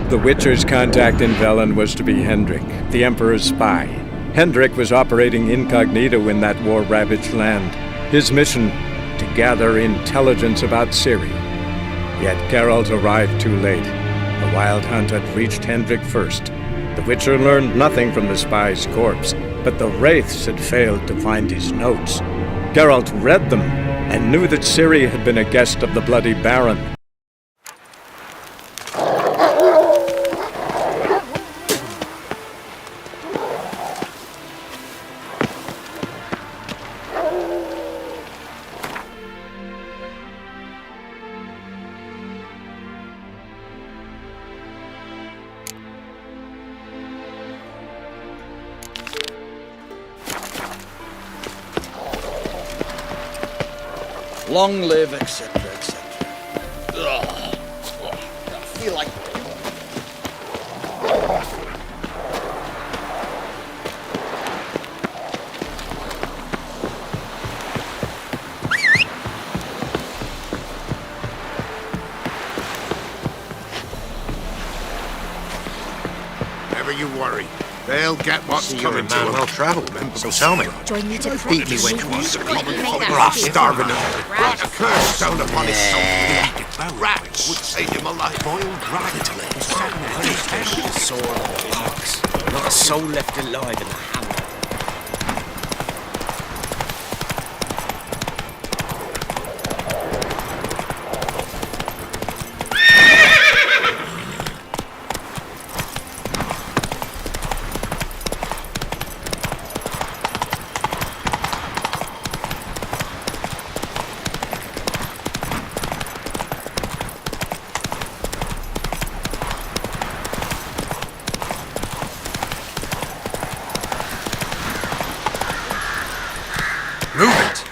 The Witcher's contact in Velen was to be Hendrik, the Emperor's spy. Hendrik was operating incognito in that war-ravaged land. His mission, to gather intelligence about Ciri. Yet Geralt arrived too late. The Wild Hunt had reached Hendrik first. The Witcher learned nothing from the spy's corpse, but the Wraiths had failed to find his notes. Geralt read them and knew that Ciri had been a guest of the Bloody Baron. Long live, etc., etc. I feel like... Never you worry. They'll get what's You're a coming to man them. well travelled, then. So tell me. Join me to the Beat me front. when you want. We're off starving them. Brought a curse down upon his soul. Rats would save him alive. Boiled rabbit legs. Sword or box. Not a soul left alive in the hamlet. Move it!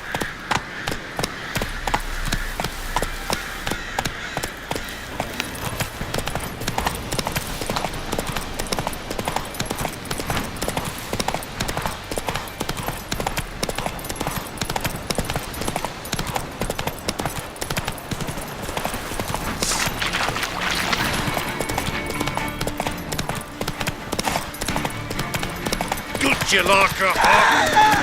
Good you like a hawk.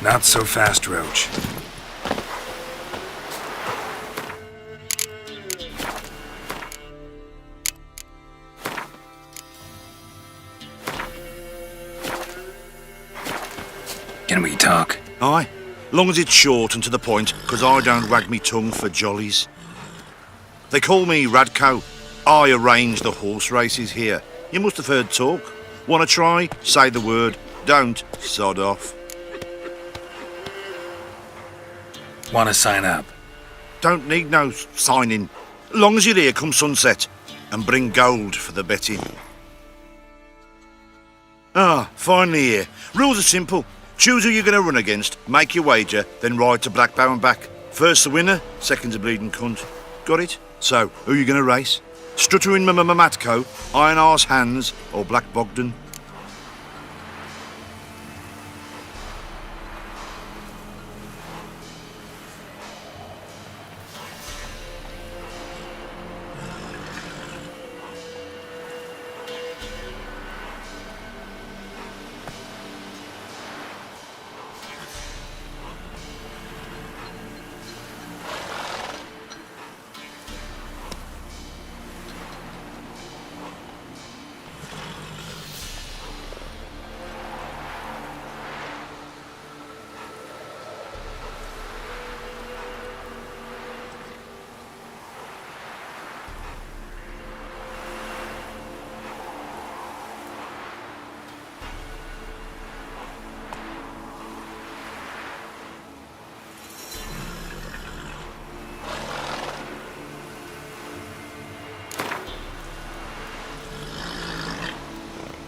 Not so fast, Roach. Can we talk? Aye, long as it's short and to the point, 'cause I don't wag me tongue for jollies. They call me Radko. I arrange the horse races here. You must have heard talk. Wanna try? Say the word. Don't, sod off. Want to sign up? Don't need no signing. Long as you're here come sunset. And bring gold for the betting. Ah, finally here. Rules are simple. Choose who you're going to run against, make your wager, then ride to Blackbow and back. First the winner, second's a bleeding cunt. Got it? So, who you going to race? Stuttering Matko, Iron Arse Hands, or Black Bogdan?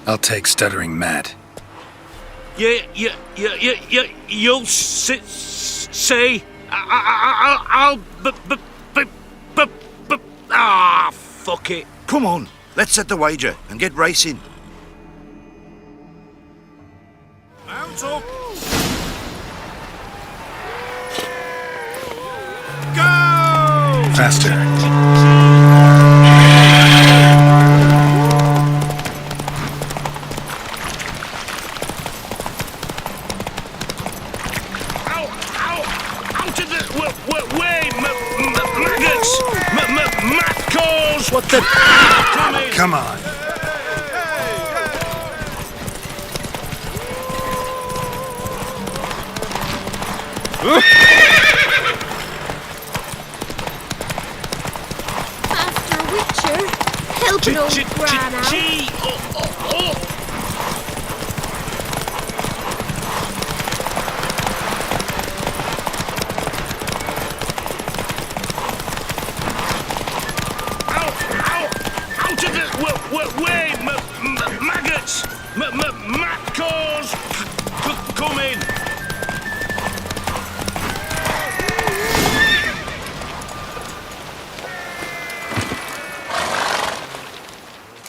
I'll take Stuttering Matt. You'll say. I'll. Fuck it. Come on, let's set the wager and get racing. Mount up. Go! Faster. Out of the way, maggots! Matt calls! What the? Come on. Faster, Witcher. Help an old Gran out. Out of the way, maggots! Matt calls! Come in!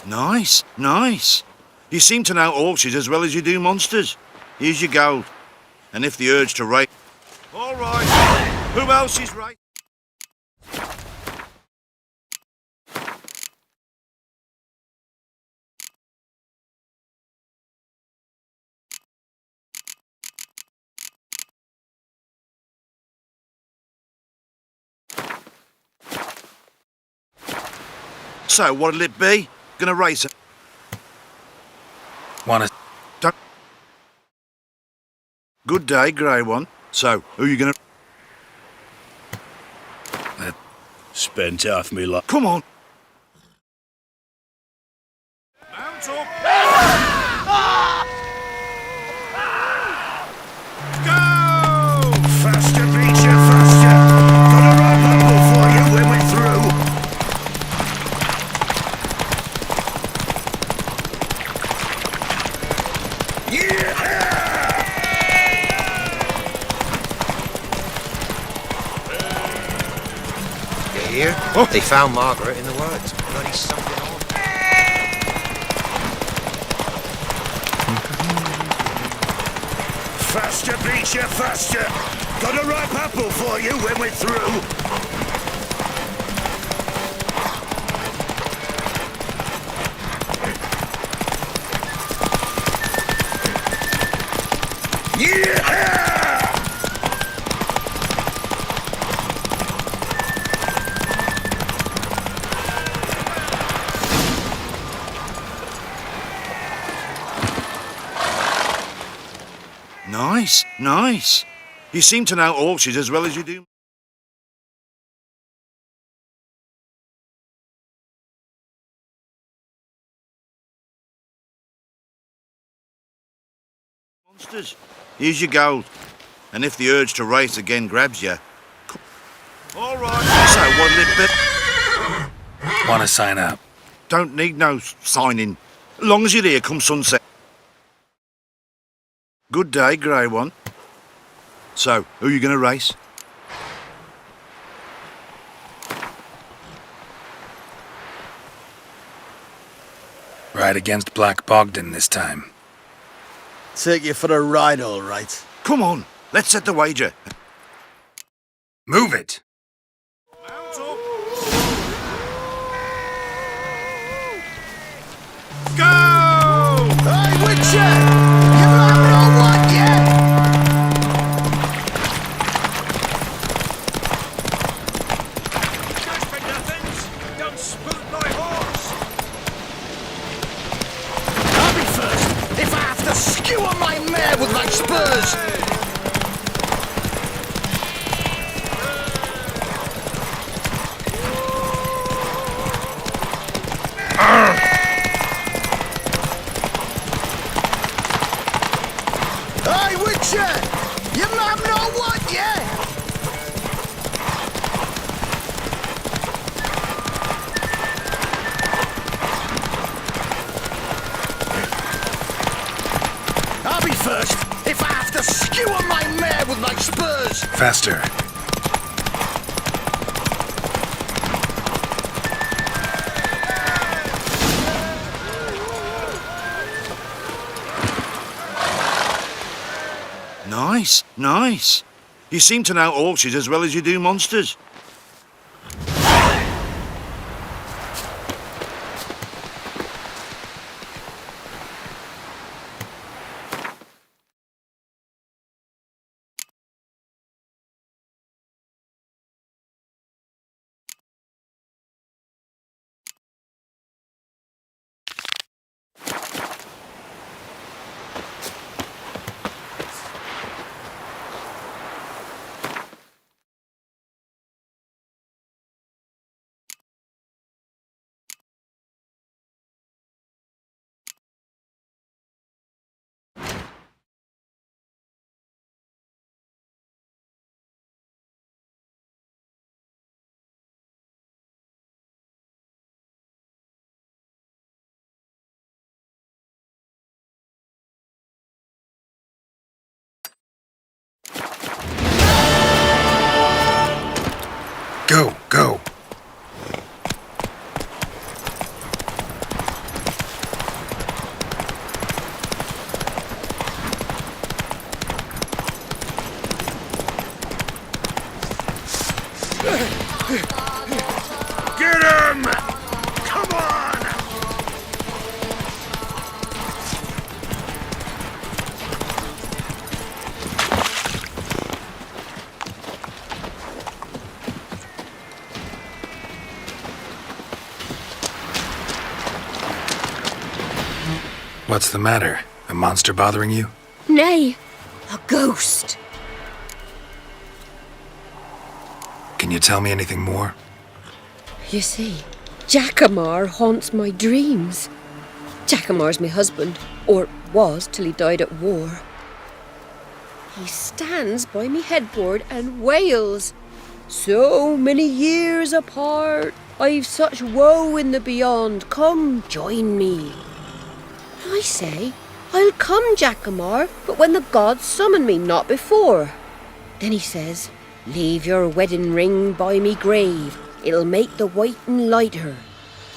Nice, nice. You seem to know horses as well as you do monsters. Here's your gold. And if the urge to race... All right. Who else is right? So, what'll it be? Gonna race it? Wanna... Don't... Good day, grey one. So, who you gonna... Spent half me life. Come on. Mount up. Go! Faster, Beecher, faster! Got a right bumble for you when we're through! You hear? Oh. They found Margaret in the woods. Bloody something on. Faster, Beecher, faster! Got a ripe apple for you when we're through! Nice, nice. You seem to know horses as well as you do... monsters. Here's your gold. And if the urge to race again grabs you... All right. So, what'll it be? Wanna sign up? Don't need no signing. Long as you're here come sunset. Good day, grey one. So, who you gonna race? Ride against Black Bogdan this time. Take you for a ride, all right. Come on, let's set the wager. Move it! Mount up. Go! Hey, Witcher! You have no one yet! Just for nothings! Don't spook my horse! I'll be first if I have to skewer my mare with my spurs! Hey, Witcher! You have no one yet! Faster. Nice, nice. You seem to know horses as well as you do monsters. Go, go. Get him! Come on! What's the matter? A monster bothering you? Nay, a ghost. Can you tell me anything more? You see, Jackamar haunts my dreams. Jackamar's my husband, or was till he died at war. He stands by me headboard and wails. So many years apart, I've such woe in the beyond. Come, join me. I say, I'll come, Jackamar, but when the gods summon me, not before. Then he says, leave your wedding ring by me grave. It'll make the waiting lighter.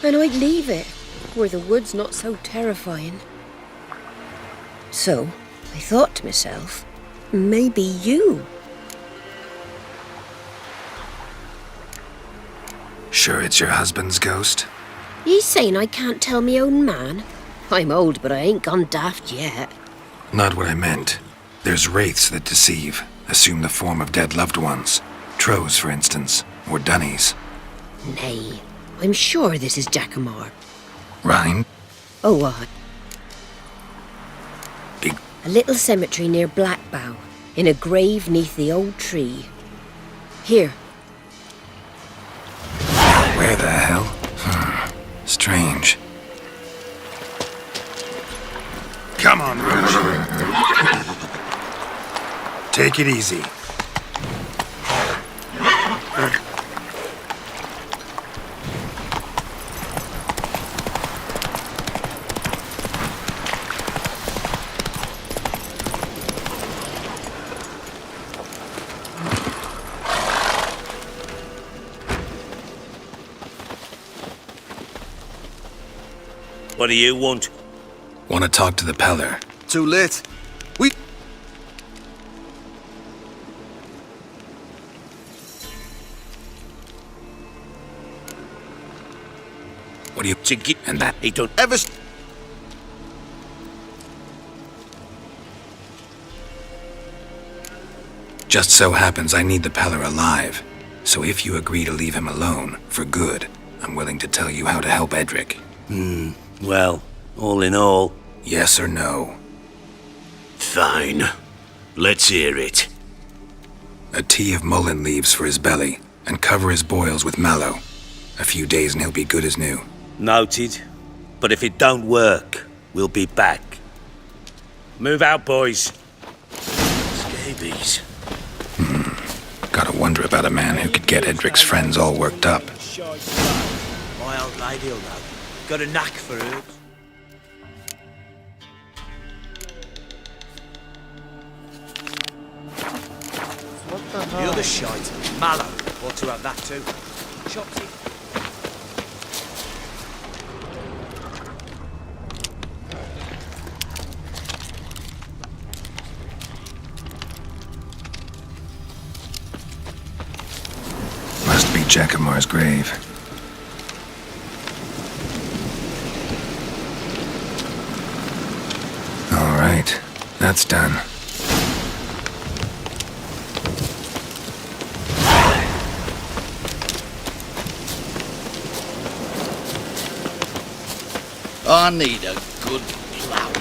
And I'd leave it, where the wood's not so terrifying. So, I thought to myself, maybe you. Sure it's your husband's ghost? He's saying I can't tell me own man. I'm old, but I ain't gone daft yet. Not what I meant. There's wraiths that deceive, assume the form of dead loved ones. Trows, for instance, or dunnies. Nay, I'm sure this is Jackamar. Rhine? Oh, Big. a little cemetery near Blackbow, in a grave neath the old tree. Here. Where the hell? Strange. Come on, Rouge. Take it easy. What do you want? Want to talk to the Peller. Too late. What do you... To get... And that... He don't... Ever... Just so happens I need the Peller alive. So if you agree to leave him alone, for good, I'm willing to tell you how to help Edric. Well, all in all... Yes or no? Fine. Let's hear it. A tea of mullein leaves for his belly, and cover his boils with mallow. A few days and he'll be good as new. Noted. But if it don't work, we'll be back. Move out, boys. Scabies. Gotta wonder about a man who could get Edric's friends all worked up. My old lady'll know. Got a knack for herbs. The other shite, mallow. Want to have that too? Chopped it. Must be Jackamar's grave. All right, that's done. I need a good plough.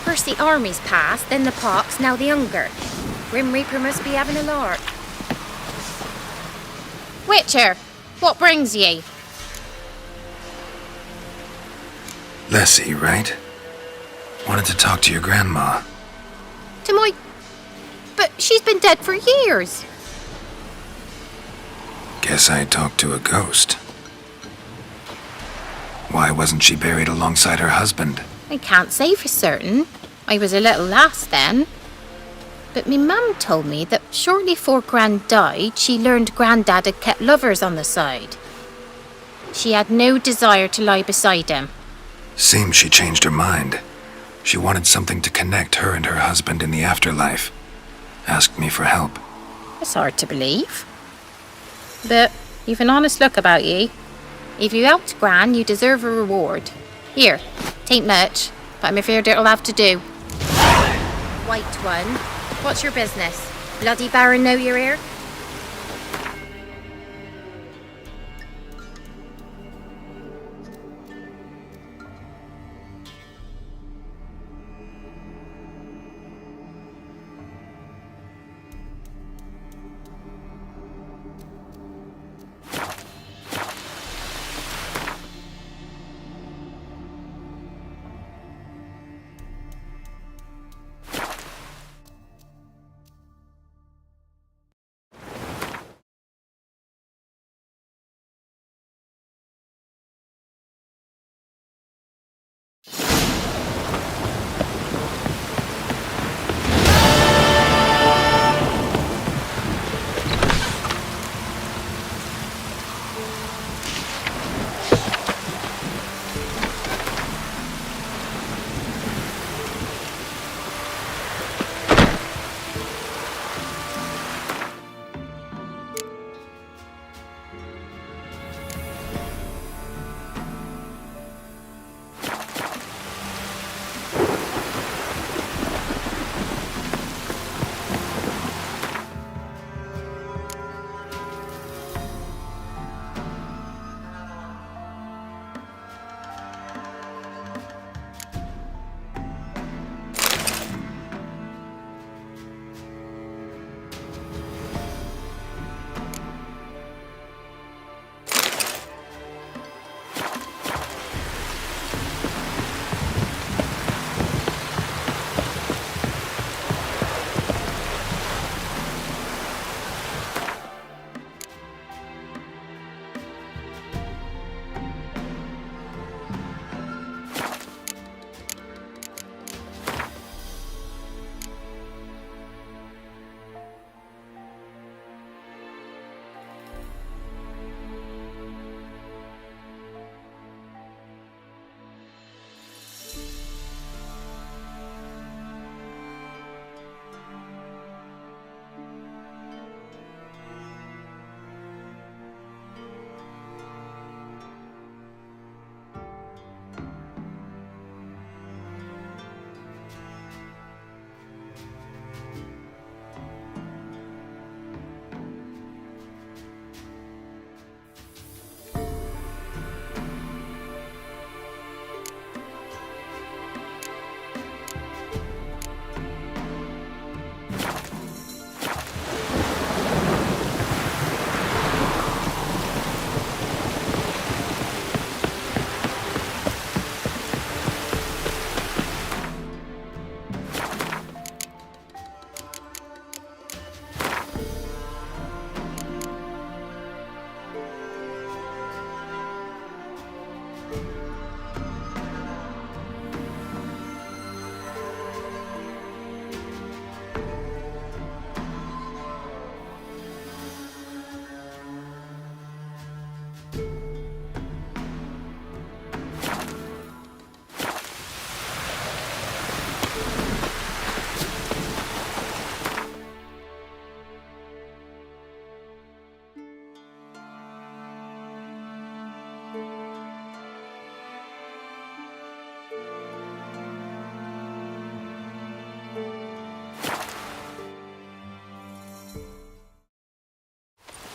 First the armies passed, then the pox, now the hunger. Grim Reaper must be having a lark. Witcher, what brings ye? Lessie, right? Wanted to talk to your grandma. To my... But she's been dead for years. Guess I talked to a ghost. Why wasn't she buried alongside her husband? I can't say for certain. I was a little lass then. But me mum told me that shortly before Gran died, she learned Grandad had kept lovers on the side. She had no desire to lie beside him. Seems she changed her mind. She wanted something to connect her and her husband in the afterlife. Asked me for help. It's hard to believe. But you've an honest look about ye. If you helped Gran, you deserve a reward. Here, tain't much, but I'm afraid it'll have to do. White one, what's your business? Bloody Baron know you're here?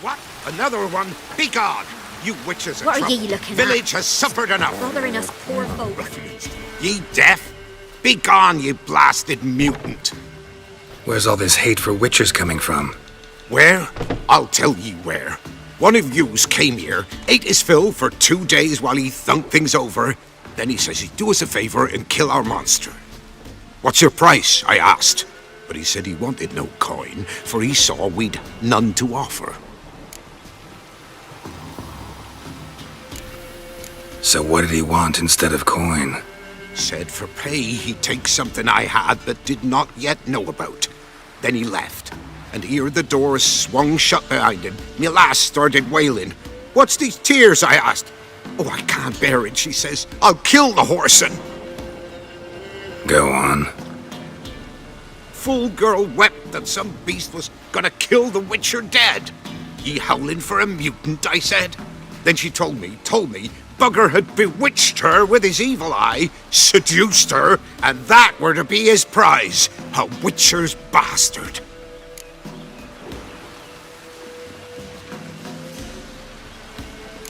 What? Another one? Be gone! You witches of What are trouble. ye looking Village has suffered enough. Bothering us poor folk. Ye deaf? Be gone, you blasted mutant. Where's all this hate for witchers coming from? Where? I'll tell ye where. One of yous came here, ate his fill for 2 days while he thunked things over. Then he says he'd do us a favor and kill our monster. What's your price? I asked. But he said he wanted no coin, for he saw we'd none to offer. So what did he want instead of coin? Said for pay he'd take something I had but did not yet know about. Then he left, and here the door swung shut behind him. Me lass started wailing. What's these tears? I asked. Oh, I can't bear it, she says. I'll kill the whoreson. Go on. Fool girl wept that some beast was gonna kill the witcher dead. Ye howling for a mutant, I said. Then she told me, Bugger had bewitched her with his evil eye, seduced her, and that were to be his prize, a witcher's bastard.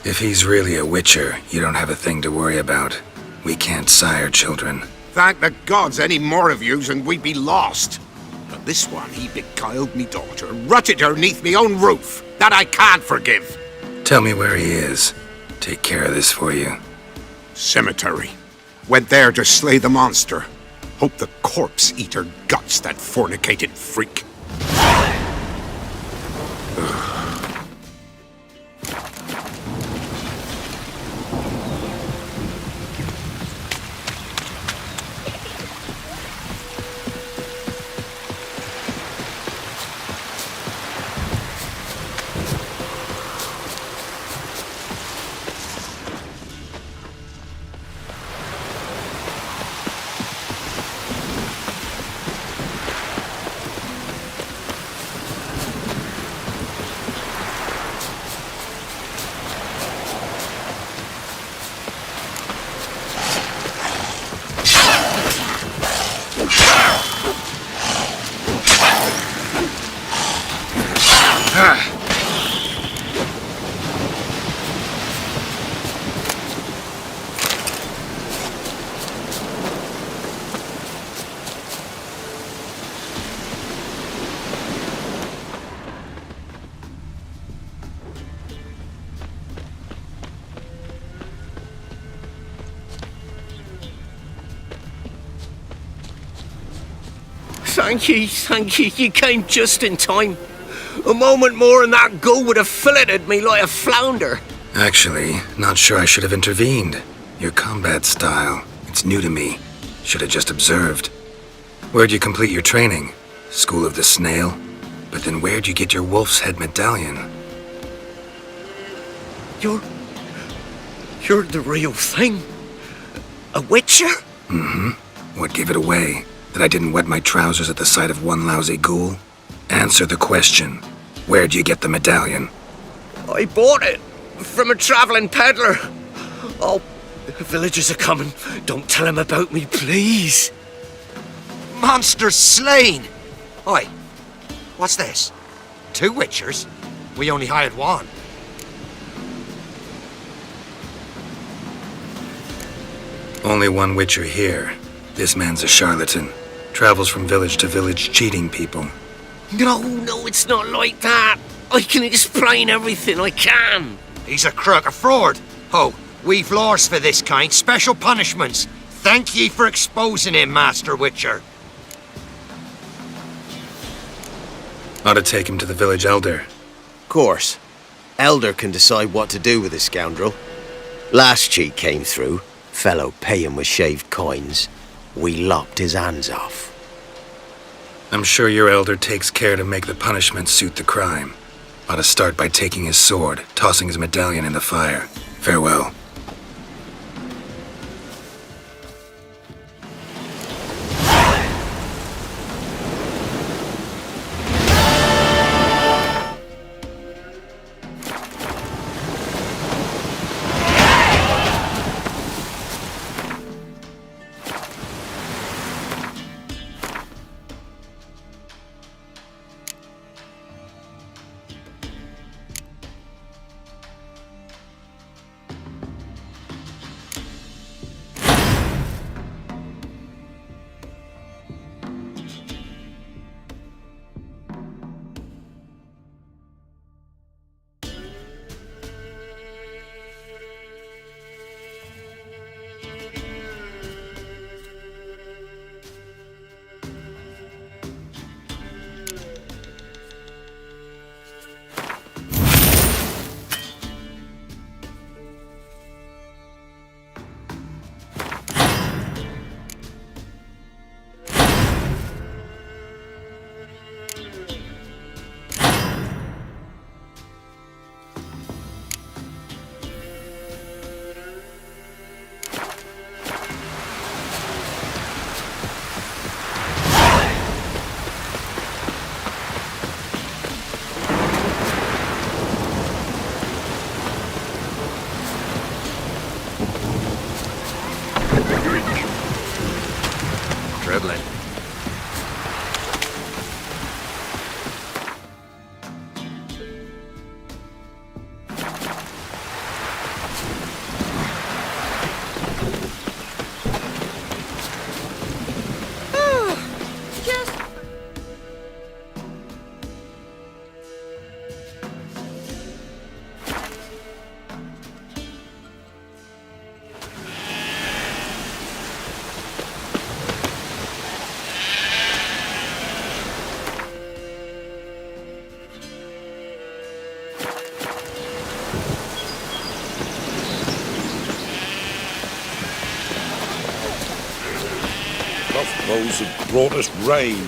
If he's really a witcher, you don't have a thing to worry about. We can't sire children. Thank the gods any more of yous and we'd be lost. But this one, he beguiled me daughter, rutted her neath me own roof. That I can't forgive. Tell me where he is. Take care of this for you. Cemetery. Went there to slay the monster. Hope the corpse eat her guts, that fornicated freak. Thank ye, you came just in time. A moment more and that gull would have filleted me like a flounder. Actually, not sure I should have intervened. Your combat style, it's new to me. Should have just observed. Where'd you complete your training? School of the Snail? But then where'd you get your wolf's head medallion? You're the real thing? A witcher? Mm-hmm. What gave it away? That I didn't wet my trousers at the sight of one lousy ghoul? Answer the question. Where'd you get the medallion? I bought it from a traveling peddler. Oh, the villagers are coming. Don't tell them about me, please. Monster slain! Oi, what's this? 2 witchers? We only hired one. Only one witcher here. This man's a charlatan. Travels from village to village cheating people. No, it's not like that. I can explain everything, I can. He's a crook, a fraud. Oh, we've laws for this kind, special punishments. Thank ye for exposing him, Master Witcher. Ought to take him to the village elder. Course. Elder can decide what to do with the scoundrel. Last cheat came through. Fellow pay him with shaved coins. We lopped his hands off. I'm sure your elder takes care to make the punishment suit the crime. Ought to start by taking his sword, tossing his medallion in the fire. Farewell. Those have brought us rain.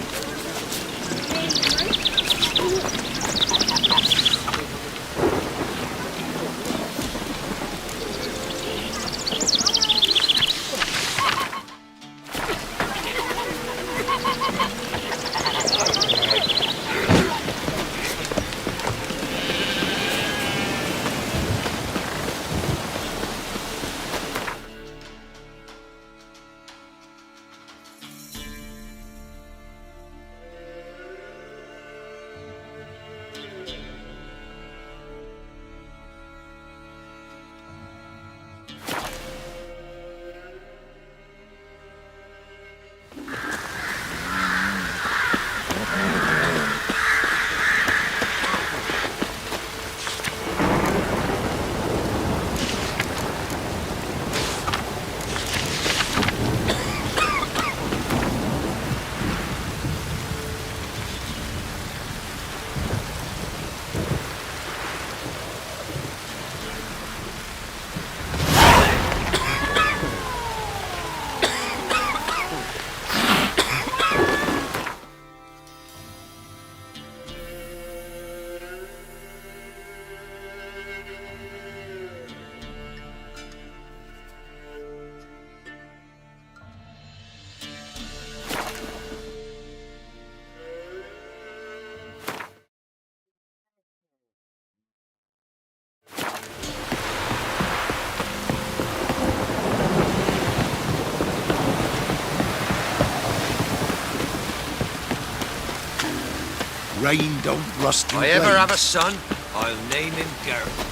Rain don't rust your If I ever blades. have a son, I'll name him Gareth.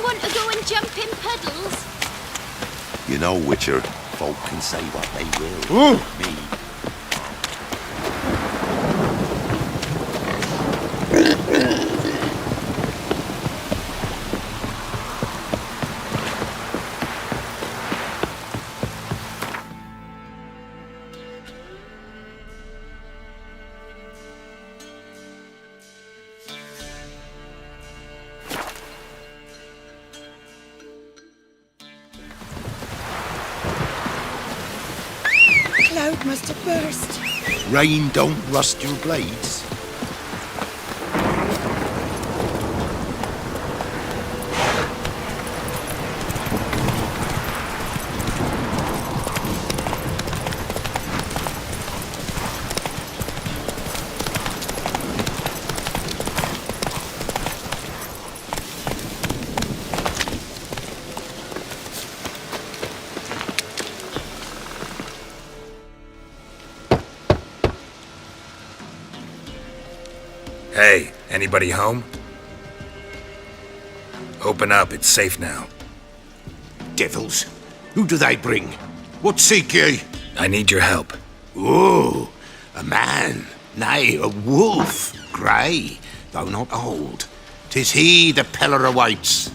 Want to go and jump in puddles? You know, Witcher, folk can say what they will. Me. Cloud must have burst. Rain don't rust your blades. Hey, anybody home? Open up, it's safe now. Devils. Who do they bring? What seek ye? I need your help. Oh, a man. Nay, a wolf. Grey, though not old. 'Tis he the Peller awaits.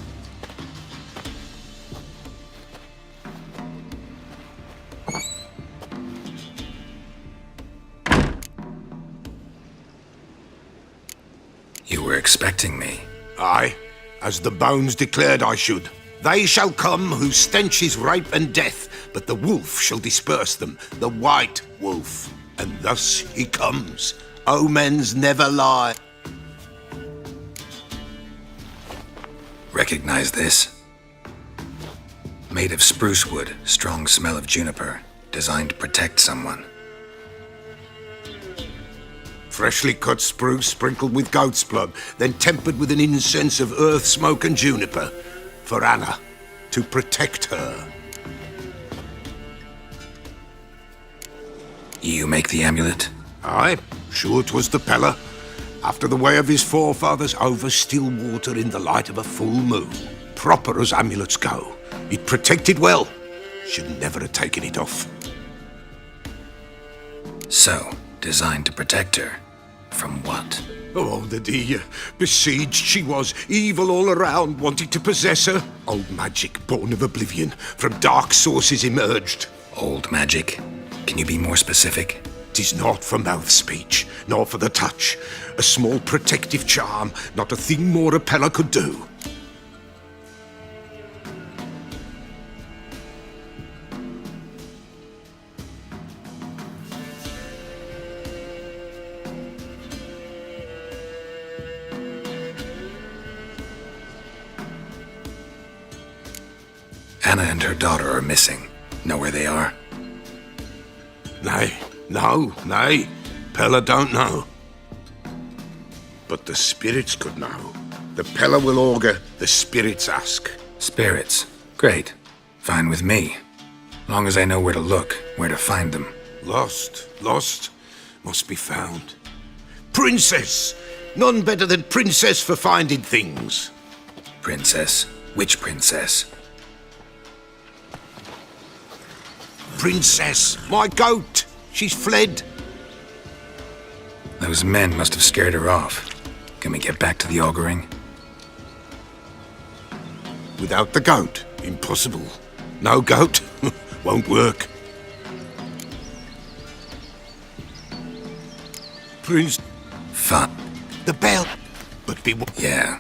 You were expecting me. Aye, as the bones declared I should. They shall come whose stench is rape and death, but the wolf shall disperse them, the white wolf. And thus he comes. Omens never lie. Recognize this? Made of spruce wood, strong smell of juniper, designed to protect someone. Freshly cut spruce sprinkled with goat's blood, then tempered with an incense of earth, smoke, and juniper. For Anna, to protect her. You make the amulet? Aye, sure 'twas the Pella. After the way of his forefathers, over still water in the light of a full moon. Proper as amulets go. It protected well. Should never have taken it off. So, designed to protect her. From what? Oh, the dear. Besieged she was, evil all around, wanted to possess her. Old magic, born of oblivion, from dark sources emerged. Old magic? Can you be more specific? 'Tis not for mouth speech, nor for the touch. A small protective charm, not a thing more a Pella could do. Anna and her daughter are missing. Know where they are? Nay. Pella don't know. But the spirits could know. The Pella will augur, the spirits ask. Spirits. Great. Fine with me. Long as I know where to look, where to find them. Lost. Must be found. Princess! None better than Princess for finding things. Princess? Which princess? Princess, my goat! She's fled. Those men must have scared her off. Can we get back to the auguring? Without the goat, impossible. No goat, won't work. Prince... Fun. The bell. But be... Yeah.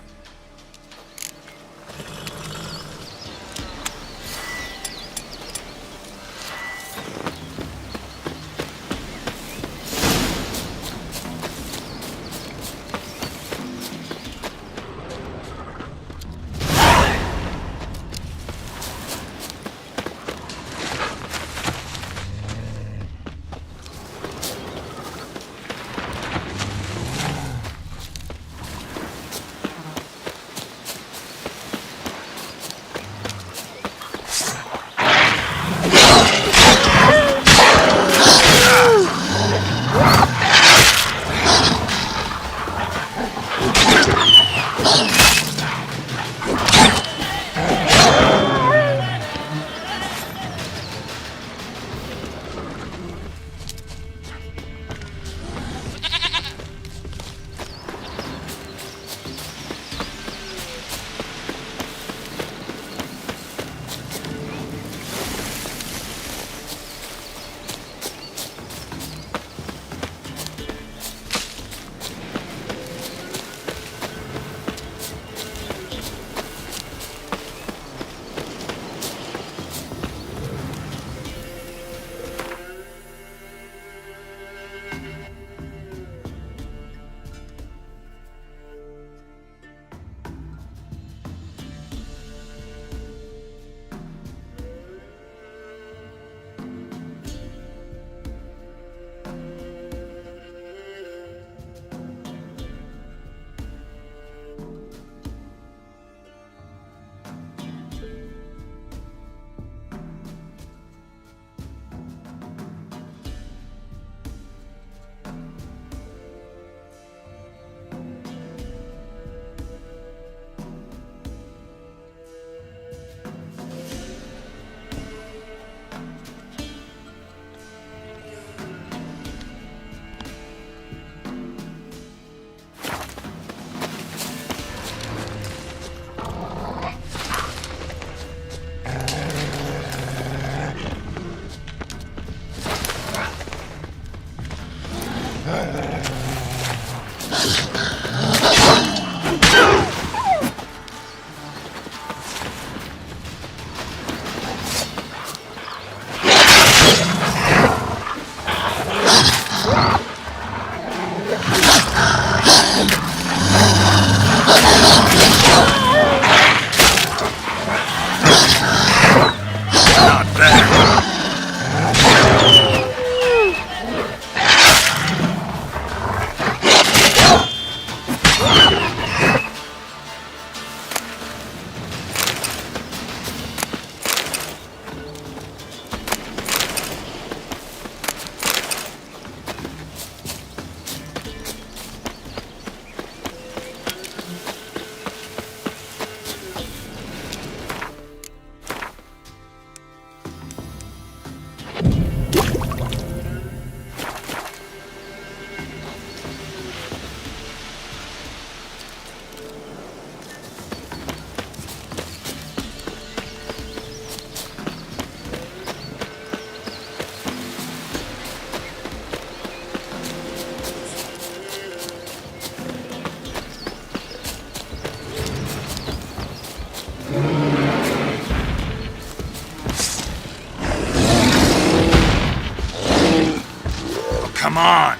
Come on!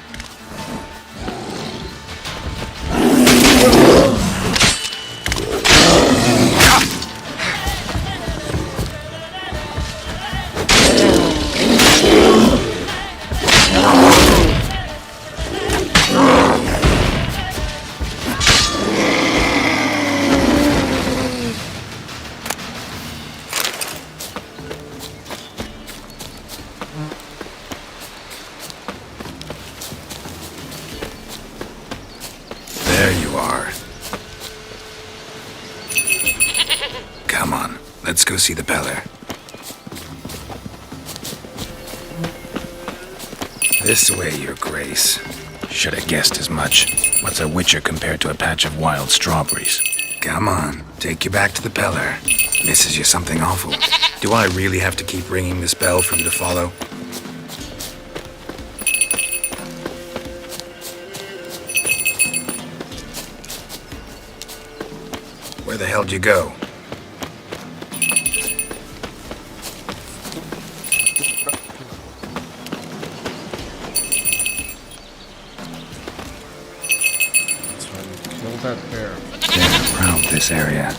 There you are. Come on, let's go see the Peller. This way, Your Grace. Should have guessed as much. What's a witcher compared to a patch of wild strawberries? Come on, take you back to the Peller. Misses you something awful. Do I really have to keep ringing this bell for you to follow? Where the hell'd you go? Kill that bear. They're proud this area.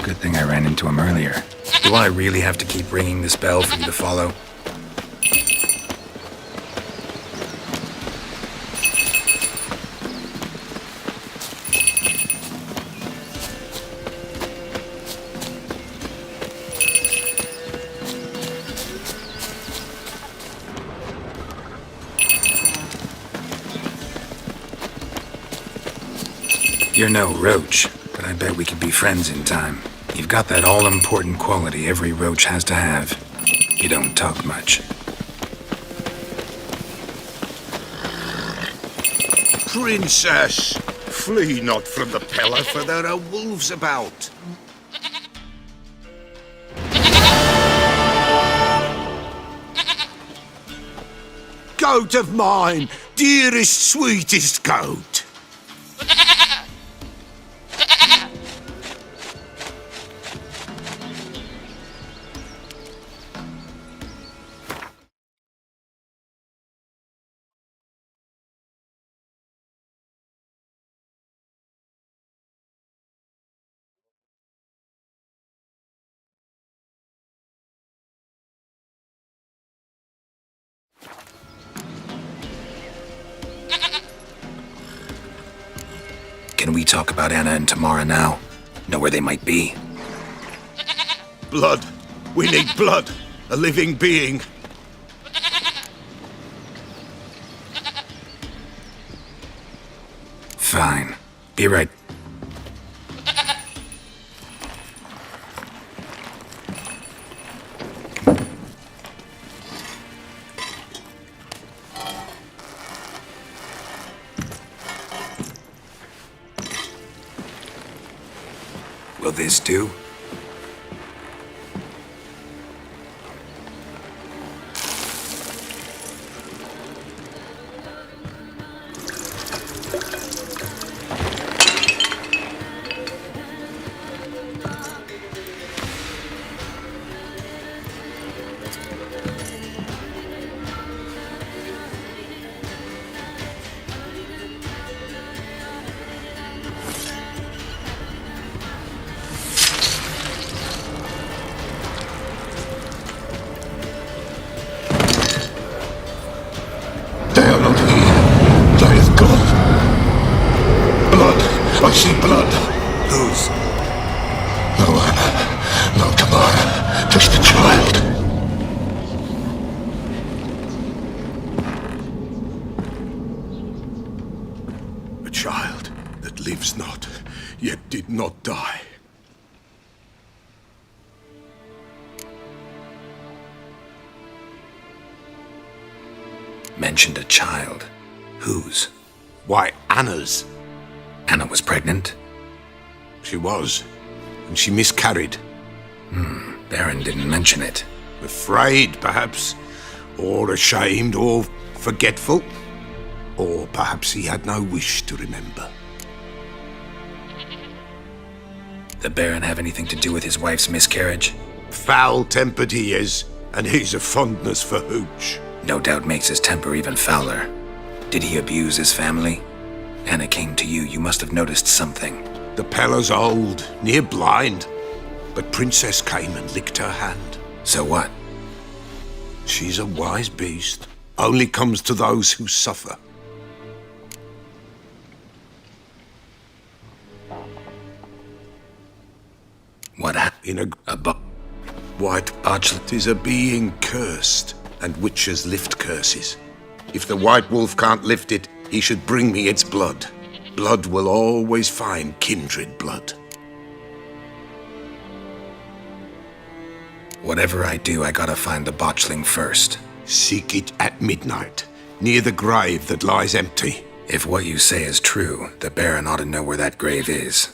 Good thing I ran into him earlier. Do I really have to keep ringing this bell for you to follow? You're no roach, but I bet we could be friends in time. You've got that all-important quality every roach has to have. You don't talk much. Princess, flee not from the Peller, for there are wolves about. Goat of mine, dearest, sweetest goat. Can we talk about Anna and Tamara now? Know where they might be? Blood. We need blood. A living being. Fine. Be right. Will this do? I see blood. Whose? No Anna, no Tamara, just a child. A child that lives not, yet did not die. Mentioned a child. Whose? Why, Anna's. Anna was pregnant? She was. And she miscarried. Baron didn't mention it. Afraid, perhaps. Or ashamed, or forgetful. Or perhaps he had no wish to remember. The Baron have anything to do with his wife's miscarriage? Foul-tempered he is, and he's a fondness for hooch. No doubt makes his temper even fouler. Did he abuse his family? Anna came to you. You must have noticed something. The Pella's old, near blind. But Princess came and licked her hand. So what? She's a wise beast. Only comes to those who suffer. What happened? White Archlet is a being cursed, and witches lift curses. If the White Wolf can't lift it, he should bring me its blood. Blood will always find kindred blood. Whatever I do, I gotta find the botchling first. Seek it at midnight, near the grave that lies empty. If what you say is true, the Baron ought to know where that grave is.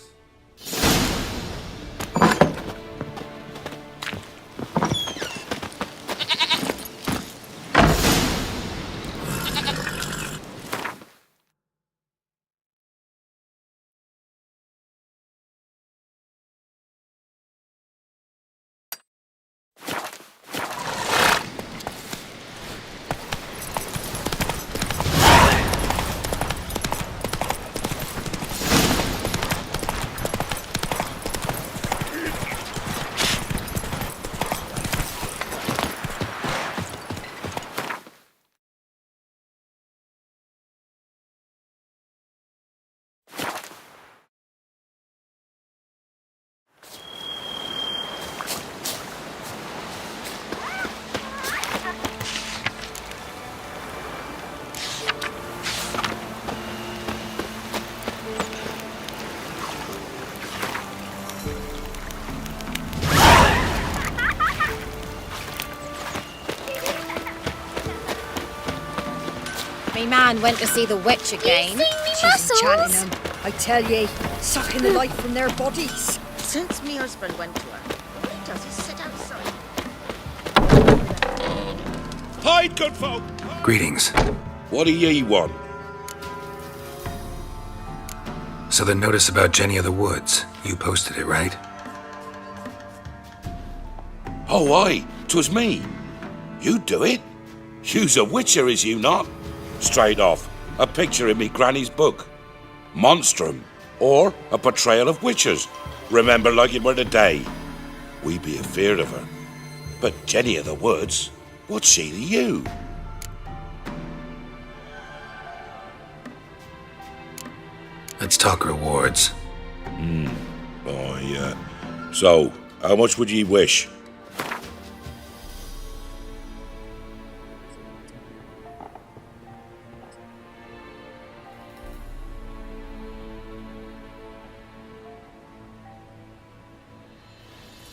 My man went to see the witch again. She's enchanting them, I tell ye, sucking the life from their bodies. Since me husband went to her, he does is sit outside. Hide, good folk! Greetings. What do ye want? So the notice about Jenny of the Woods, you posted it, right? Oh, aye, 'twas me. You do it? You's a witcher, is you not? Straight off, a picture in me granny's book. Monstrum, or a portrayal of witches. Remember like it were the day. We be afeard of her. But Jenny of the Woods, what's she to you? Let's talk rewards. Oh, yeah. So, how much would ye wish?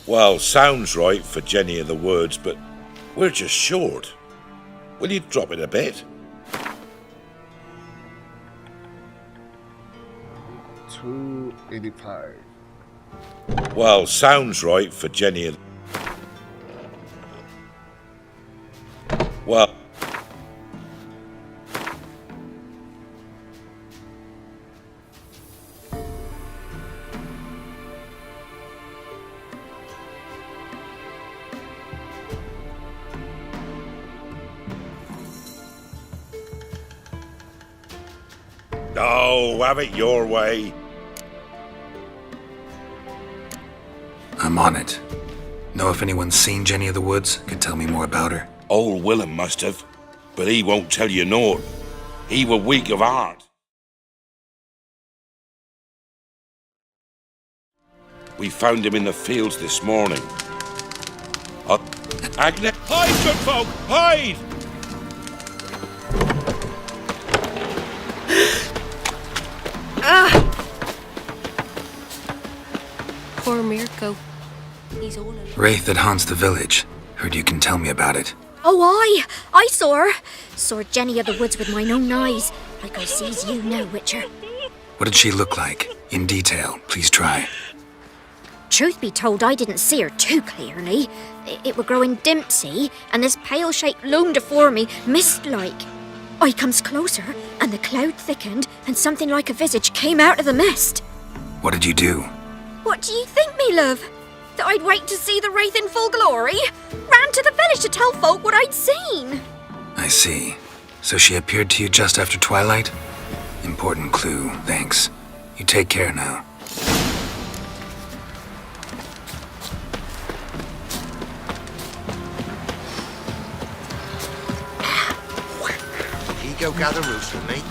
Well, sounds right for Jenny of the Woods, but we're just short. Will you drop it a bit? $285. Well, sounds right for Jenny of... Well... No, have it your way. I'm on it. Know if anyone's seen Jenny of the Woods? Could tell me more about her? Old Willem must have, but he won't tell you naught. He were weak of heart. We found him in the fields this morning. Agnes, hide, good folk, hide! Poor Mirko. He's all alone. Wraith that haunts the village. Heard you can tell me about it. Oh, I saw her. Saw Jenny of the Woods with mine own eyes, like I sees you now, Witcher. What did she look like? In detail, please try. Truth be told, I didn't see her too clearly. It were growing dim, see, and this pale shape loomed afore me, mist-like. I comes closer, and the cloud thickened, and something like a visage came out of the mist. What did you do? What do you think, me love? That I'd wait to see the wraith in full glory? Ran to the village to tell folk what I'd seen. I see. So she appeared to you just after twilight? Important clue, thanks. You take care now. He go gather roots with me.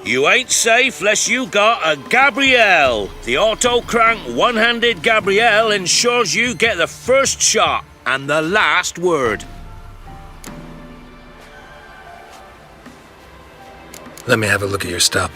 You ain't safe less you got a Gabrielle. The auto-crank one-handed Gabrielle ensures you get the first shot and the last word. Let me have a look at your stuff.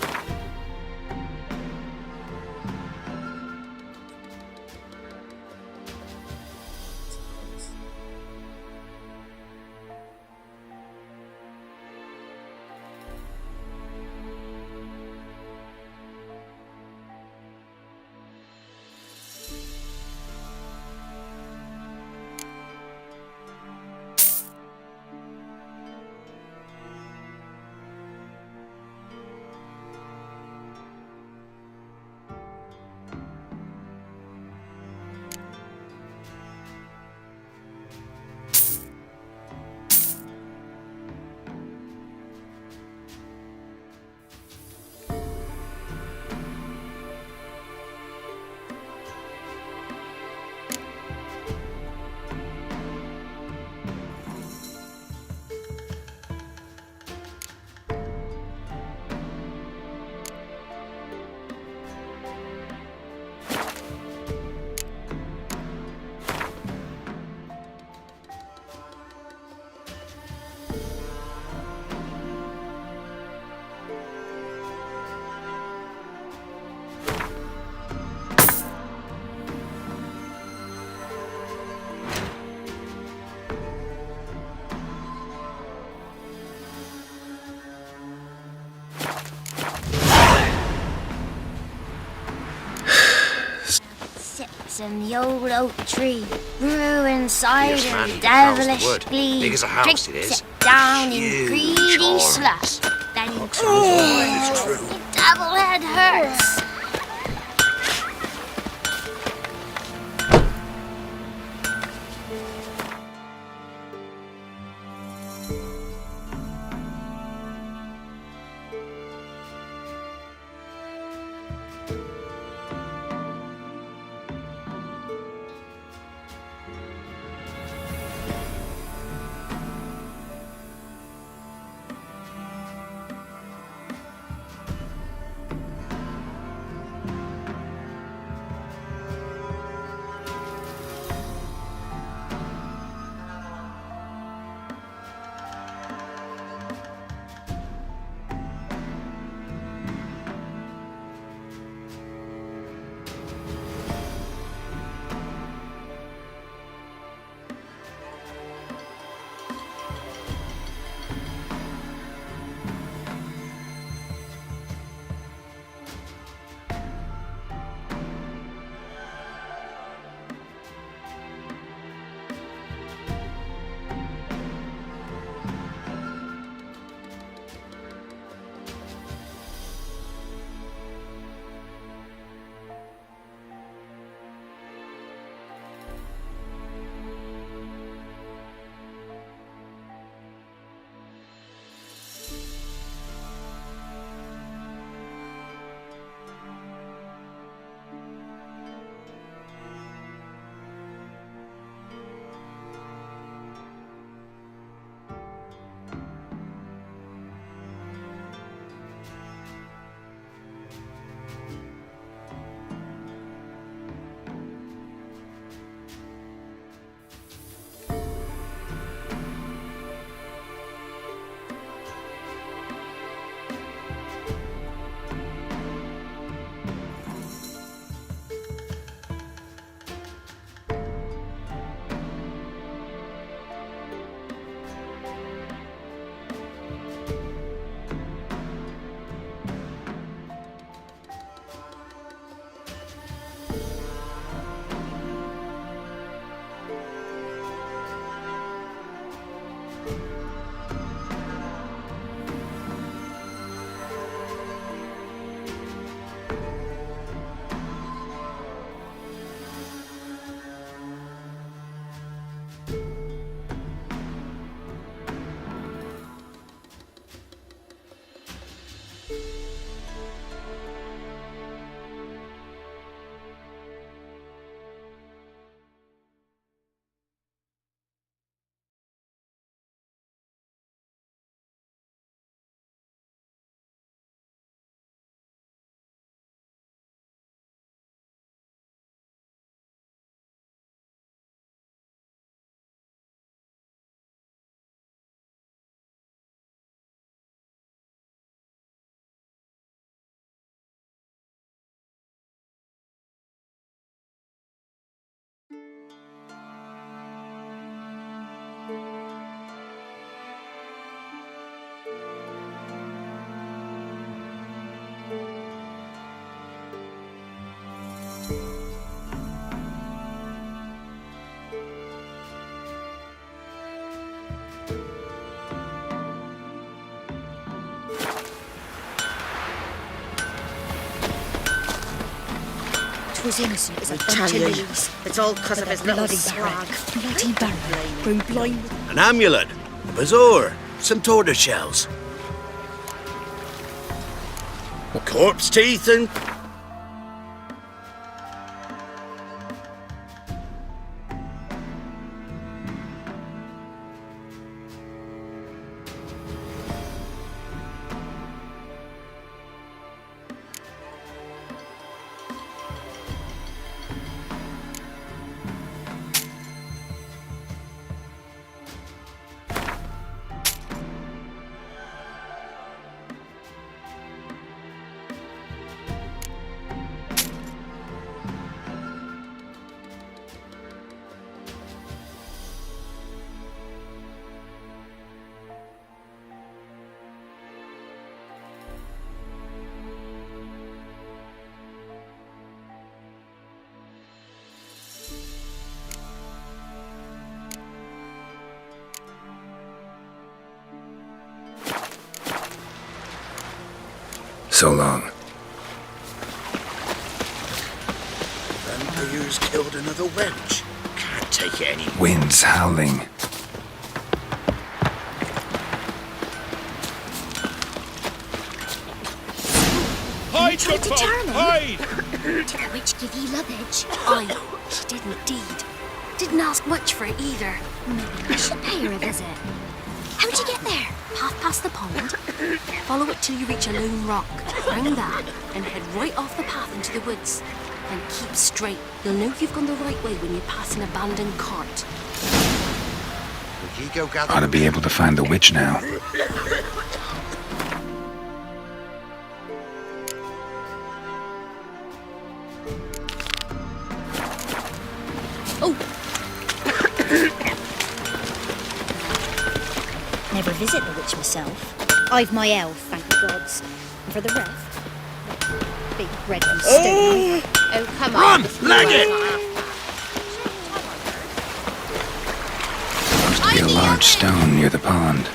In the old oak tree, grew inside a devilish glee. Big as a house it is. It down in Huge greedy horns. slush. Then it's true. the devil head hurts. 'Twas innocent as a tell bunch of you, lilies. it's all 'cause But of his the little bloody swag. Bloody Baron. Grown blind. An amulet, a bazaar, some tortoise shells. Corpse teeth and... So long. Vampires killed another wench. Can't take it anymore. Winds howling. You tried to turn him. Did the witch give you luggage? Aye, she did indeed. Didn't ask much for it either. Maybe I should pay her a visit. How'd you get there? Half past the pond? Follow it till you reach a lone rock. Round that, and head right off the path into the woods. And keep straight. You'll know you've gone the right way when you pass an abandoned cart. Will you go gather? Ought to be able to find the witch now. Oh! Never visit the witch myself. I've my elf, thank the gods. And for the rest, big red and stone. Oh, come Run! on. Leg it! Must be a large stone near the pond.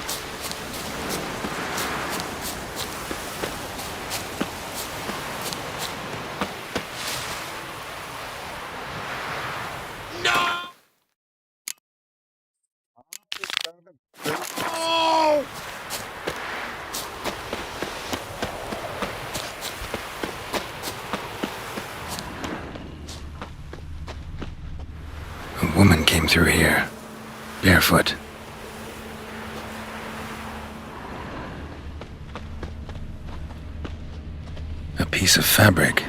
A woman came through here, barefoot. A piece of fabric,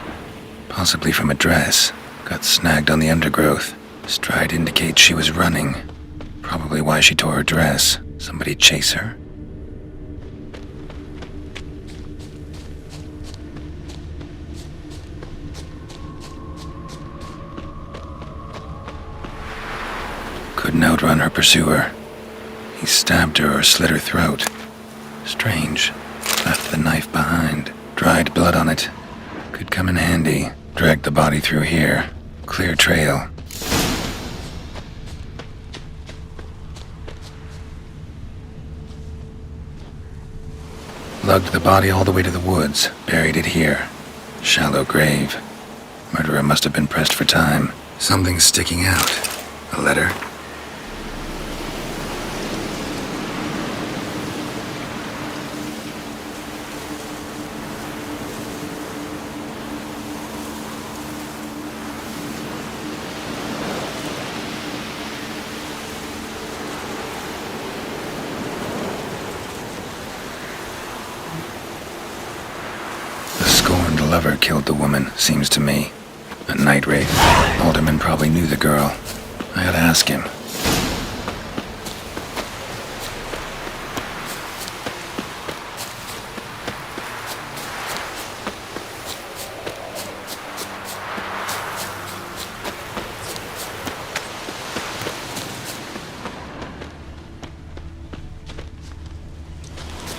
possibly from a dress, got snagged on the undergrowth. Stride indicates she was running. Probably why she tore her dress. Somebody chase her? Couldn't outrun her pursuer. He stabbed her or slit her throat. Strange. Left the knife behind. Dried blood on it. Could come in handy. Dragged the body through here. Clear trail. Lugged the body all the way to the woods. Buried it here. Shallow grave. Murderer must have been pressed for time. Something's sticking out. A letter? Lover killed the woman, seems to me. A night wraith. Alderman probably knew the girl. I ought to ask him.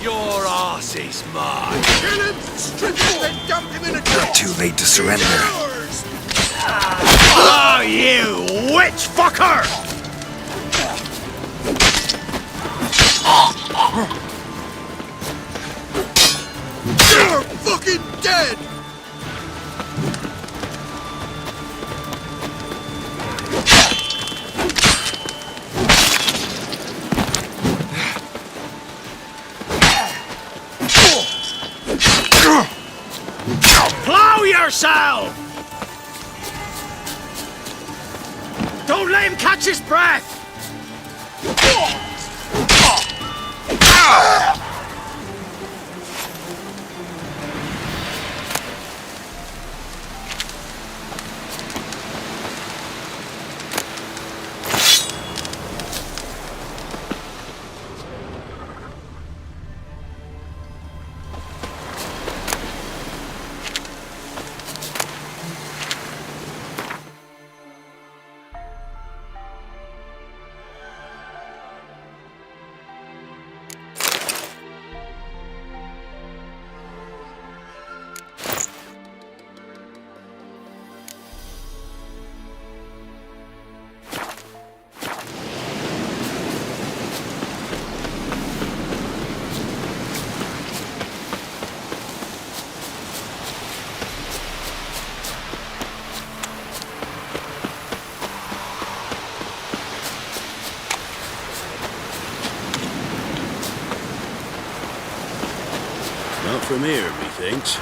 Your arse is mine. Kill him, strip him, then dump him in a Not too late to surrender. Oh, you witch fucker! You're fucking dead! Don't let him catch his breath! Not from here, methinks.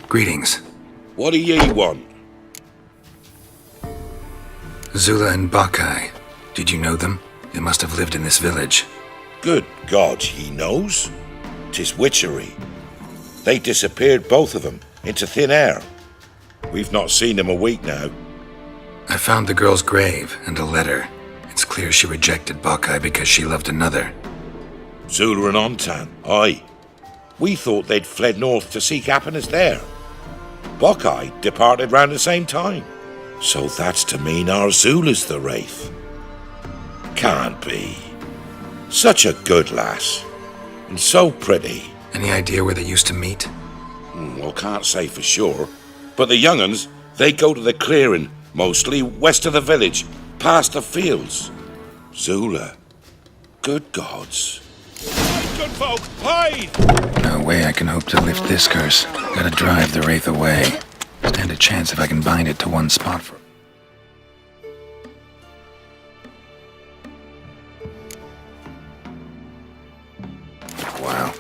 Greetings. What do ye want? Zula and Bakai. Did you know them? They must have lived in this village. Good God, he knows. 'Tis witchery. They disappeared, both of them, into thin air. We've not seen them a week now. I found the girl's grave and a letter. It's clear she rejected Bakai because she loved another. Zula and Ontan, aye. We thought they'd fled north to seek happiness there. Bakai departed round the same time. So that's to mean our Zula's the wraith. Can't be. Such a good lass. And so pretty. Any idea where they used to meet? Well, can't say for sure. But the young'uns, they go to the clearing, mostly west of the village, past the fields. Zula. Good gods. Good folk, hide! No way I can hope to lift this curse. Gotta drive the wraith away. Stand a chance if I can bind it to one spot for... Wow.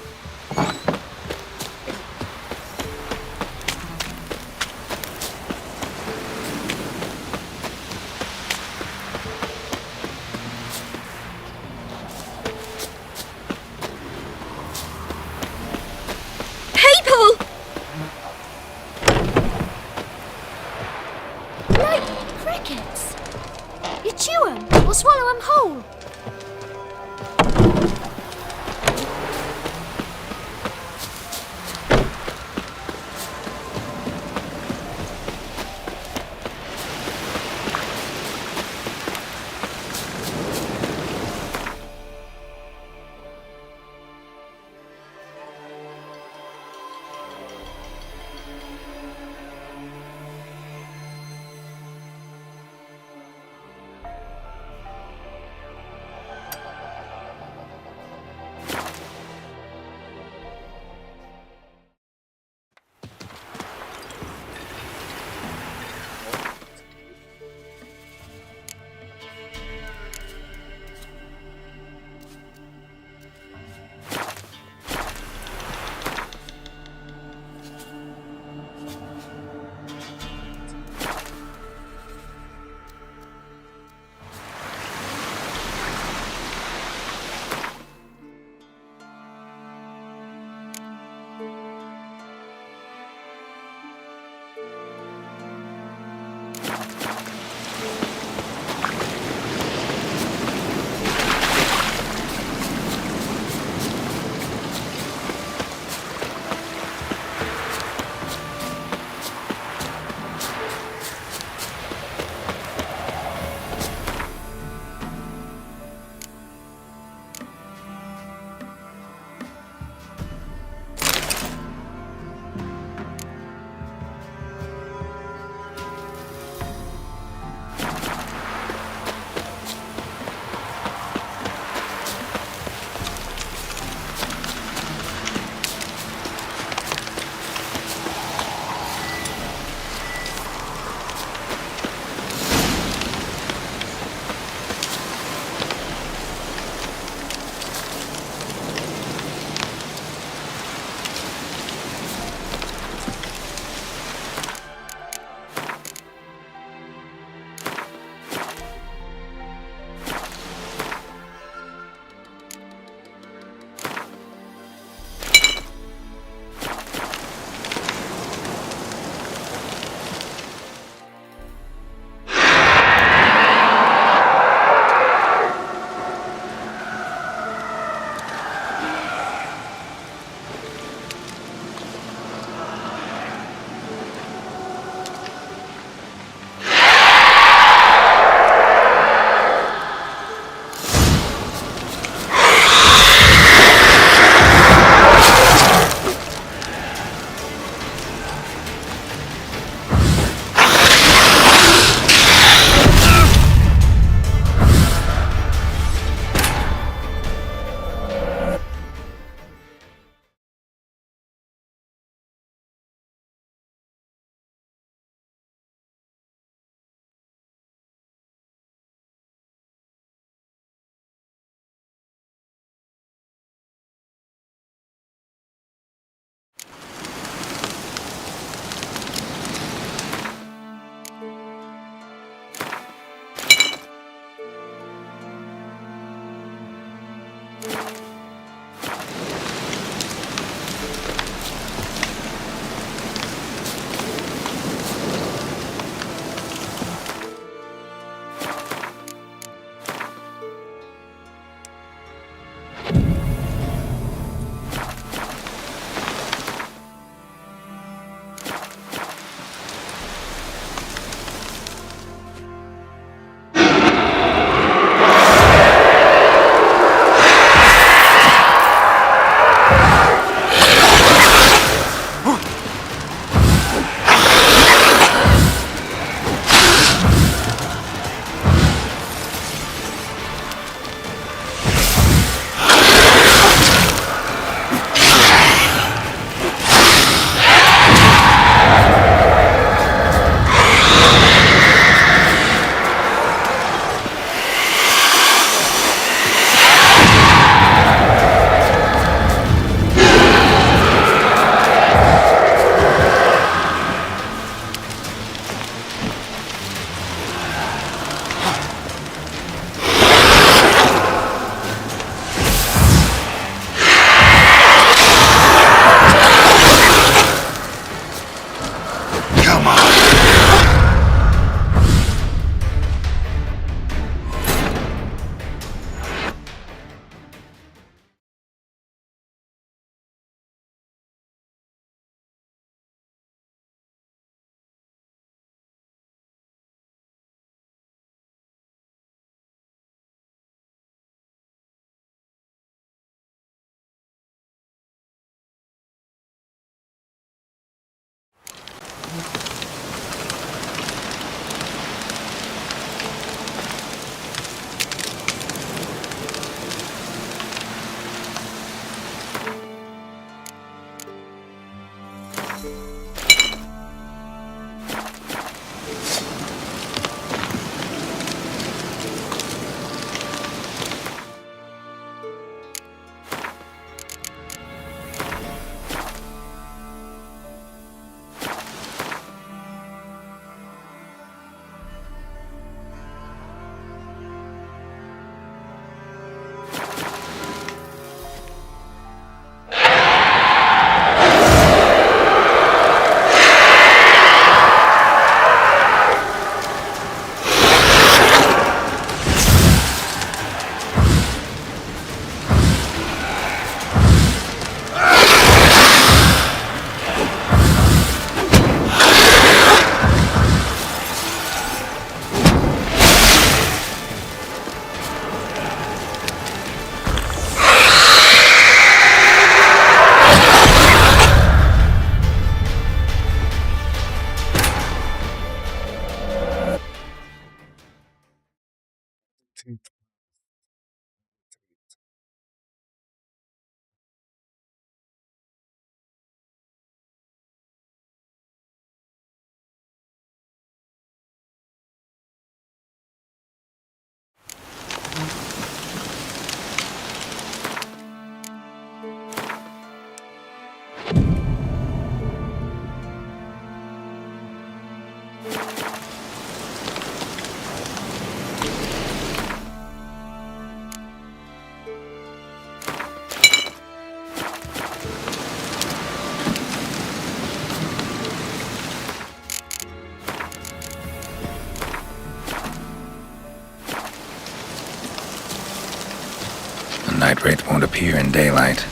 That wraith won't appear in daylight.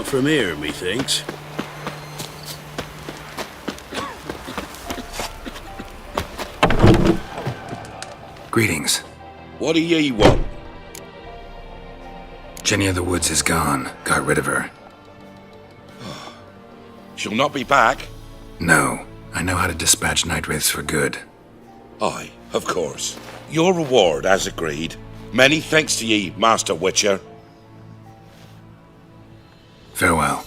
from here, methinks. Greetings. What do ye want? Jenny of the Woods is gone. Got rid of her. She'll not be back? No. I know how to dispatch night wraiths for good. Aye, of course. Your reward, as agreed. Many thanks to ye, Master Witcher. Farewell.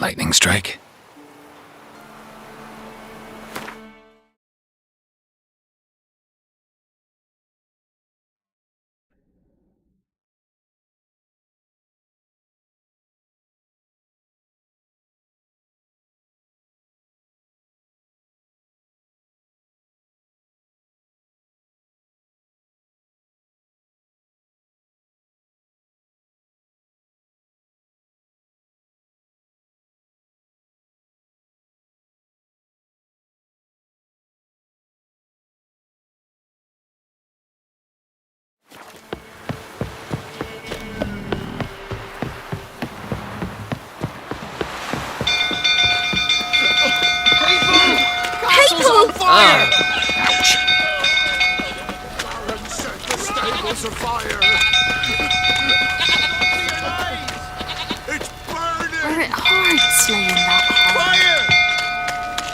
Lightning strike? On fire! Ouch! Baron set the stables afire! It's burning! Were it hard slaying that hard? Fire!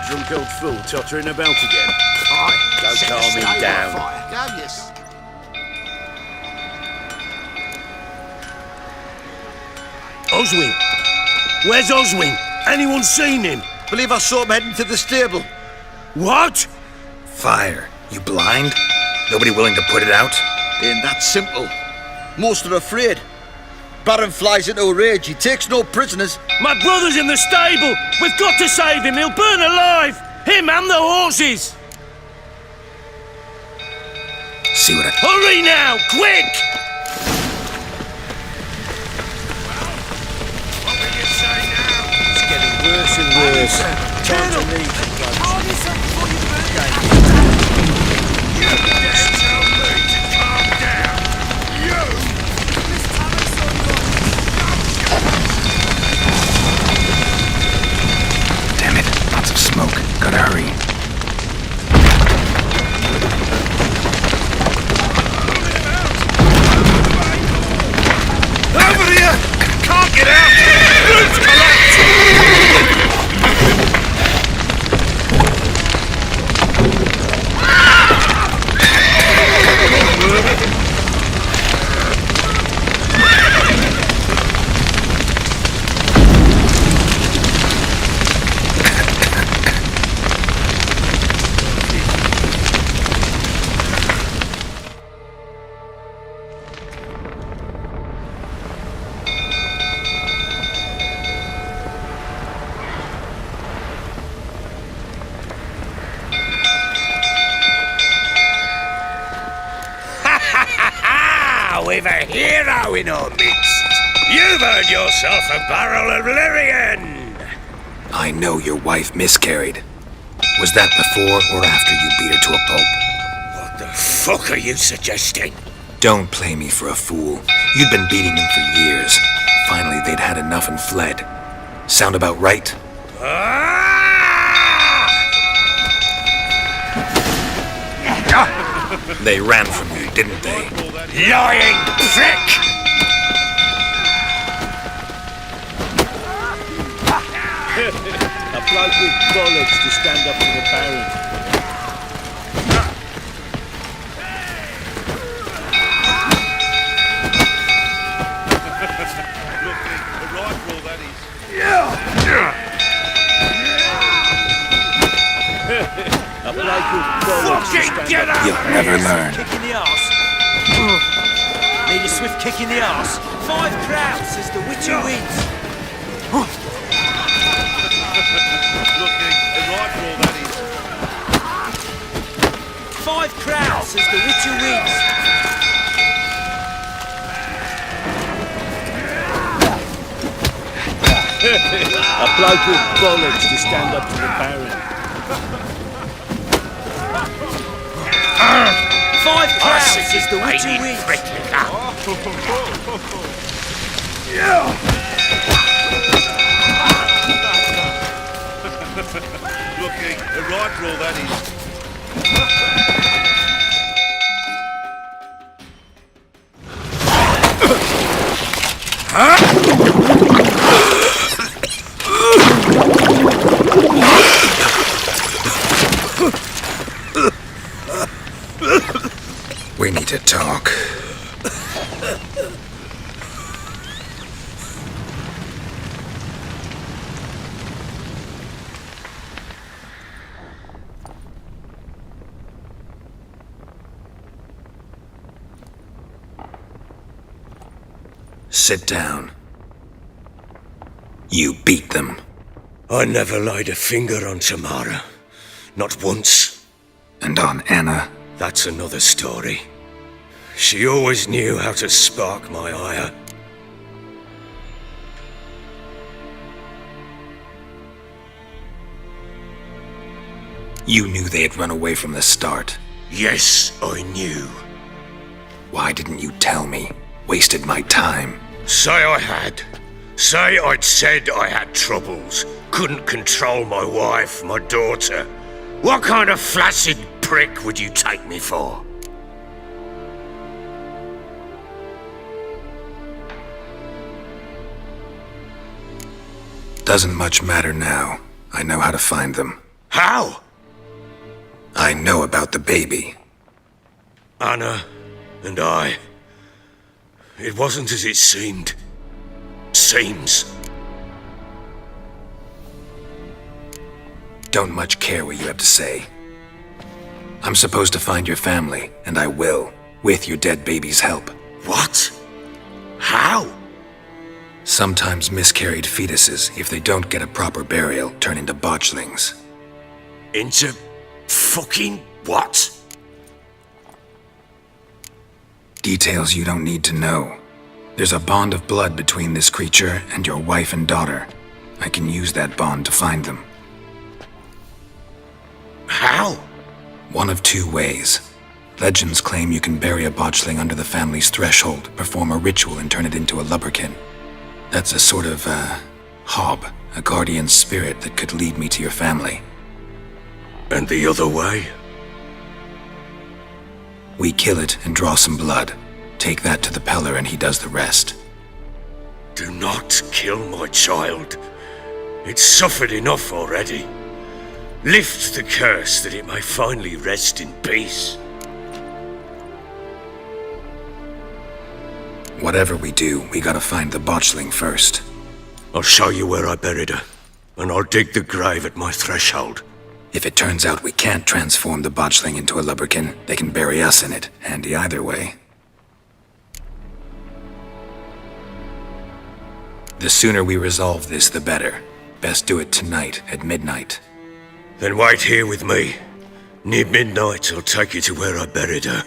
Drunk old fool tottering about again. Aye, Don't set the calm him stable down. afire. Go, yes. Oswin! Where's Oswin? Anyone seen him? Believe I saw him heading to the stable. What? Fire. You blind? Nobody willing to put it out? Ain't that simple. Most are afraid. Baron flies into a rage. He takes no prisoners. My brother's in the stable! We've got to save him! He'll burn alive! Him and the horses! See what I... Hurry now! Quick! What will you say now? It's getting worse and worse. Time to leave. You dare tell me to calm down? You! Damn it. Lots of smoke. Gotta hurry. Over here! Can't get out! Roots collapse! a hero in our midst. You've earned yourself a barrel of Lyrian. I know your wife miscarried. Was that before or after you beat her to a pulp? What the fuck are you suggesting? Don't play me for a fool. You'd been beating them for years. Finally, they'd had enough and fled. Sound about right? They ran from you, didn't they? Lying prick! A bloke with bollocks to stand up to the Baron. A bloke with bollocks to stand up. You'll never learn. Kick in the arse. Need a swift kick in the arse. 5 crowns says the Witcher wins. Looking, a rifle that is. 5 crowns says the Witcher wins. A bloke with bollocks to stand up to the Baron. 5 crowns says the Witcher wins. Looking, a rifle that is. We need to talk. Sit down. You beat them. I never laid a finger on Tamara. Not once. And on Anna? That's another story. She always knew how to spark my ire. You knew they had run away from the start. Yes, I knew. Why didn't you tell me? Wasted my time. Say I had. Say I'd said I had troubles. Couldn't control my wife, my daughter. What kind of flaccid prick would you take me for? Doesn't much matter now. I know how to find them. How? I know about the baby. Anna and I. It wasn't as it seemed. Seems. Don't much care what you have to say. I'm supposed to find your family, and I will, with your dead baby's help. What? How? Sometimes miscarried fetuses, if they don't get a proper burial, turn into botchlings. Into fucking what? Details you don't need to know. There's a bond of blood between this creature and your wife and daughter. I can use that bond to find them. How? One of 2 ways. Legends claim you can bury a botchling under the family's threshold, perform a ritual, and turn it into a lubberkin. That's a sort of, hob, a guardian spirit that could lead me to your family. And the other way? We kill it and draw some blood. Take that to the Peller and he does the rest. Do not kill my child. It's suffered enough already. Lift the curse that it may finally rest in peace. Whatever we do, we gotta find the botchling first. I'll show you where I buried her, and I'll dig the grave at my threshold. If it turns out we can't transform the botchling into a lubberkin, they can bury us in it. Handy either way. The sooner we resolve this, the better. Best do it tonight, at midnight. Then wait here with me. Near midnight, I'll take you to where I buried her.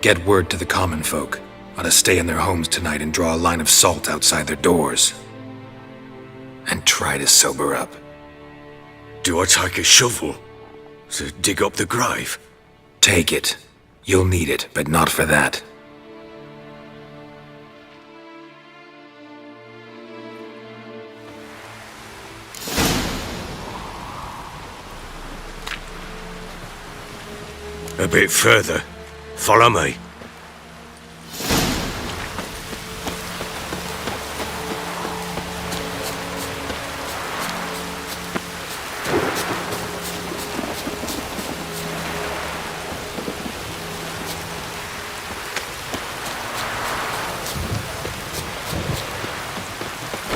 Get word to the common folk. ought to stay in their homes tonight and draw a line of salt outside their doors. And try to sober up. Do I take a shovel to dig up the grave? Take it. You'll need it, but not for that. A bit further. Follow me.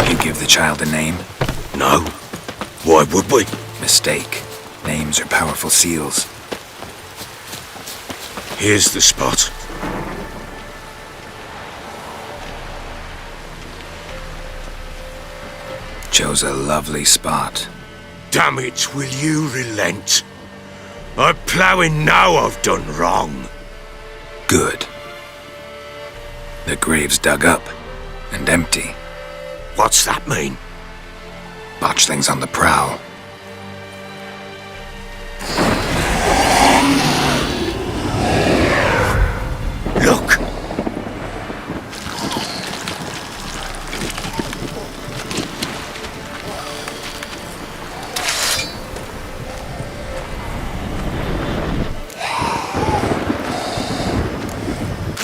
You give the child a name? No. Why would we? Mistake. Names are powerful seals. Here's the spot. Chose a lovely spot. Damn it, will you relent? I'm ploughing now I've done wrong. Good. The grave's dug up and empty. What's that mean? Botchling's on the prowl. Look!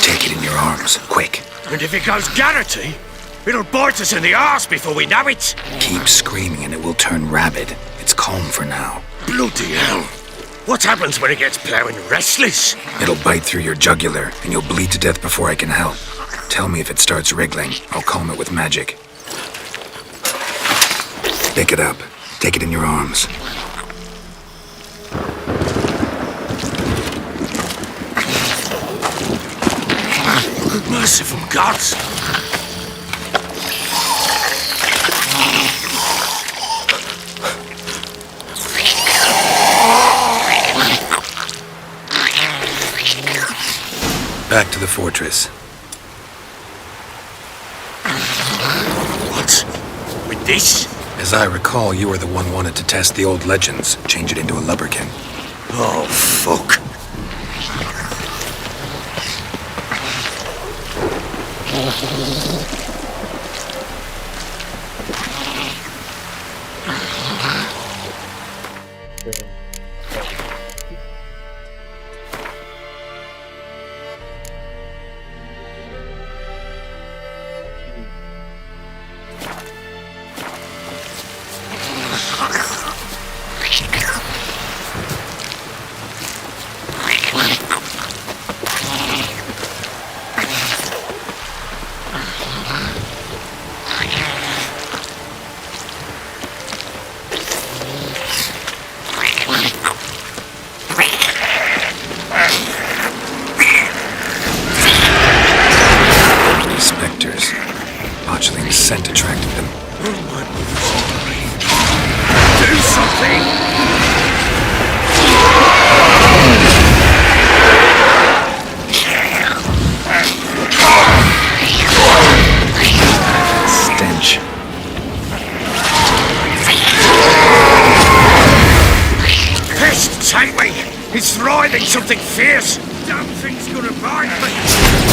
Take it in your arms, quick. And if it goes Garrity, it'll bite us in the arse before we know it. Keep screaming and it will turn rabid. It's calm for now. Bloody hell. What happens when it gets ploughing restless? It'll bite through your jugular and you'll bleed to death before I can help. Tell me if it starts wriggling. I'll calm it with magic. Pick it up. Take it in your arms. Good merciful gods! Back to the fortress. What? With this? As I recall, you were the one wanted to test the old legends, change it into a lubberkin. Oh, fuck. Spectres. Botchling's scent attracted them. Do something! Stench. Pest, take me! It's writhing something fierce! Damn thing's gonna bite me!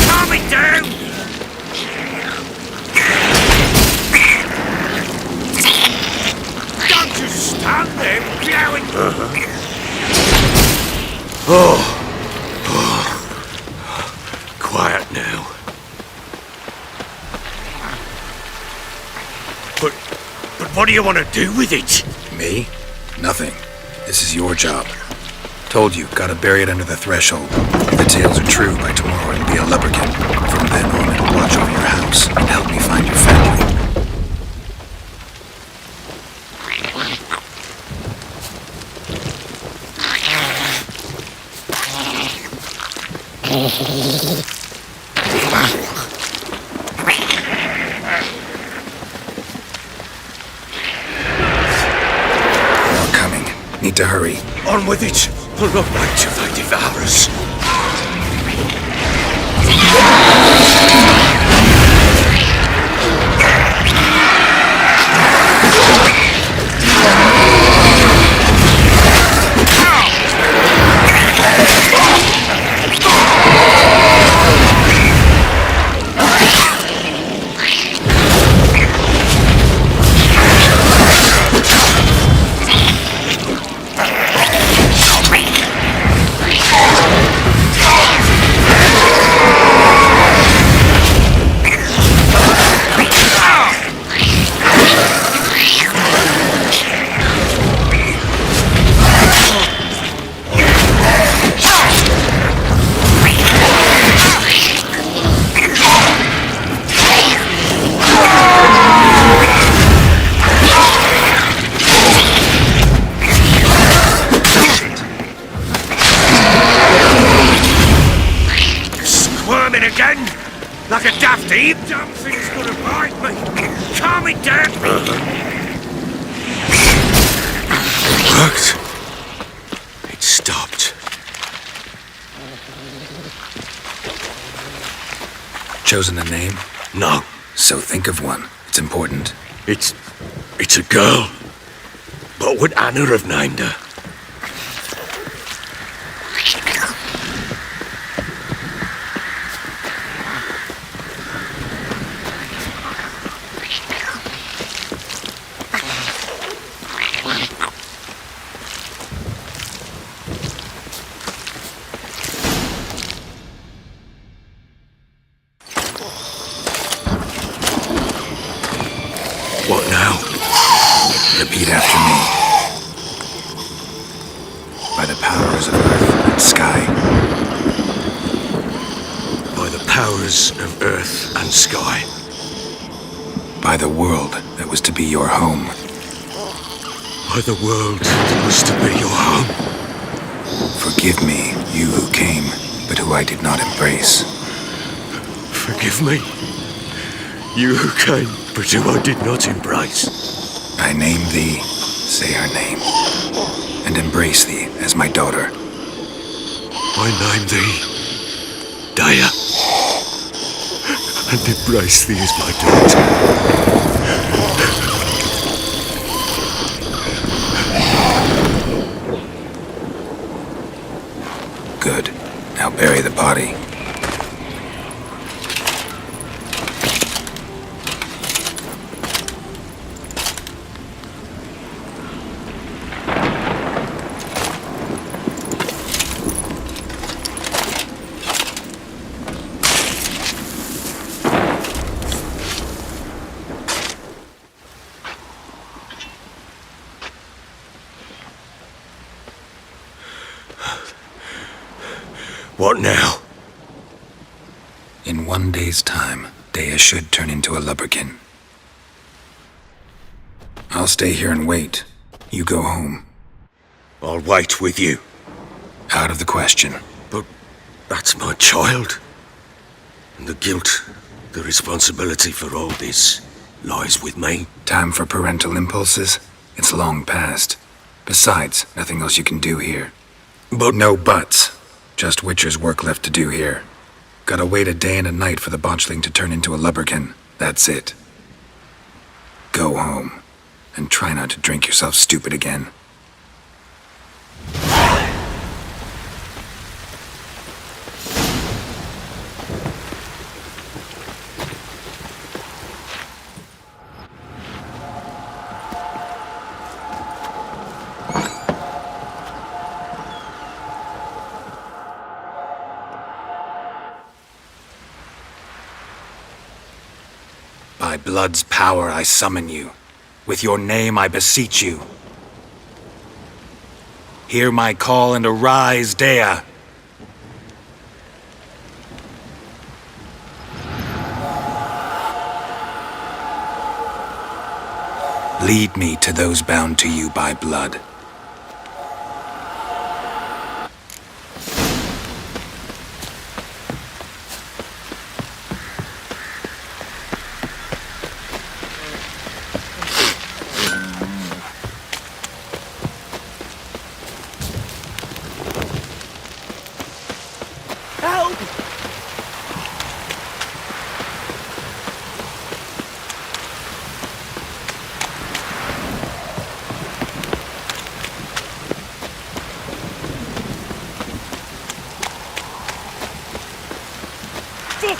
Calm me down! Don't just stand there, meowing! Quiet now. But what do you want to do with it? Me? Nothing. This is your job. Told you, gotta bury it under the threshold. If the tales are true, by tomorrow it'll be a lubberkin. From then on, it'll watch over your house and help me find your family. More coming. Need to hurry. On with it! I'll not wait till they devour us. Again? Like a dafty? Damn thing's gonna bite me! Calm it down! Worked. It stopped. Chosen a name? No. So think of one. It's important. It's a girl. What would Anna have named her? What now? Repeat after me. By the powers of earth and sky. By the powers of earth and sky. By the world that was to be your home. By the world that was to be your home. Forgive me, you who came, but who I did not embrace. Forgive me, you who came, but who I did not embrace. I name thee, say her name, and embrace thee as my daughter. I name thee, Daya, and embrace thee as my daughter. Good. Now bury the body. What now? In 1 day's time, Daya should turn into a lubberkin. I'll stay here and wait. You go home. I'll wait with you. Out of the question. But that's my child. And the guilt, the responsibility for all this lies with me. Time for parental impulses? It's long past. Besides, nothing else you can do here. But no buts. Just Witcher's work left to do here. Gotta wait a day and a night for the botchling to turn into a lubberkin. That's it. Go home. And try not to drink yourself stupid again. By blood's power I summon you. With your name I beseech you. Hear my call and arise, Daya. Lead me to those bound to you by blood.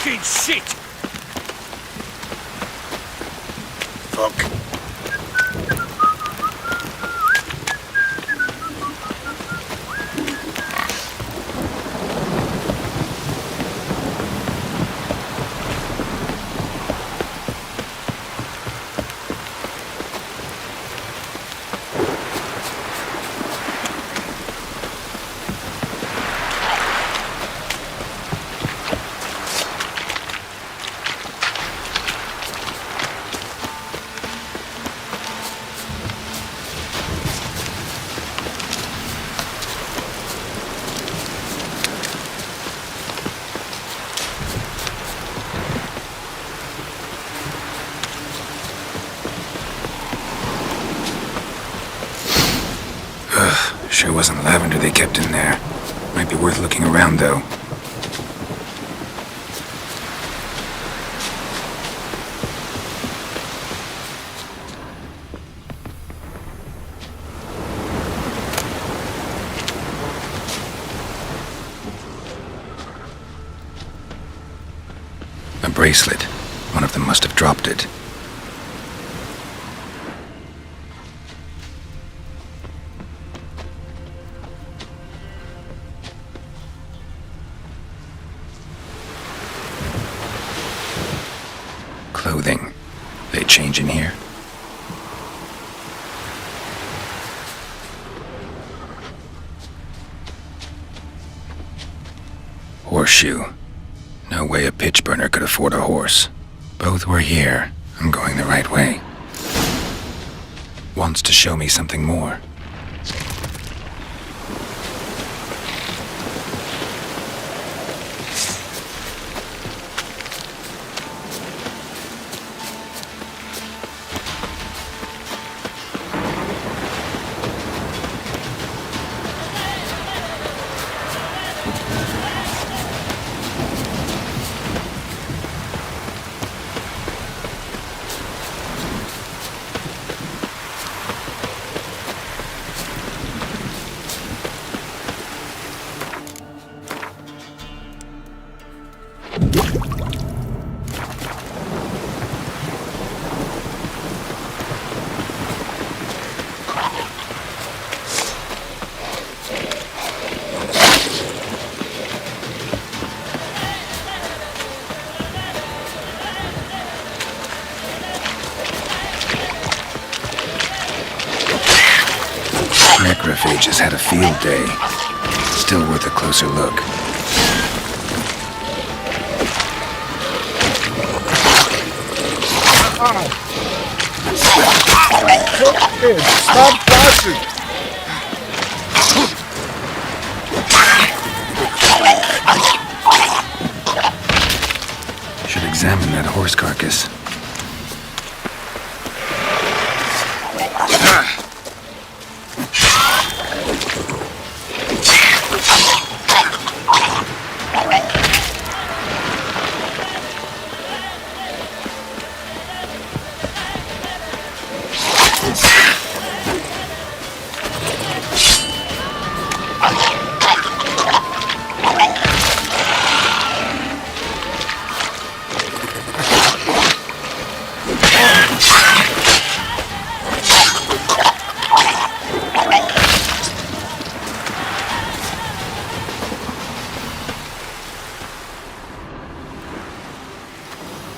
fucking shit! Fuck. Sure wasn't lavender they kept in there. Might be worth looking around, though. A bracelet. One of them must have dropped it. Clothing. They change in here? Horseshoe. No way a pitch burner could afford a horse. Both were here. I'm going the right way. Wants to show me something more. Necrophages had a field day. Still worth a closer look. Stop flashing! Should examine that horse carcass.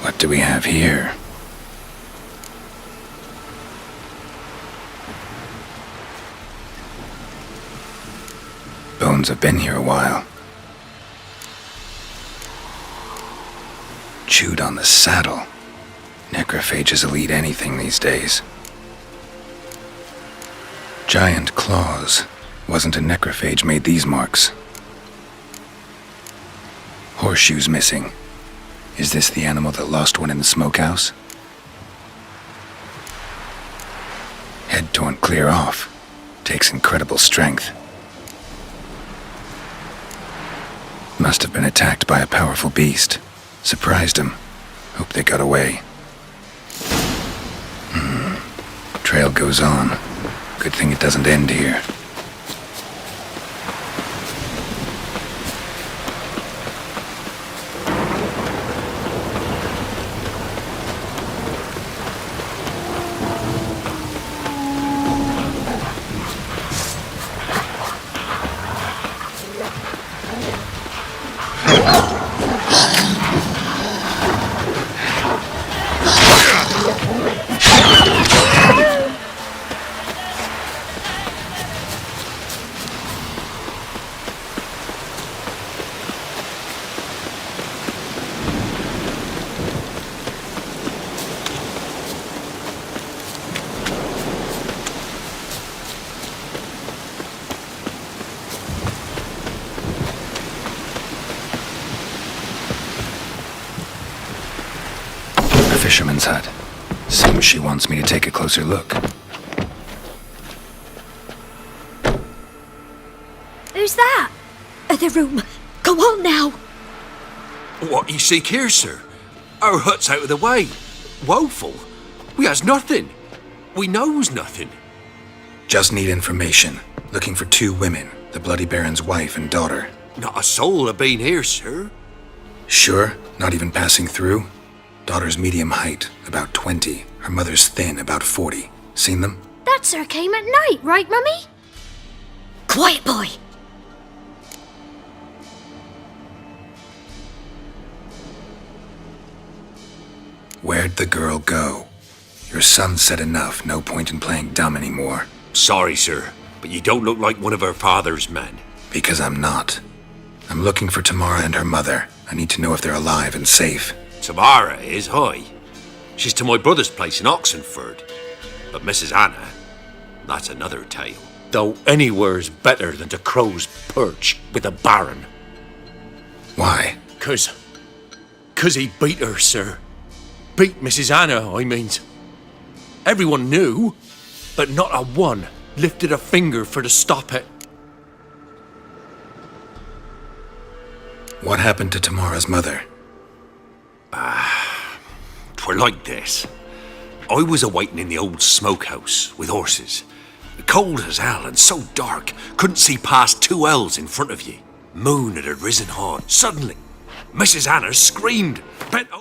What do we have here? Bones have been here a while. Chewed on the saddle. Necrophages will eat anything these days. Giant claws. Wasn't a necrophage made these marks. Horseshoes missing. Is this the animal that lost one in the smokehouse? Head torn clear off. Takes incredible strength. Must have been attacked by a powerful beast. Surprised him. Hope they got away. Trail goes on. Good thing it doesn't end here. fisherman's hut. Seems she wants me to take a closer look. Who's that? The room. Go on now. What you seek here, sir? Our hut's out of the way. Woeful. We has nothing. We knows nothing. Just need information. Looking for 2 women, the Bloody Baron's wife and daughter. Not a soul have been here, sir. Sure? Not even passing through? Daughter's medium height, about 20. Her mother's thin, about 40. Seen them? That sir came at night, right, Mummy? Quiet, boy. Where'd the girl go? Your son said enough, no point in playing dumb anymore. Sorry, sir, but you don't look like one of her father's men. Because I'm not. I'm looking for Tamara and her mother. I need to know if they're alive and safe. Tamara is, hi. She's to my brother's place in Oxenford. But Mrs. Anna, that's another tale. Though anywhere's better than to Crow's Perch with a baron. Why? 'Cause he beat her, sir. Beat Mrs. Anna, I means. Everyone knew, but not a one lifted a finger for to stop it. What happened to Tamara's mother? 'Twere like this. I was awaiting in the old smokehouse with horses. Cold as hell and so dark, couldn't see past 2 ells in front of ye. Moon had risen high. Suddenly, Mrs. Anna screamed, bent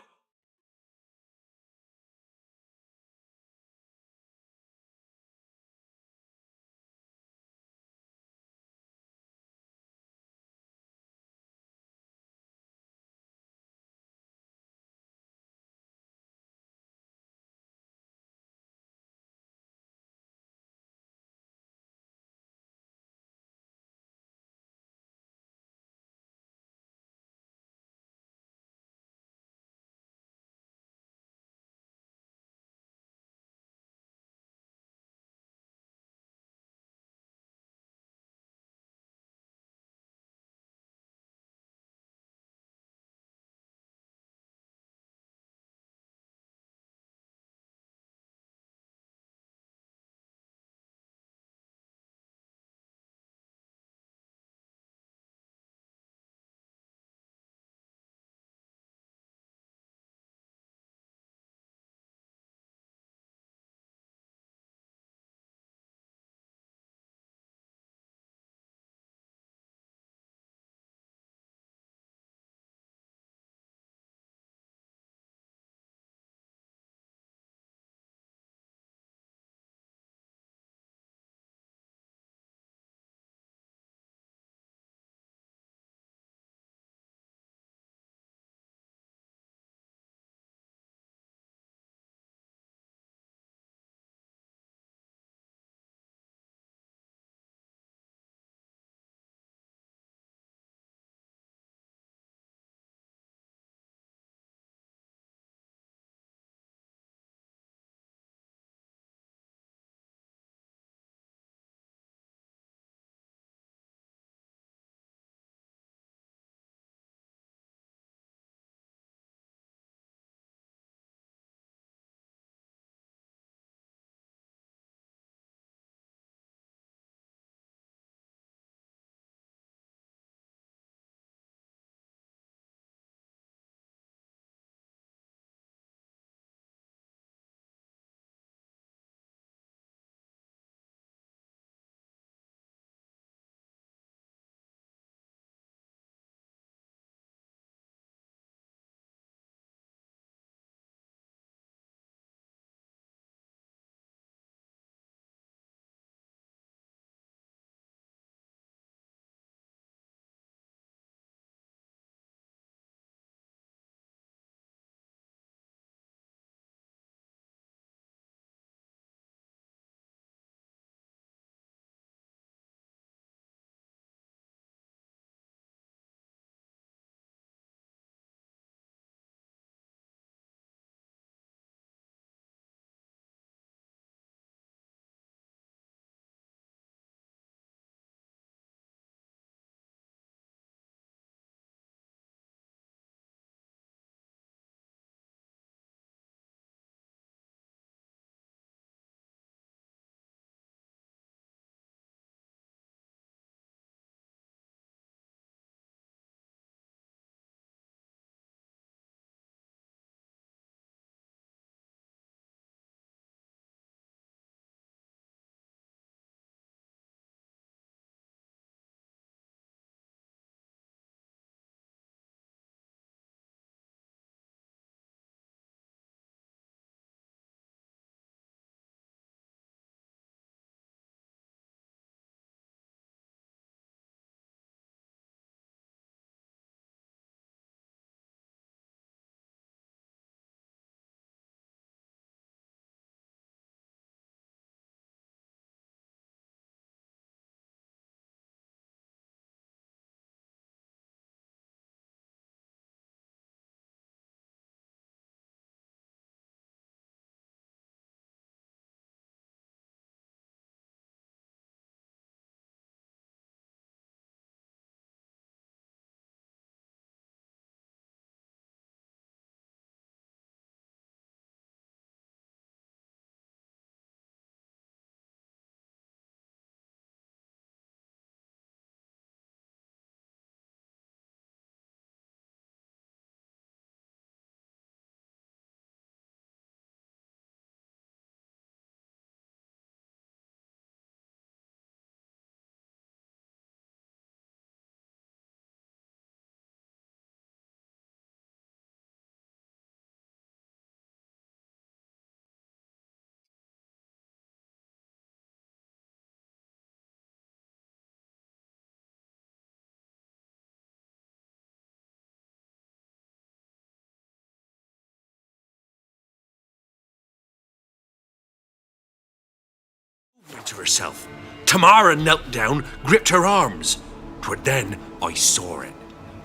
to herself. Tamara knelt down, gripped her arms. 'Twere then I saw it.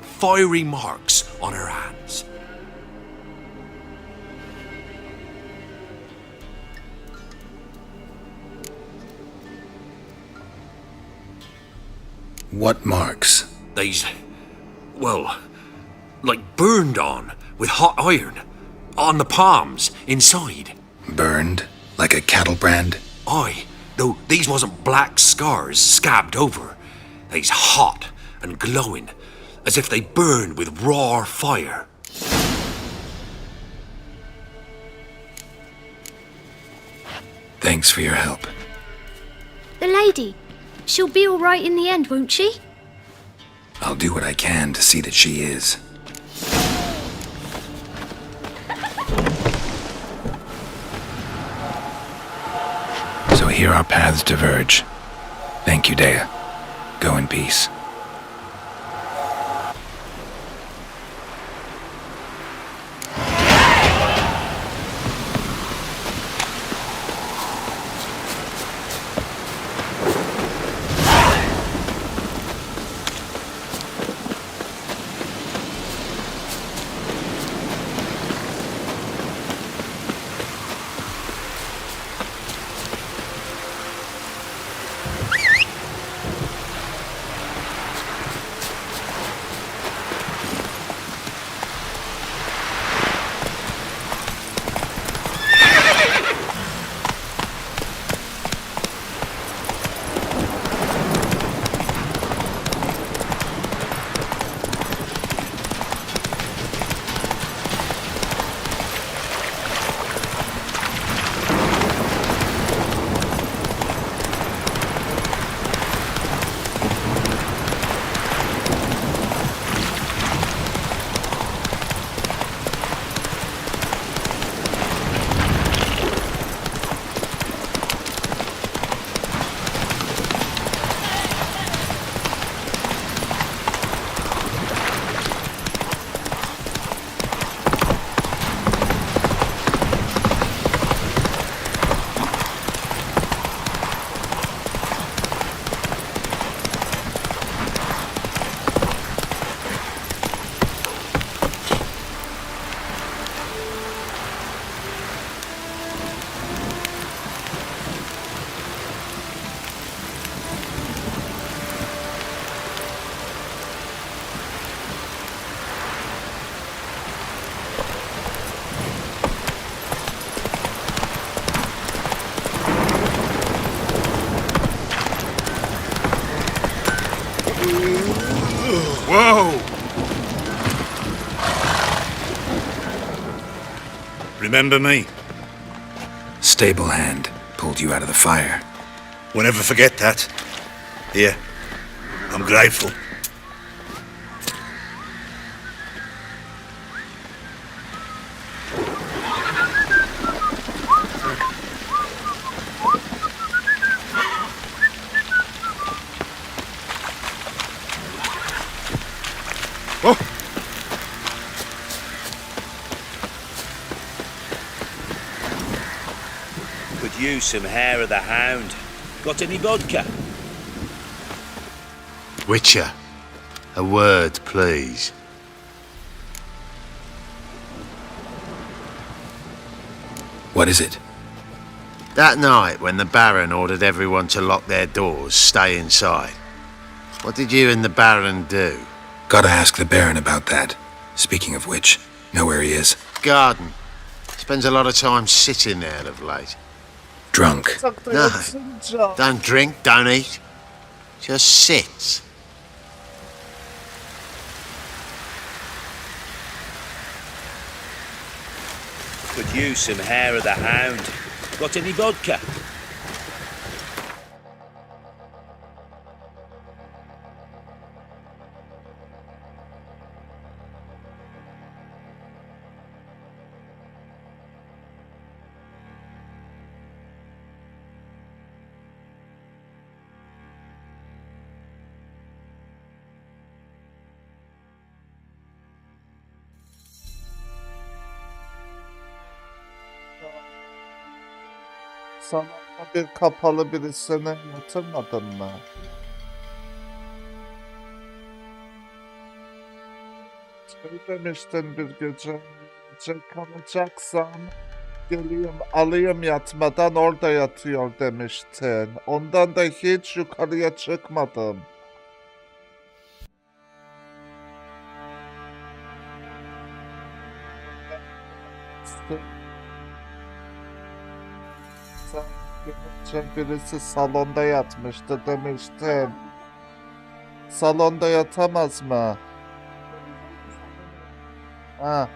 Fiery marks on her hands. What marks? They's, well, like burned on with hot iron. On the palms, inside. Burned? Like a cattle brand? Aye, though these wasn't black scars scabbed over. They's hot and glowing, as if they burned with raw fire. Thanks for your help. The lady. She'll be all right in the end, won't she? I'll do what I can to see that she is. So here our paths diverge. Thank you, Dea. Go in peace. Whoa! Remember me? Stable hand pulled you out of the fire. We'll never forget that. Here, I'm grateful. Could use some hair of the hound. Got any vodka? Witcher, a word, please. What is it? That night when the Baron ordered everyone to lock their doors, stay inside. What did you and the Baron do? Gotta ask the Baron about that. Speaking of which, know where he is? Garden. Spends a lot of time sitting there of late. Drunk. No, don't drink, don't eat. Just sits. Could use some hair of the hound. Got any vodka? Bir kapalı birisine yatırmadın mı? Şey demiştin bir gece kalacaksan geleyim alayım yatmadan orada yatıyor demiştin. Ondan da hiç yukarıya çıkmadım. Sen gece birisi salonda yatmıştı demiştin. Salonda yatamaz mı? Ha.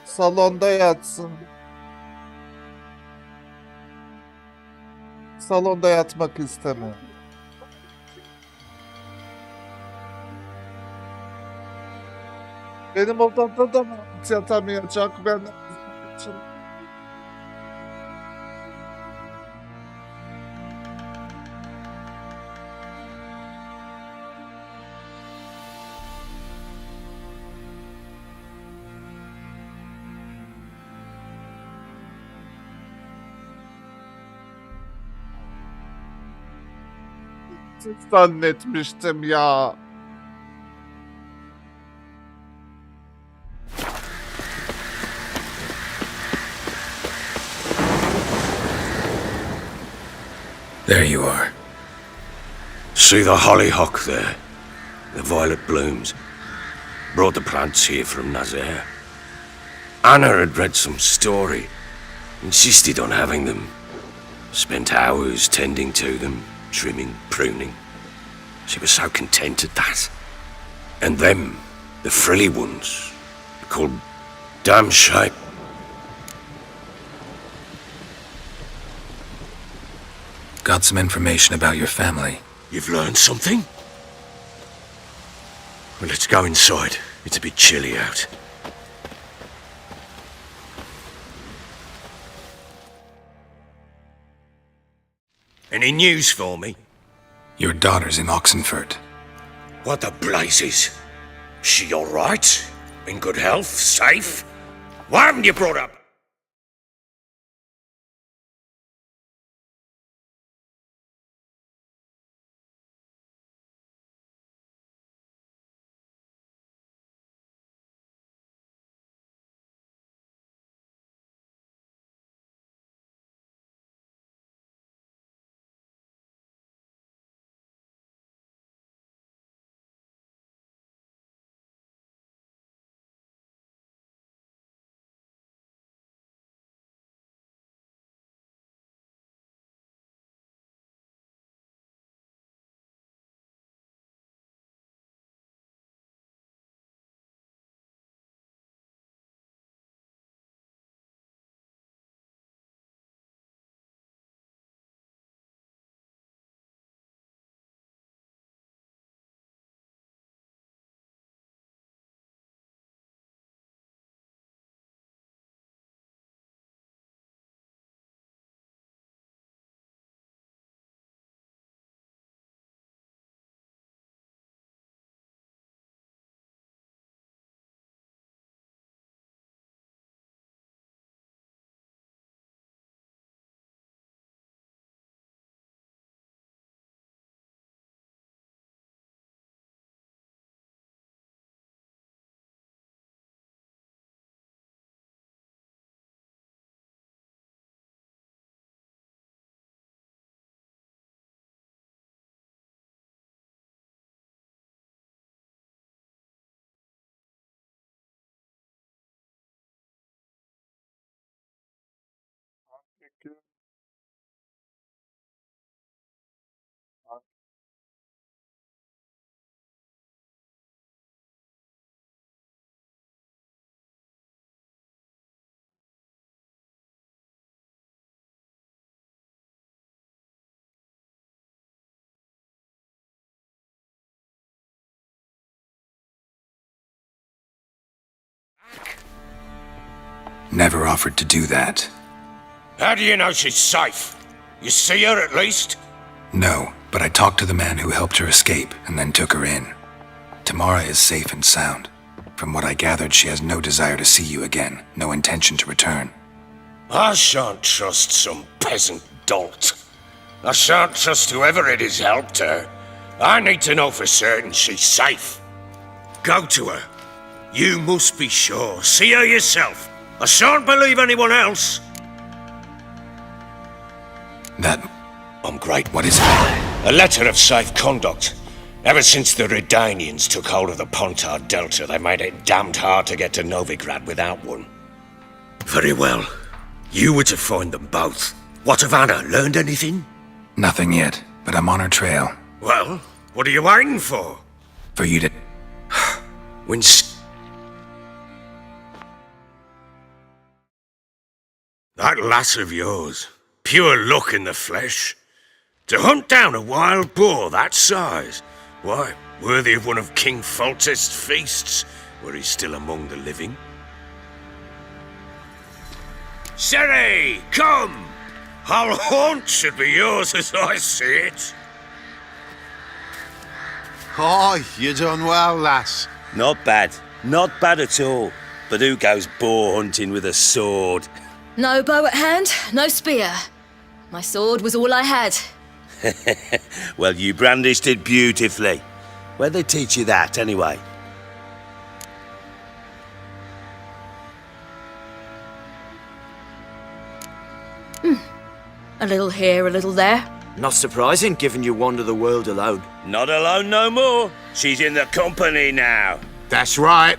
Salonda yatsın. Salonda yatmak istemiyor. Benim odamda da mı yatamayacak ben için? Zannetmiştim ya. There you are. See the hollyhock there? The violet blooms. Brought the plants here from Nazaire. Anna had read some story. Insisted on having them. Spent hours tending to them, trimming, pruning. She was so content at that. And them, the frilly ones, called damn shape. Got some information about your family. You've learned something? Well, let's go inside. It's a bit chilly out. Any news for me? Your daughter's in Oxenfurt. What the blazes? She all right? In good health? Safe? Why haven't you brought up? Never offered to do that. How do you know she's safe? You see her at least? No, but I talked to the man who helped her escape and then took her in. Tamara is safe and sound. From what I gathered, she has no desire to see you again, no intention to return. I shan't trust some peasant dolt. I shan't trust whoever it is helped her. I need to know for certain she's safe. Go to her. You must be sure. See her yourself. I shan't believe anyone else. I'm great. What is it? A letter of safe conduct. Ever since the Redanians took hold of the Pontar Delta, they made it damned hard to get to Novigrad without one. Very well. You were to find them both. What of Anna? Learned anything? Nothing yet, but I'm on her trail. Well, what are you waiting for? For you to... When... That lass of yours. Pure luck in the flesh. To hunt down a wild boar that size. Why, worthy of one of King Foltest's feasts, were he still among the living. Sherry, come! Our haunt should be yours as I see it. Aye, you done well, lass. Not bad. Not bad at all. But who goes boar hunting with a sword? No bow at hand, no spear. My sword was all I had. Well, you brandished it beautifully. Where'd they teach you that, anyway? A little here, a little there. Not surprising, given you wander the world alone. Not alone no more. She's in the company now. That's right.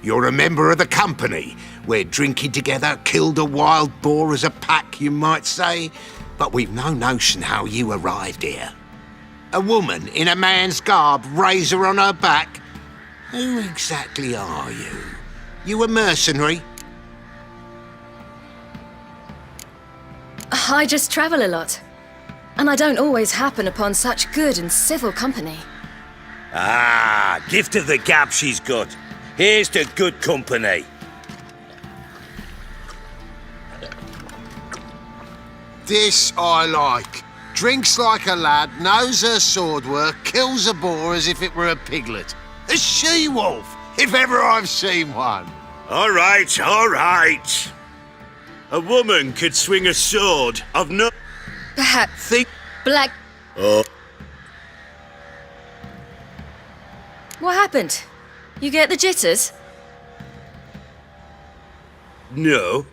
You're a member of the company. We're drinking together, killed a wild boar as a pack, you might say. But we've no notion how you arrived here. A woman in a man's garb, razor on her back. Who exactly are you? You a mercenary? I just travel a lot. And I don't always happen upon such good and civil company. Ah, gift of the gab she's got. Here's to good company. This I like. Drinks like a lad, knows her sword work, kills a boar as if it were a piglet. A she-wolf, if ever I've seen one. All right, all right. A woman could swing a sword. I've no... Perhaps... Think... Black... Oh. What happened? You get the jitters? No.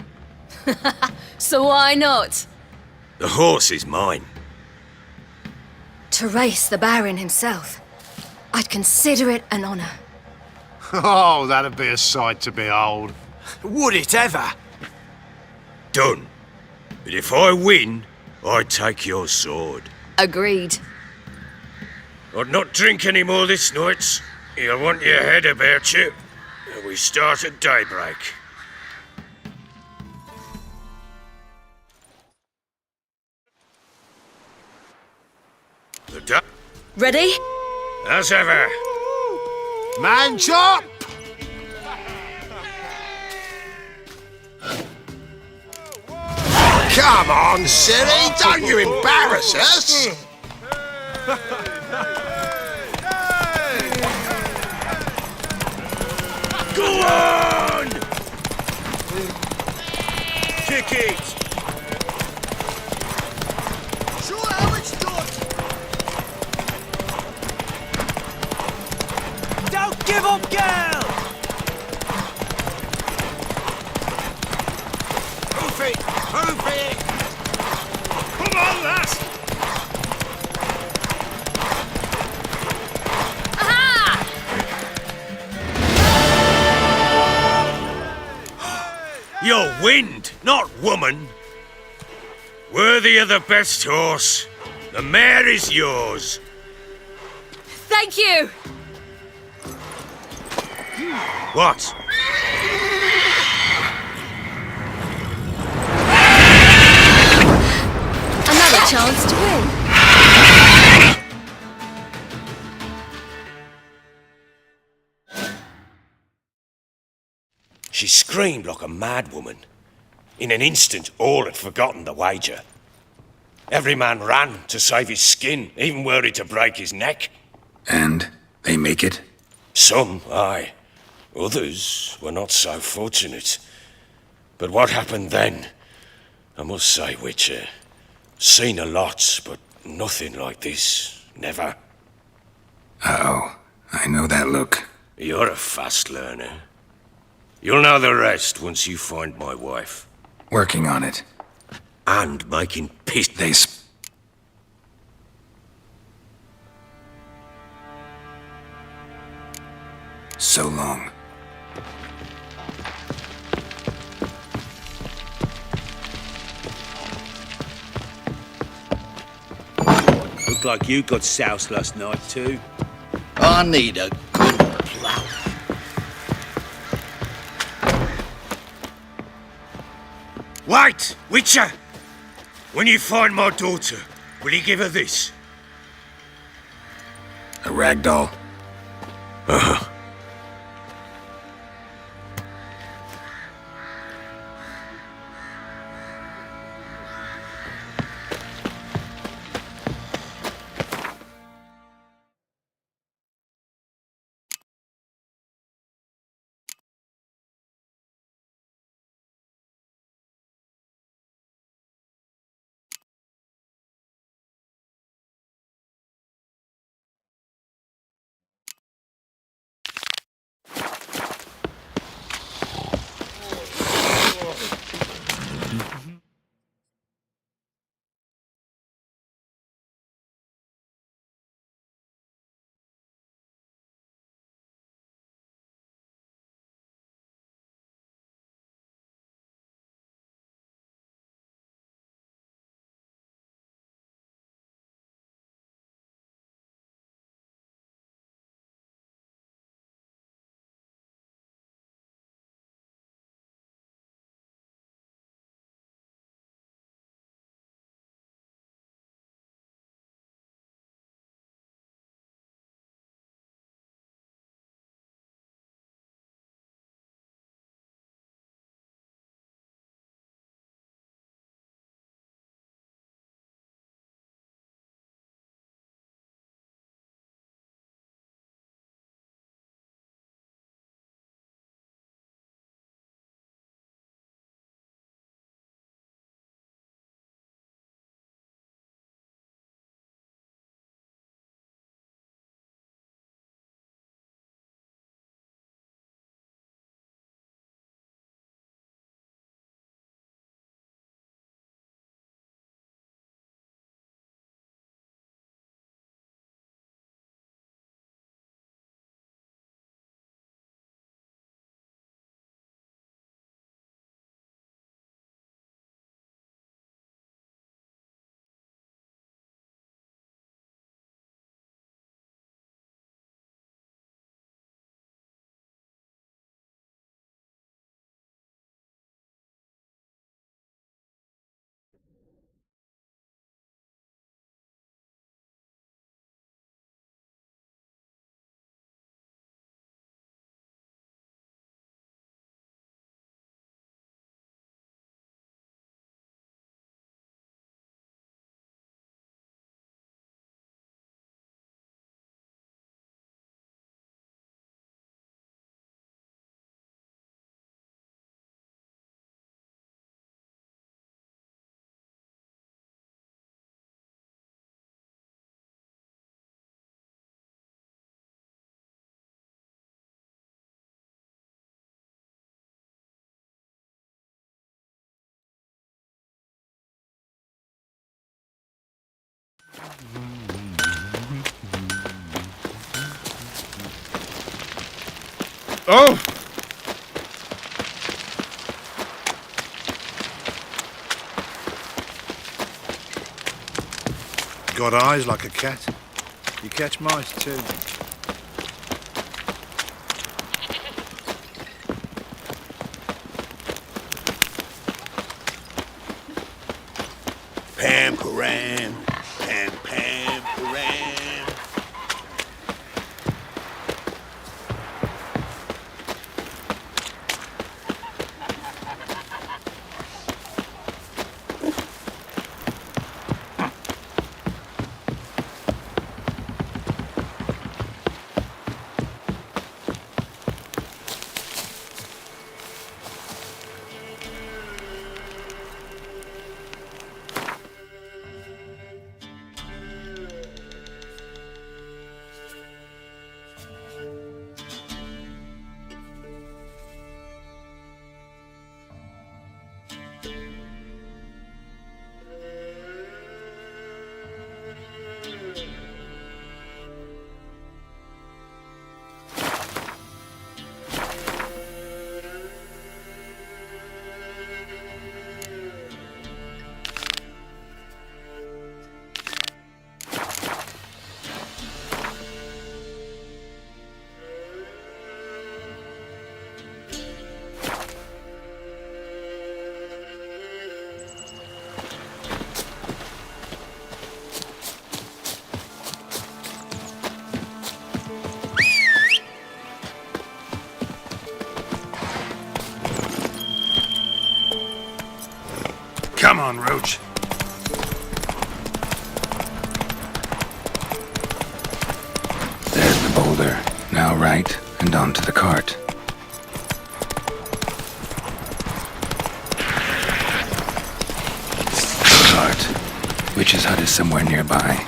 So why not? The horse is mine. To race the Baron himself. I'd consider it an honour. Oh, that'd be a sight to behold. Would it ever? Done. But if I win, I take your sword. Agreed. I'd not drink any more this night. You'll want your head about you. We start at daybreak. Ready? As ever. Man chop! Come on, silly! Don't you embarrass us! Go on! Kick it! Show how it's done! Don't give up, girl! Hoof it! Hoof it! Come on, lass! You're wind, not woman. Worthy of the best horse. The mare is yours. Thank you! What? Another chance to win. She screamed like a mad woman. In an instant, all had forgotten the wager. Every man ran to save his skin, even were he to break his neck. And they make it? Some, aye. Others were not so fortunate. But what happened then? I must say, Witcher, seen a lot, but nothing like this. Never. Uh-oh. I know that look. You're a fast learner. You'll know the rest once you find my wife. Working on it. And making peace. So long. Looked like you got soused last night, too. I need a good plow. Wait, Witcher! When you find my daughter, will you give her this? A rag doll. Uh-huh. Oh! Got eyes like a cat. You catch mice too. Pam Param, Pam Pam Param. on, Roach. There's the boulder. Now right, and onto the cart. Cart. Witch's hut is somewhere nearby.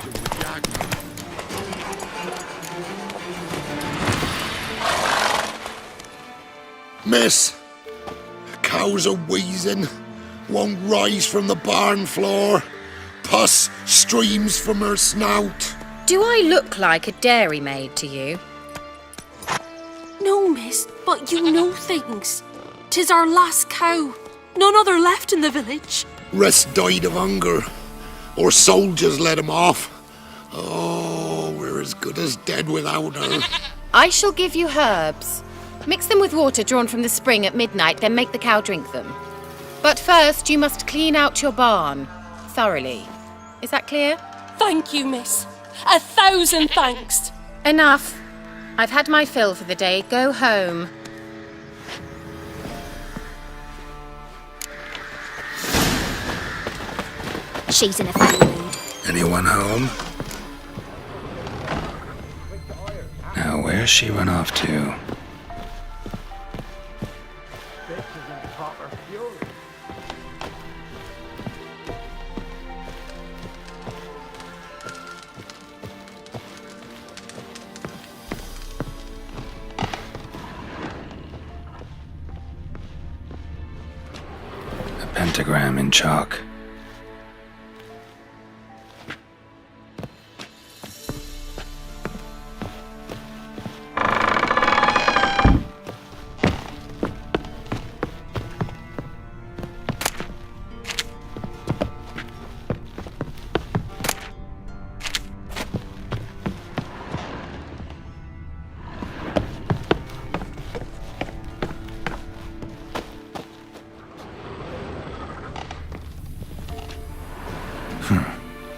Miss, cows are wheezing, won't rise from the barn floor. Pus streams from her snout. Do I look like a dairymaid to you? No, miss, but you know things. 'Tis our last cow. None other left in the village. Rest died of hunger, or soldiers let him off. Oh, we're as good as dead without her. I shall give you herbs. Mix them with water drawn from the spring at midnight, then make the cow drink them. But first, you must clean out your barn thoroughly. Is that clear? Thank you, miss. 1,000 thanks. Enough. I've had my fill for the day. Go home. She's in a funny mood. Anyone home? Now, where's she run off to? A pentagram in chalk.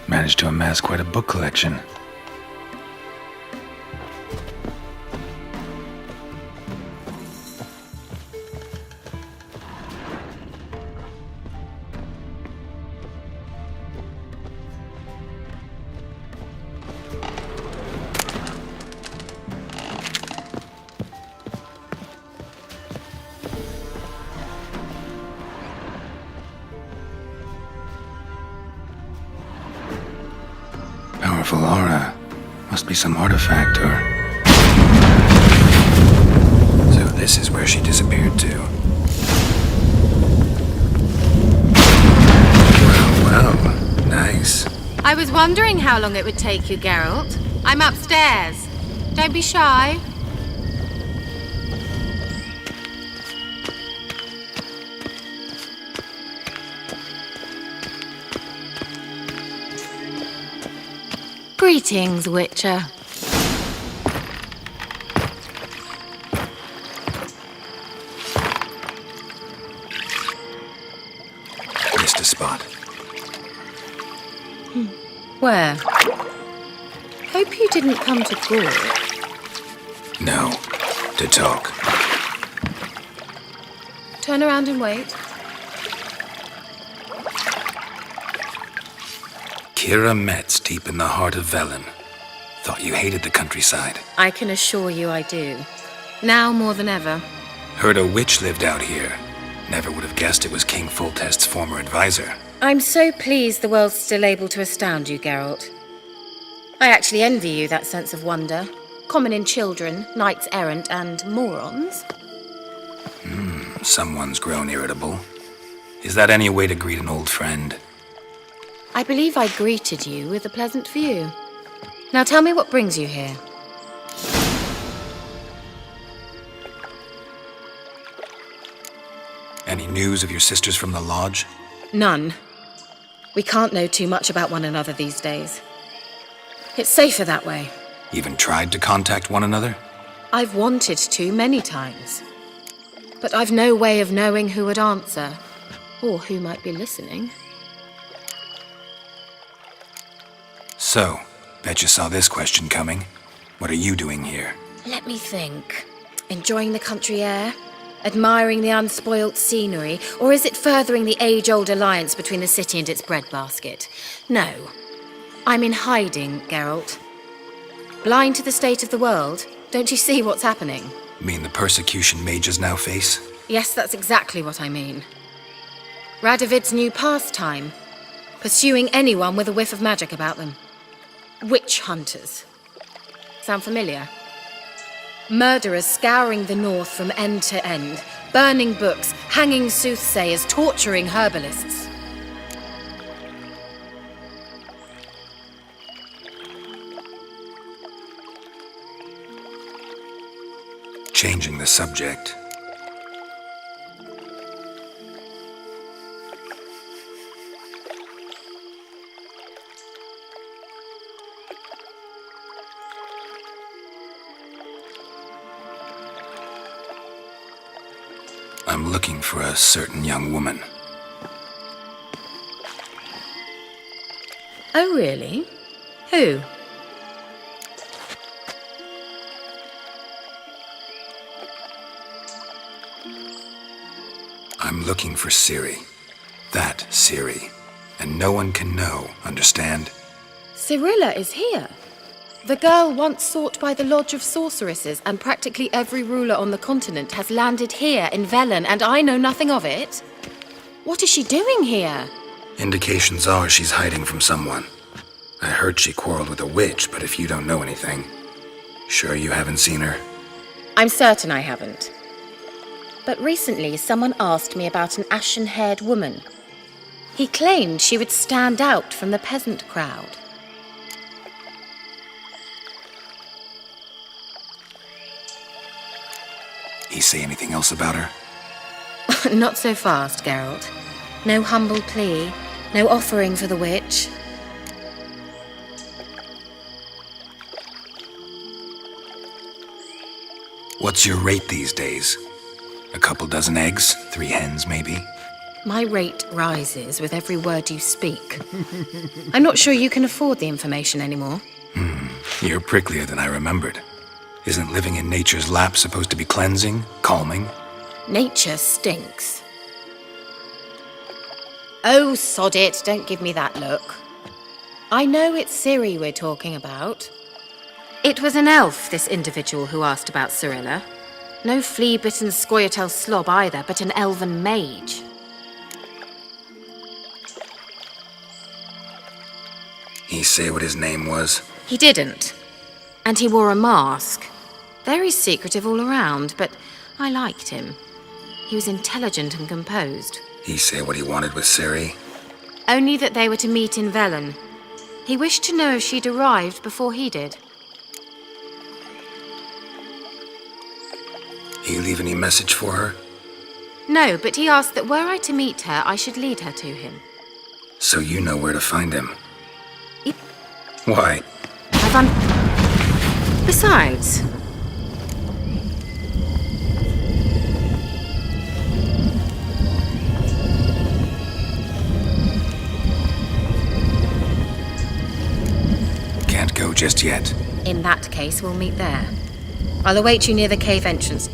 Managed to amass quite a book collection. Powerful aura. Must be some artifact or... So this is where she disappeared to. Well, nice. I was wondering how long it would take you, Geralt. I'm upstairs. Don't be shy. Greetings, Witcher. Missed a spot. Where? Hope you didn't come to Gaul. No. To talk. Turn around and wait. Kira Metz, deep in the heart of Velen. Thought you hated the countryside. I can assure you I do. Now more than ever. Heard a witch lived out here. Never would have guessed it was King Foltest's former advisor. I'm so pleased the world's still able to astound you, Geralt. I actually envy you that sense of wonder. Common in children, knights errant, and morons. Someone's grown irritable. Is that any way to greet an old friend? I believe I greeted you with a pleasant view. Now tell me what brings you here. Any news of your sisters from the lodge? None. We can't know too much about one another these days. It's safer that way. Even tried to contact one another? I've wanted to many times. But I've no way of knowing who would answer, or who might be listening. So, bet you saw this question coming. What are you doing here? Let me think. Enjoying the country air, Admiring the unspoilt scenery, or is it furthering the age-old alliance between the city and its breadbasket? No. I'm in hiding, Geralt. Blind to the state of the world, don't you see what's happening? Mean the persecution mages now face? Yes, that's exactly what I mean. Radovid's new pastime. Pursuing anyone with a whiff of magic about them. Witch hunters. Sound familiar? Murderers scouring the north from end to end, burning books, hanging soothsayers, torturing herbalists. Changing the subject. I'm looking for a certain young woman. Oh, really? Who? I'm looking for Ciri. That Ciri. And no one can know, understand? Cirilla is here. The girl once sought by the Lodge of Sorceresses, and practically every ruler on the continent has landed here in Velen, and I know nothing of it. What is she doing here? Indications are she's hiding from someone. I heard she quarreled with a witch, but if you don't know anything, sure you haven't seen her? I'm certain I haven't. But recently someone asked me about an ashen-haired woman. He claimed she would stand out from the peasant crowd. He say anything else about her? Not so fast, Geralt. No humble plea, no offering for the witch. What's your rate these days? A couple dozen eggs? 3 hens, maybe? My rate rises with every word you speak. I'm not sure you can afford the information anymore. You're pricklier than I remembered. Isn't living in nature's lap supposed to be cleansing, calming? Nature stinks. Oh, sod it, don't give me that look. I know it's Ciri we're talking about. It was an elf, this individual who asked about Cirilla. No flea-bitten Scoia'tael slob either, but an elven mage. He say what his name was? He didn't. And he wore a mask. Very secretive all around, but I liked him. He was intelligent and composed. He say what he wanted with Ciri? Only that they were to meet in Velen. He wished to know if she'd arrived before he did. He leave any message for her? No, but he asked that were I to meet her, I should lead her to him. So you know where to find him? Why? Besides... Can't go just yet. In that case, we'll meet there. I'll await you near the cave entrance.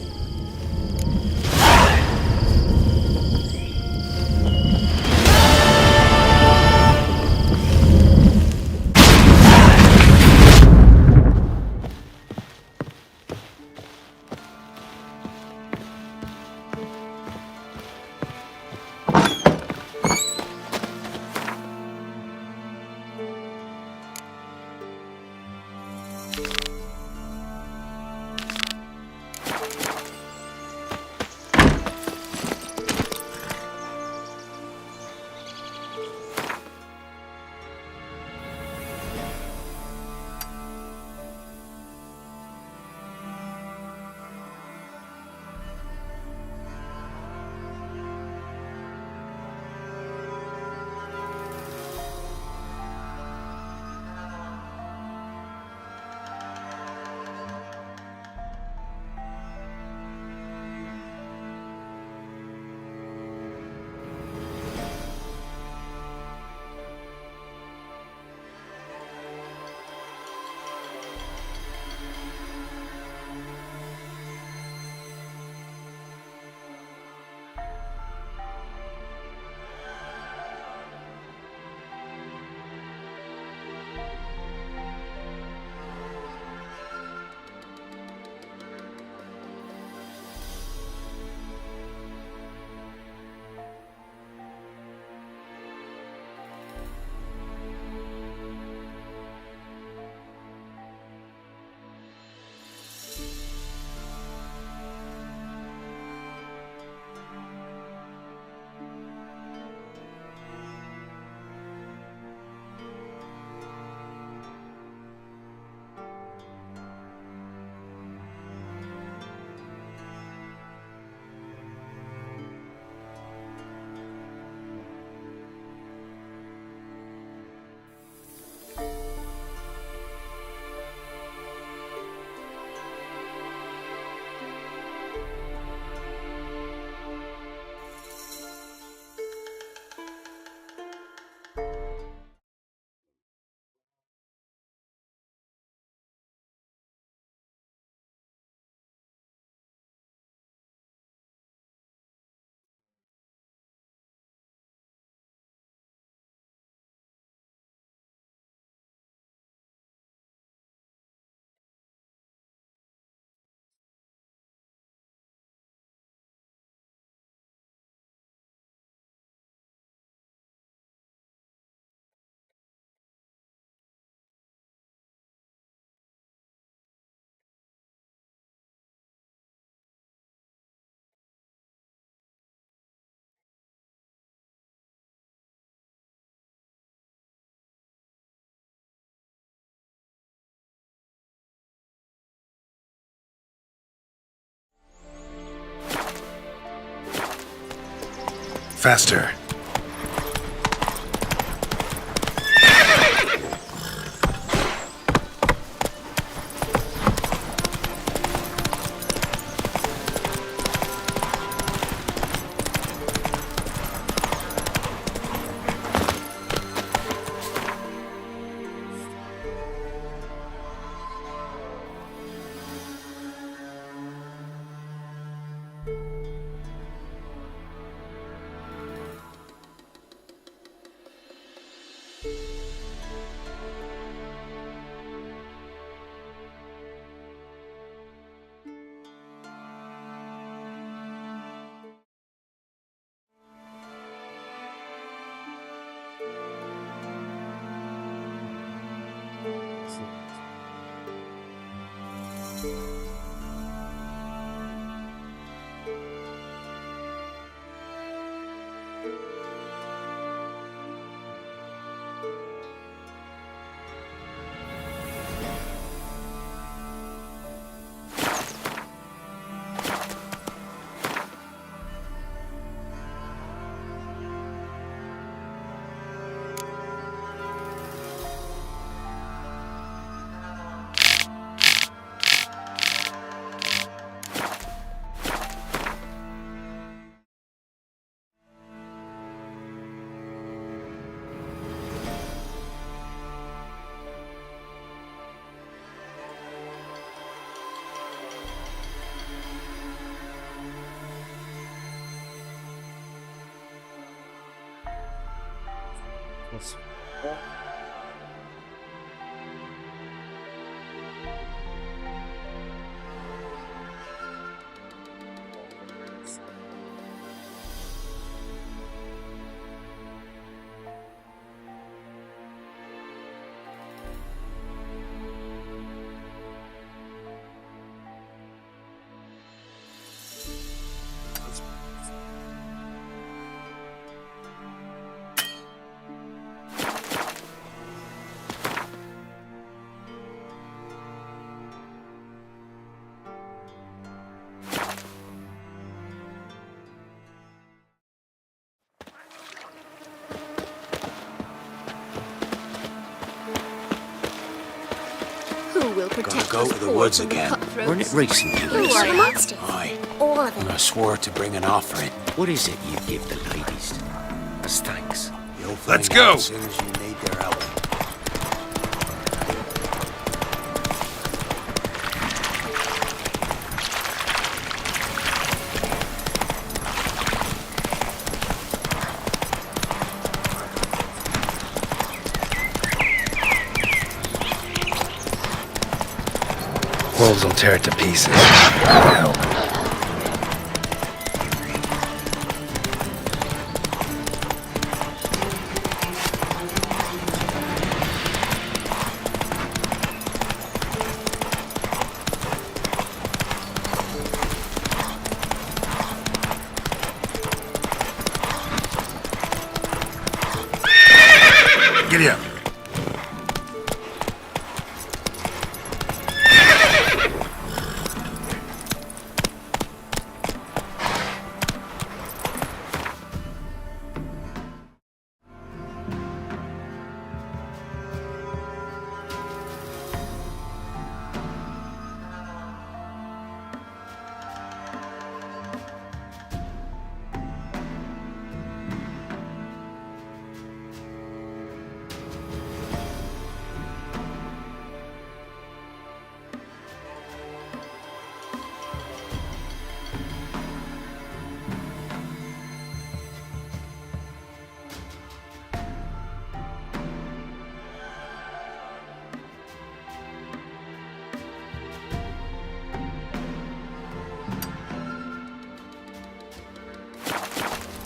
Faster. Who will protect Gotta go us to the poor woods from the again. cutthroats? Weren't it recent you Who are the monsters? Aye. All of And them. I swore to bring an offering. What is it you give the ladies? As thanks. You'll find Let's go. out as soon as you need their help. Wolves will tear it to pieces. Help. Giddy up.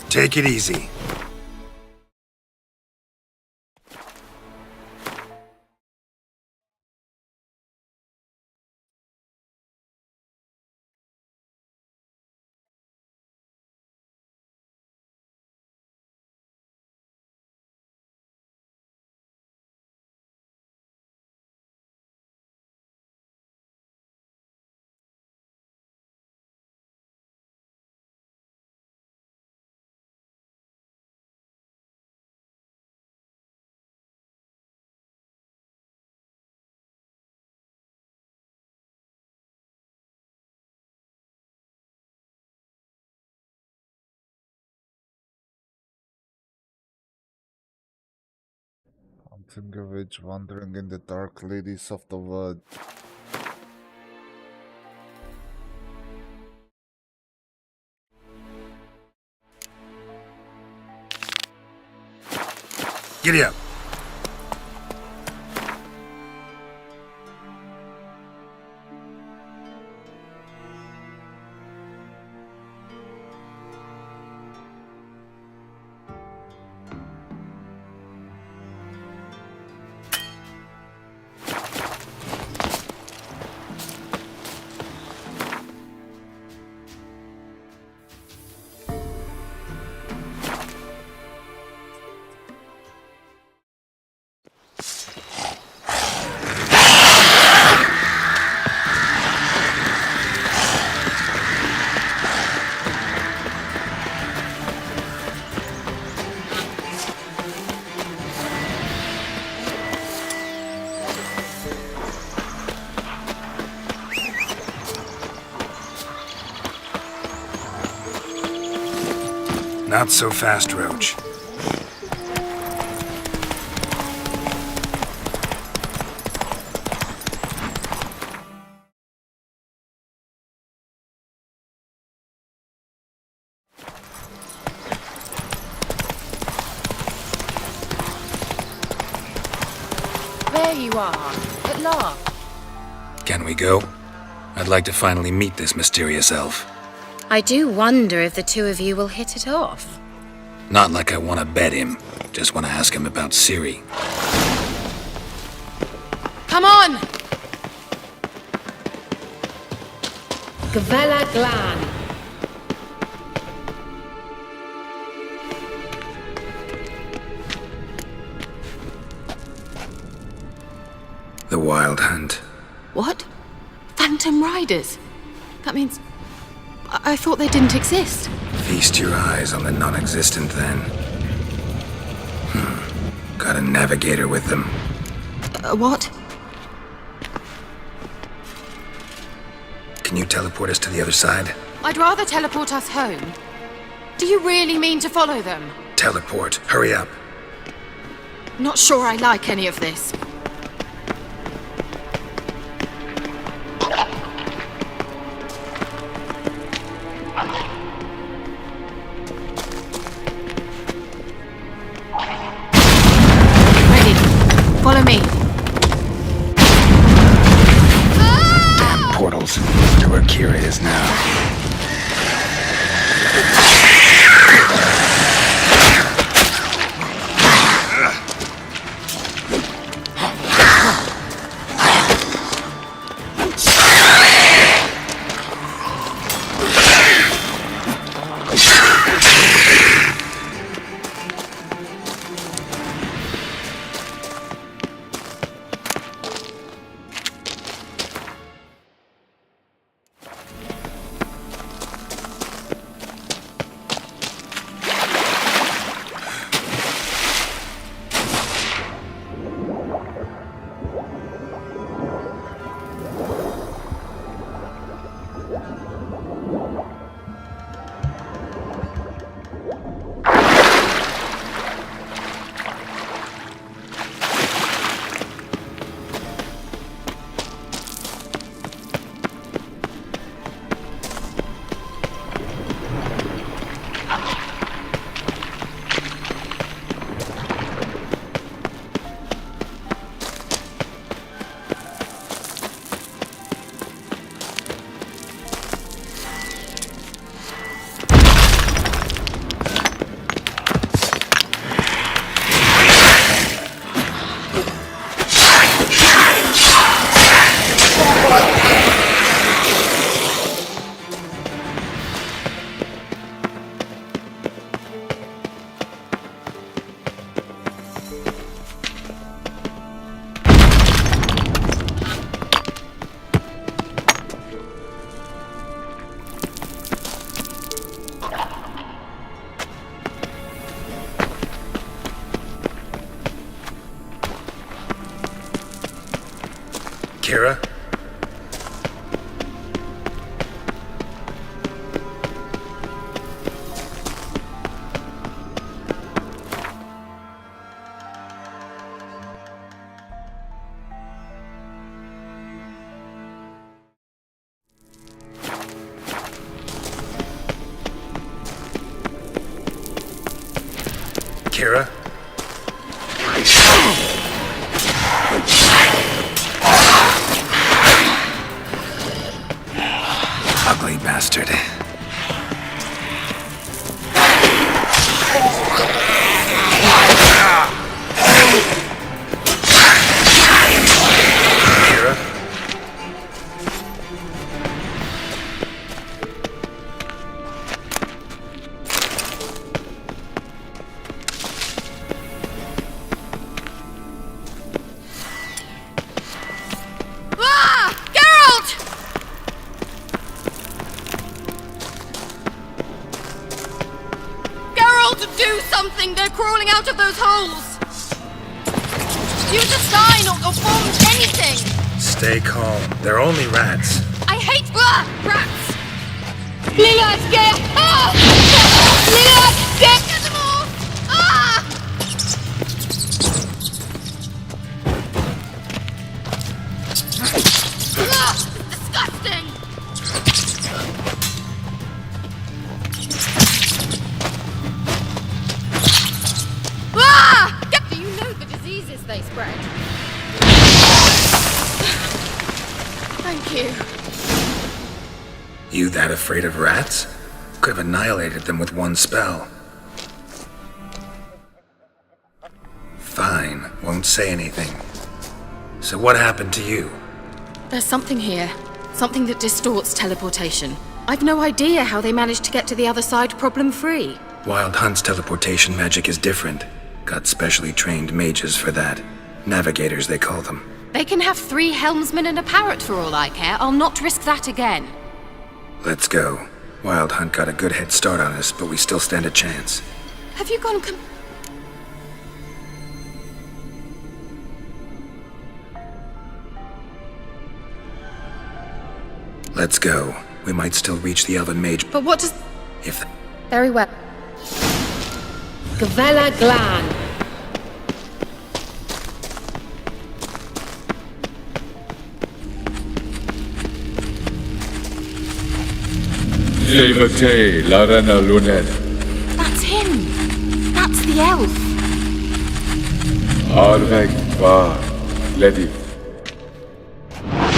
Take it easy. Fingerwitch wandering in the dark ladies of the wood. Giddy up. Not so fast, Roach. There you are, at last. Can we go? I'd like to finally meet this mysterious elf. I do wonder if the two of you will hit it off. Not like I want to bet him. Just want to ask him about Ciri. Come on! Gavella Glan. The Wild Hunt. What? Phantom Riders? That means... I thought they didn't exist. Feast your eyes on the non-existent, then. Got a navigator with them. What? Can you teleport us to the other side? I'd rather teleport us home. Do you really mean to follow them? Teleport. Hurry up. Not sure I like any of this. Follow me. Portals to where Kira is now. Kira? Kira? Ugly bastard. Kira? They're crawling out of those holes! Use a sign or form anything! Stay calm. They're only rats. I hate rats! Lila, get! Ah! Lila, get them all! Ah! Disgusting! Do you know the diseases they spread? Thank you. You that afraid of rats? Could have annihilated them with one spell. Fine, won't say anything. So what happened to you? There's something here. Something that distorts teleportation. I've no idea how they managed to get to the other side problem-free. Wild Hunt's teleportation magic is different. Got specially trained mages for that. Navigators, they call them. They can have 3 helmsmen and a parrot for all I care. I'll not risk that again. Let's go. Wild Hunt got a good head start on us, but we still stand a chance. Have you gone Let's go. We might still reach the Elven Mage. But what does... If... Very well. Gavella Glan. Levate, Larena Luned. That's him! That's the elf! Arveg Va Ledi.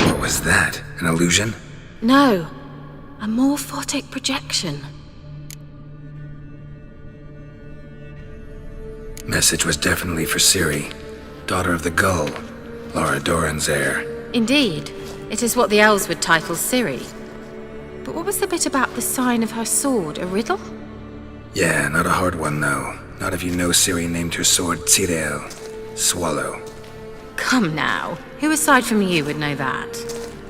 What was that? An illusion? No. A morphotic projection. Message was definitely for Ciri, daughter of the Gull, Lara Doran's heir. Indeed. It is what the elves would title Ciri. But what was the bit about the sign of her sword? A riddle? Yeah, not a hard one though. Not if you know Ciri named her sword Tsirel, Swallow. Come now. Who aside from you would know that?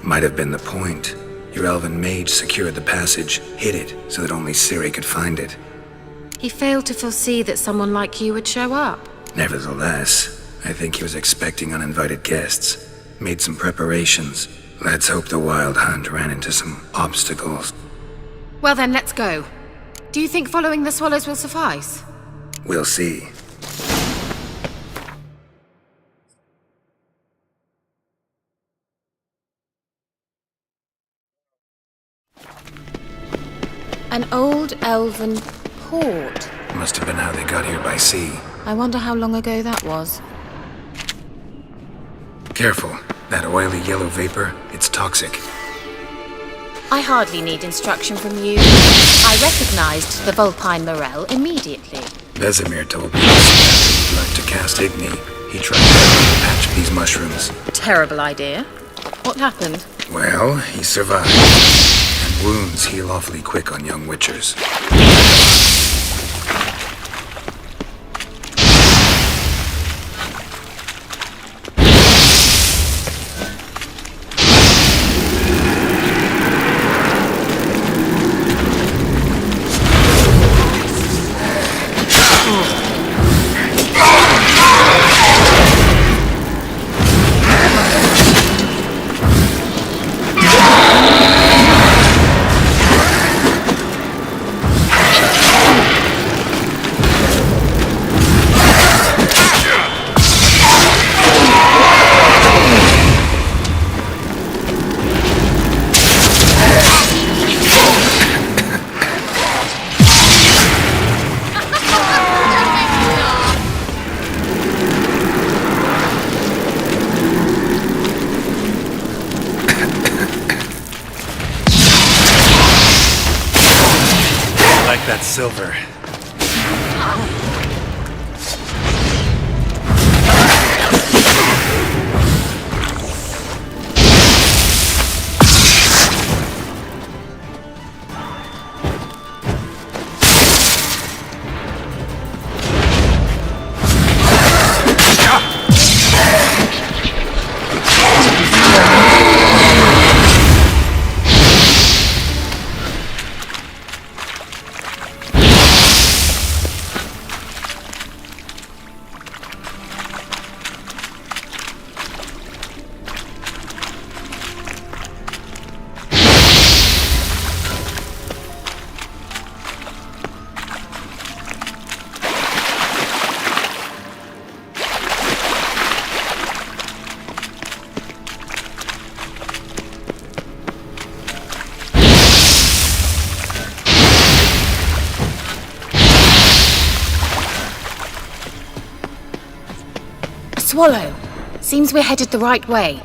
Might have been the point. Your elven mage secured the passage, hid it, so that only Ciri could find it. He failed to foresee that someone like you would show up. Nevertheless, I think he was expecting uninvited guests. Made some preparations. Let's hope the Wild Hunt ran into some obstacles. Well then, let's go. Do you think following the swallows will suffice? We'll see. An old elven port. Must have been how they got here by sea. I wonder how long ago that was. Careful. That oily yellow vapor, it's toxic. I hardly need instruction from you. I recognized the Vulpine Morel immediately. Vesemir told me he'd learned to cast Igni. He tried to patch these mushrooms. Terrible idea. What happened? Well, he survived. And wounds heal awfully quick on young witchers. that silver. Swallow. Seems we're headed the right way.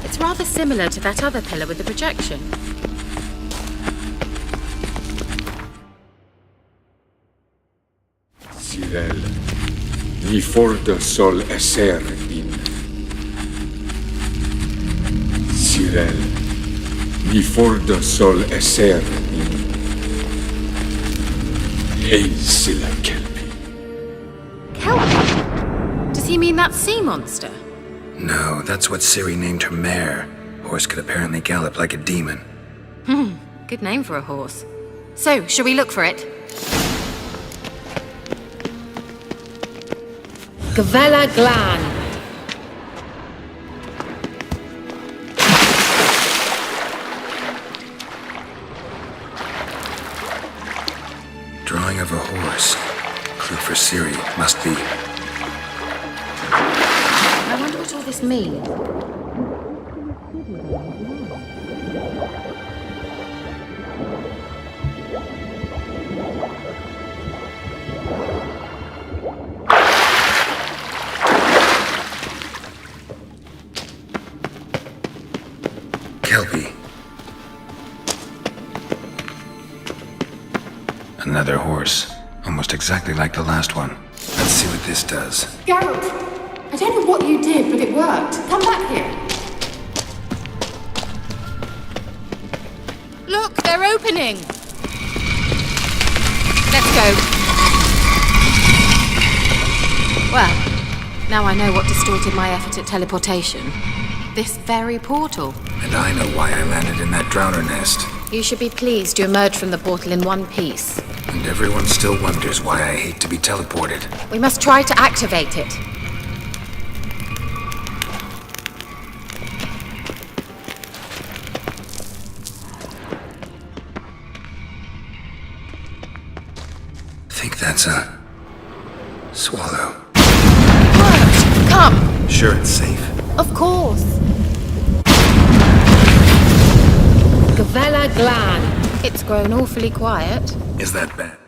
It's rather similar to that other pillar with the projection. Cyril, ni forda sol esser in. Cyril, ni forda sol esser in. Hey, Silla Kelpie. Kelpie? Does he mean that sea monster? No, that's what Ciri named her mare. Horse could apparently gallop like a demon. Good name for a horse. So, shall we look for it? Gavella Glan. Drawing of a horse. Clue for Ciri. Must be. I wonder what all this means. Kelpie. Another horse. Almost exactly like the last one. Let's see what this does. Geralt! I don't know what you did, but it worked. Come back here. Look, they're opening! Let's go. Well, now I know what distorted my effort at teleportation. This very portal. And I know why I landed in that drowner nest. You should be pleased you emerged from the portal in one piece. And everyone still wonders why I hate to be teleported. We must try to activate it. Think that's a swallow. Worked! Come! Sure it's safe? Of course. Gavella Glan. It's grown awfully quiet. Is that bad?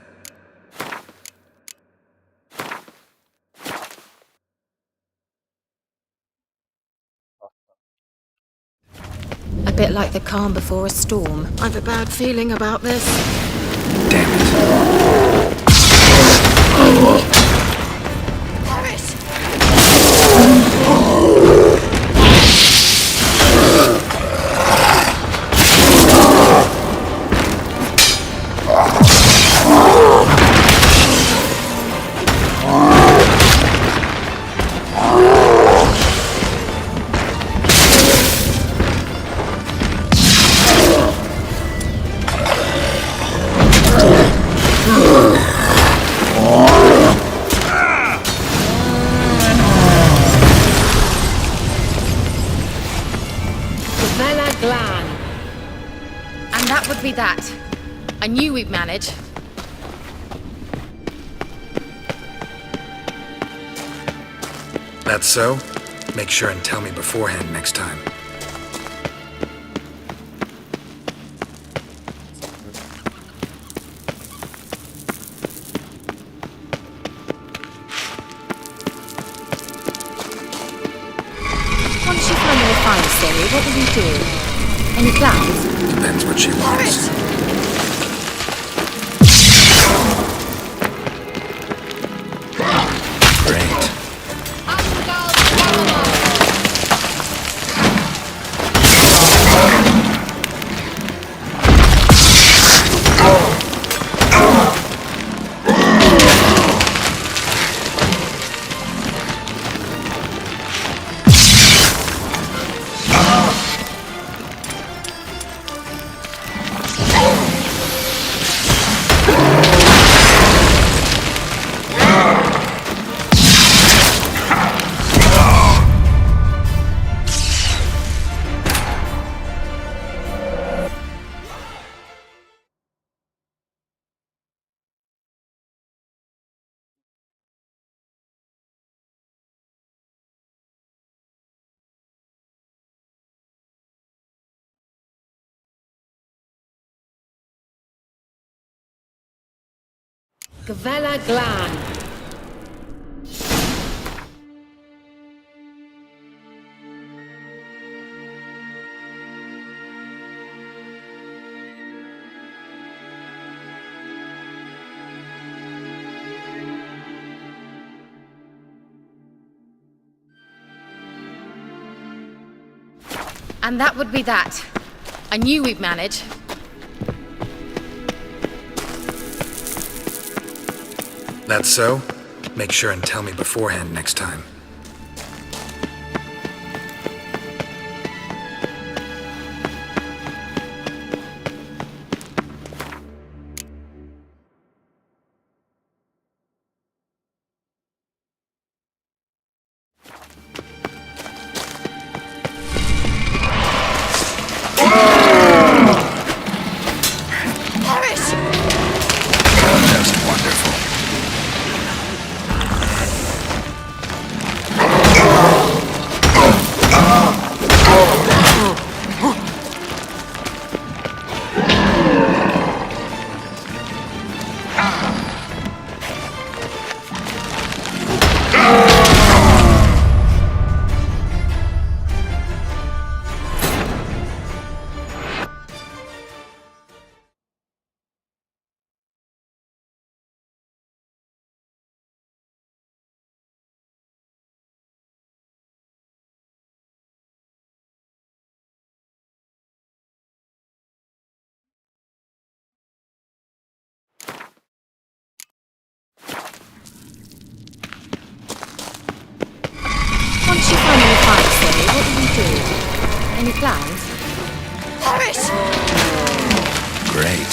A bit like the calm before a storm. I've a bad feeling about this. Damn it. Be that. I knew we'd manage. That's so? Make sure and tell me beforehand next time. Once you've run your fine, Siri, what will you do? Any plans? Depends what she wants. Great. Gavella Glan. And that would be that. I knew we'd manage. That's so? Make sure and tell me beforehand next time. Just wonderful. Once you find your fine, Siri, what will you do? Any plans? Horace! Great.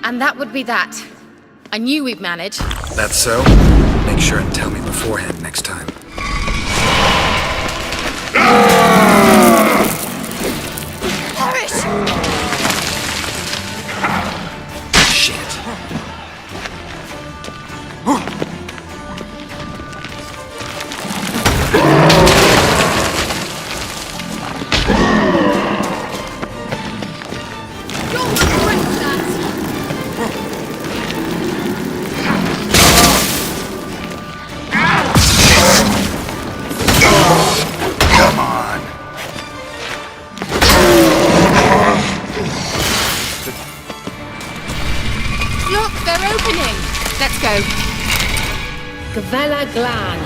And that would be that. I knew we'd manage. That's so? Make sure and tell me beforehand next time. Horace! Shit. You'll regret that! Let's go. Gavella Glan.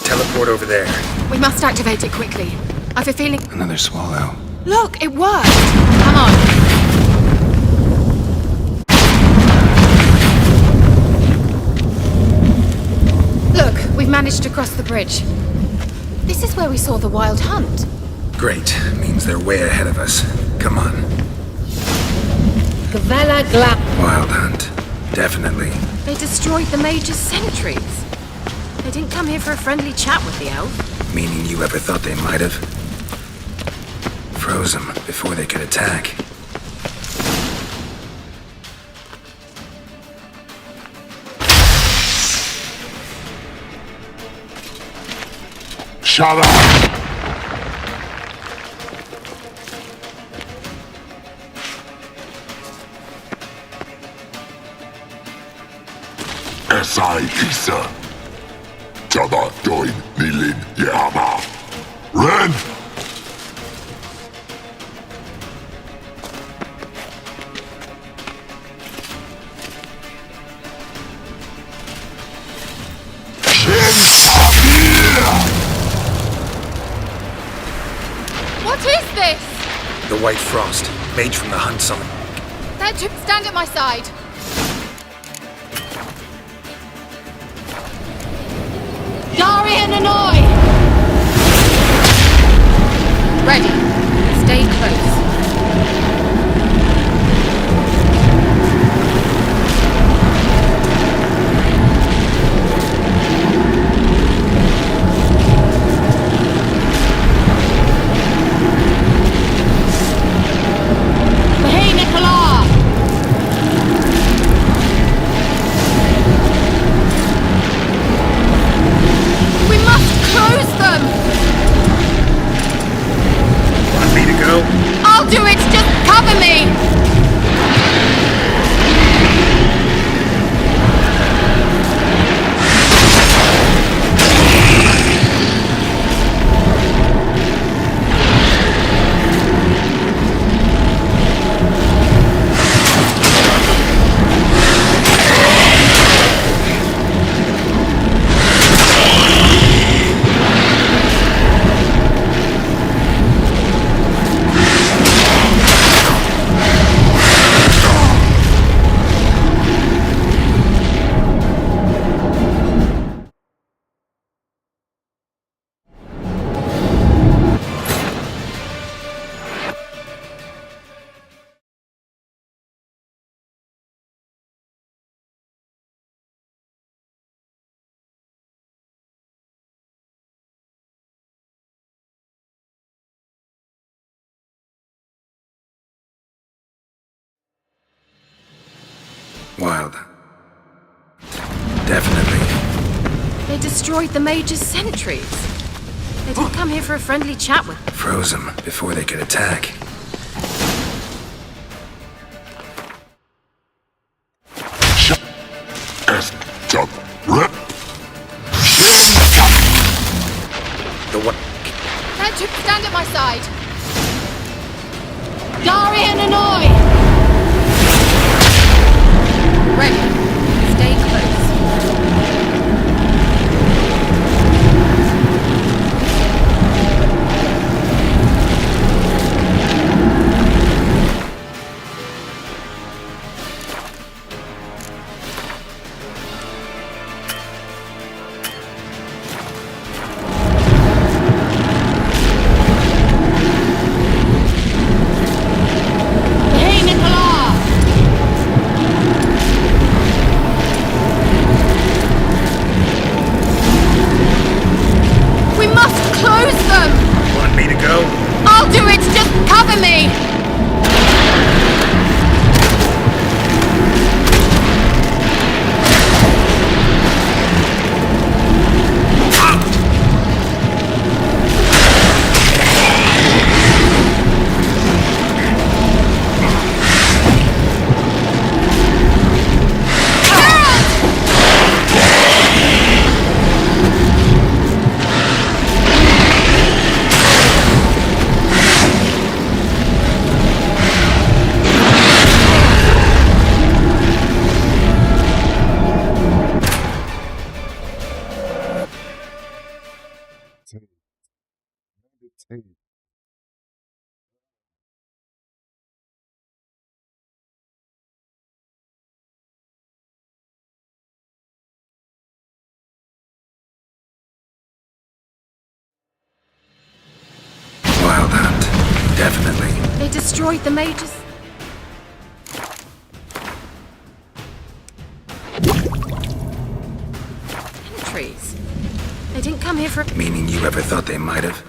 Teleport over there. We must activate it quickly. I've a feeling... Another swallow. Look, it worked! Come on. Look, we've managed to cross the bridge. This is where we saw the wild hunt. Great. Means they're way ahead of us. Come on. Gavella Glan. Wild hunt. Definitely. They destroyed the Mage's sentries. They didn't come here for a friendly chat with the elf. Meaning you ever thought they might have? Froze them before they could attack. Shut up! Esai Isa. Jada Doin Nilin Yama. Ren! What is this? The White Frost. Mage from the Hunt Summit. There, stand at my side. Darian and I! Ready. Stay close. Hey, Nicola! We must close them! Want me to go? I'll do it! Just cover me! Wild. Definitely. They destroyed the Mage's sentries. They didn't come here for a friendly chat with... Froze them before they could attack. The what? There, stand at my side. Darian and I! Ready. Stay close. Hey, Nicola! Wild hunt. Definitely. They destroyed the mages. Entries. They didn't come here for. Meaning you ever thought they might have?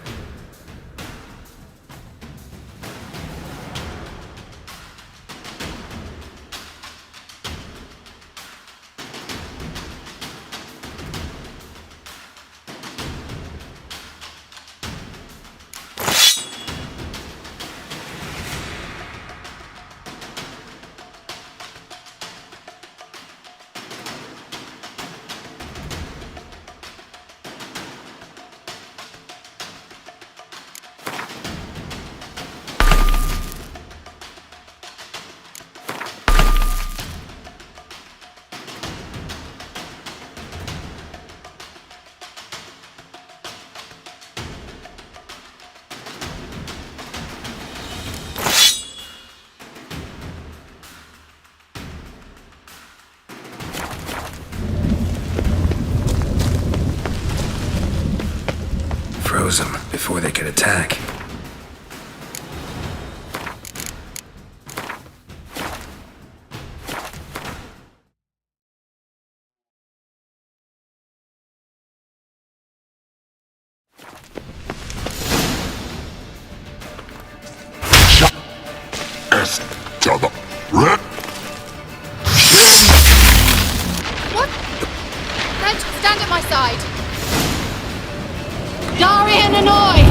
Froze them before they could attack. What? Ledge, stand at my side. Darian and I!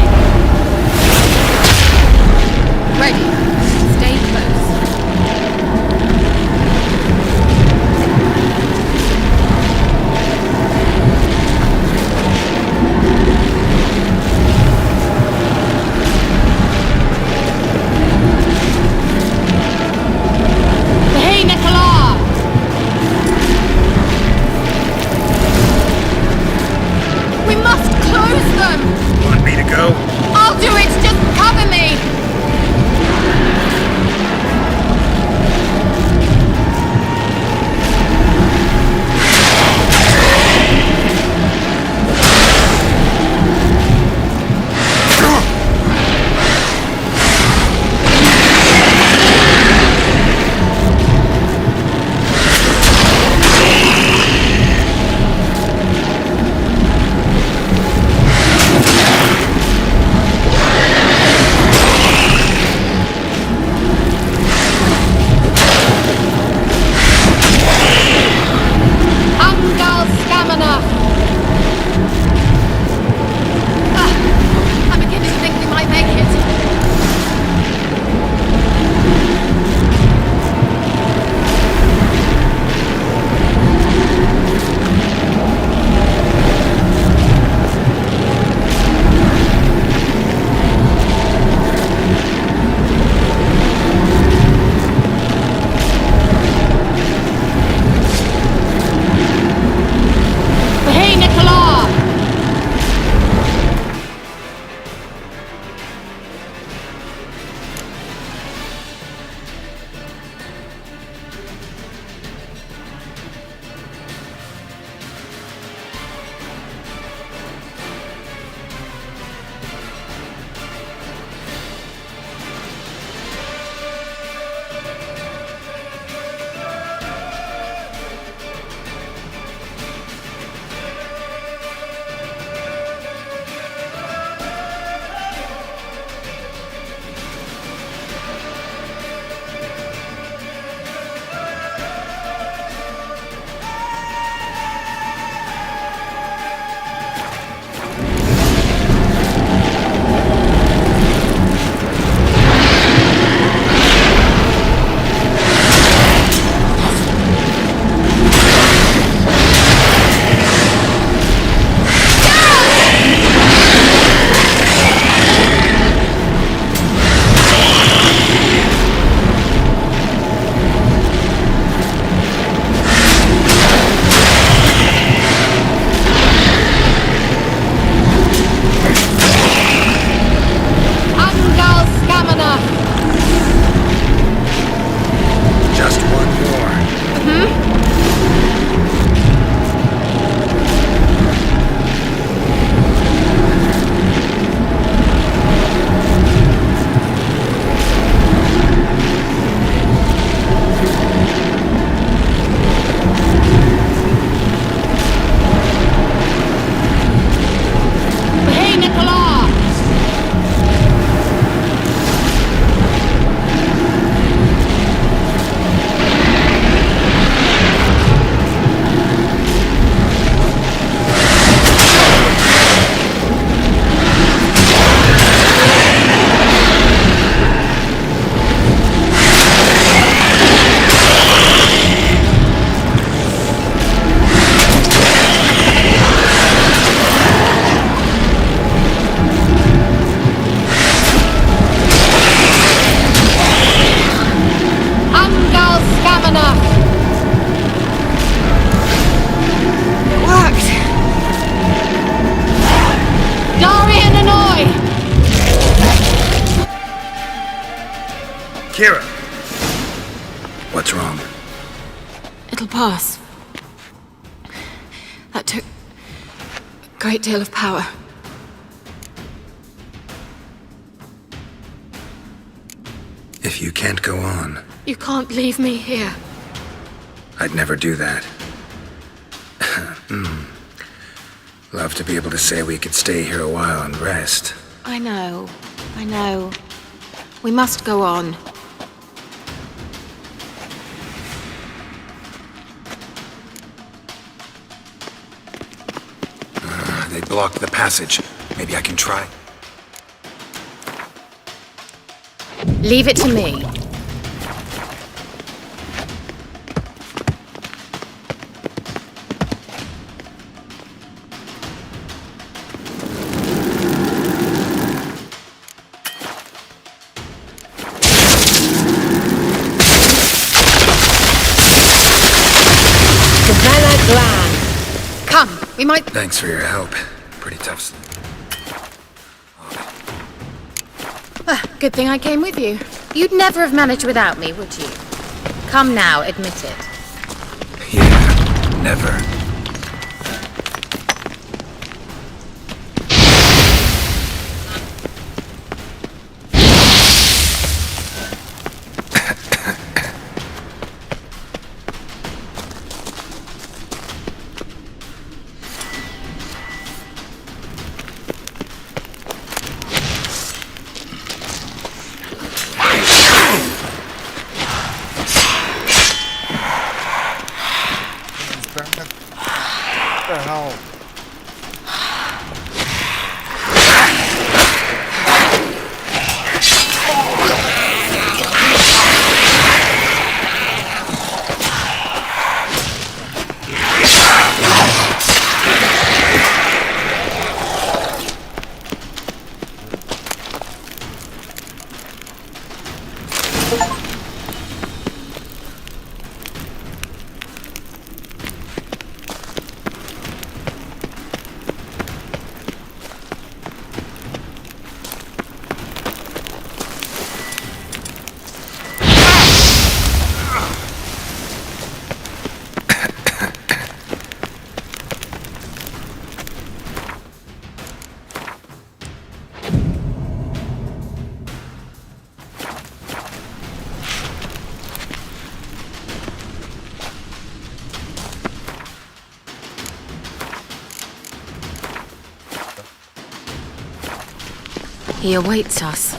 Kira! What's wrong? It'll pass. That took a great deal of power. If you can't go on, You can't leave me here. I'd never do that. Love to be able to say we could stay here a while and rest. I know. We must go on. They blocked the passage. Maybe I can try. Leave it to me. Come, we might... Thanks for your help. Pretty tough. Good thing I came with you. You'd never have managed without me, would you? Come now, admit it. Yeah, never. What the hell? He awaits us.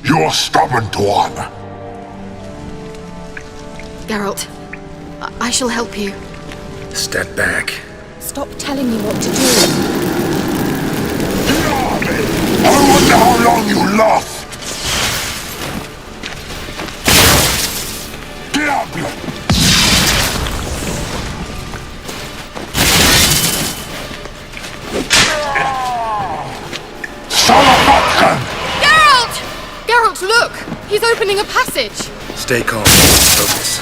You're stubborn, Tuan. Geralt, I shall help you. Step back. Stop telling me what to do. I wonder how long you last. Diablo! Salafatkan! Geralt, look! He's opening a passage! Stay calm. Focus.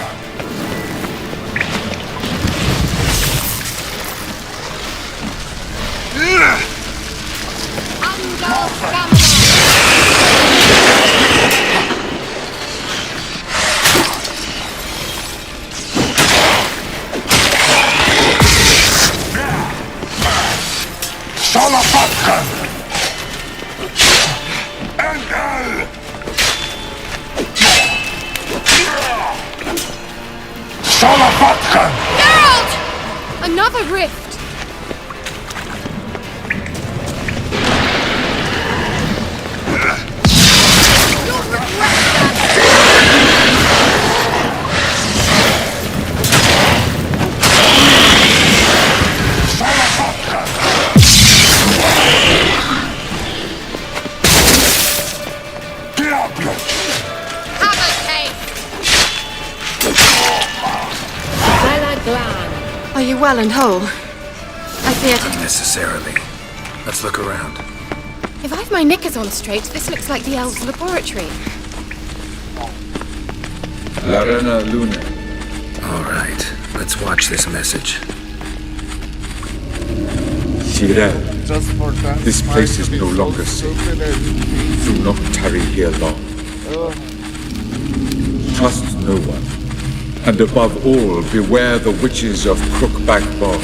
Salafatkan! Engel! Salafatkan! Geralt! Another rift! Diablo! Have a taste! well and whole. I feared... Unnecessarily. Let's look around. If I've my knickers on straight, this looks like the elves' laboratory. Larena Luna. All right, let's watch this message. Tyrell, Just for that. this place is no longer safe. Do not tarry here long. Trust no one. And above all, beware the witches of Crookback Bog.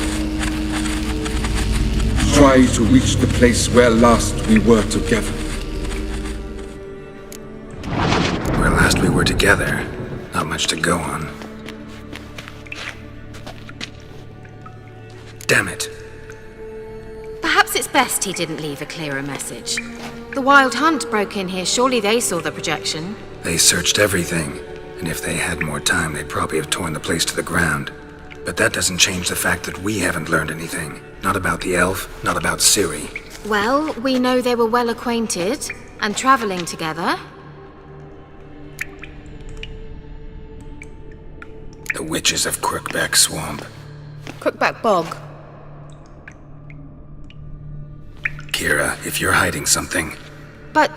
Try to reach the place where last we were together. Where last we were together. Not much to go on. Damn it. Perhaps it's best he didn't leave a clearer message. The Wild Hunt broke in here. Surely they saw the projection. They searched everything, and if they had more time, they'd probably have torn the place to the ground. But that doesn't change the fact that we haven't learned anything. Not about the elf, not about Ciri. Well, we know they were well acquainted and traveling together. The witches of Crookback Swamp. Crookback Bog. Kira, if you're hiding something... But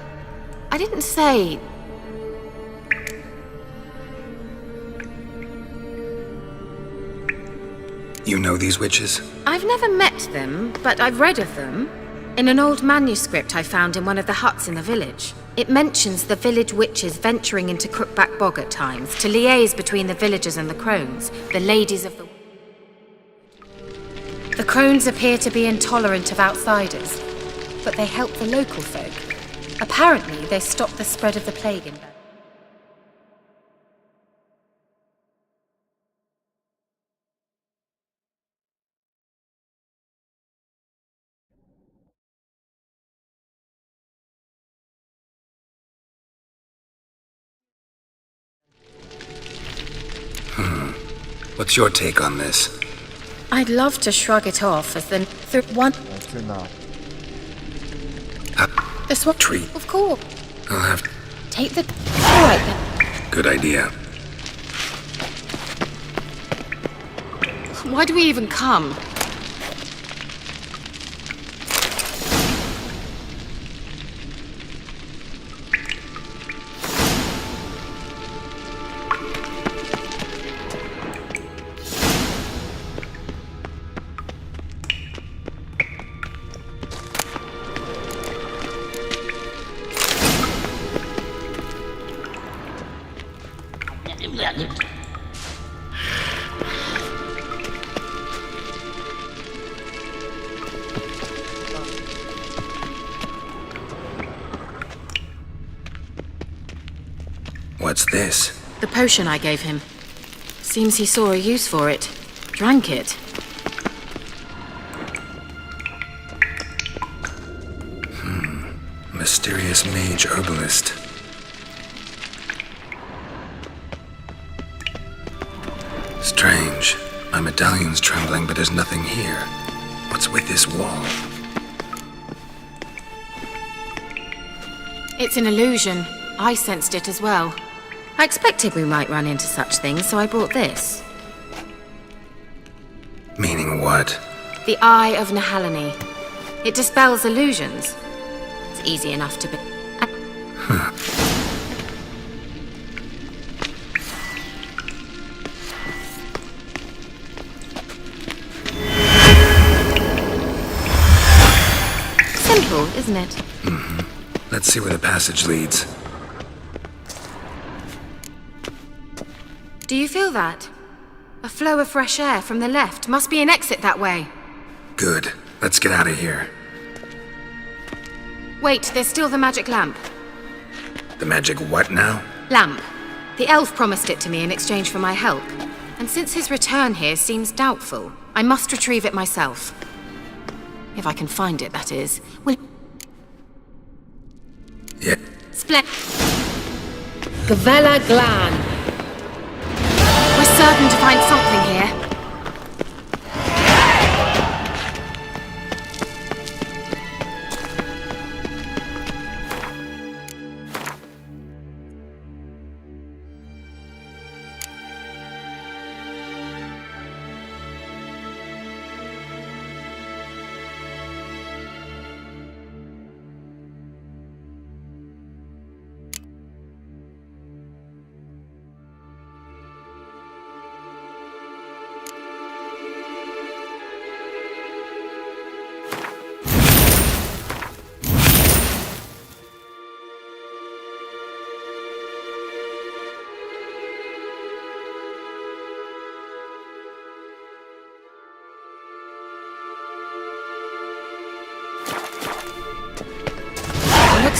I didn't say... You know these witches? I've never met them, but I've read of them. In an old manuscript I found in one of the huts in the village. It mentions the village witches venturing into Crookback Bog at times to liaise between the villagers and the crones, the ladies of the... The crones appear to be intolerant of outsiders, but they help the local folk. Apparently, they stop the spread of the plague in Bel. What's your take on this? I'd love to shrug it off as the one. That's enough. This one. Treat. Of course. I'll have to... Take the. All right then. Good idea. Why do we even come? What's this? The potion I gave him. Seems he saw a use for it. Drank it. Mysterious mage herbalist. Strange. My medallion's trembling, but there's nothing here. What's with this wall? It's an illusion. I sensed it as well. I expected we might run into such things, so I brought this. Meaning what? The Eye of Nehaleni. It dispels illusions. It's easy enough to be... Simple, isn't it? Mm-hmm. Let's see where the passage leads. Do you feel that? A flow of fresh air from the left. Must be an exit that way. Good. Let's get out of here. Wait, there's still the magic lamp. The magic what now? Lamp. The elf promised it to me in exchange for my help. And since his return here seems doubtful, I must retrieve it myself. If I can find it, that is. Will... Yeah. Gavella Glan. We're certain to find something here.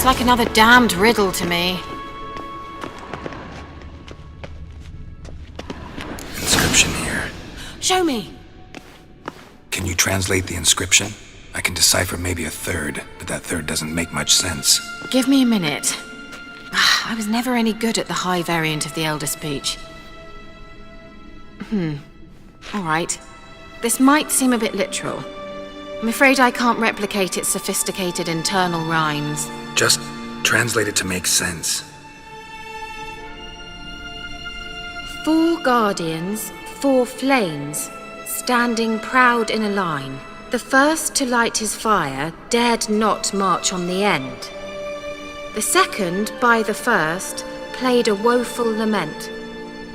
Looks like another damned riddle to me. Inscription here. Show me. Can you translate the inscription? I can decipher maybe a third, but that third doesn't make much sense. Give me a minute. I was never any good at the high variant of the Elder speech. All right. This might seem a bit literal. I'm afraid I can't replicate its sophisticated internal rhymes. Just translate it to make sense. 4 guardians, 4 flames, standing proud in a line. The first to light his fire dared not march on the end. The second, by the first, played a woeful lament.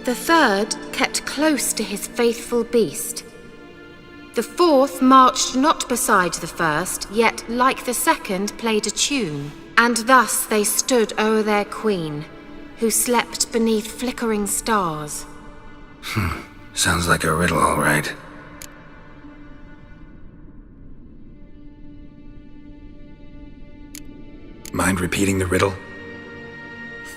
The third kept close to his faithful beast. The fourth marched not beside the first, yet like the second played a tune. And thus they stood o'er their queen, who slept beneath flickering stars. Sounds like a riddle, all right. Mind repeating the riddle?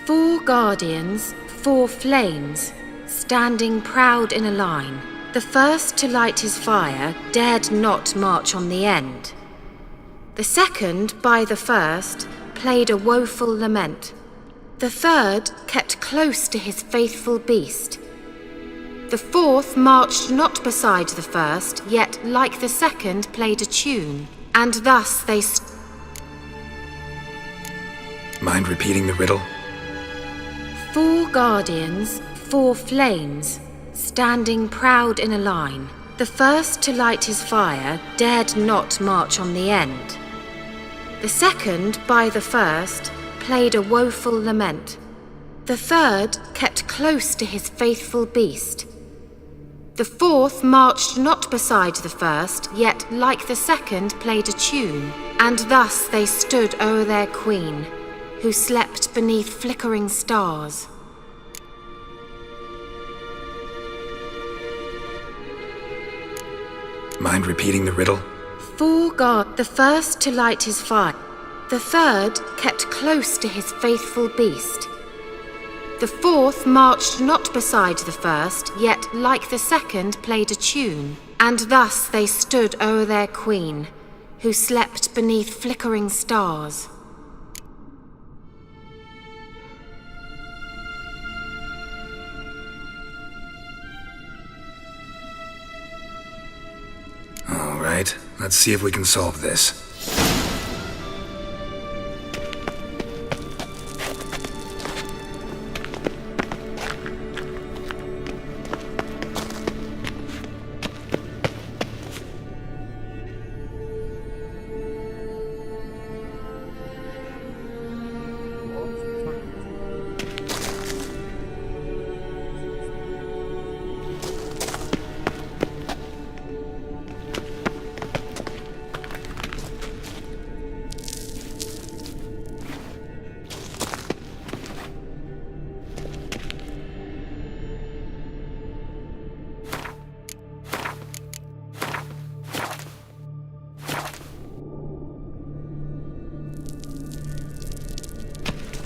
4 guardians, 4 flames, standing proud in a line. The first to light his fire dared not march on the end. The second, by the first, played a woeful lament. The third kept close to his faithful beast. The fourth marched not beside the first, yet like the second played a tune. And thus they Mind repeating the riddle? 4 guardians, 4 flames, standing proud in a line. The first to light his fire dared not march on the end. The second, by the first, played a woeful lament. The third kept close to his faithful beast. The fourth marched not beside the first, yet like the second played a tune. And thus they stood o'er their queen, who slept beneath flickering stars. Mind repeating the riddle? 4 guard, the first to light his fire. The third kept close to his faithful beast. The fourth marched not beside the first, yet like the second played a tune. And thus they stood o'er their queen, who slept beneath flickering stars. All right, let's see if we can solve this.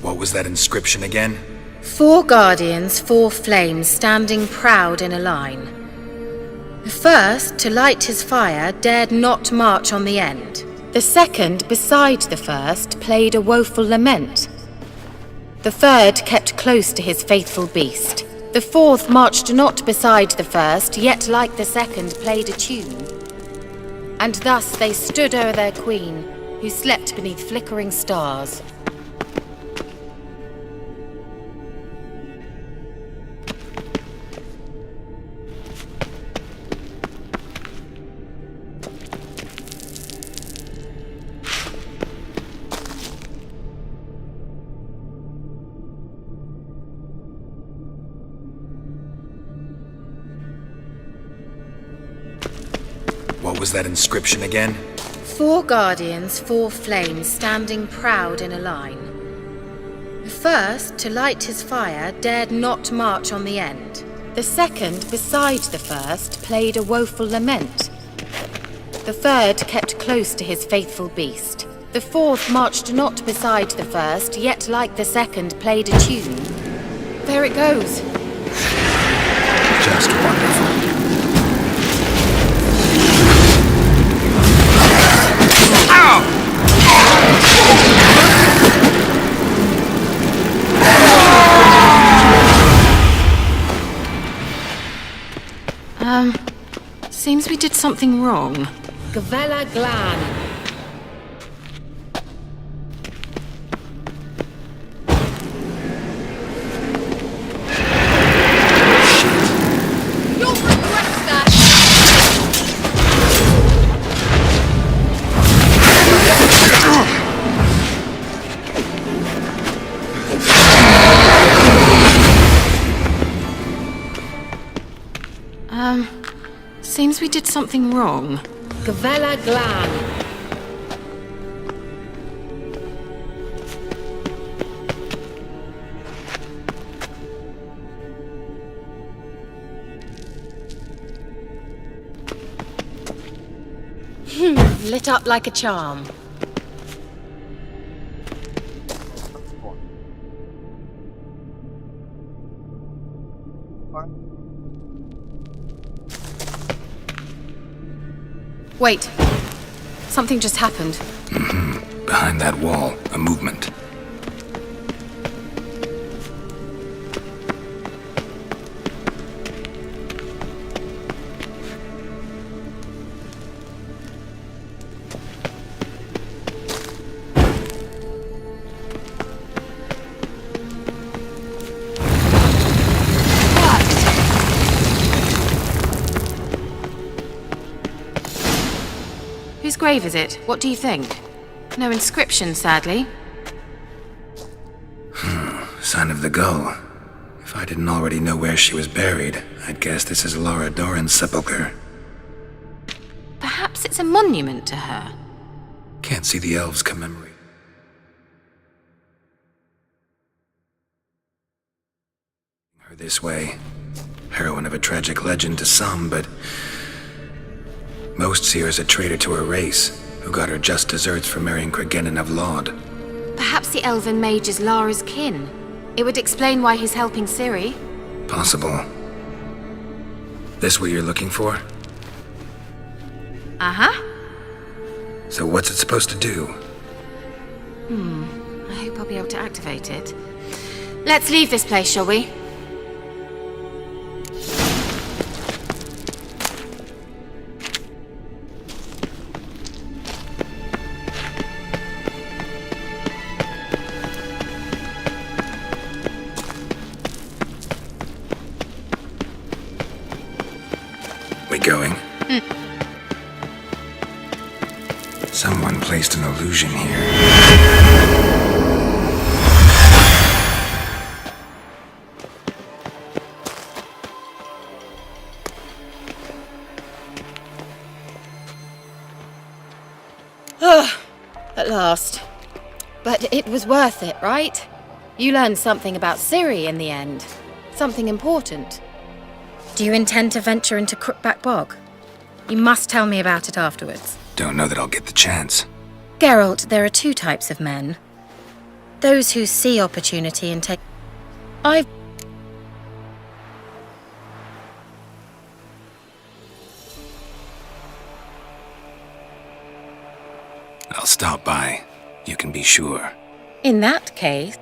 What was that inscription again? 4 guardians, 4 flames, standing proud in a line. The first, to light his fire, dared not march on the end. The second, beside the first, played a woeful lament. The third kept close to his faithful beast. The fourth marched not beside the first, yet like the second played a tune. And thus they stood o'er their queen, who slept beneath flickering stars. What was that inscription again? 4 guardians, 4 flames, standing proud in a line. The first, to light his fire, dared not march on the end. The second, beside the first, played a woeful lament. The third kept close to his faithful beast. The fourth marched not beside the first, yet like the second played a tune. There it goes. Just wonderful. Seems we did something wrong. Gavella Glan. You'll regret that! Seems we did something wrong. Gavella Glan. Lit up like a charm. Wait. Something just happened. Behind that wall, a movement. Whose grave is it? What do you think? No inscription, sadly. Sign of the gull. If I didn't already know where she was buried, I'd guess this is Laura Doran's sepulchre. Perhaps it's a monument to her. Can't see the elves commemorate. Her this way. Heroine of a tragic legend to some, but most see her as a traitor to her race, who got her just deserts for marrying Cregennan of Laud. Perhaps the elven mage is Lara's kin. It would explain why he's helping Ciri. Possible. This what you're looking for? Uh-huh. So what's it supposed to do? I hope I'll be able to activate it. Let's leave this place, shall we? We going? Someone placed an illusion here. At last. But it was worth it, right? You learned something about Ciri in the end. Something important. Do you intend to venture into Crookback Bog? You must tell me about it afterwards. Don't know that I'll get the chance. Geralt, there are two types of men. Those who see opportunity and take... I'll stop by. You can be sure. In that case...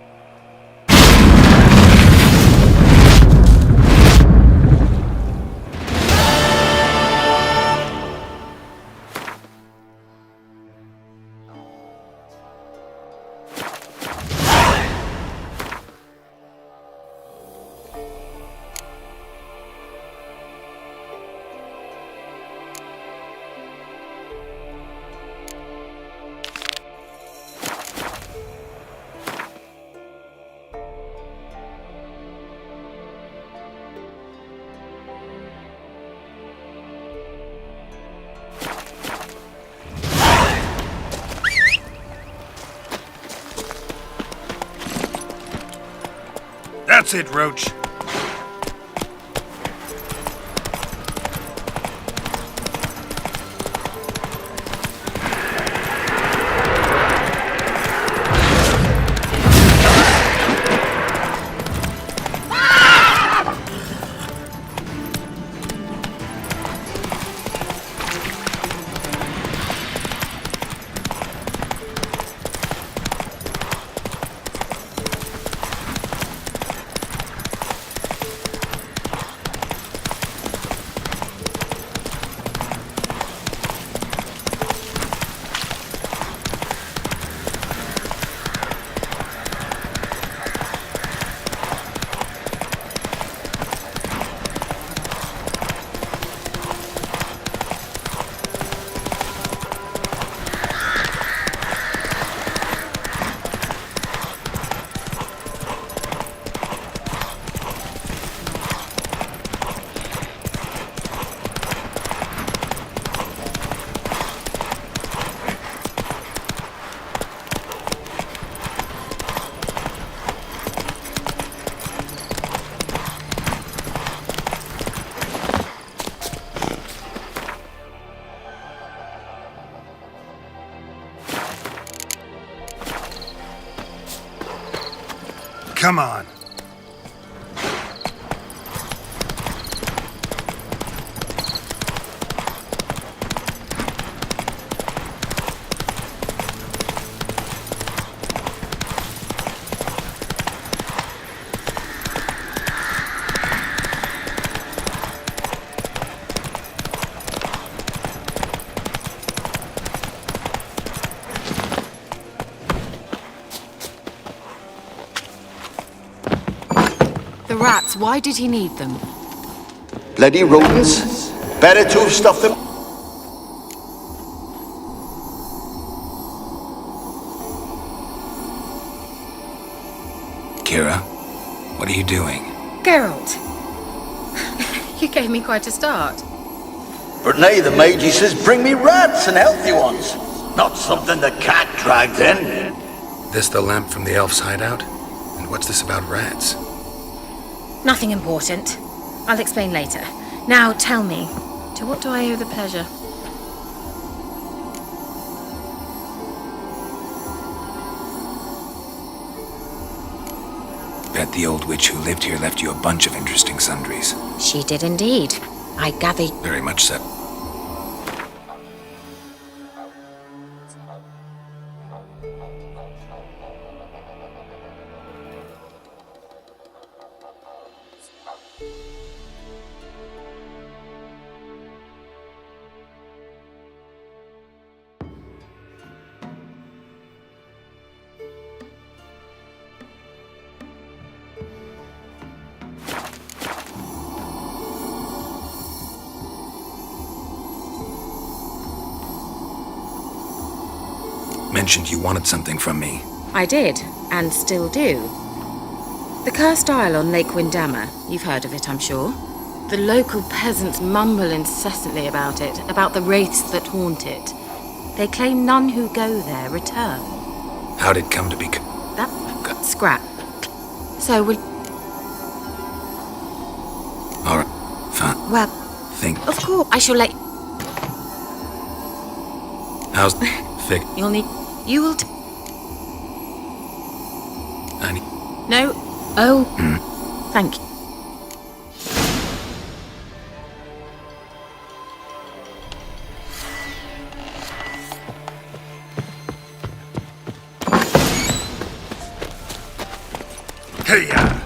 That's it, Roach. Come on. The rats, why did he need them? Bloody rodents. Better to have stuffed them. Kira, what are you doing? Geralt! You gave me quite a start. But nay, the Magi says bring me rats and healthy ones. Not something the cat dragged in. This the lamp from the elf's hideout? And what's this about rats? Nothing important. I'll explain later. Now tell me, to what do I owe the pleasure? Bet the old witch who lived here left you a bunch of interesting sundries. She did indeed. I gather... Very much so. Mentioned you wanted something from me. I did, and still do. The cursed isle on Lake Windammer, you've heard of it, I'm sure. The local peasants mumble incessantly about it, about the wraiths that haunt it. They claim none who go there return. How'd it come to be? That scrap. So will... Alright, fine. Well... Think. Of course, I shall let... How's... Fig... You'll need... You will... I need... No. Oh. Thank you. Hey-ya!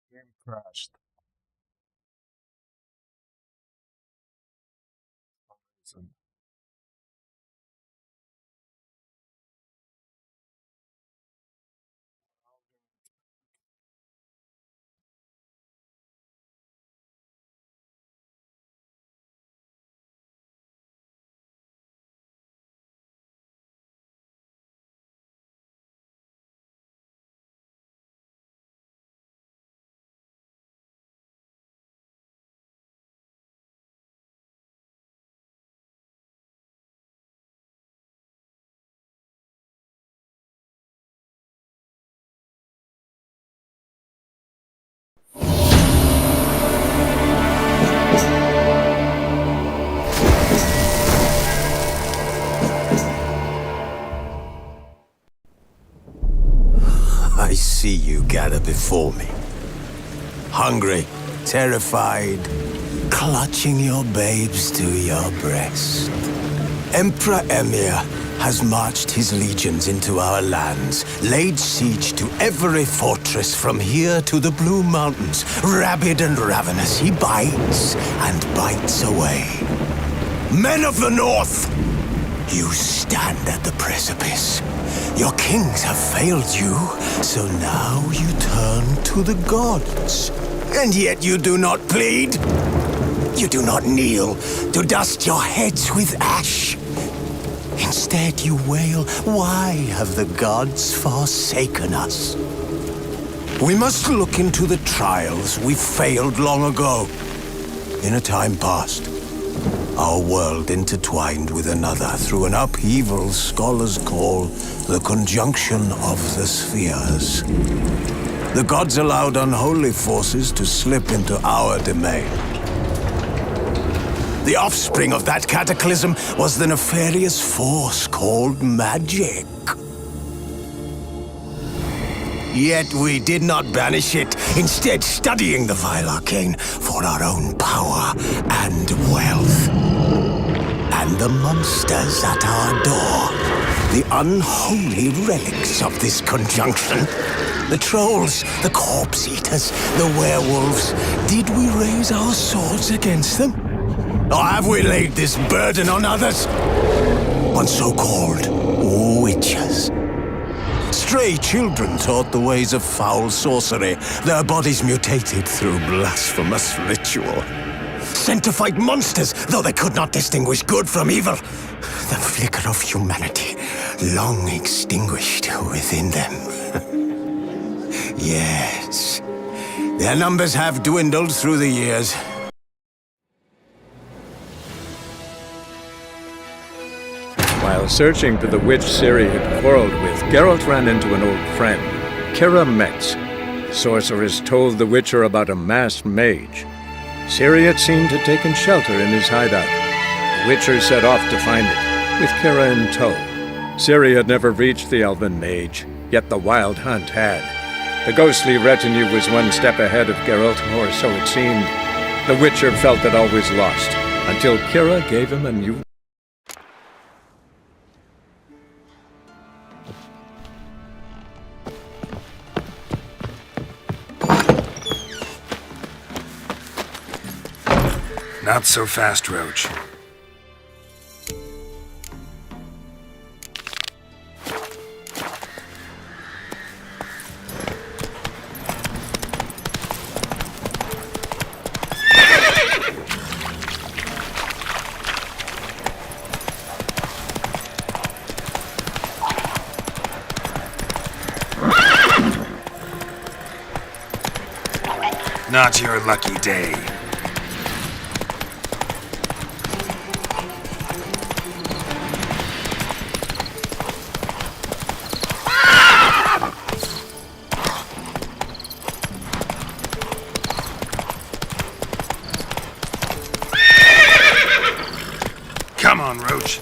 Game crashed. see you gather before me. Hungry, terrified, clutching your babes to your breast. Emperor Emir has marched his legions into our lands, laid siege to every fortress from here to the Blue Mountains. Rabid and ravenous, he bites and bites away. Men of the North, you stand at the precipice. Your kings have failed you, so now you turn to the gods. And yet you do not plead. You do not kneel to dust your heads with ash. Instead you wail, why have the gods forsaken us? We must look into the trials we failed long ago. In a time past, our world intertwined with another through an upheaval scholars call the conjunction of the spheres. The gods allowed unholy forces to slip into our domain. The offspring of that cataclysm was the nefarious force called magic. Yet we did not banish it, instead studying the vile arcane for our own power and wealth. And the monsters at our door, the unholy relics of this conjunction. The trolls, the corpse-eaters, the werewolves. Did we raise our swords against them? Or have we laid this burden on others? On so-called witches. Stray children taught the ways of foul sorcery, their bodies mutated through blasphemous ritual. Sent to fight monsters, though they could not distinguish good from evil. The flicker of humanity, long extinguished within them. Yes, their numbers have dwindled through the years. While searching for the witch Ciri had quarreled with, Geralt ran into an old friend, Kira Metz. The sorceress told the Witcher about a masked mage. Ciri had seemed to have taken shelter in his hideout. The Witcher set off to find it, with Kira in tow. Ciri had never reached the elven mage, yet the Wild Hunt had. The ghostly retinue was one step ahead of Geralt, or so it seemed. The Witcher felt that all was lost, until Kira gave him a new... Not so fast, Roach. Not your lucky day. Come on, Roach.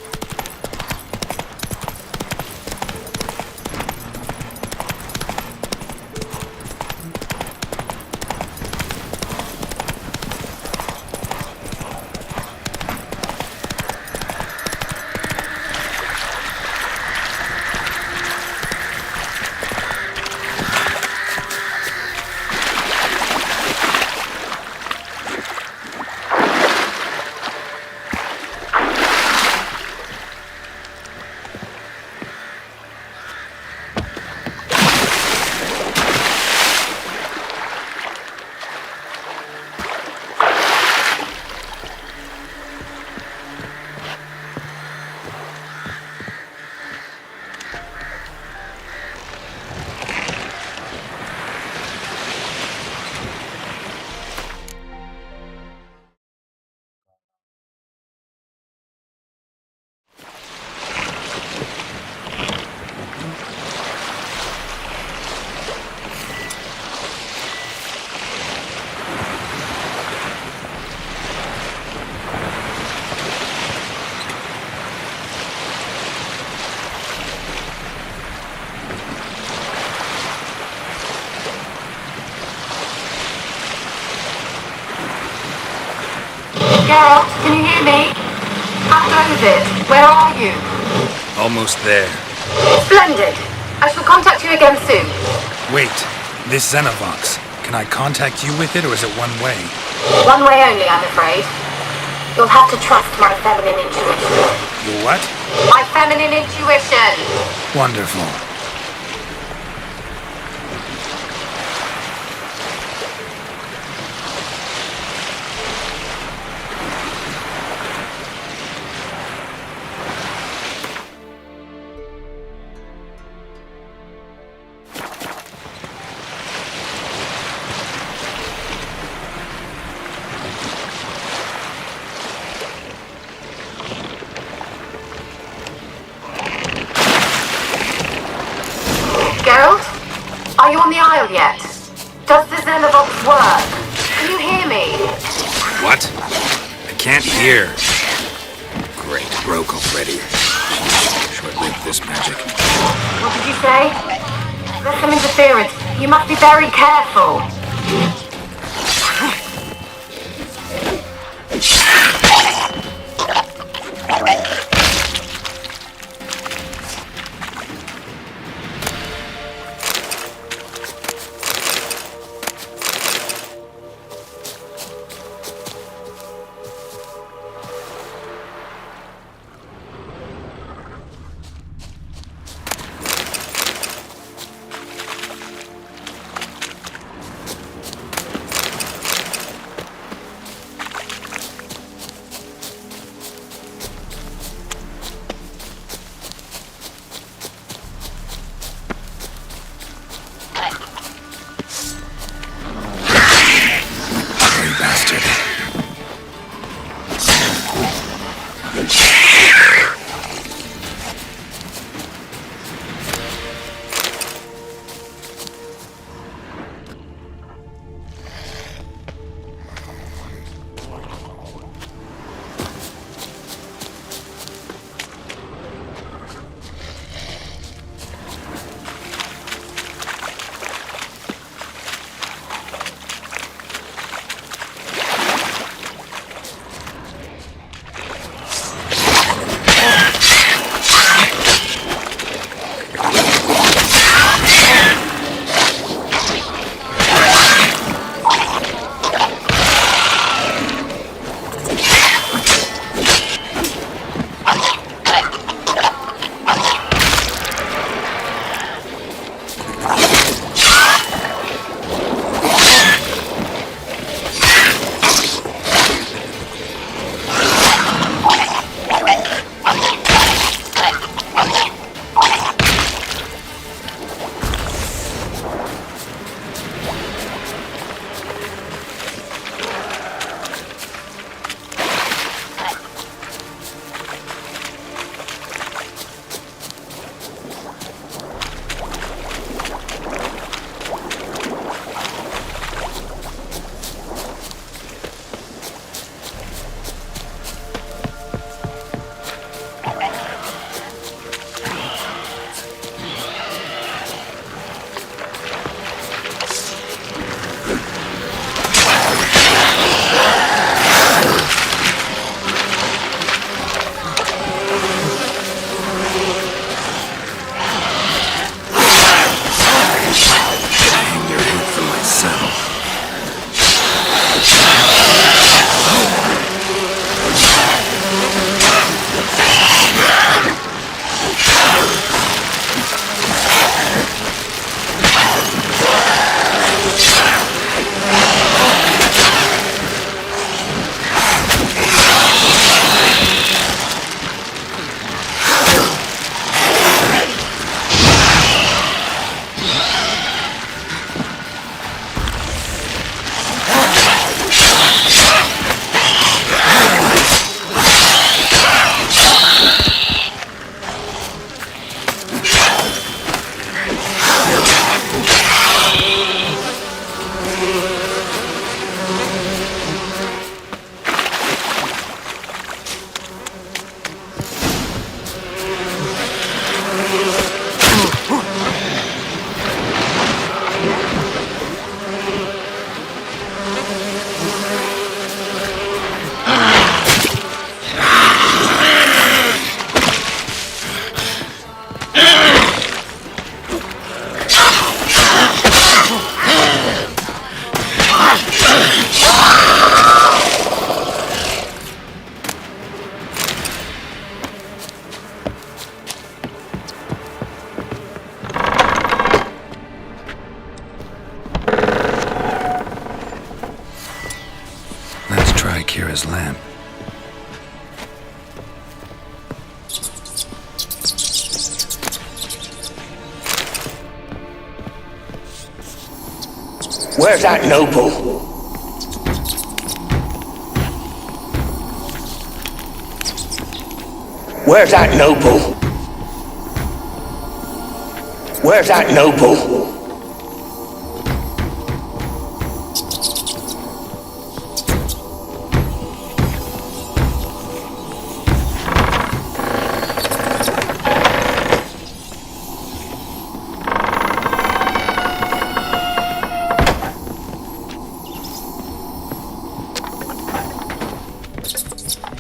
Geralt, can you hear me? How close is it? Where are you? Almost there. Splendid. I shall contact you again soon. Wait, this Xenovox. Can I contact you with it, or is it one way? One way only, I'm afraid. You'll have to trust my feminine intuition. Your what? My feminine intuition! Wonderful. Geralt? Are you on the Isle yet? Does the Xenovox work? Can you hear me? What? I can't hear. Great, broke already. Short-lived this magic. What did you say? There's some interference. You must be very careful. Where's that noble? Where's that noble? Where's that noble?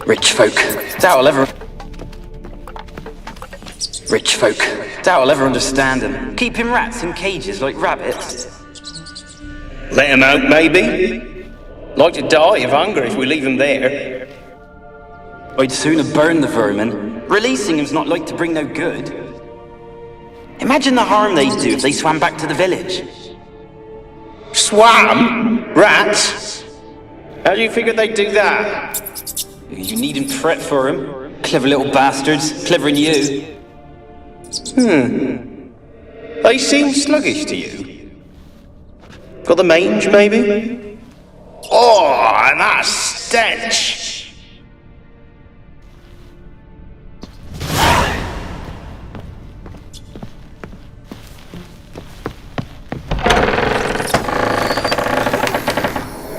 Rich folk, doubt I'll ever... Rich folk, doubt I'll ever understand them. Keeping rats in cages like rabbits. Let him out, maybe? Like to die of hunger if we leave them there. I'd sooner burn the vermin. Releasing them's not like to bring no good. Imagine the harm they'd do if they swam back to the village. Swam? Rats? How do you figure they'd do that? You needn't fret for them. Clever little bastards, clever than you. They seem sluggish to you. Got the mange, maybe? Oh, and that stench!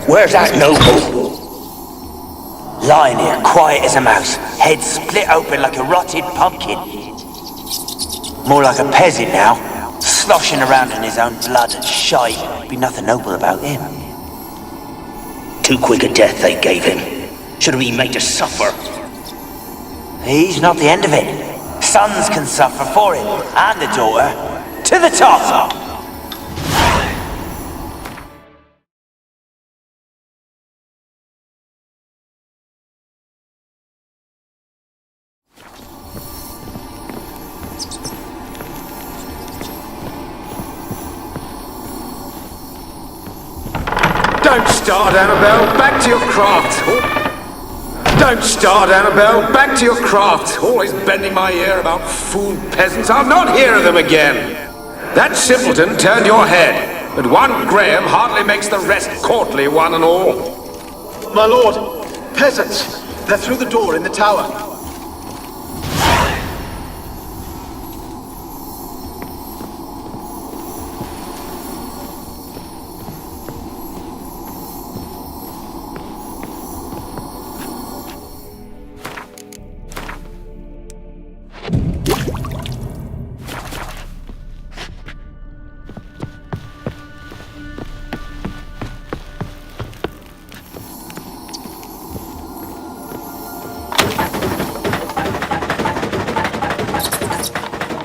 Where's that noble? Lying here, quiet as a mouse, head split open like a rotted pumpkin. More like a peasant now, sloshing around in his own blood and shite. Be nothing noble about him. Too quick a death they gave him. Should have been made to suffer. He's not the end of it. Sons can suffer for him, and the daughter. To the top! Don't start, Annabelle. Back to your craft. Don't start, Annabelle. Back to your craft. Always bending my ear about fool peasants. I'll not hear of them again. That simpleton turned your head, but one Graham hardly makes the rest courtly, one and all. My lord, peasants. They're through the door in the tower.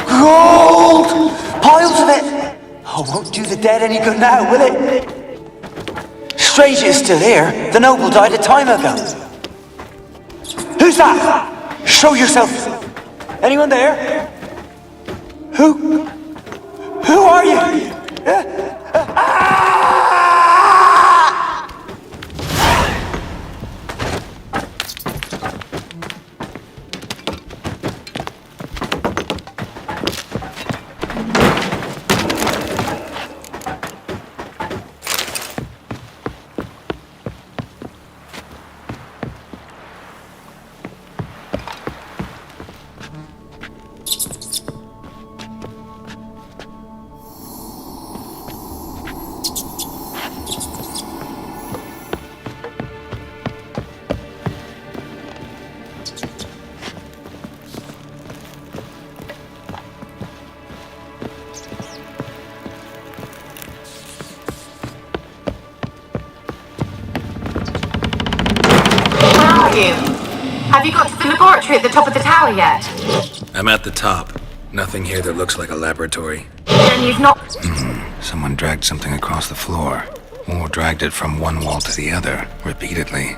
Gold! Piles of it! Oh, won't do the dead any good now, will it? Strange it's still here. The noble died a time ago. Who's that? Show yourself. Anyone there? Who are you? Have you got to the laboratory at the top of the tower yet? I'm at the top. Nothing here that looks like a laboratory. Then you've not... Someone dragged something across the floor, or dragged it from one wall to the other, repeatedly.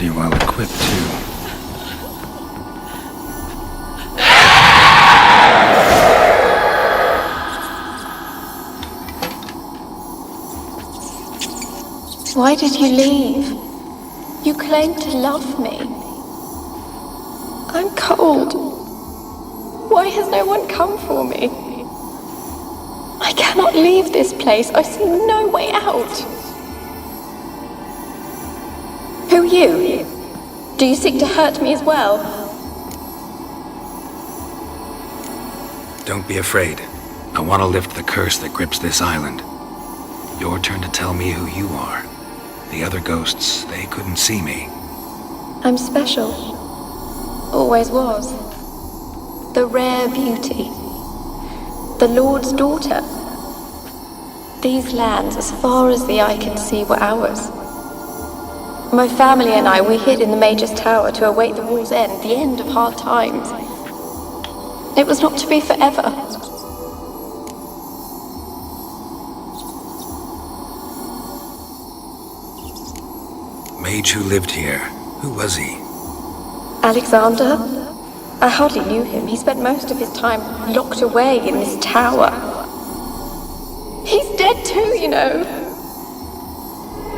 Pretty well equipped, too. Why did you leave? You claimed to love me. I'm cold. Why has no one come for me? I cannot leave this place. I see no way out. Who are you? Do you seek to hurt me as well? Don't be afraid. I want to lift the curse that grips this island. Your turn to tell me who you are. The other ghosts, they couldn't see me. I'm special. Always was. The rare beauty. The Lord's daughter. These lands, as far as the eye can see, were ours. My family and I, we hid in the Mage's Tower to await the war's end, the end of hard times. It was not to be forever. Mage who lived here. Who was he? Alexander? I hardly knew him. He spent most of his time locked away in this tower. He's dead too, you know.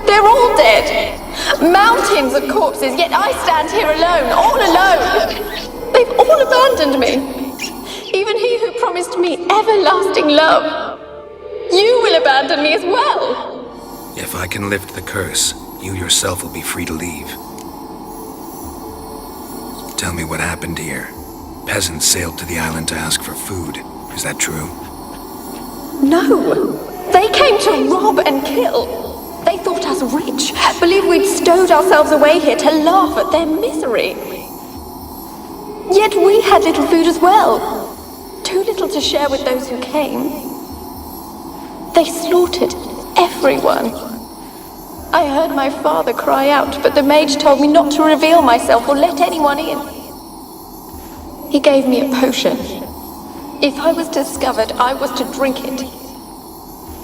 They're all dead. Mountains of corpses, yet I stand here alone, all alone. They've all abandoned me. Even he who promised me everlasting love. You will abandon me as well. If I can lift the curse, you yourself will be free to leave. Tell me what happened here. Peasants sailed to the island to ask for food. Is that true? No. They came to rob and kill. They thought us rich, believed we'd stowed ourselves away here to laugh at their misery. Yet we had little food as well. Too little to share with those who came. They slaughtered everyone. I heard my father cry out, but the mage told me not to reveal myself or let anyone in. He gave me a potion. If I was discovered, I was to drink it.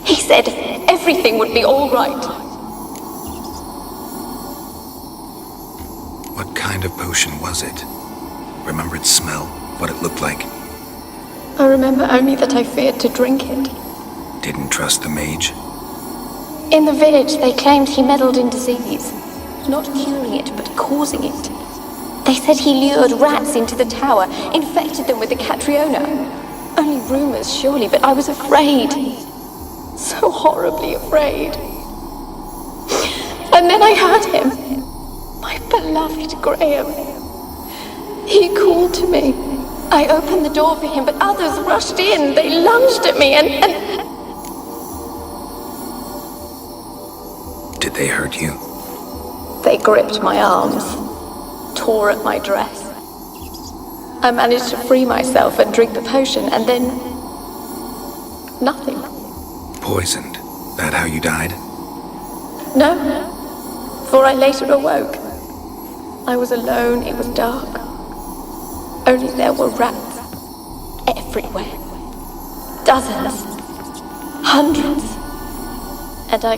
He said everything would be all right. What kind of potion was it? Remember its smell? What it looked like? I remember only that I feared to drink it. Didn't trust the mage? In the village, they claimed he meddled in disease. Not curing it, but causing it. They said he lured rats into the tower, infected them with the Catriona. Only rumors, surely, but I was afraid. So horribly afraid. And then I heard him. My beloved Graham. He called to me. I opened the door for him, but others rushed in. They lunged at me and... Did they hurt you? They gripped my arms, tore at my dress. I managed to free myself and drink the potion, and then... nothing. Poisoned? That how you died? No, for I later awoke. I was alone, it was dark. Only there were rats everywhere. Dozens. Hundreds. And I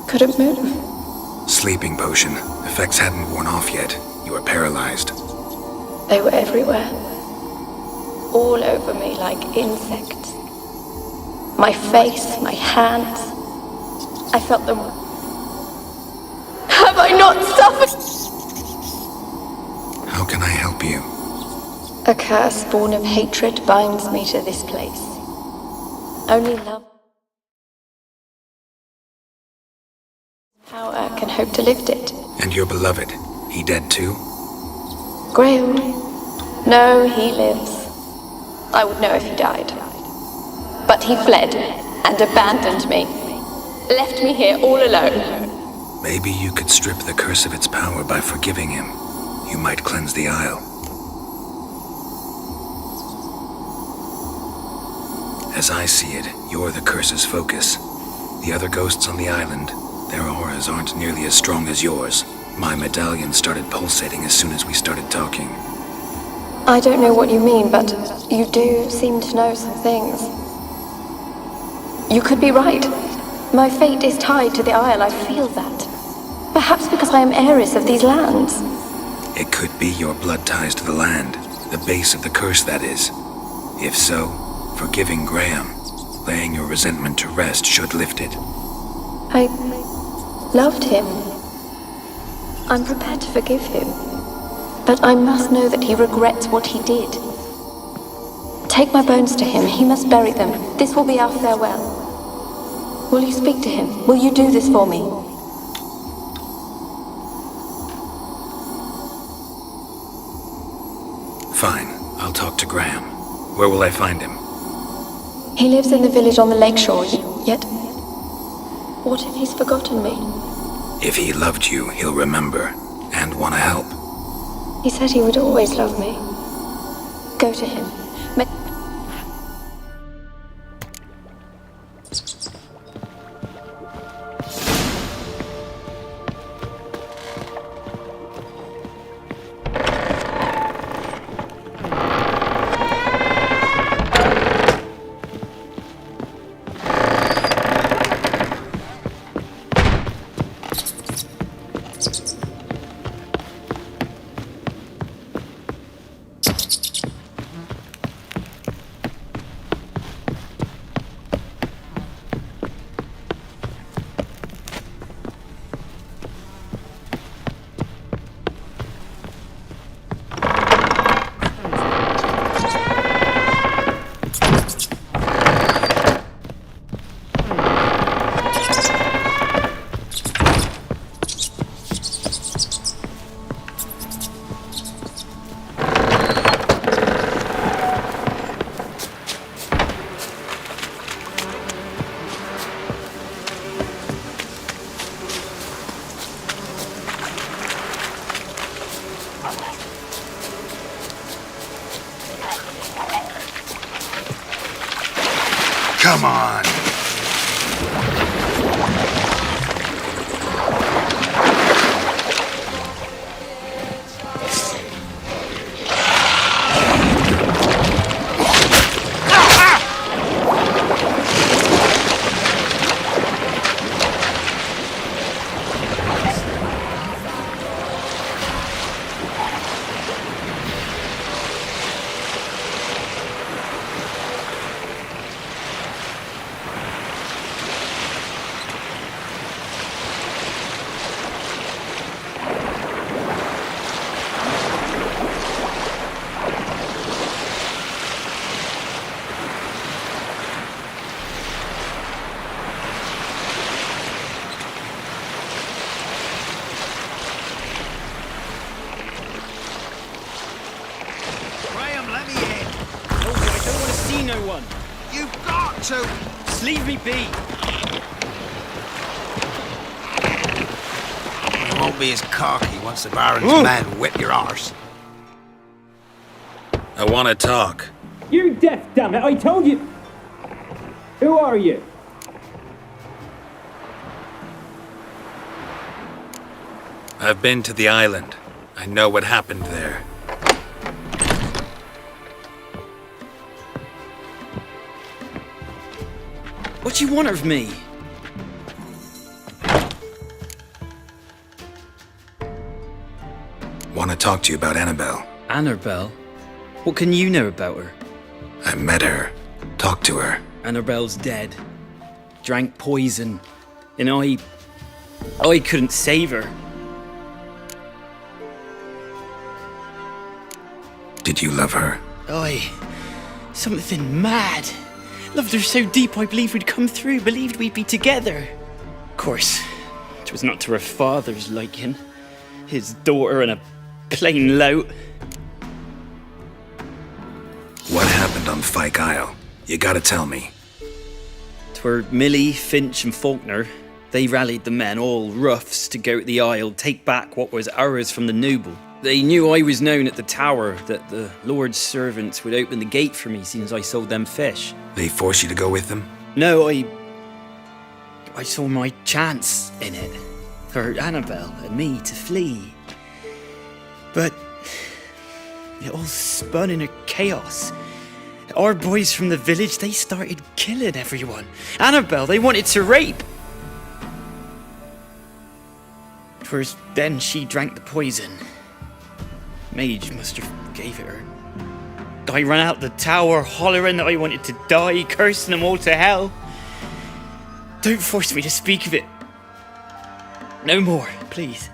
couldn't move. Sleeping potion. Effects hadn't worn off yet. You were paralyzed. They were everywhere. All over me like insects. My face, my hands. I felt them. Have I not suffered? How can I help you? A curse born of hatred binds me to this place. Only love. Power can hope to lift it. And your beloved, he dead too? Graham? No, he lives. I would know if he died. But he fled and abandoned me. Left me here all alone. Maybe you could strip the curse of its power by forgiving him. You might cleanse the Isle. As I see it, you're the curse's focus. The other ghosts on the island, their auras aren't nearly as strong as yours. My medallion started pulsating as soon as we started talking. I don't know what you mean, but you do seem to know some things. You could be right. My fate is tied to the Isle, I feel that. Perhaps because I am heiress of these lands. It could be your blood ties to the land, the base of the curse, that is. If so, forgiving Graham, laying your resentment to rest, should lift it. I loved him. I'm prepared to forgive him. But I must know that he regrets what he did. Take my bones to him. He must bury them. This will be our farewell. Will you speak to him? Will you do this for me? Fine, I'll talk to Graham. Where will I find him? He lives in the village on the lakeshore, yet... What if he's forgotten me? If he loved you, he'll remember, and want to help. He said he would always love me. Go to him. Come on. Just leave me be. You won't be as cocky once the Baron's men whip your arse. I want to talk. You deaf, damn it! I told you. Who are you? I've been to the island. I know what happened there. What do you want of me? Want to talk to you about Annabelle. Annabelle? What can you know about her? I met her. Talked to her. Annabelle's dead. Drank poison. And I couldn't save her. Did you love her? Something mad. Loved her so deep I believed we'd come through, believed we'd be together. Of course, it was not to her father's liking. His daughter and a plain lout. What happened on Fyke Isle? You gotta tell me. 'Twere Millie, Finch and Faulkner. They rallied the men, all roughs, to go to the Isle, take back what was ours from the noble. They knew I was known at the tower, that the Lord's servants would open the gate for me since I sold them fish. They forced you to go with them? No, I saw my chance in it. For Annabelle and me to flee. But it all spun in a chaos. Our boys from the village, they started killing everyone. Annabelle, they wanted to rape. 'Course, then she drank the poison. Mage must have gave it her. I ran out the tower hollering that I wanted to die, cursing them all to hell. Don't force me to speak of it. No more, please.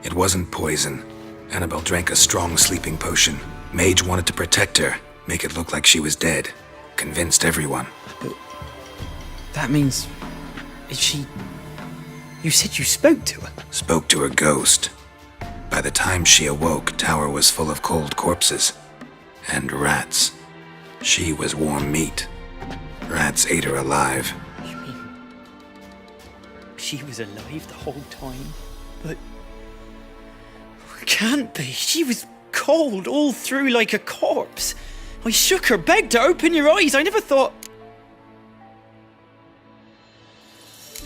It wasn't poison. Annabelle drank a strong sleeping potion. Mage wanted to protect her, make it look like she was dead. Convinced everyone. But that means... Is she... You said you spoke to her? Spoke to her ghost. By the time she awoke, Tower was full of cold corpses. And rats. She was warm meat. Rats ate her alive. You mean... She was alive the whole time? But... Can't be. She was cold all through like a corpse. I shook her, begged her, open your eyes. I never thought...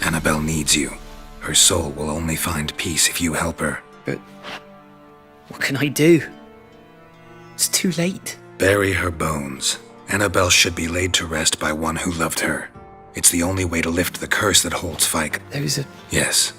Annabelle needs you. Her soul will only find peace if you help her. But... What can I do? It's too late. Bury her bones. Annabelle should be laid to rest by one who loved her. It's the only way to lift the curse that holds Fyke. There's a... Yes.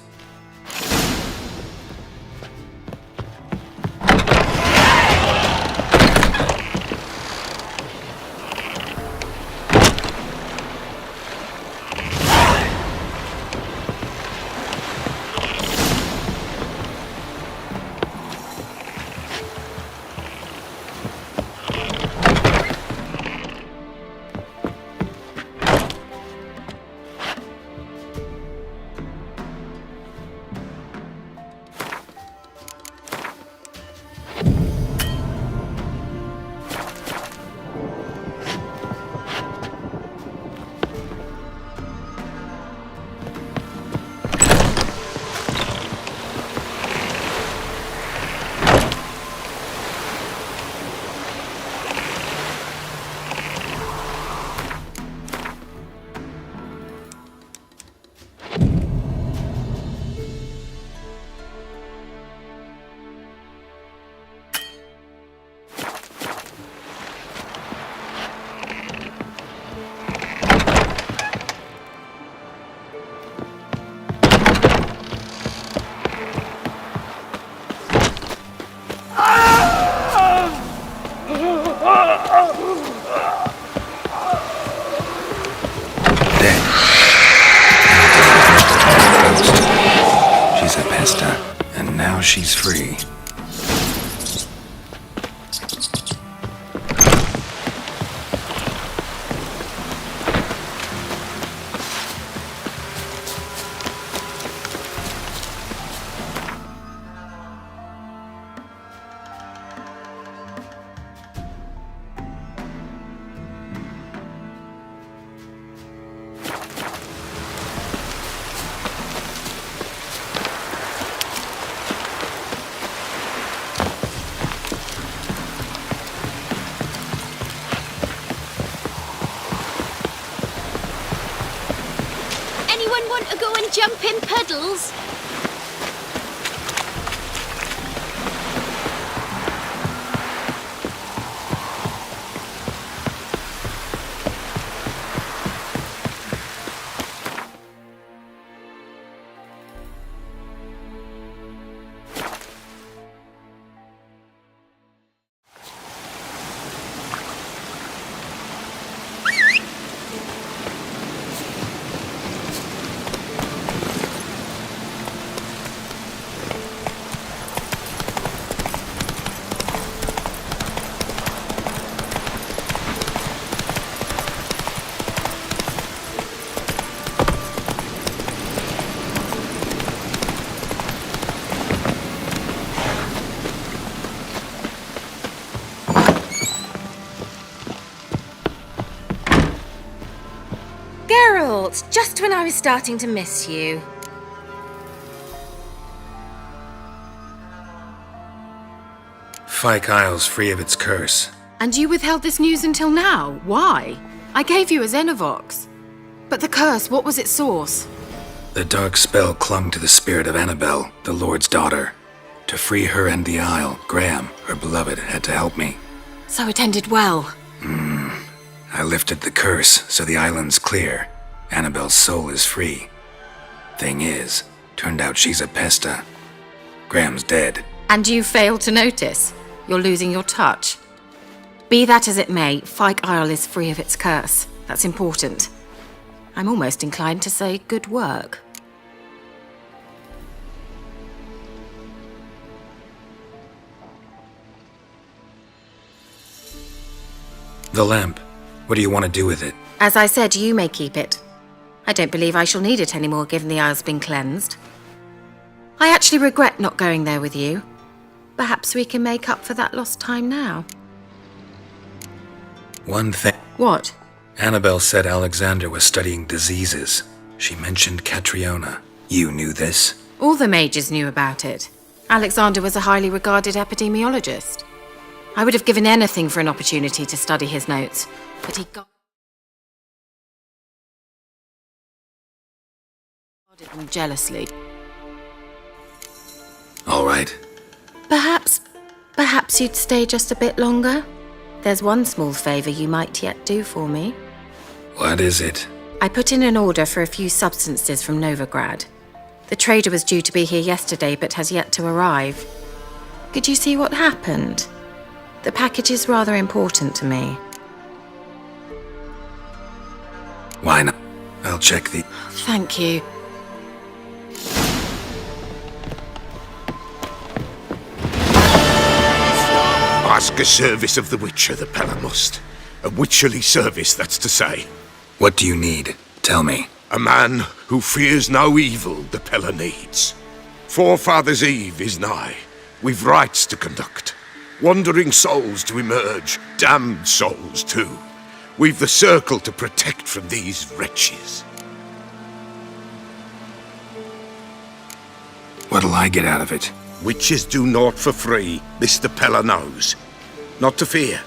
She's a pesta, and now she's free. Anyone want to go and jump in puddles? Geralt, just when I was starting to miss you. Fyke Isle's free of its curse. And you withheld this news until now? Why? I gave you a Xenovox. But the curse, what was its source? The dark spell clung to the spirit of Annabelle, the Lord's daughter. To free her and the Isle, Graham, her beloved, had to help me. So it ended well. I lifted the curse, so the island's clear. Annabelle's soul is free. Thing is, turned out she's a pesta. Graham's dead. And you failed to notice? You're losing your touch. Be that as it may, Fyke Isle is free of its curse. That's important. I'm almost inclined to say good work. The lamp. What do you want to do with it? As I said, you may keep it. I don't believe I shall need it anymore, given the Isle's been cleansed. I actually regret not going there with you. Perhaps we can make up for that lost time now. One thing. What? Annabelle said Alexander was studying diseases. She mentioned Catriona. You knew this? All the mages knew about it. Alexander was a highly regarded epidemiologist. I would have given anything for an opportunity to study his notes, but he guarded them jealously. All right. Perhaps you'd stay just a bit longer? There's one small favour you might yet do for me. What is it? I put in an order for a few substances from Novigrad. The trader was due to be here yesterday, but has yet to arrive. Could you see what happened? The package is rather important to me. Why not? I'll check the... Thank you. Ask a service of the Witcher, the Pella must. A witcherly service, that's to say. What do you need? Tell me. A man who fears no evil the Pella needs. Forefathers' Eve is nigh. We've rites to conduct. Wandering souls to emerge, damned souls too. We've the circle to protect from these wretches. What'll I get out of it? Witches do naught for free, this the Pella knows. Not to fear.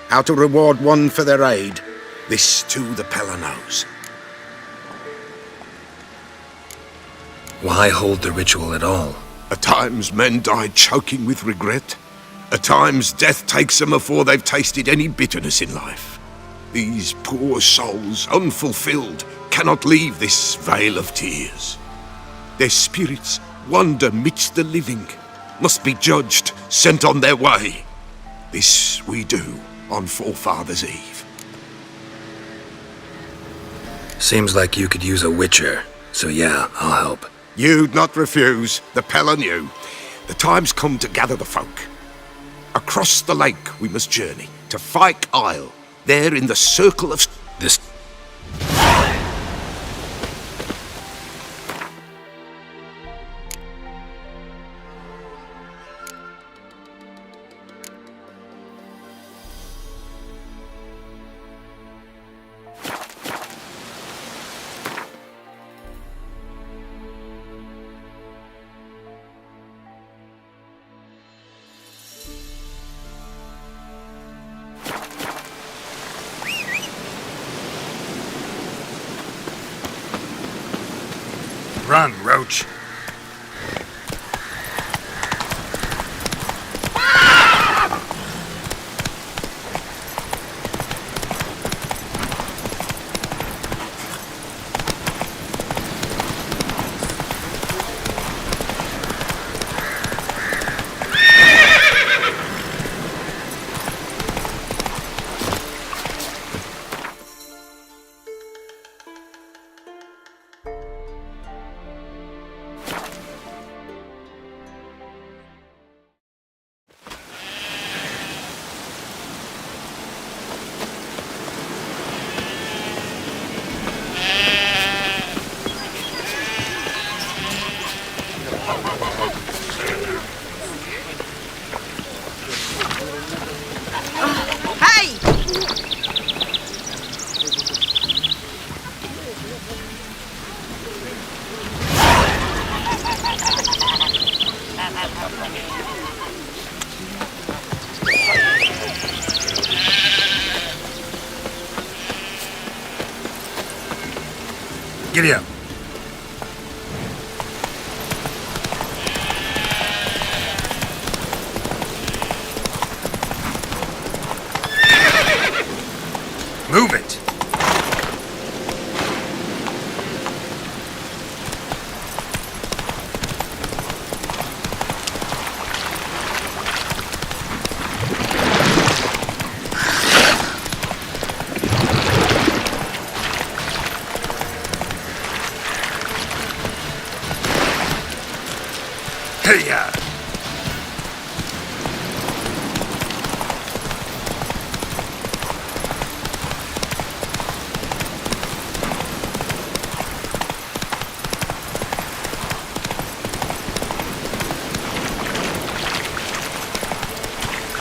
How to reward one for their aid, this too the Pella knows. Why hold the ritual at all? At times men die choking with regret. At times death takes them afore they've tasted any bitterness in life. These poor souls, unfulfilled, cannot leave this vale of tears. Their spirits wander midst the living, must be judged, sent on their way. This we do on Forefathers' Eve. Seems like you could use a witcher, so yeah, I'll help. You'd not refuse, the Pella knew. The time's come to gather the folk. Across the lake we must journey, to Fyke Isle, there in the circle of... This... Run, Roach. Giddy up. Move it. to ya!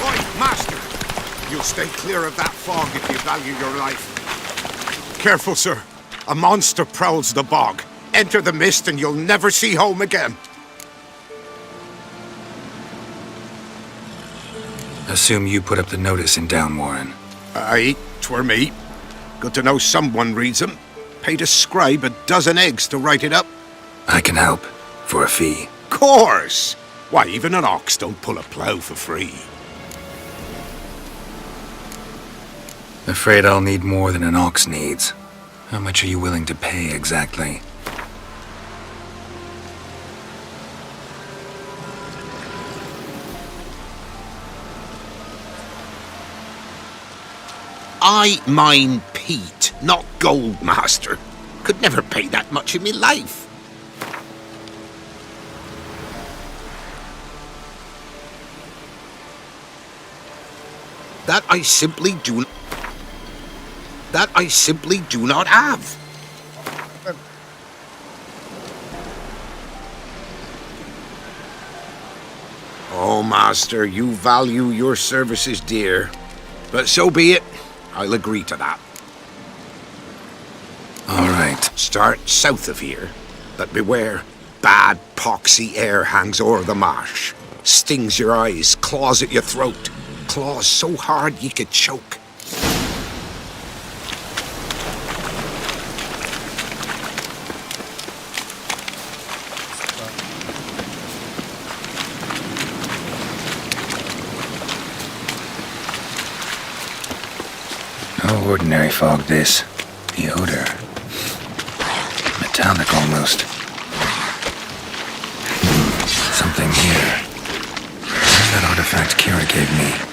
Oi, Master! You'll stay clear of that fog if you value your life. Careful, sir. A monster prowls the bog. Enter the mist and you'll never see home again. Assume you put up the notice in Downwarren. Aye, 'twere me. Good to know someone reads them. Paid a scribe a dozen eggs to write it up. I can help, for a fee. Course! Why, even an ox don't pull a plough for free. Afraid I'll need more than an ox needs. How much are you willing to pay exactly? I mine peat, not gold, Master. Could never pay that much in me life. That I simply do not have. Oh, Master, you value your services dear. But so be it. I'll agree to that. All right. Start south of here. But beware, bad poxy air hangs o'er the marsh. Stings your eyes, claws at your throat. Claws so hard ye could choke. No ordinary fog, this. The odor. Metallic almost. Something here. Where's that artifact Kira gave me?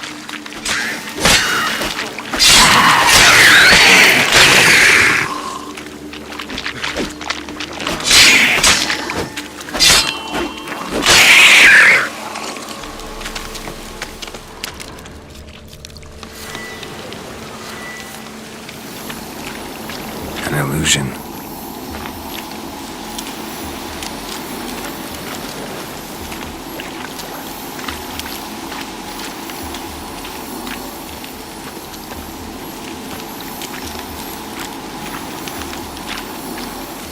An illusion.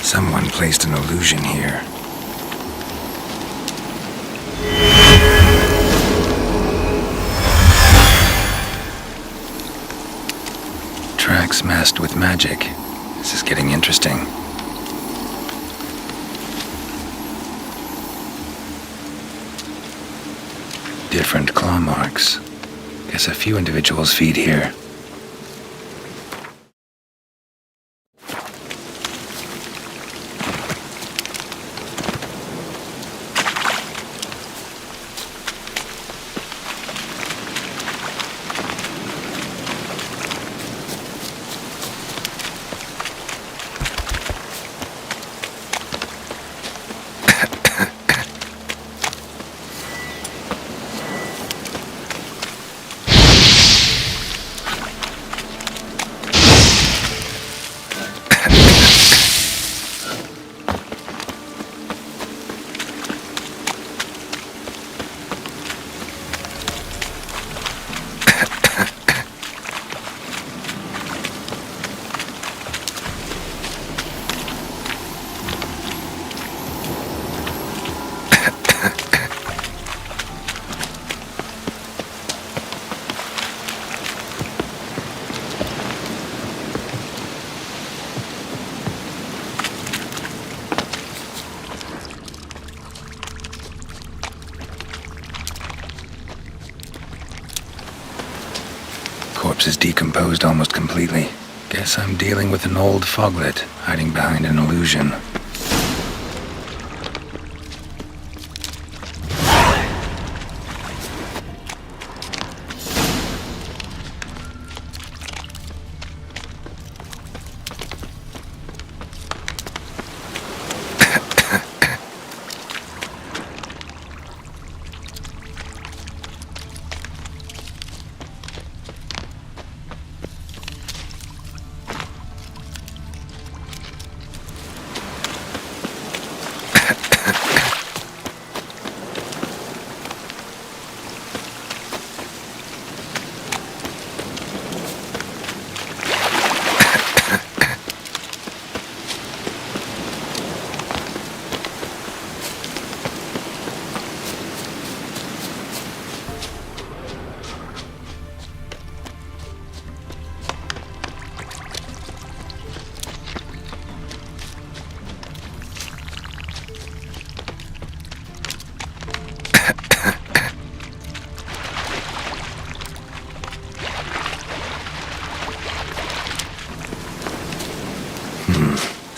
Someone placed an illusion here. Tracks masked with magic. This is getting interesting. Different claw marks. Guess a few individuals feed here. Corpse is decomposed almost completely. Guess I'm dealing with an old foglet hiding behind an illusion.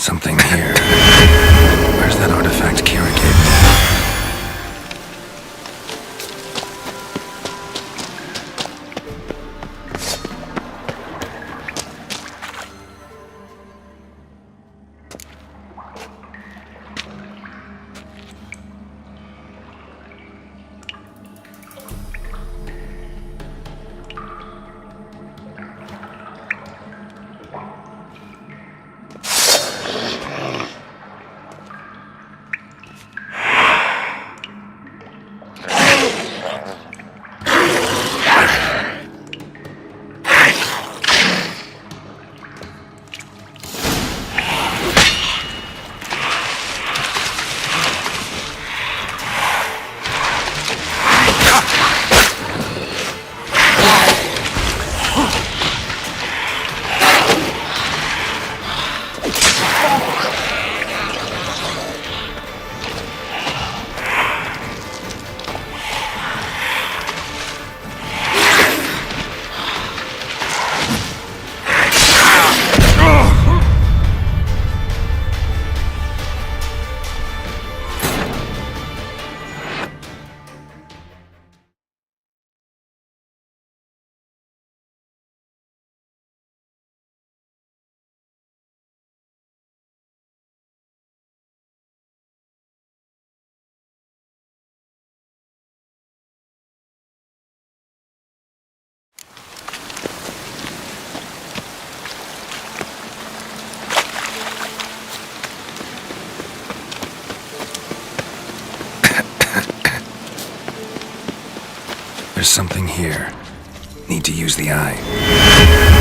Something here. Where's that artifact Kira gave me? There's something here. Need to use the eye.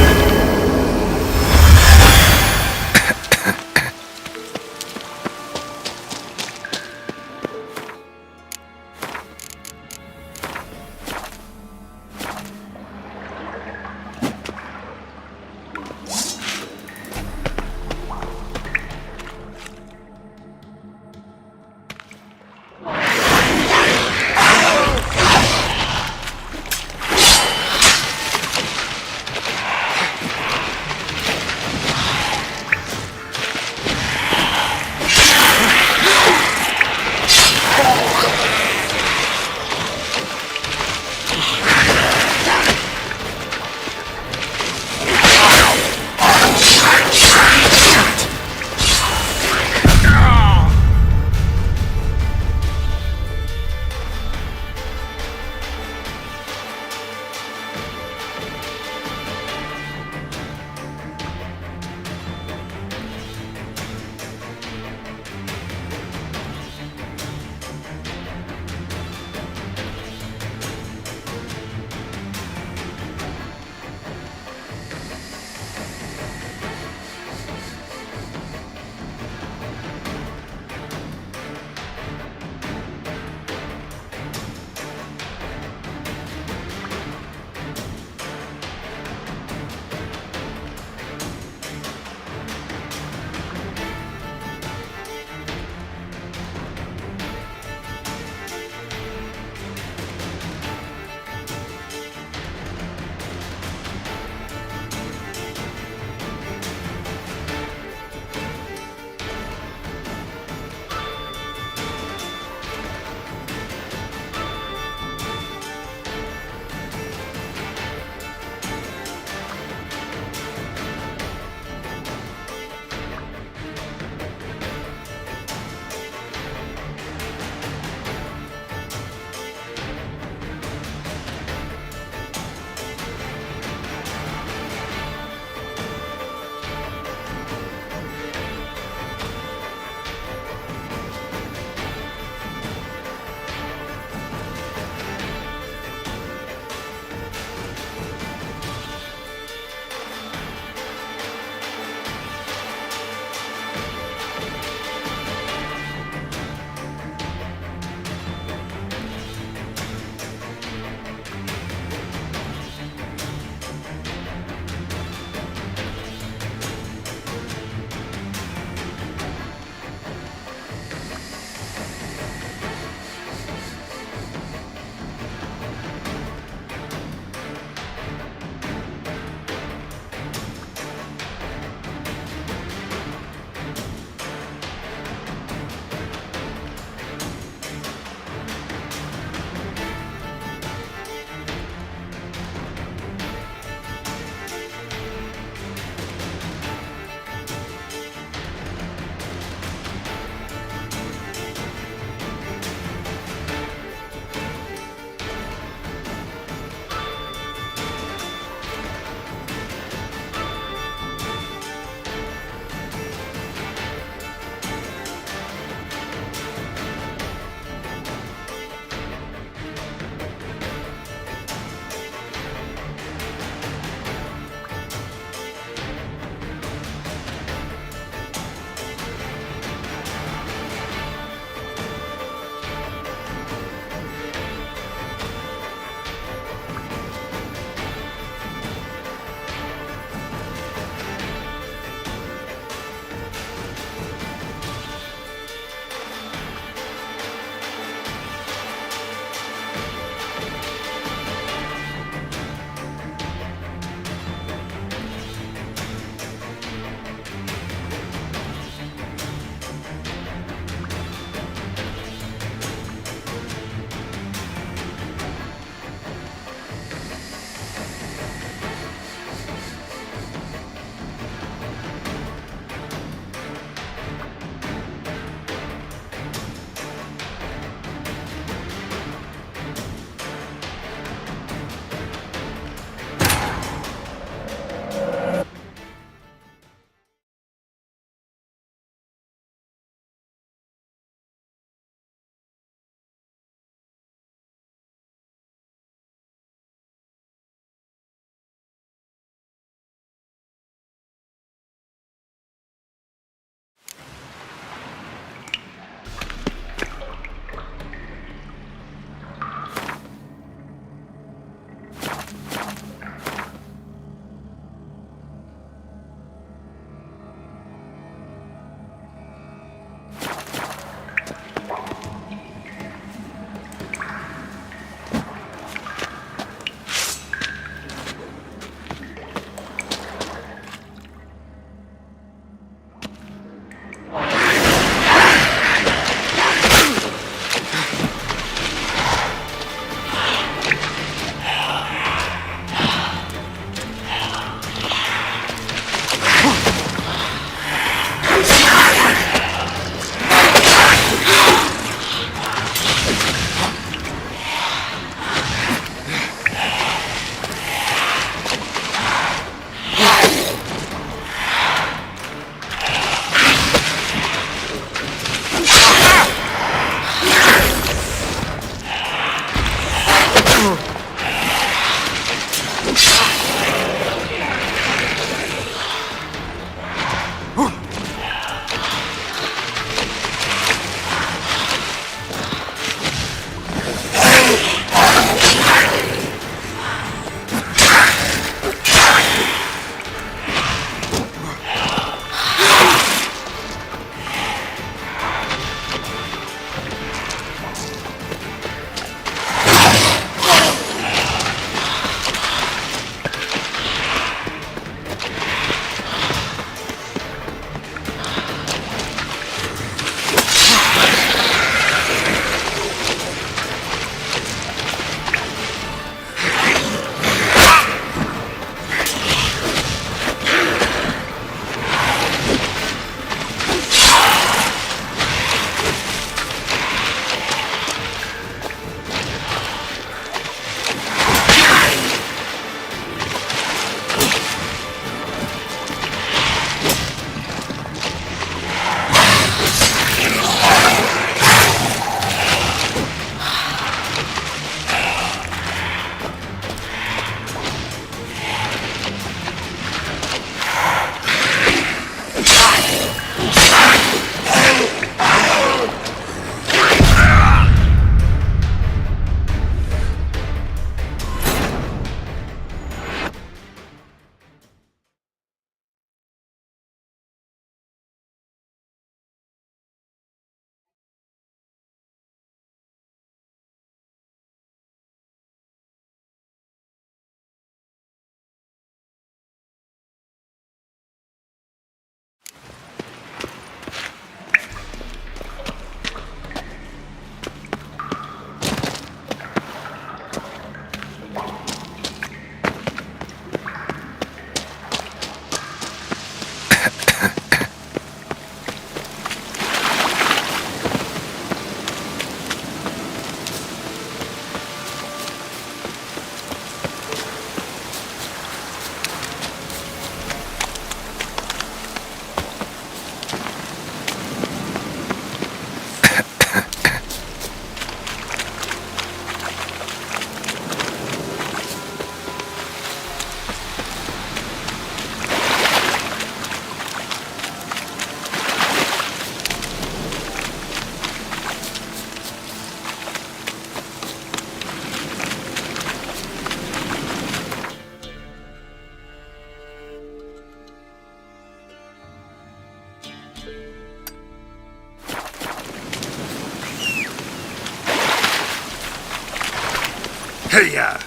Hiya!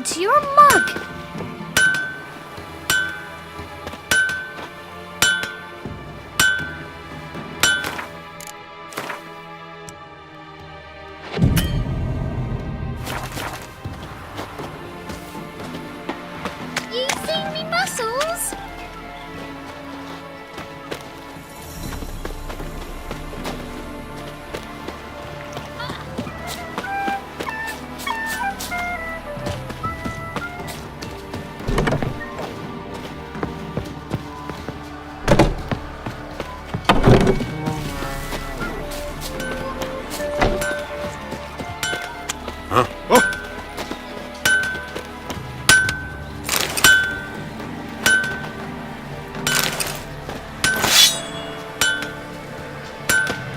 To your mug. You seen me muscles?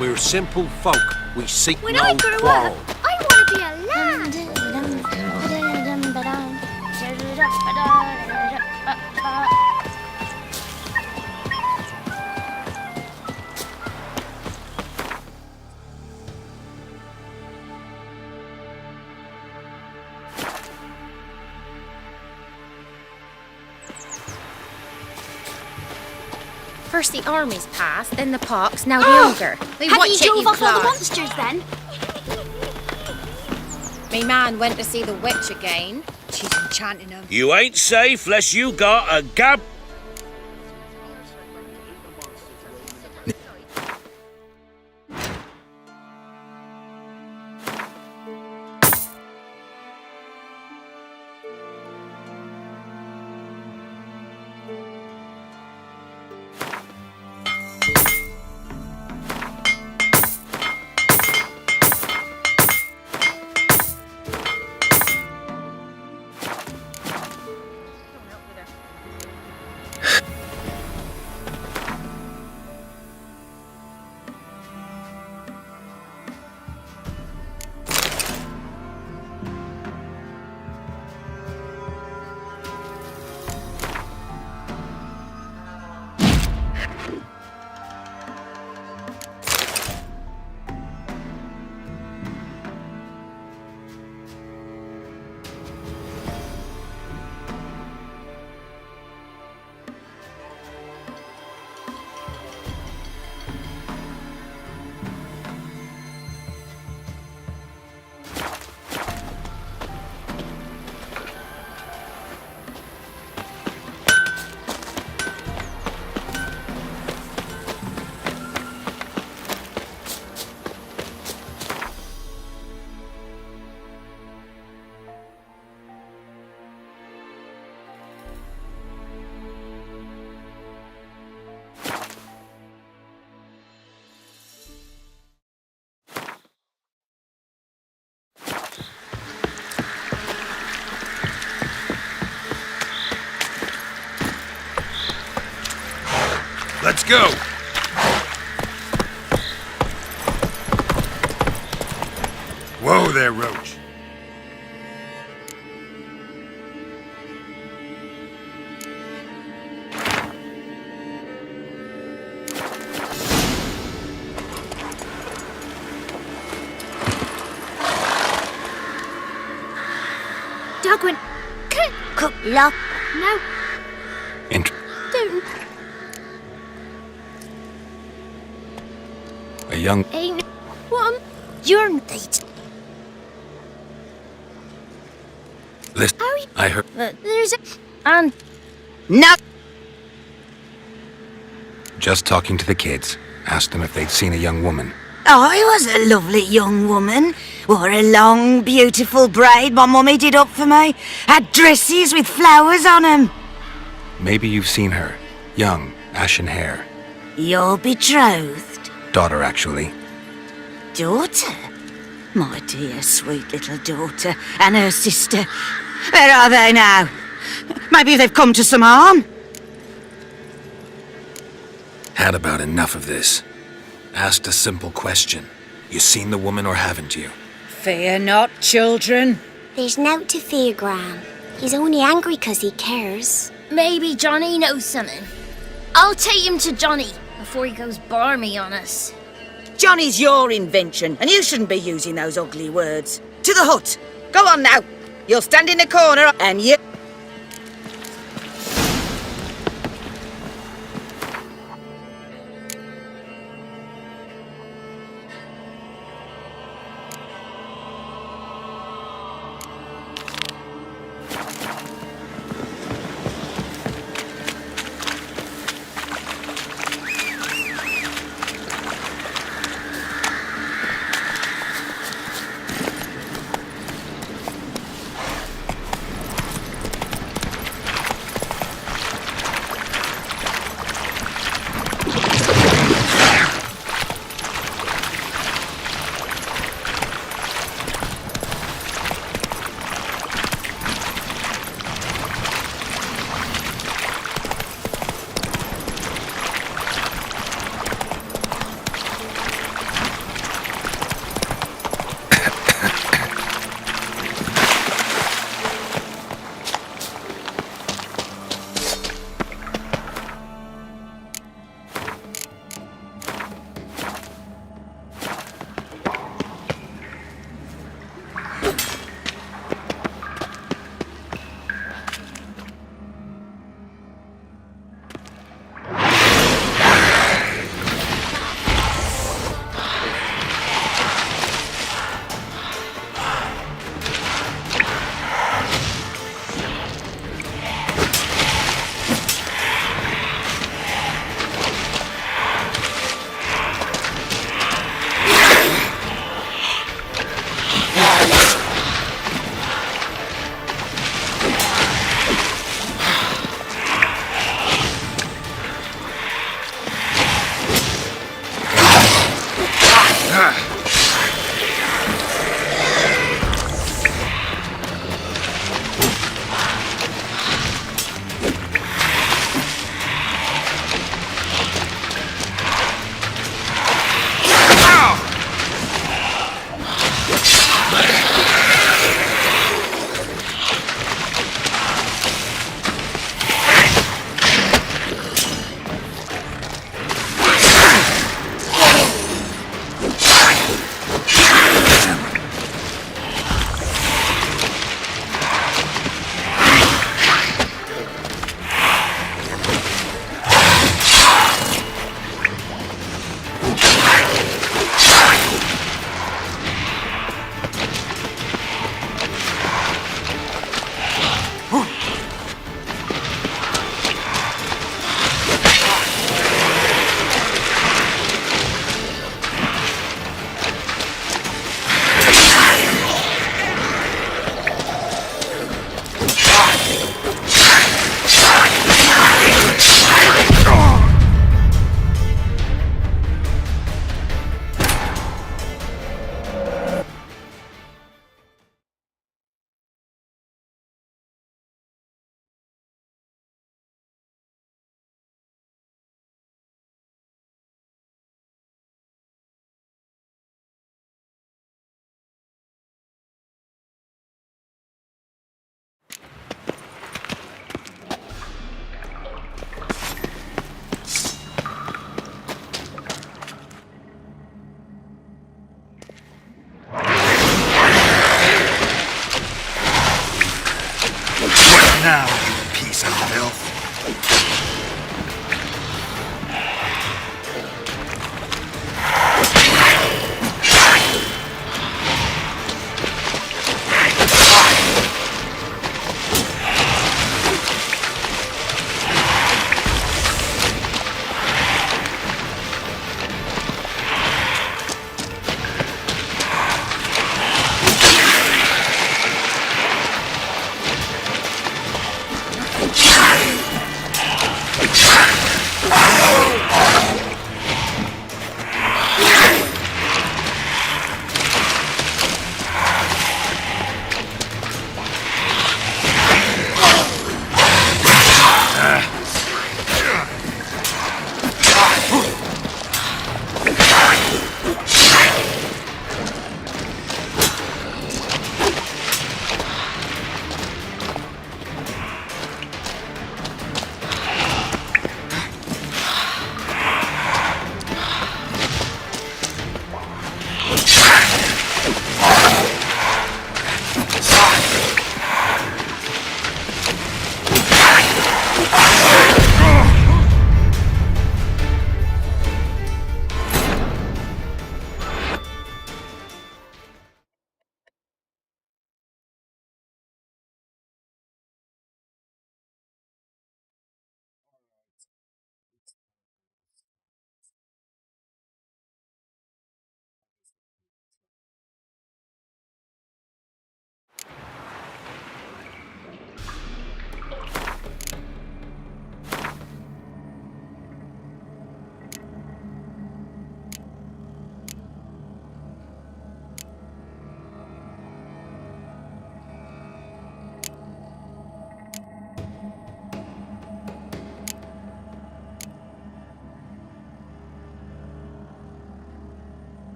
We're simple folk. We seek When no I grow quarrel. up, I want to be a lad. First the armies passed, then the pox, now the ogre. They Have watch you it, drove you off all the clod. monsters then? Me man went to see the witch again. She's enchanting him. You ain't safe lest you got a gab. Let's go! Whoa there, Roach. Dogwin, cook, love. No. Don't. A young... Ain't one. You're not. Listen, I heard... There's a... And... No! Just talking to the kids. Asked them if they'd seen a young woman. I was a lovely young woman. Wore a long, beautiful braid my mummy did up for me. Had dresses with flowers on 'em. Maybe you've seen her. Young, ashen hair. Your betrothed? Daughter, actually. Daughter? My dear, sweet little daughter. And her sister. Where are they now? Maybe they've come to some harm? Had about enough of this. Asked a simple question. You seen the woman or haven't you? Fear not, children. There's nought to fear, Gran. He's only angry 'cause he cares. Maybe Johnny knows something. I'll take him to Johnny before he goes barmy on us. Johnny's your invention, and you shouldn't be using those ugly words. To the hut. Go on now. You'll stand in the corner, and you...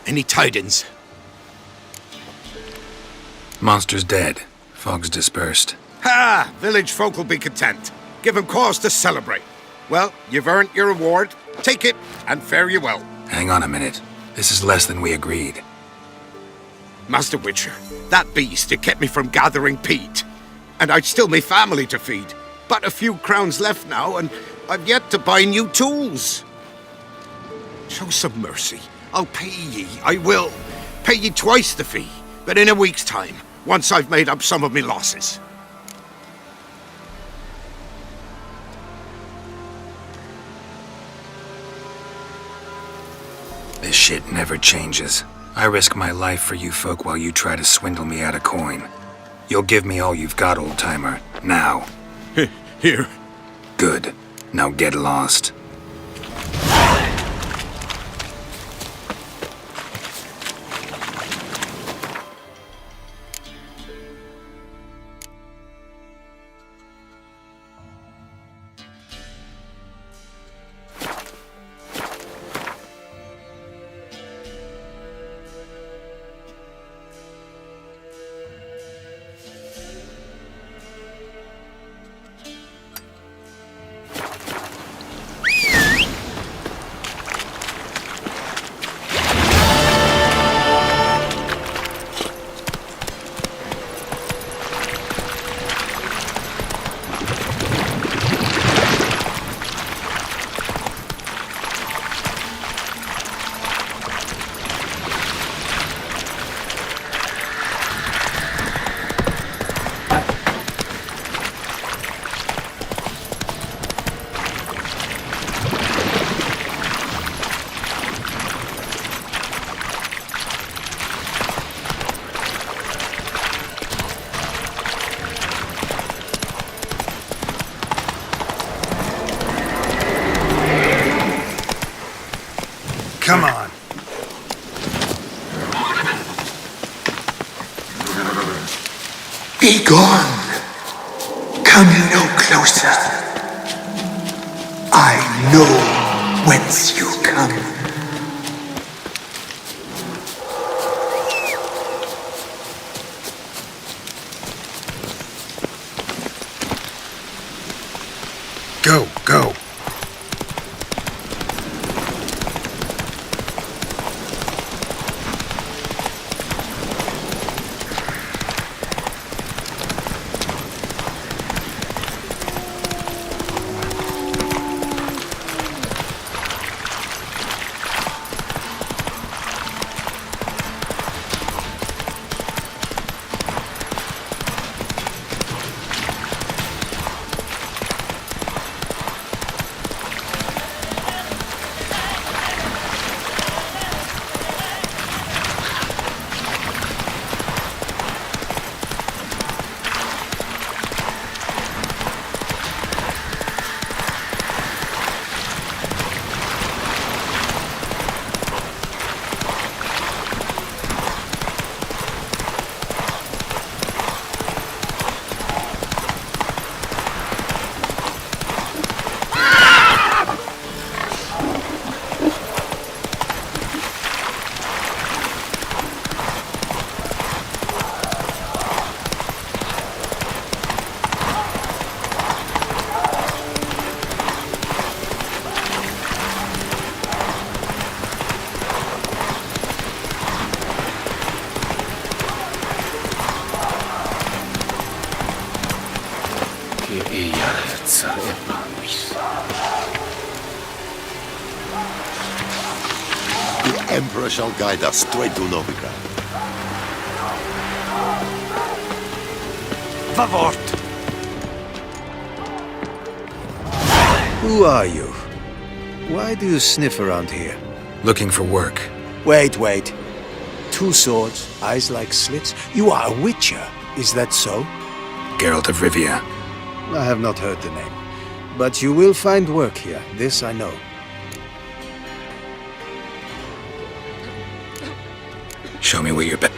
Any tidings? Monster's dead. Fog's dispersed. Ha! Village folk will be content. Give 'em cause to celebrate. Well, you've earned your reward. Take it, and fare you well. Hang on a minute. This is less than we agreed. Master Witcher, that beast, it kept me from gathering peat. And I'd still me family to feed. But a few crowns left now, and I've yet to buy new tools. Show some mercy. I'll pay ye, I will. Pay ye twice the fee, but in a week's time, once I've made up some of me losses. This shit never changes. I risk my life for you folk while you try to swindle me out of coin. You'll give me all you've got, old-timer. Now. Here. Good. Now get lost. Come on. Be gone. Come you no closer. I know whence you come. Go, go. The Emperor shall guide us straight to Novigrad. Favort! Who are you? Why do you sniff around here? Looking for work. Wait. 2 swords, eyes like slits. You are a witcher, is that so? Geralt of Rivia. I have not heard the name. But you will find work here, this I know. Show me where you're best.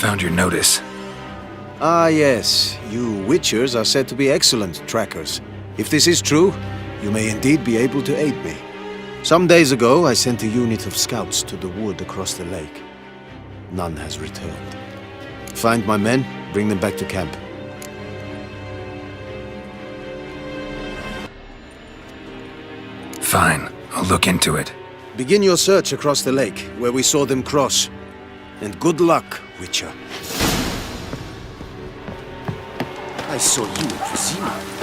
Found your notice. Ah, yes. You Witchers are said to be excellent trackers. If this is true, you may indeed be able to aid me. Some days ago, I sent a unit of scouts to the wood across the lake. None has returned. Find my men, bring them back to camp. Fine, I'll look into it. Begin your search across the lake, where we saw them cross. And good luck, Witcher. I saw you in Vizima.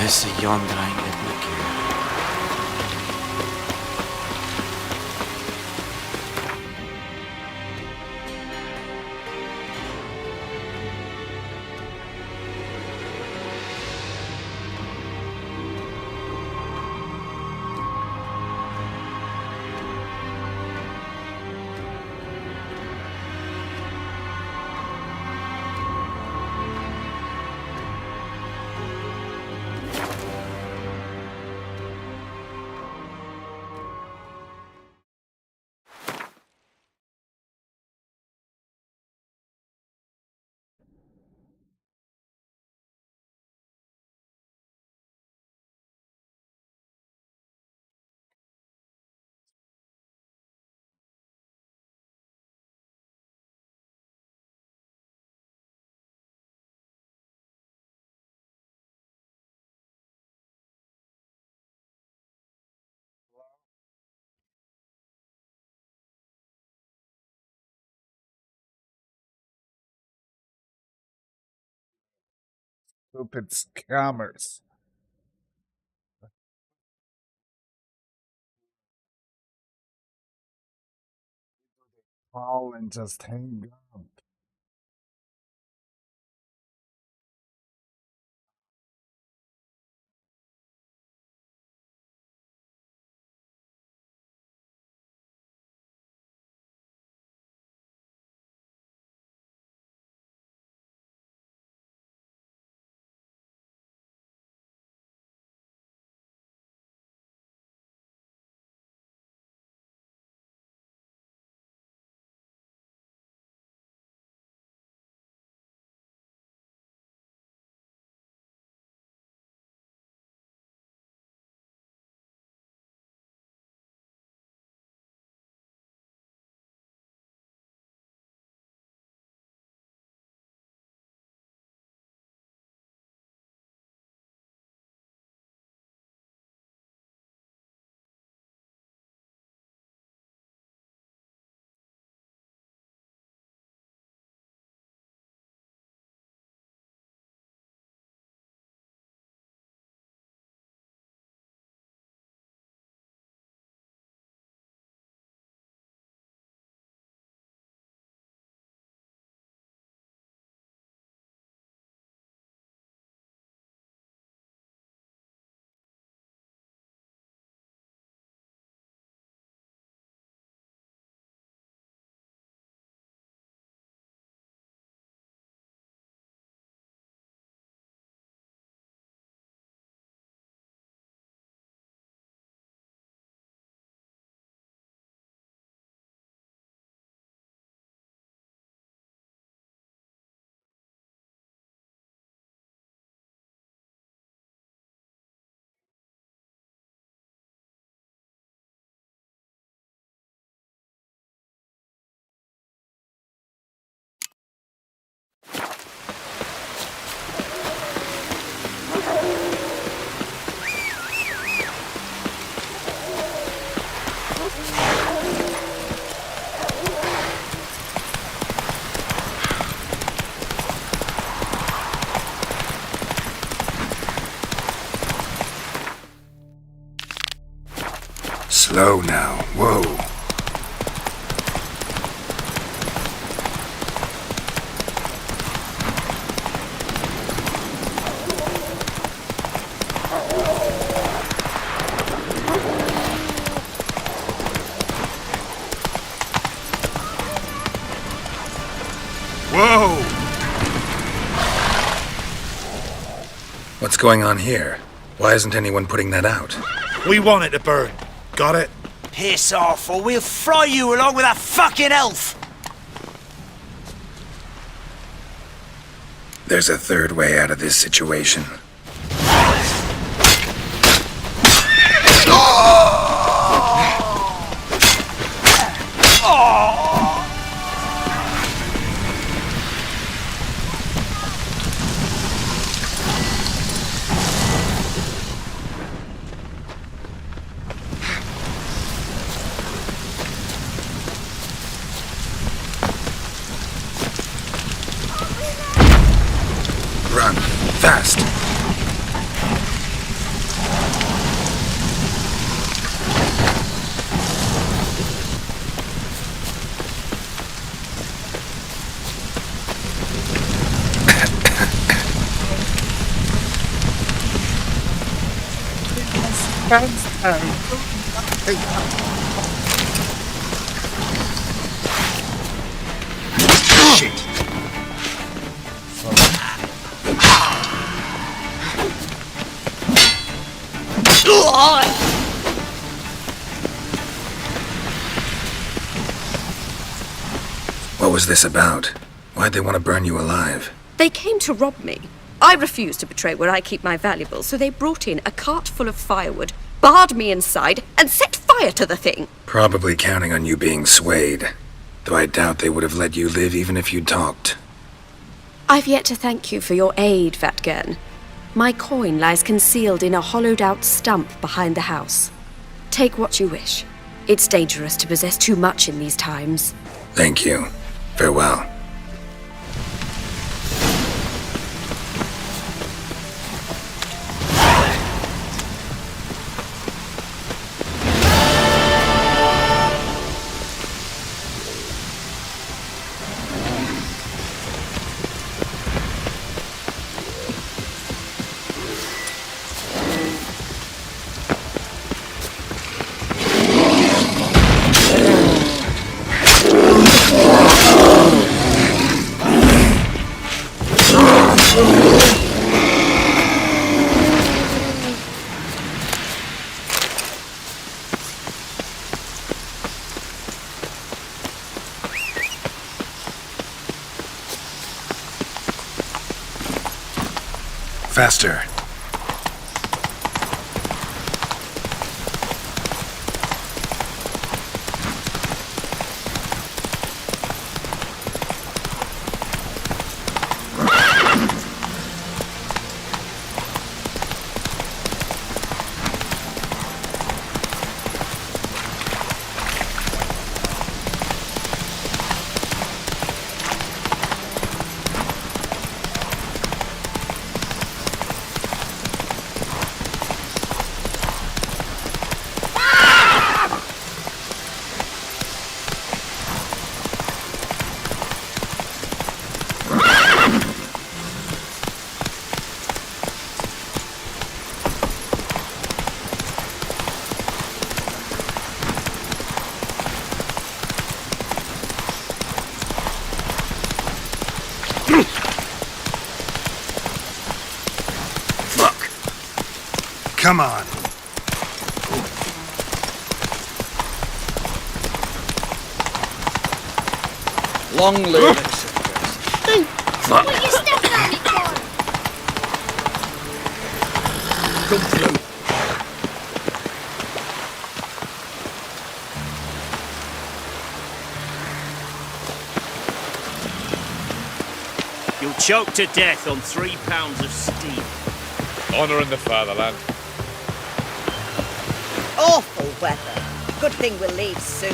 Esse Yondrain Edmekir. Stupid scammers. Call and just hang up. Slow now. Whoa. Whoa! What's going on here? Why isn't anyone putting that out? We want it to burn. Got it? Piss off, or we'll fry you along with that fucking elf! There's a third way out of this situation. Run. Fast. Shit. What was this about? Why'd they want to burn you alive? They came to rob me. I refused to betray where I keep my valuables, so they brought in a cart full of firewood, barred me inside, and set fire to the thing. Probably counting on you being swayed. Though I doubt they would have let you live even if you'd talked. I've yet to thank you for your aid, Vatgern. My coin lies concealed in a hollowed-out stump behind the house. Take what you wish. It's dangerous to possess too much in these times. Thank you. Farewell. Faster. Come on. Long live it. Fuck. What are you stepping on me for? Come through. You'll choke to death on 3 pounds of steam. Honouring the fatherland. Awful weather. Good thing we'll leave soon.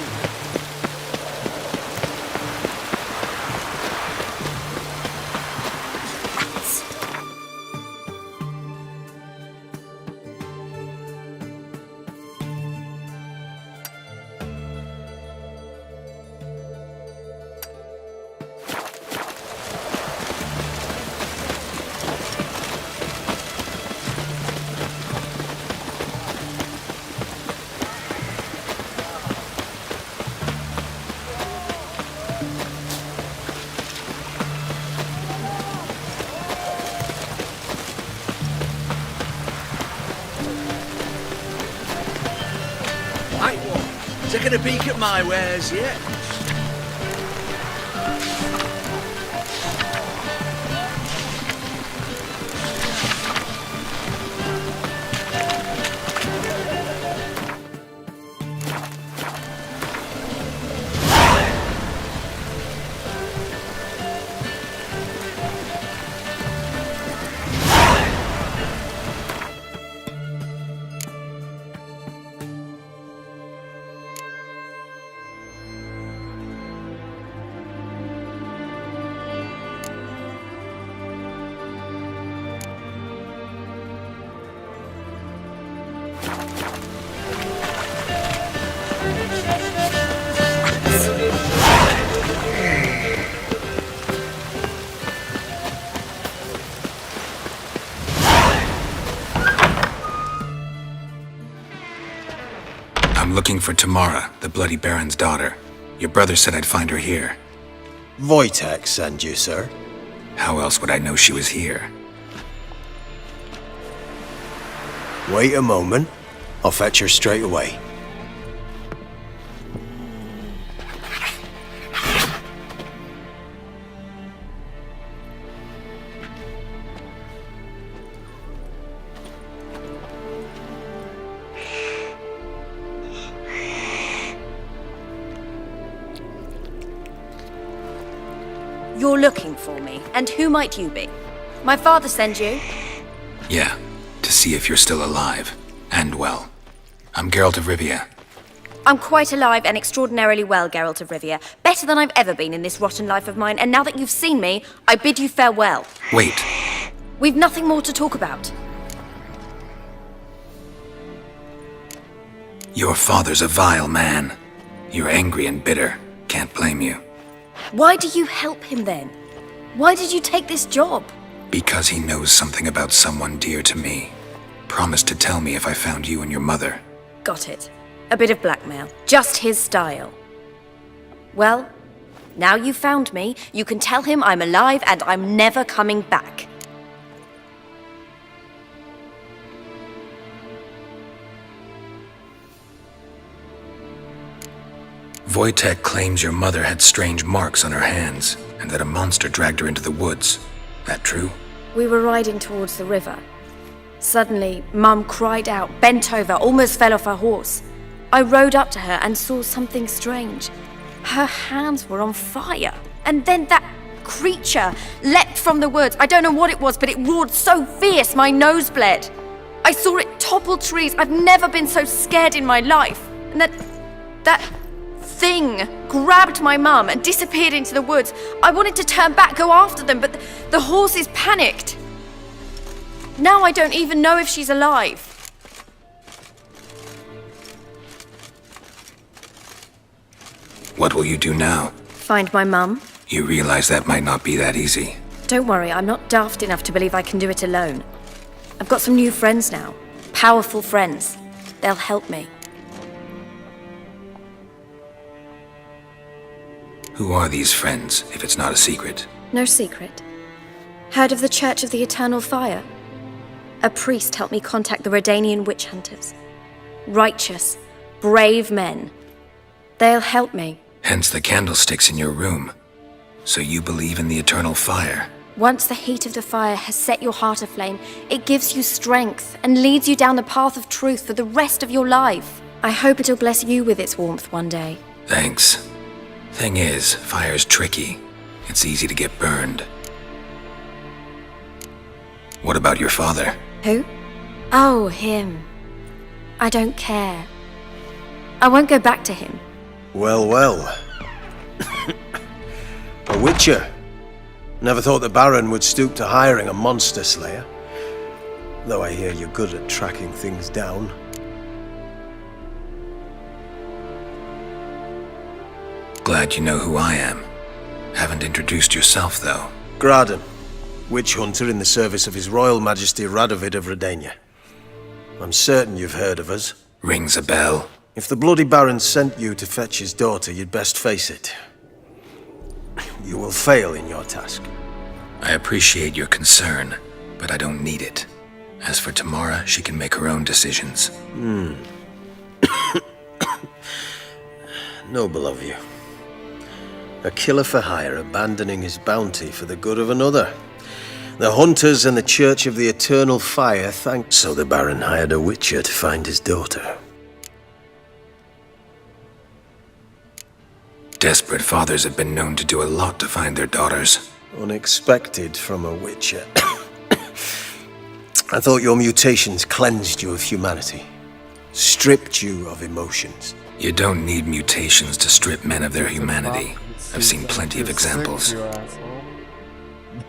taken a peek at my wares yet? I'm looking for Tamara, the Bloody Baron's daughter. Your brother said I'd find her here. Wojtek sent you, sir. How else would I know she was here? Wait a moment. I'll fetch her straight away. You're looking for me, and who might you be? My father sent you? Yeah, to see if you're still alive. And well. I'm Geralt of Rivia. I'm quite alive and extraordinarily well, Geralt of Rivia. Better than I've ever been in this rotten life of mine, and now that you've seen me, I bid you farewell. Wait. We've nothing more to talk about. Your father's a vile man. You're angry and bitter. Can't blame you. Why do you help him then? Why did you take this job? Because he knows something about someone dear to me. Promised to tell me if I found you and your mother. Got it. A bit of blackmail. Just his style. Well, now you've found me, you can tell him I'm alive and I'm never coming back. Wojtek claims your mother had strange marks on her hands, and that a monster dragged her into the woods. That true? We were riding towards the river. Suddenly, Mum cried out, bent over, almost fell off her horse. I rode up to her and saw something strange. Her hands were on fire. And then that creature leapt from the woods. I don't know what it was, but it roared so fierce my nose bled. I saw it topple trees. I've never been so scared in my life. And that thing grabbed my mum and disappeared into the woods. I wanted to turn back, go after them, but the horses panicked. Now I don't even know if she's alive. What will you do now? Find my mum? You realize that might not be that easy. Don't worry, I'm not daft enough to believe I can do it alone. I've got some new friends now. Powerful friends. They'll help me. Who are these friends, if it's not a secret? No secret. Heard of the Church of the Eternal Fire? A priest helped me contact the Redanian witch hunters. Righteous, brave men. They'll help me. Hence the candlesticks in your room. So you believe in the eternal fire? Once the heat of the fire has set your heart aflame, it gives you strength and leads you down the path of truth for the rest of your life. I hope it'll bless you with its warmth one day. Thanks. Thing is, fire's tricky. It's easy to get burned. What about your father? Who? Oh, him. I don't care. I won't go back to him. Well, well. A witcher. Never thought the Baron would stoop to hiring a monster slayer. Though I hear you're good at tracking things down. Glad you know who I am. Haven't introduced yourself, though. Graden, witch hunter in the service of His Royal Majesty Radovid of Redania. I'm certain you've heard of us. Rings a bell. If the Bloody Baron sent you to fetch his daughter, you'd best face it. You will fail in your task. I appreciate your concern, but I don't need it. As for Tamara, she can make her own decisions. Noble of you. A killer for hire abandoning his bounty for the good of another. The hunters and the Church of the Eternal Fire thanked, so the Baron hired a witcher to find his daughter. Desperate fathers have been known to do a lot to find their daughters. Unexpected from a witcher. I thought your mutations cleansed you of humanity, stripped you of emotions. You don't need mutations to strip men of their humanity. I've seen plenty of examples.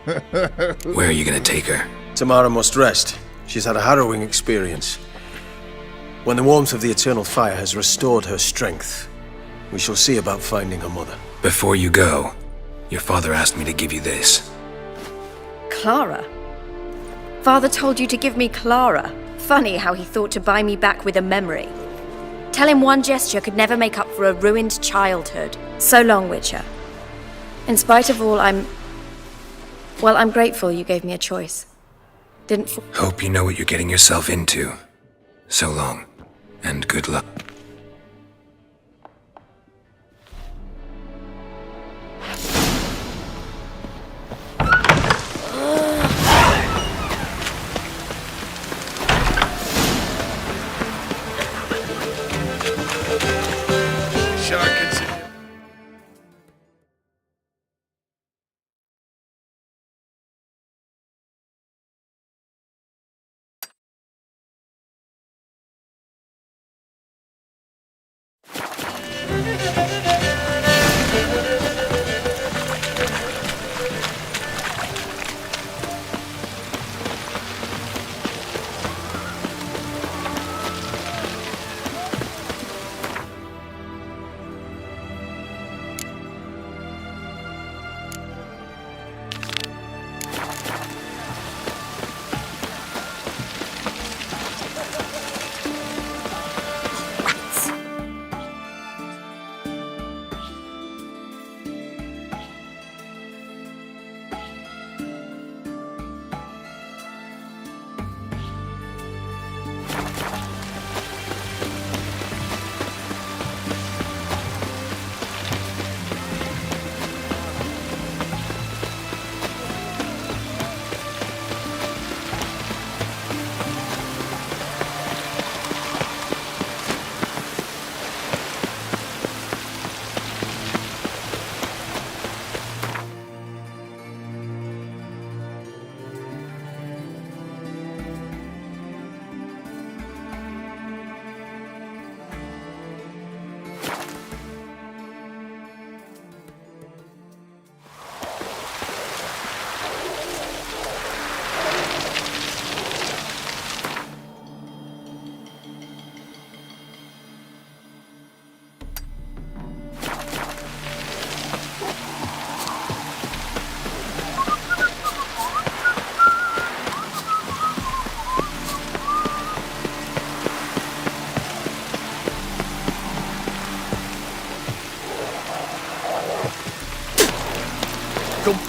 Where are you gonna take her? Tamara must rest. She's had a harrowing experience. When the warmth of the Eternal Fire has restored her strength, we shall see about finding her mother. Before you go, your father asked me to give you this. Clara? Father told you to give me Clara. Funny how he thought to buy me back with a memory. Tell him one gesture could never make up for a ruined childhood. So long, Witcher. In spite of all, I'm grateful you gave me a choice. Hope you know what you're getting yourself into. So long, and good luck.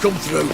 Come through.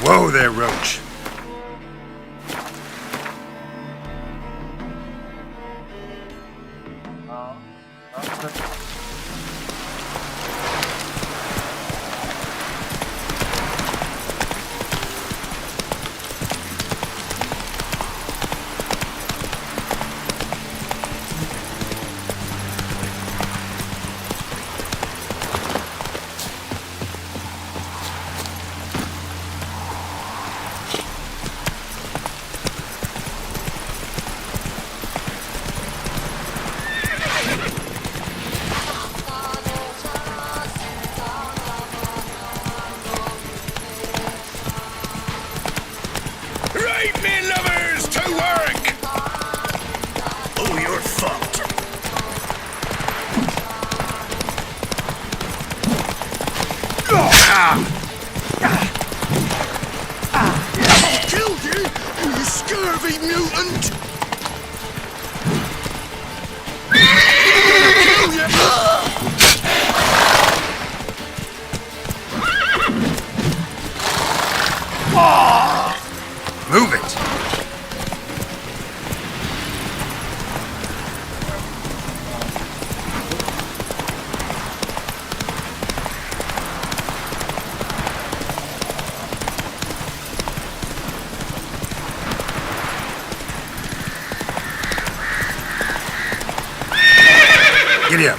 Whoa there, Roach. Giddy up.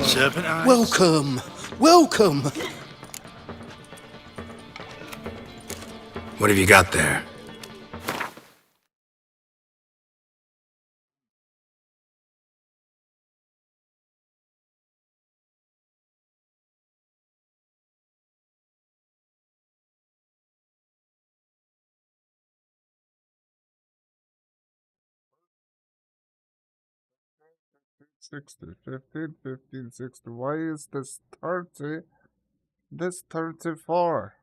Serpent eyes. Welcome! Welcome! What have you got there? 15, 60. Why is this 30? This 34.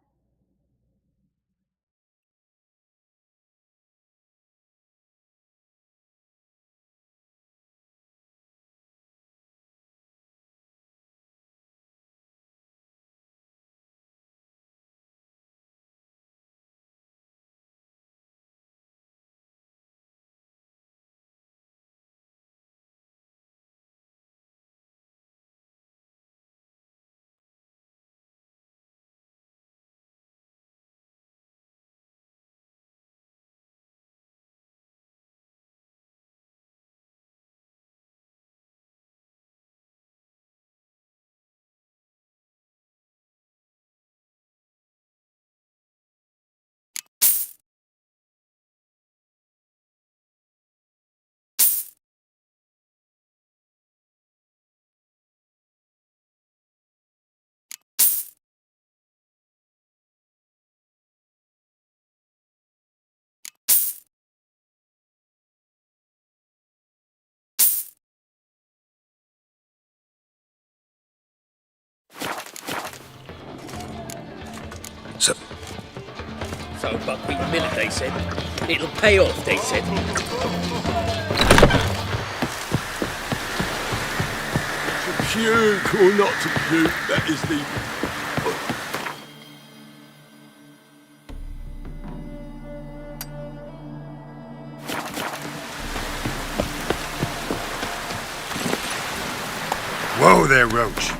So buckwheat millet, they said. It'll pay off, they said. To puke or not to puke, that is the... Whoa there, Roach.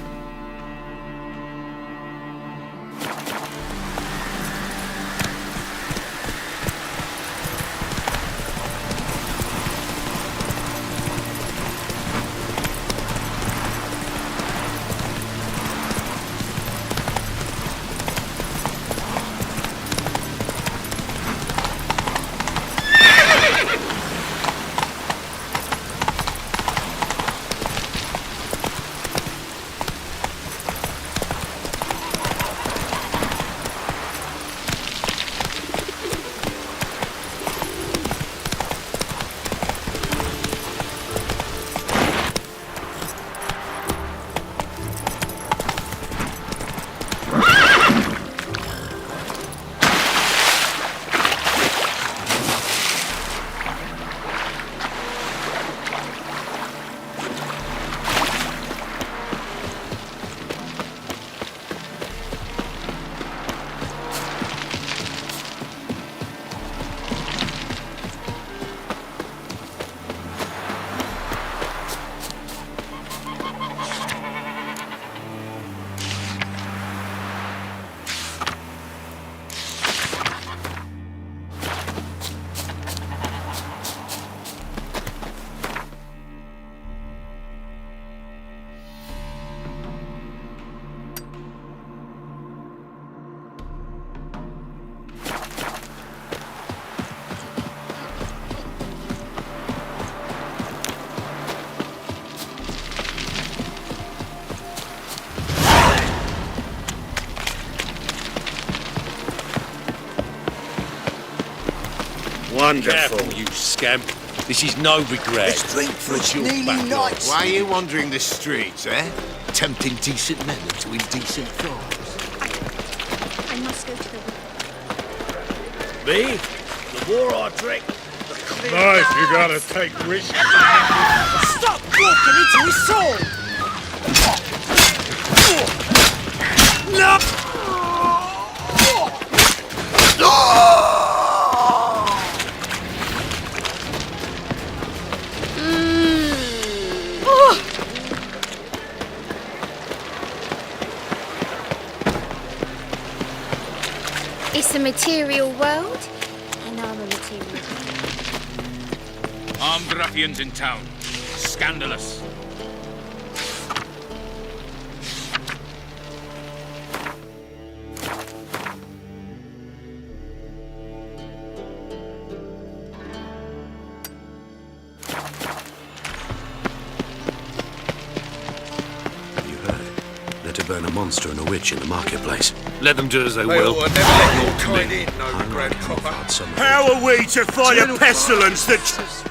Wonderful, you scamp. This is no regret. It's drink for it's nearly night. Why are you wandering the streets, eh? tempting decent men into indecent thoughts. I must go to the... Me? The more I drink, the clearer... Nice, you gotta take risks. Stop walking into his soul! No! It's a material world, and I'm a material. Armed ruffians in town. Scandalous. You heard? They're to burn a monster and a witch in the marketplace. Let them do as they Well, will. I never let your kind in, no grandpapa. How are we to fight a pestilence that...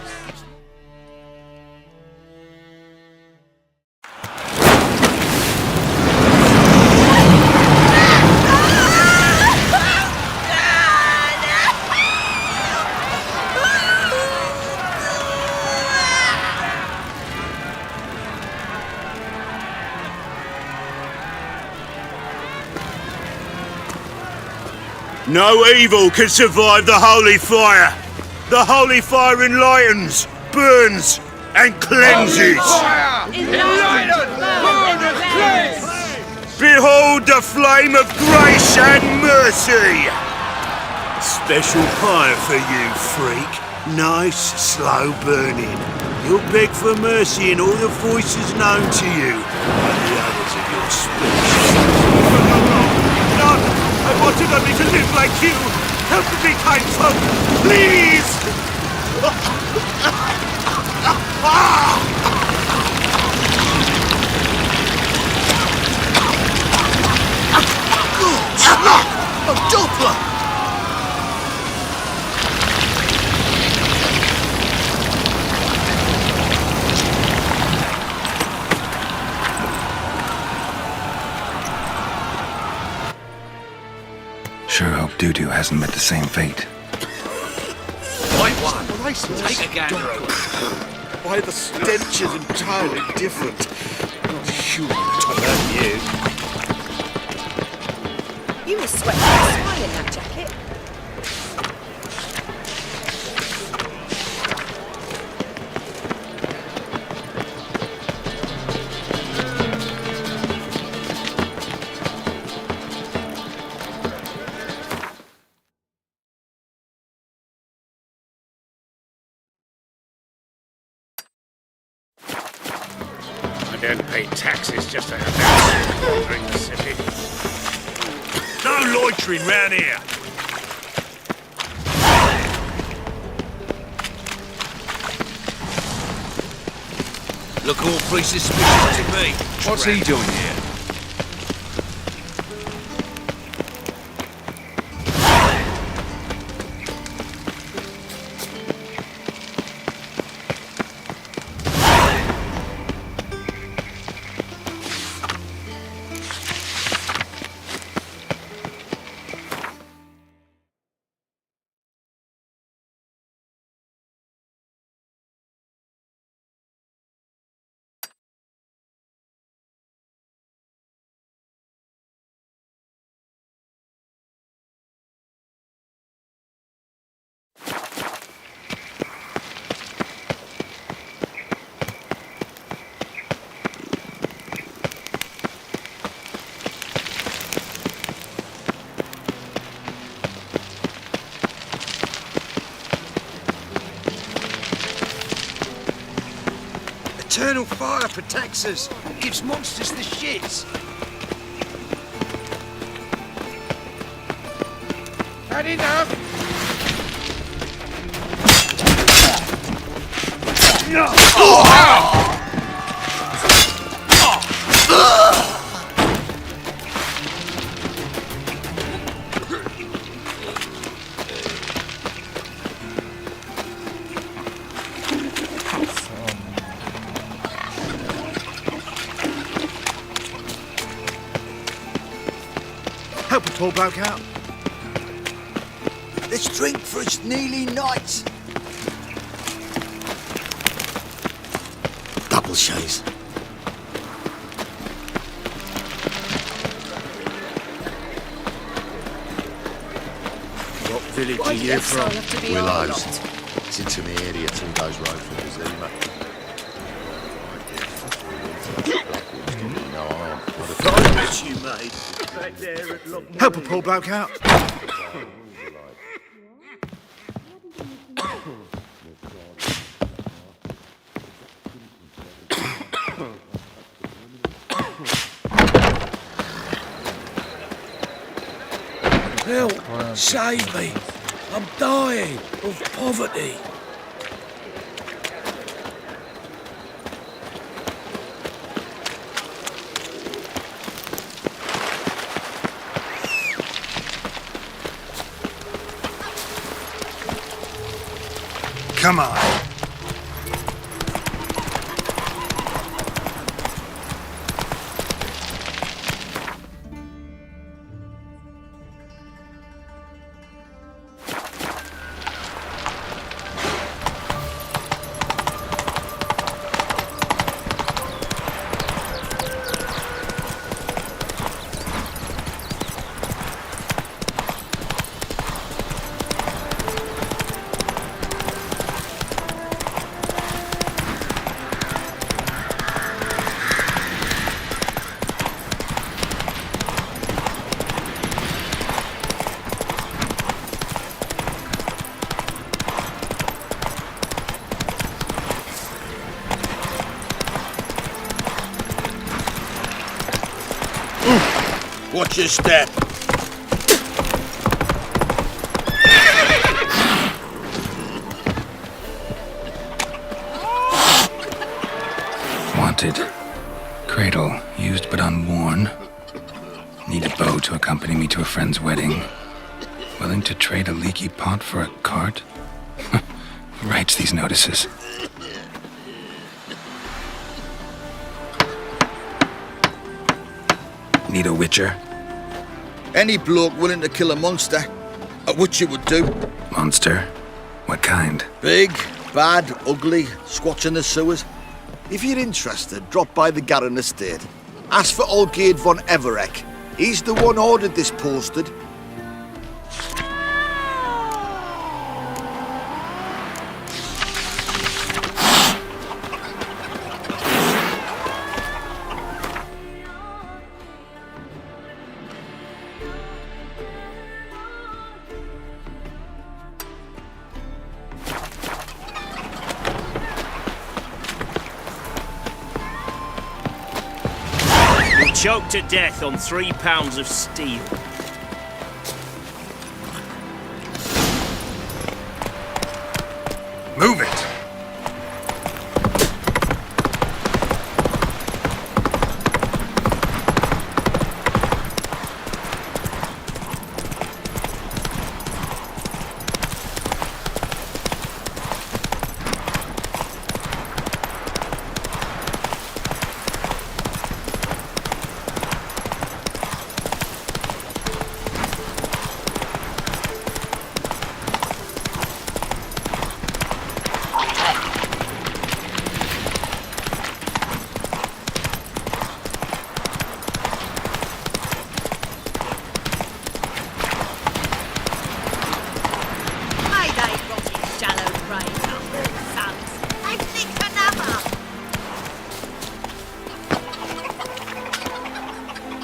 No evil can survive the holy fire. The holy fire enlightens, burns, and cleanses. Behold the flame of grace and mercy. Special fire for you, freak. Nice, slow burning. You'll beg for mercy in all the voices known to you by the others of your species. I wanted only to live like you! Help me, kind folk! Please! A Doppler! Sure hope Dudu hasn't met the same fate. Right one. Take a gander over. Why, the stench is entirely different. Not human at all. You must sweat like a swine in that jacket. I don't pay taxes just to have that wandering the city. No loitering round here. Look awfully suspicious to me. What's he doing here? Eternal fire protects us. Gives monsters the shits. Had enough? Help a tall bloke out. Let's drink for it's nearly night. Double shays. What village Why are you yes, I'll from? have to be Willows. It's into the area 2 days road from Kazuma. No harm. Promise you, mate. Back there at Loch Help a poor bloke out. Help! Save me! I'm dying of poverty. Come on. Watch your step. Wanted. Cradle, used but unworn. Need a bow to accompany me to a friend's wedding. Willing to trade a leaky pot for a cart? Writes these notices. Need a witcher? Any bloke willing to kill a monster, a witcher would do. Monster? What kind? Big, bad, ugly, squats in the sewers. If you're interested, drop by the Garren estate. Ask for Olgierd von Everek. He's the one ordered this posted. Choked to death on 3 pounds of steel. Move it!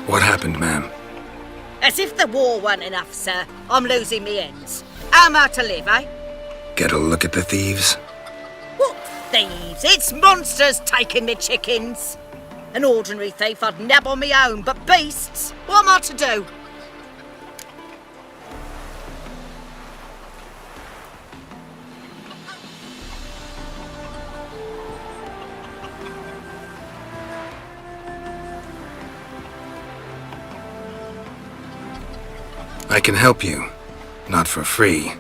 What happened, ma'am? As if the war weren't enough, sir. I'm losing me ends. How am I to live, eh? Get a look at the thieves? What thieves? It's monsters taking me chickens. An ordinary thief I'd nab on me own, but beasts? What am I to do? I can help you. Not for free,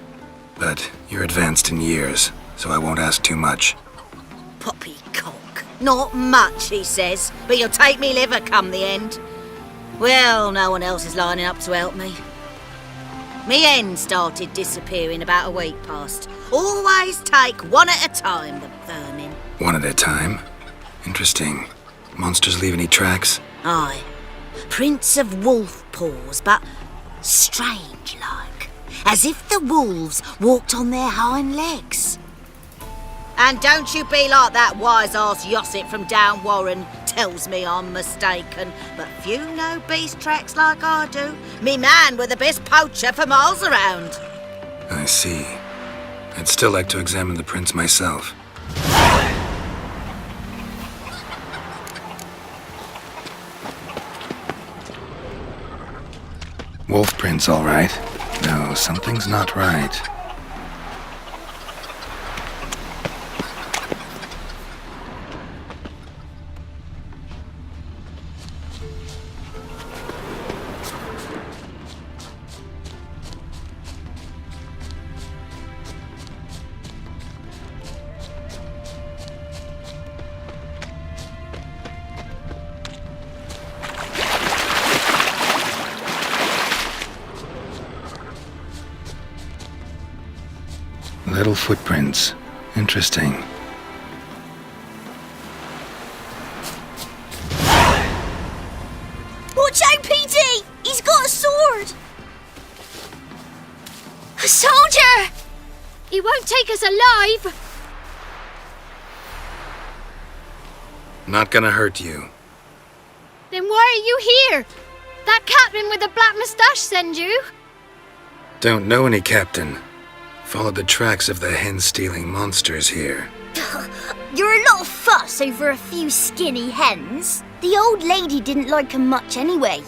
but you're advanced in years, so I won't ask too much. Poppycock. Not much, he says, but you'll take me liver come the end. Well, no one else is lining up to help me. Me hen started disappearing about a week past. Always take one at a time, the vermin. One at a time? Interesting. Monsters leave any tracks? Aye. Prints of wolf paws, but strange-like. As if the wolves walked on their hind legs. And don't you be like that wise-ass Yossip from down Warren tells me I'm mistaken. But few know beast tracks like I do. Me man were the best poacher for miles around. I see. I'd still like to examine the prints myself. Wolf prints, all right. No, something's not right. Little footprints. Interesting. Watch out, Petey! He's got a sword! A soldier! He won't take us alive! Not gonna hurt you. Then why are you here? That captain with the black moustache send you? Don't know any captain. Followed the tracks of the hen-stealing monsters here. You're a lot of fuss over a few skinny hens. The old lady didn't like 'em much anyway.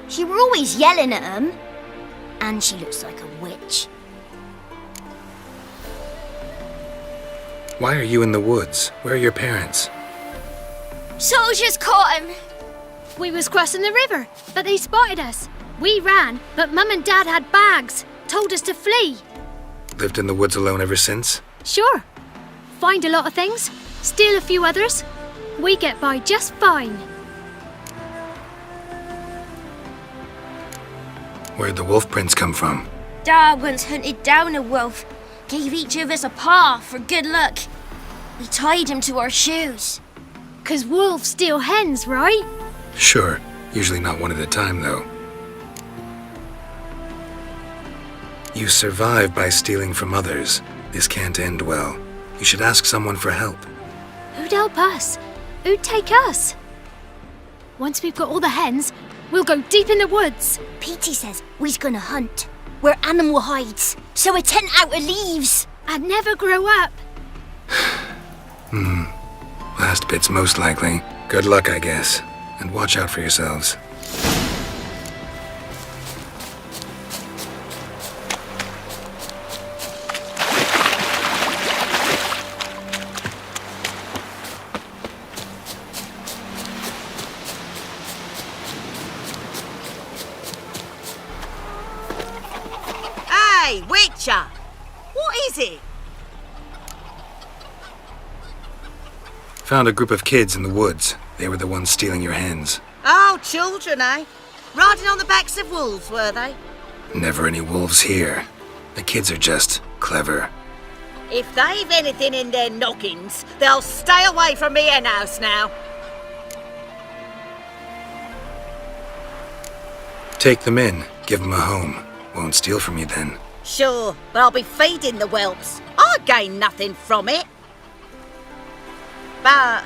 She were always yelling at 'em. And she looks like a witch. Why are you in the woods? Where are your parents? Soldiers caught him. We was crossing the river, but they spotted us. We ran, but Mum and Dad had bags. Told us to flee. Lived in the woods alone ever since? Sure. Find a lot of things, steal a few others. We get by just fine. Where'd the wolf prints come from? Dad once hunted down a wolf. Gave each of us a paw for good luck. We tied him to our shoes. 'Cause wolves steal hens, right? Sure. Usually not one at a time, though. You survive by stealing from others. This can't end well. You should ask someone for help. Who'd help us? Who'd take us? Once we've got all the hens, we'll go deep in the woods. Petey says we's gonna hunt. We're animal hides, so a tent out of leaves. And never grow up. Last bit's most likely. Good luck, I guess. And watch out for yourselves. Hey, Witcher! What is it? Found a group of kids in the woods. They were the ones stealing your hens. Oh, children, eh? Riding on the backs of wolves, were they? Never any wolves here. The kids are just clever. If they've anything in their noggins, they'll stay away from me hen house now. Take them in. Give them a home. Won't steal from you then. Sure, but I'll be feeding the whelps. I gain nothing from it. But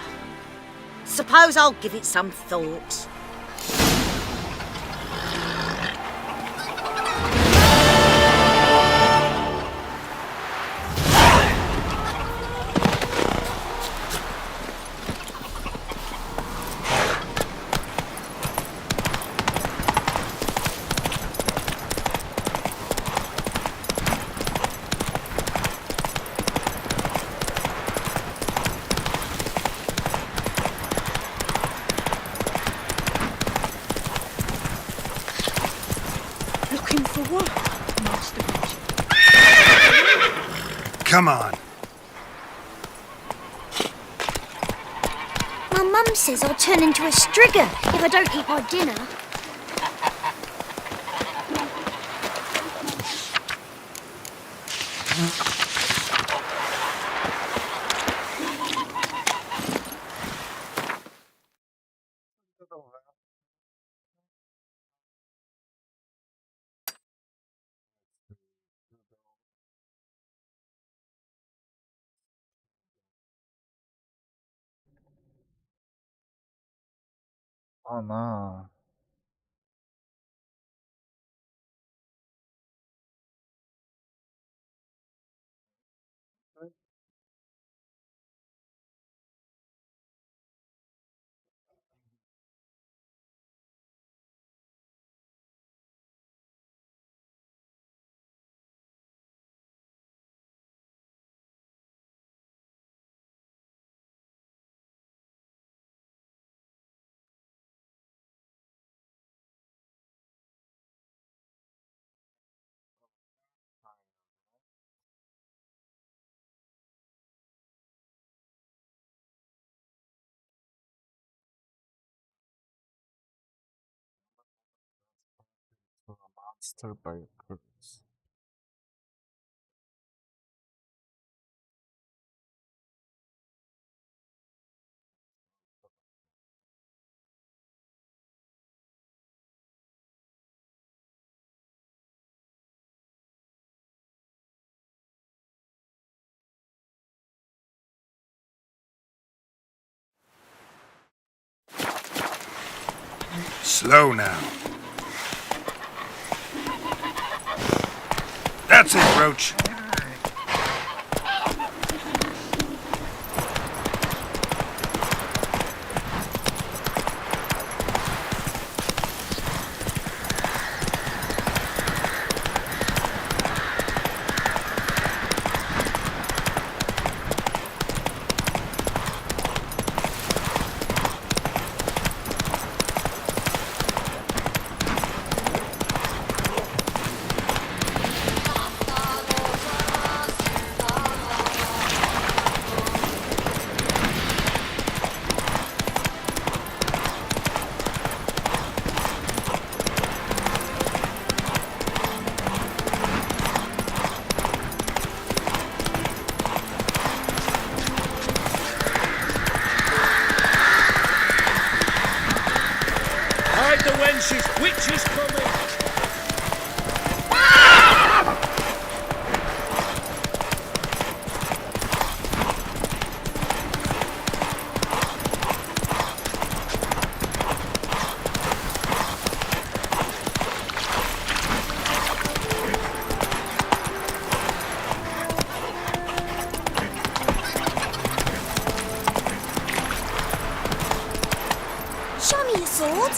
suppose I'll give it some thought. Come on. My mum says I'll turn into a strigger if I don't eat my dinner. Ana. Monster Bakers. Slow now. That's it, Roach. Hide the wenches! Witches coming! Show me your sword.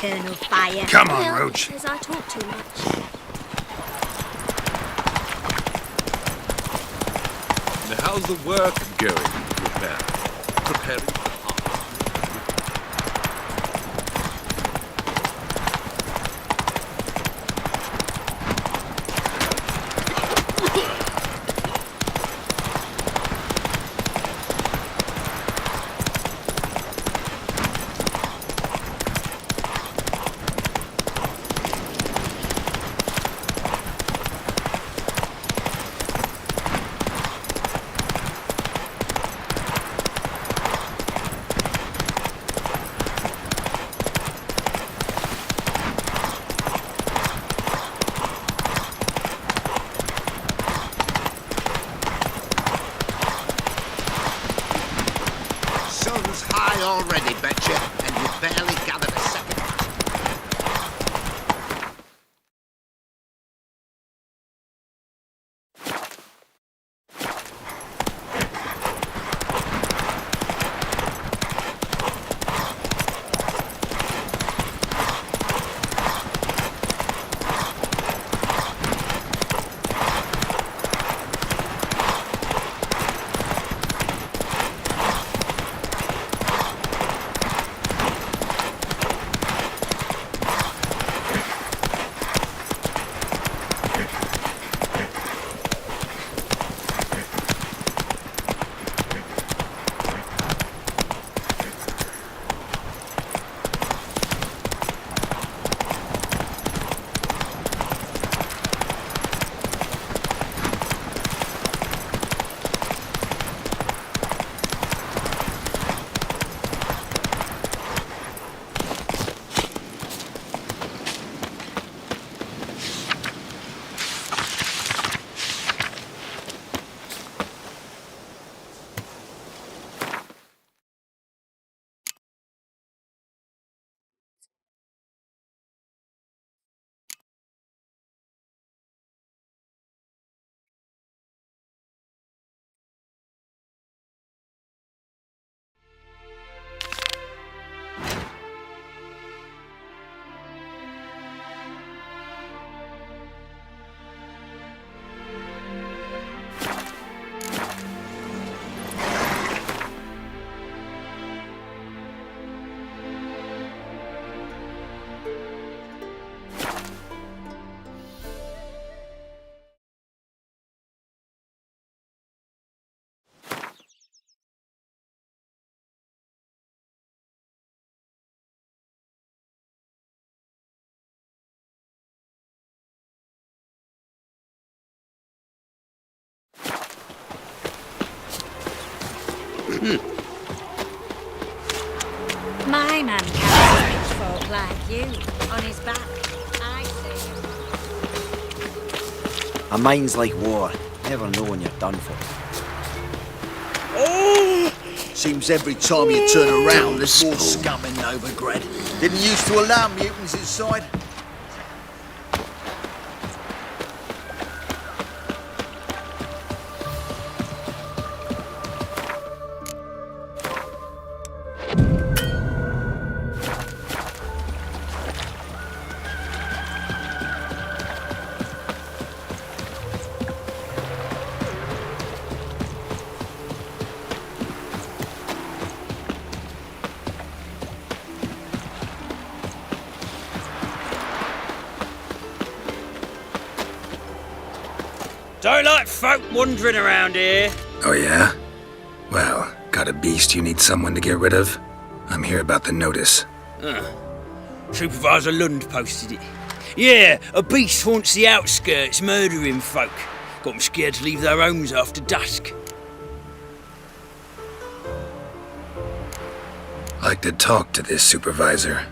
eternal fire. Come on, Roach. Because I talk too much. Now, how's the work going, Repair? Preparing for Sun's high already, betcha, and you've barely gathered a second. My man carries a pitchfork like you on his back. I see. A mind's like war. Never know when you're done for. Oh! Seems every time you turn around, there's more scum in Novigrad. Didn't used to allow mutants inside. Don't like folk wandering around here. Oh, yeah? Well, got a beast you need someone to get rid of? I'm here about the notice. Supervisor Lund posted it. Yeah, a beast haunts the outskirts, murdering folk. Got them scared to leave their homes after dusk. Like to talk to this supervisor.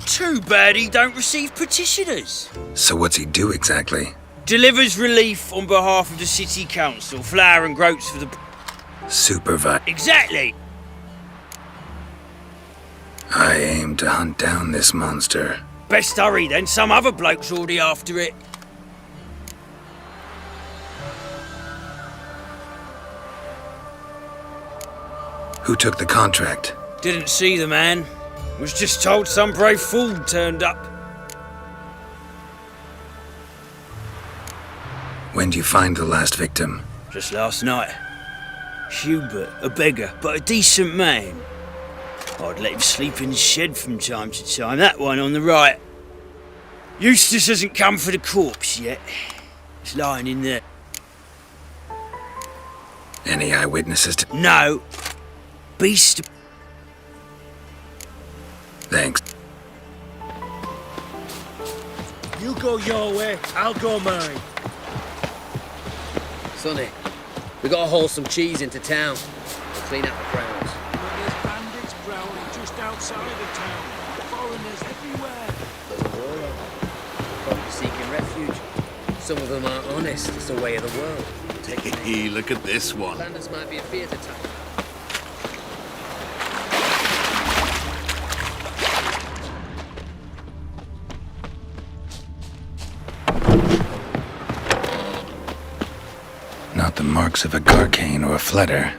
Too bad he don't receive petitioners. So what's he do exactly? Delivers relief on behalf of the city council, flour and groats for the... Supervisor. Exactly! I aim to hunt down this monster. Best hurry then, some other bloke's already after it. Who took the contract? Didn't see the man. Was just told some brave fool turned up. When do you find the last victim? Just last night. Hubert, a beggar, but a decent man. I'd let him sleep in his shed from time to time, that one on the right. Eustace hasn't come for the corpse yet. It's lying in there. Any eyewitnesses to... No. Beast... Thanks. You go your way, I'll go mine. Sonny, we gotta haul some cheese into town to clean out the grounds. There's bandits prowling just outside of town. Foreigners everywhere. There's a war on. Probably seeking refuge. Some of them aren't honest. It's the way of the world. Hey, look at this one. Flanders might be a theatre town. Not the marks of a Garcane or a Fletter.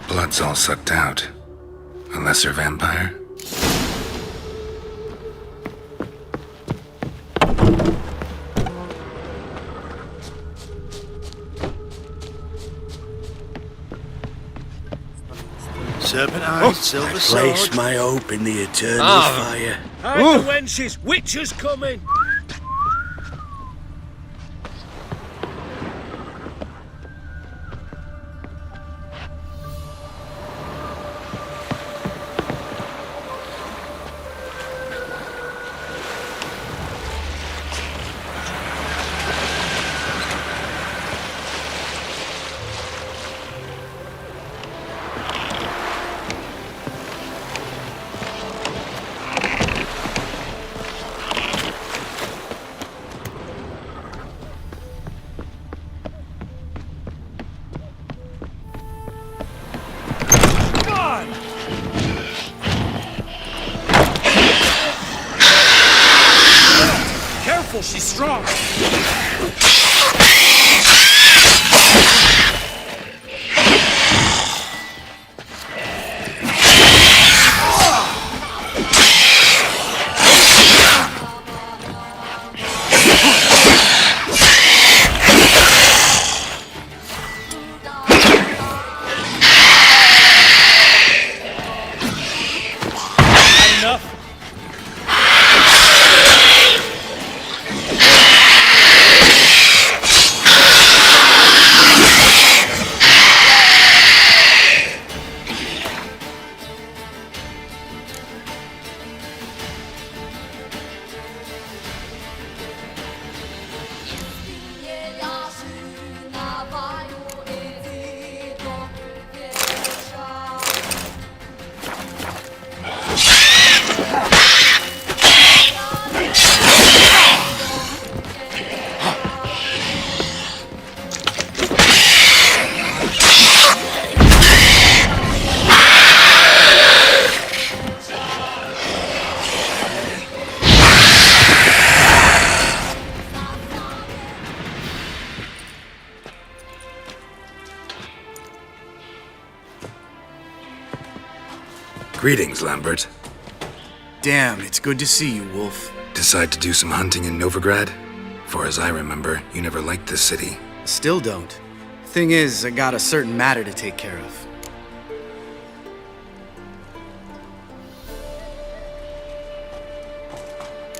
Blood's all sucked out. A lesser vampire? Serpent eyes, silver sword. Place my hope in the eternal fire. Hide the wenches! Witches coming! Careful, she's strong. Greetings, Lambert. Damn, it's good to see you, Wolf. Decide to do some hunting in Novigrad? For as I remember, you never liked this city. Still don't. Thing is, I got a certain matter to take care of.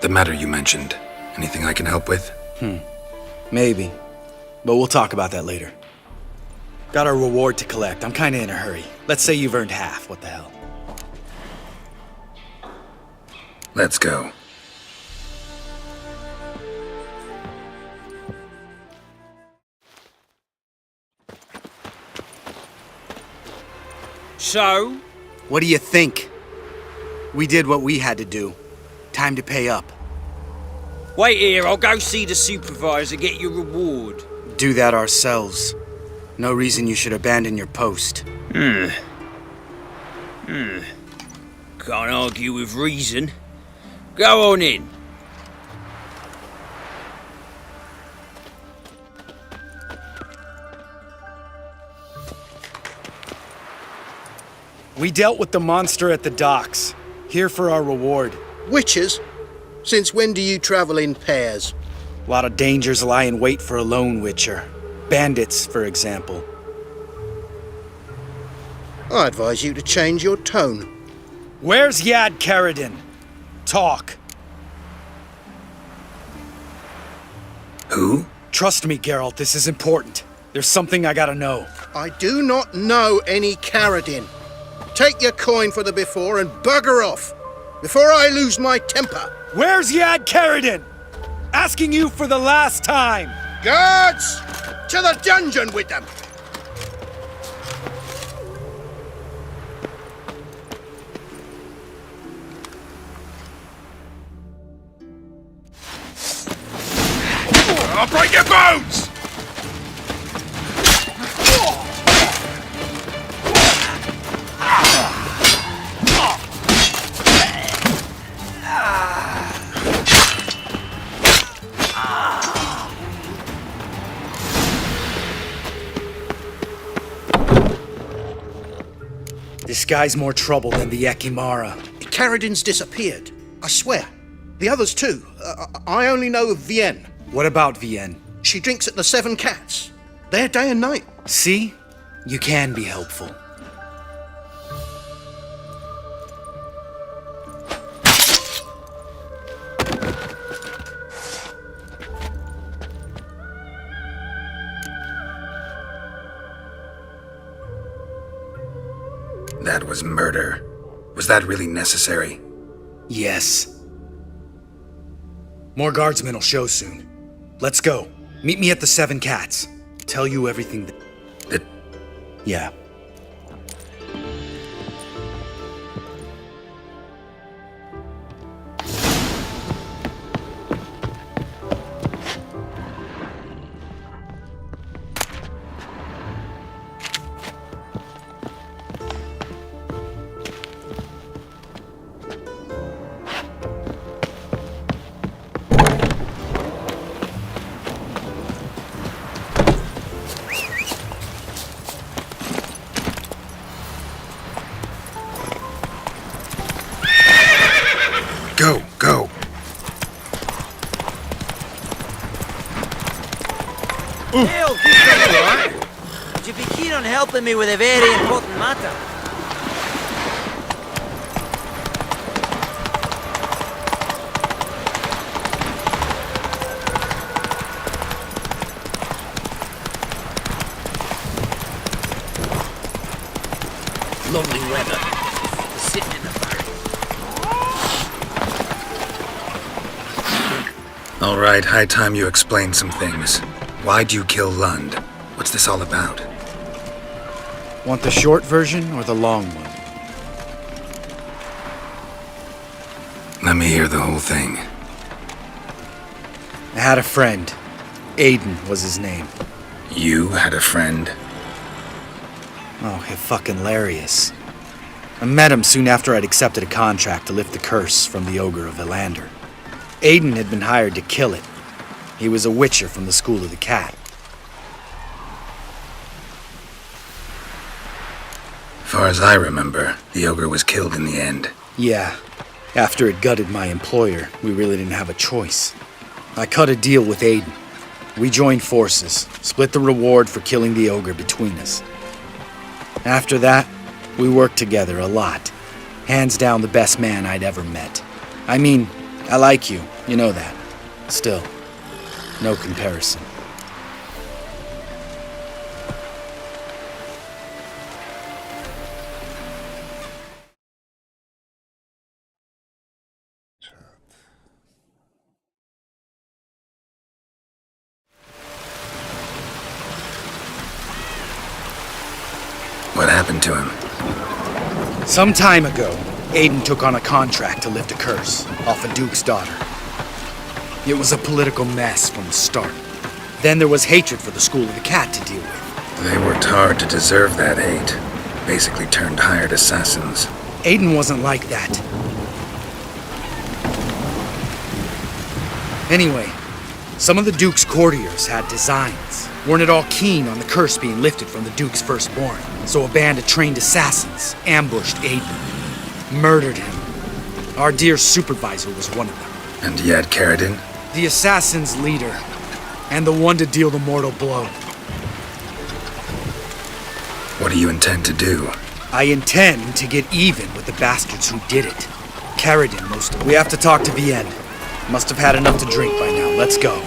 The matter you mentioned. Anything I can help with? Maybe. But we'll talk about that later. Got a reward to collect. I'm kinda in a hurry. Let's say you've earned half. What the hell? Let's go. So? What do you think? We did what we had to do. Time to pay up. Wait here, I'll go see the supervisor, get your reward. Do that ourselves. No reason you should abandon your post. Can't argue with reason. Go on in. We dealt with the monster at the docks. Here for our reward. Witches? Since when do you travel in pairs? A lot of dangers lie in wait for a lone witcher. Bandits, for example. I advise you to change your tone. Where's Yad Karadin? Talk. Who? Trust me, Geralt, this is important. There's something I gotta know. I do not know any Karadin. Take your coin for the before and bugger off, before I lose my temper. Where's Yad Karadin? Asking you for the last time. Guards! To the dungeon with them! I'll break your bones! This guy's more trouble than the Ekimara. Karadin's disappeared, I swear. The others too. I only know of Vienne. What about Vienne? She drinks at the Seven Cats. There day and night. See? You can be helpful. That was murder. Was that really necessary? Yes. More guardsmen will show soon. Let's go. Meet me at the Seven Cats. Tell you everything that... Yeah. Go, go. Hell, good fellow, right? Would you be keen on helping me with a very important matter? Lovely weather. Sitting in the barn. All right, high time you explain some things. Why'd you kill Lund? What's this all about? Want the short version or the long one? Let me hear the whole thing. I had a friend. Aiden was his name. You had a friend? Oh, fucking hilarious. I met him soon after I'd accepted a contract to lift the curse from the Ogre of Elander. Aiden had been hired to kill it. He was a witcher from the School of the Cat. Far as I remember, the ogre was killed in the end. Yeah. After it gutted my employer, we really didn't have a choice. I cut a deal with Aiden. We joined forces, split the reward for killing the ogre between us. After that, we worked together a lot. Hands down the best man I'd ever met. I mean, I like you, you know that. Still, no comparison. What happened to him? Some time ago, Aiden took on a contract to lift a curse off a duke's daughter. It was a political mess from the start. Then there was hatred for the School of the Cat to deal with. They worked hard to deserve that hate. Basically turned hired assassins. Aiden wasn't like that. Anyway, Some of the Duke's courtiers had designs. Weren't at all keen on the curse being lifted from the Duke's firstborn, so a band of trained assassins ambushed Aiden, murdered him. Our dear supervisor was one of them. And Yad Karadin? The assassin's leader, and the one to deal the mortal blow. What do you intend to do? I intend to get even with the bastards who did it. Karadin, most of them. We have to talk to Vienne. Must have had enough to drink by now. Let's go.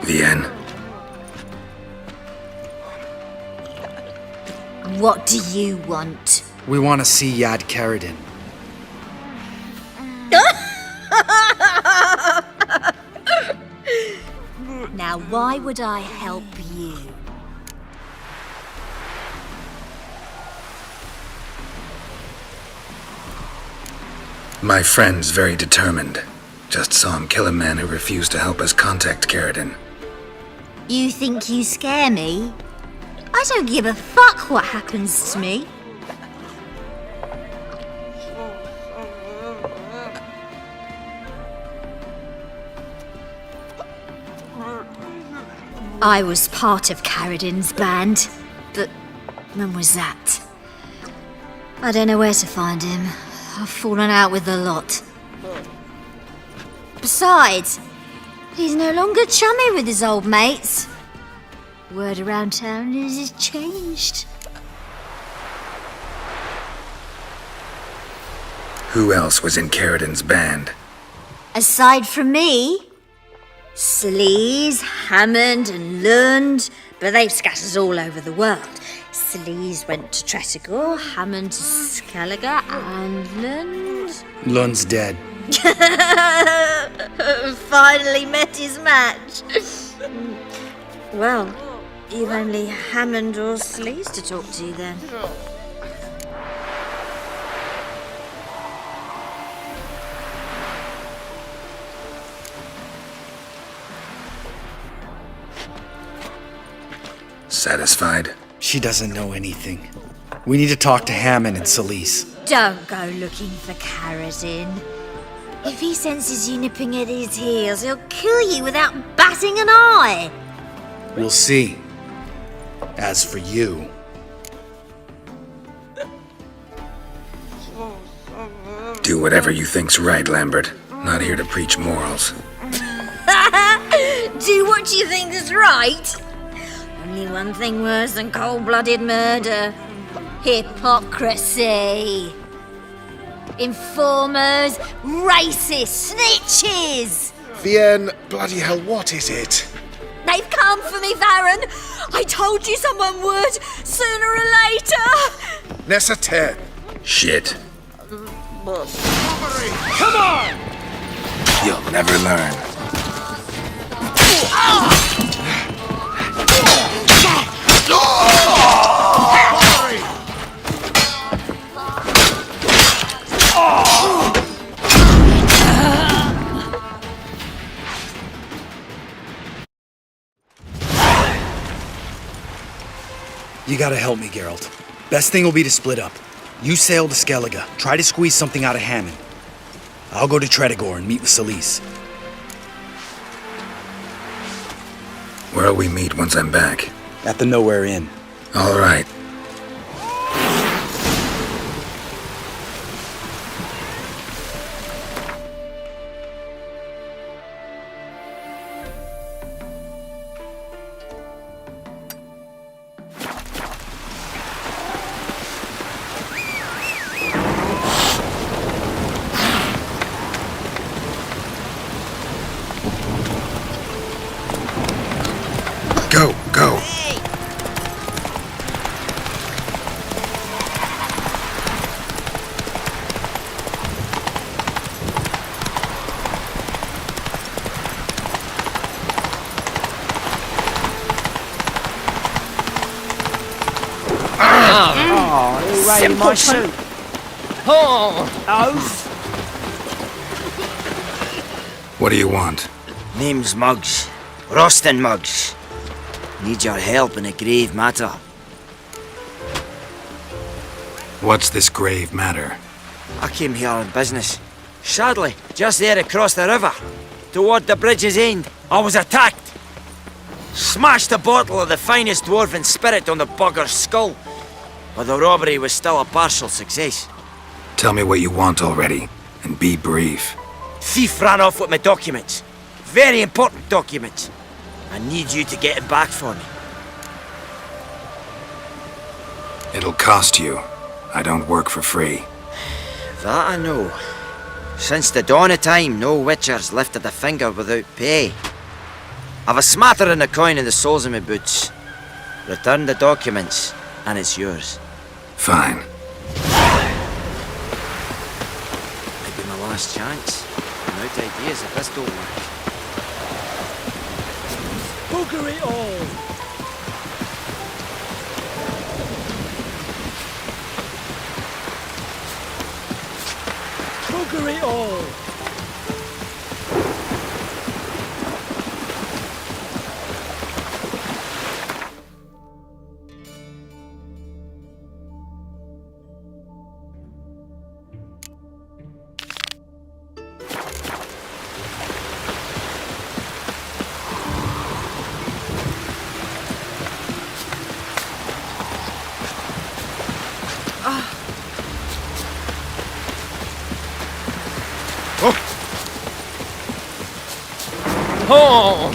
Vienne? What do you want? We want to see Yad Karadin. Now, why would I help you? My friend's very determined. Just saw him kill a man who refused to help us contact Karadin. You think you scare me? I don't give a fuck what happens to me. I was part of Karadin's band, but when was that? I don't know where to find him. I've fallen out with the lot. Besides, he's no longer chummy with his old mates. Word around town is he's changed. Who else was in Karadin's band? Aside from me, Sleaze, Hammond and Lund, but they've scattered all over the world. Sleaze went to Tretogor, Hammond to Skellige, and Lund... Lund's dead. Finally met his match. Well, you've only Hammond or Sleaze to talk to then. Satisfied? She doesn't know anything. We need to talk to Hammond and Sleaze. Don't go looking for Karadin. If he senses you nipping at his heels, he'll kill you without batting an eye. We'll see. As for you... Do whatever you think's right, Lambert. Not here to preach morals. Do what you think is right. Only one thing worse than cold-blooded murder. Hypocrisy. Informers, racists, snitches. Vienne, bloody hell, what is it? They've come for me, Varron. I told you someone would, sooner or later. Nessa Ted. Shit. Come on! You'll never learn. You gotta help me, Geralt. Best thing will be to split up. You sail to Skellige, try to squeeze something out of Hammond. I'll go to Tretogor and meet with Sleaze. Where'll we meet once I'm back? At the Nowhere Inn. All right. Go, go. Who raided my suit? Oh! Oath? What do you want? Name's Muggs. Roston Muggs. Need your help in a grave matter. What's this grave matter? I came here on business. Sadly, just there across the river, toward the bridge's end, I was attacked. Smashed a bottle of the finest dwarven spirit on the bugger's skull, but the robbery was still a partial success. Tell me what you want already, and be brief. Thief ran off with my documents. Very important documents. I need you to get them back for me. It'll cost you. I don't work for free. That I know. Since the dawn of time, no witcher's lifted a finger without pay. I've a smattering of coin in the soles of my boots. Return the documents, and it's yours. Fine. Maybe my last chance. I'm out of ideas if this don't work. Bugger it all! Bugger it all! Oh!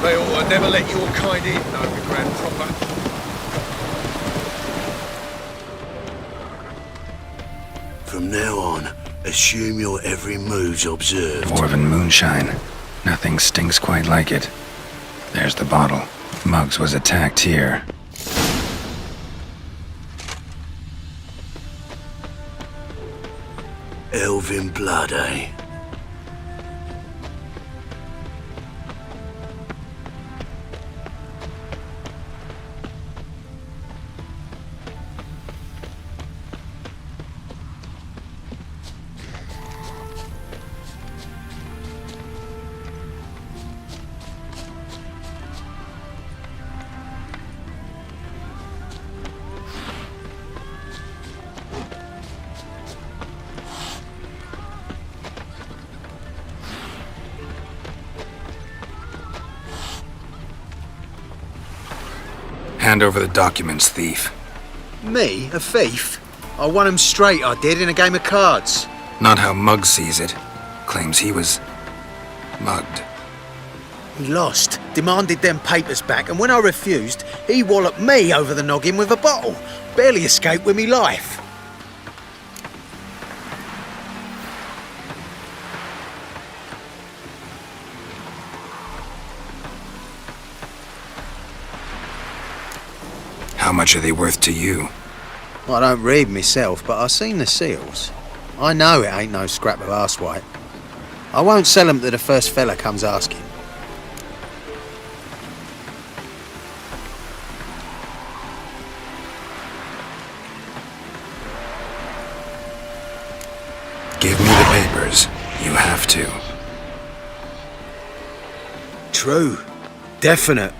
They ought to never let your kind in, though, Grand Proper. From now on, assume your every move's observed. Dwarven moonshine. Nothing stinks quite like it. There's the bottle. Muggs was attacked here. Elven blood, eh? Hand over the documents, thief. Me? A thief? I won him straight, I did, in a game of cards. Not how Muggs sees it. Claims he was mugged. He lost, demanded them papers back, and when I refused, he walloped me over the noggin with a bottle. Barely escaped with me life. How much are they worth to you? I don't read myself, but I've seen the seals. I know it ain't no scrap of arsewhite. I won't sell 'em to the first fella comes asking. Give me the papers. You have to. True. Definite.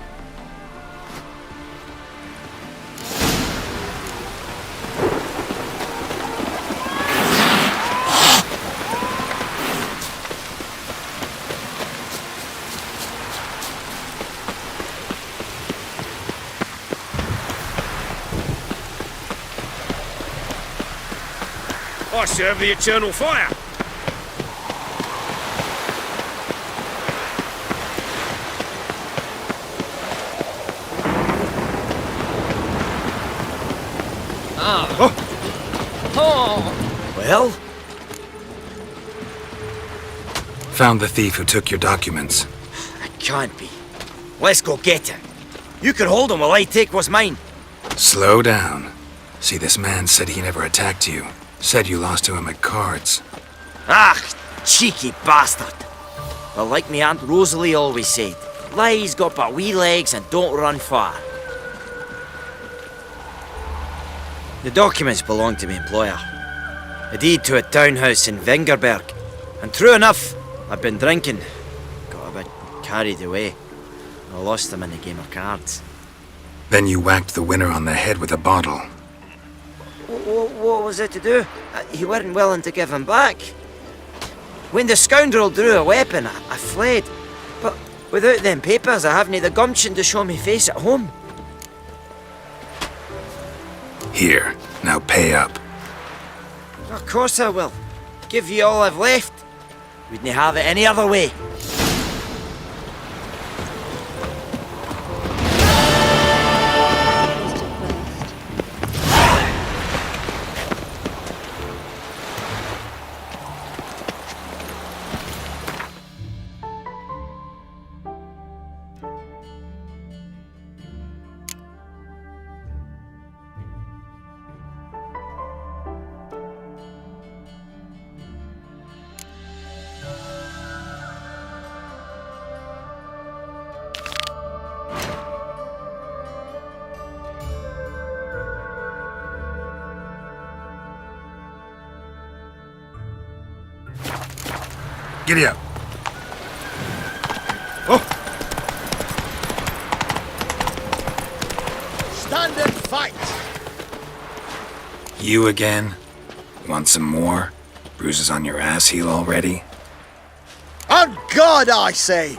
I serve the eternal fire. Well? Found the thief who took your documents. It can't be. Let's go get him. You can hold him while I take what's mine. Slow down. See, this man said he never attacked you. Said you lost to him at cards. Ah, cheeky bastard. Well, like me Aunt Rosalie always said, lies got but wee legs and don't run far. The documents belong to my employer. A deed to a townhouse in Vengerberg. And true enough, I've been drinking. Got a bit carried away. I lost them in a game of cards. Then you whacked the winner on the head with a bottle. What was it to do? You weren't willing to give him back. When the scoundrel drew a weapon, I fled. But without them papers, I haven't the gumption to show me face at home. Here, now pay up. Of course I will. Give you all I've left. Wouldn't have it any other way. Giddy up. Stand and fight! You again? Want some more? Bruises on your ass heel already? On God, I say!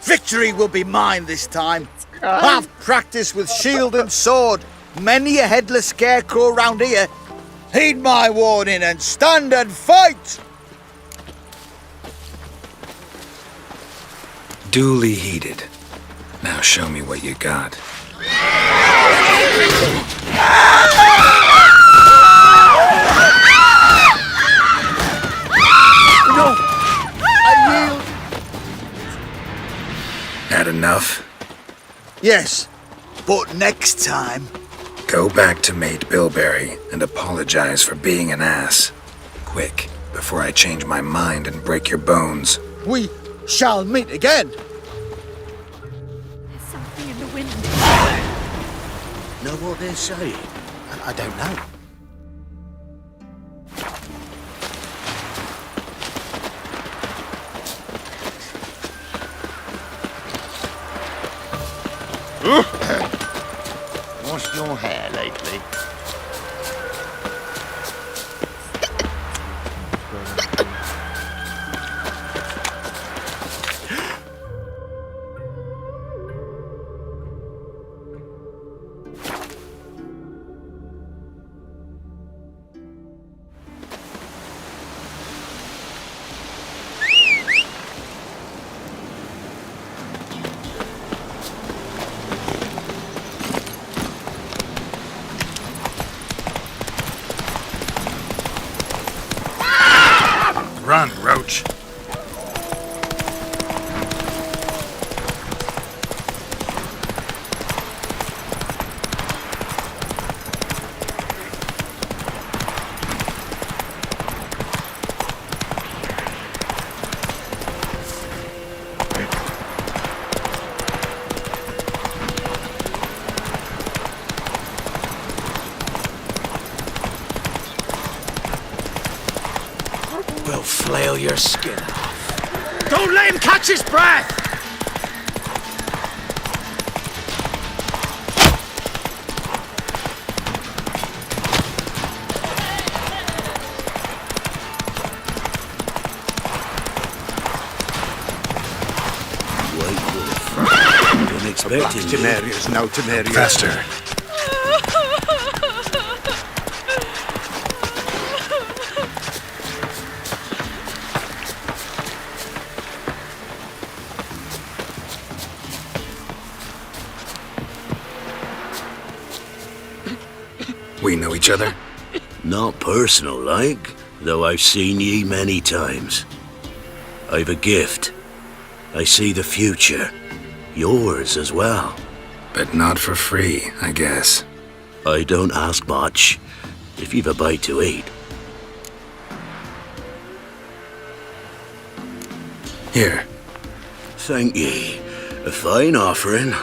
Victory will be mine this time. I've practiced with shield and sword. Many a headless scarecrow round here. Heed my warning and stand and fight! Duly heeded. Now show me what you got. No! I yield! Had enough? Yes, but next time... Go back to Mate Bilberry and apologize for being an ass. Quick, before I change my mind and break your bones. We shall meet again! There's something in the wind. Know what they're saying? I don't know. Washed your hair lately? Run, Roach. We'll flail your skin off. Don't let him catch his breath! White Wolf. Didn't expect it. Temeria's now Temeria. Faster. We know each other? Not personal like, though I've seen ye many times. I've a gift. I see the future. Yours as well. But not for free, I guess. I don't ask much, if you've a bite to eat. Here. Thank ye. A fine offering,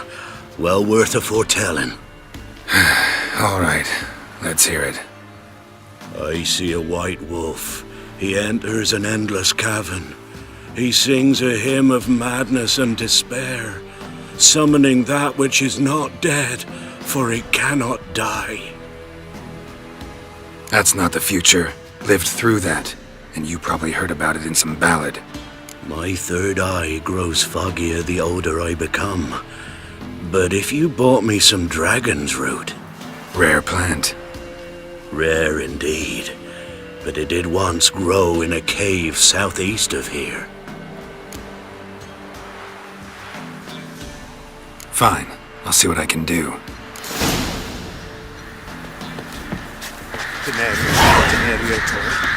well worth a foretelling. All right, let's hear it. I see a white wolf. He enters an endless cavern. He sings a hymn of madness and despair. summoning that which is not dead, for it cannot die. That's not the future. Lived through that, and you probably heard about it in some ballad. My third eye grows foggier the older I become. But if you bought me some dragon's root... Rare plant. Rare indeed. But it did once grow in a cave southeast of here. Fine. I'll see what I can do. Denario Toll.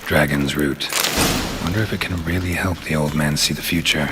Dragon's root. Wonder if it can really help the old man see the future.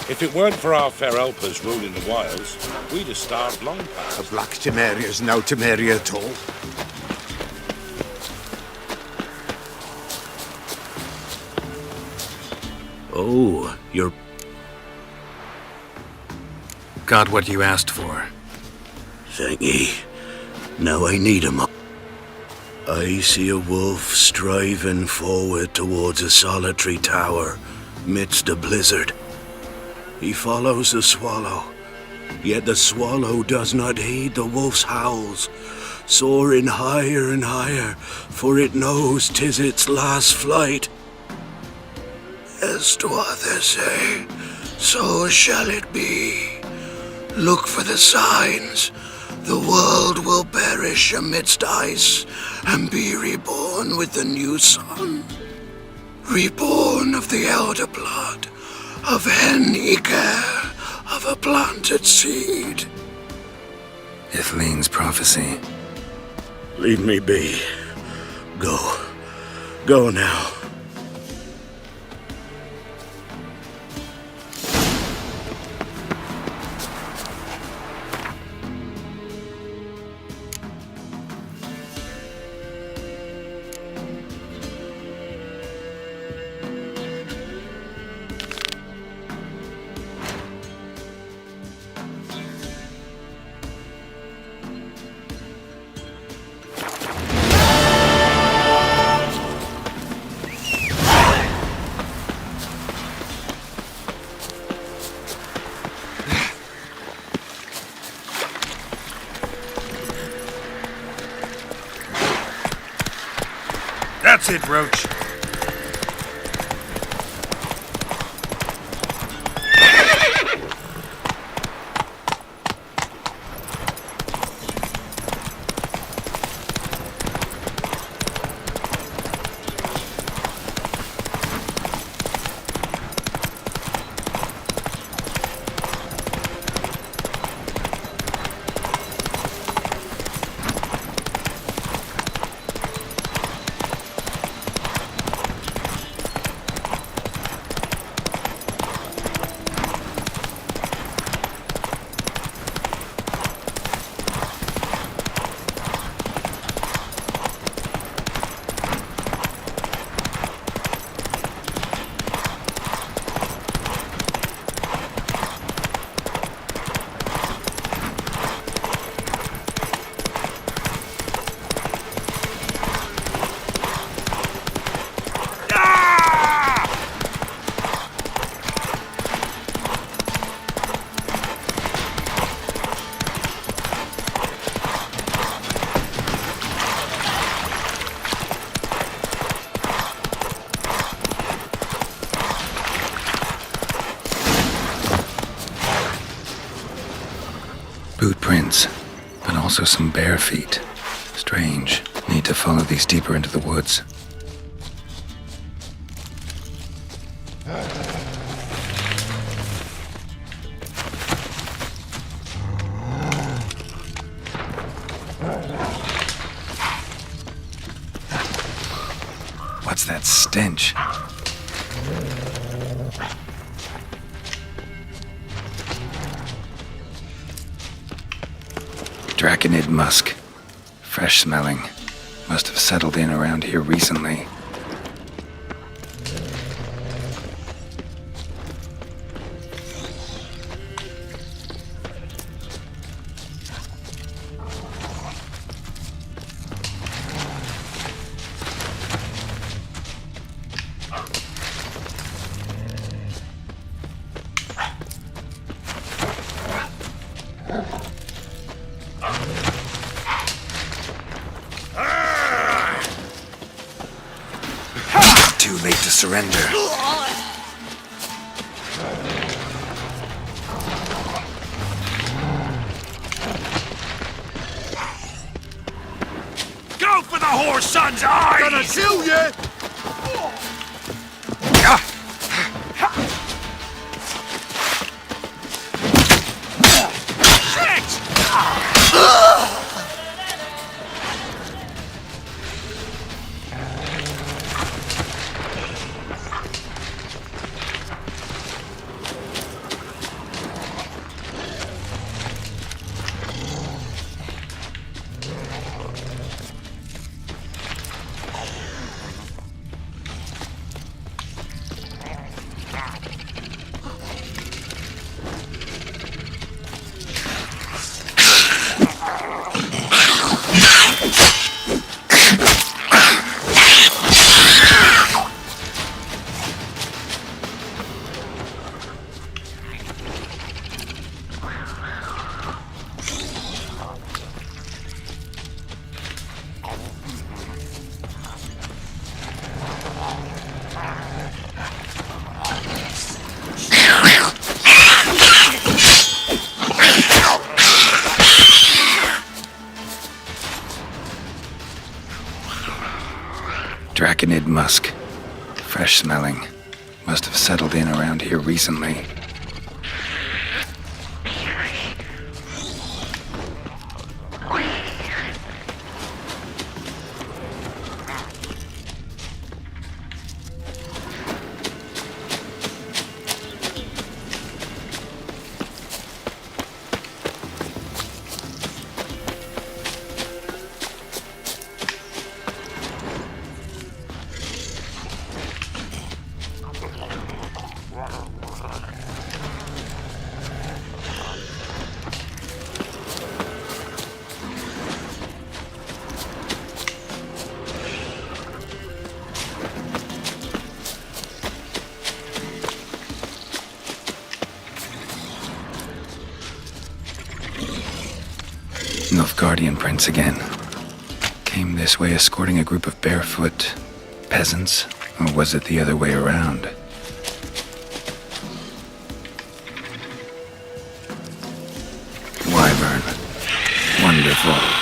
If it weren't for our fair helpers ruling the wilds, we'd have starved long past. The Black Temeria's no Temeria at all. Oh, you're... Got what you asked for. Thank ye. Now I need 'em. I see a wolf striving forward towards a solitary tower midst a blizzard. He follows the swallow, yet the swallow does not heed the wolf's howls, soaring higher and higher, for it knows 'tis its last flight. As others say, so shall it be. Look for the signs. The world will perish amidst ice and be reborn with the new sun. Reborn of the elder blood, of Hen-Iker, of a planted seed. Ithleen's prophecy. Leave me be. Go. Go now. That's it, Roach. Boot prints, but also some bare feet. Strange. Need to follow these deeper into the woods. What's that stench? Draconid musk. Fresh smelling. Must have settled in around here recently. Too late to surrender. Go for the whore's son's eyes! Gonna kill you! Arachnid musk. Fresh smelling. Must have settled in around here recently. Nilfgaardian prince again. Came this way escorting a group of barefoot peasants, or was it the other way around? Wyvern. Wonderful.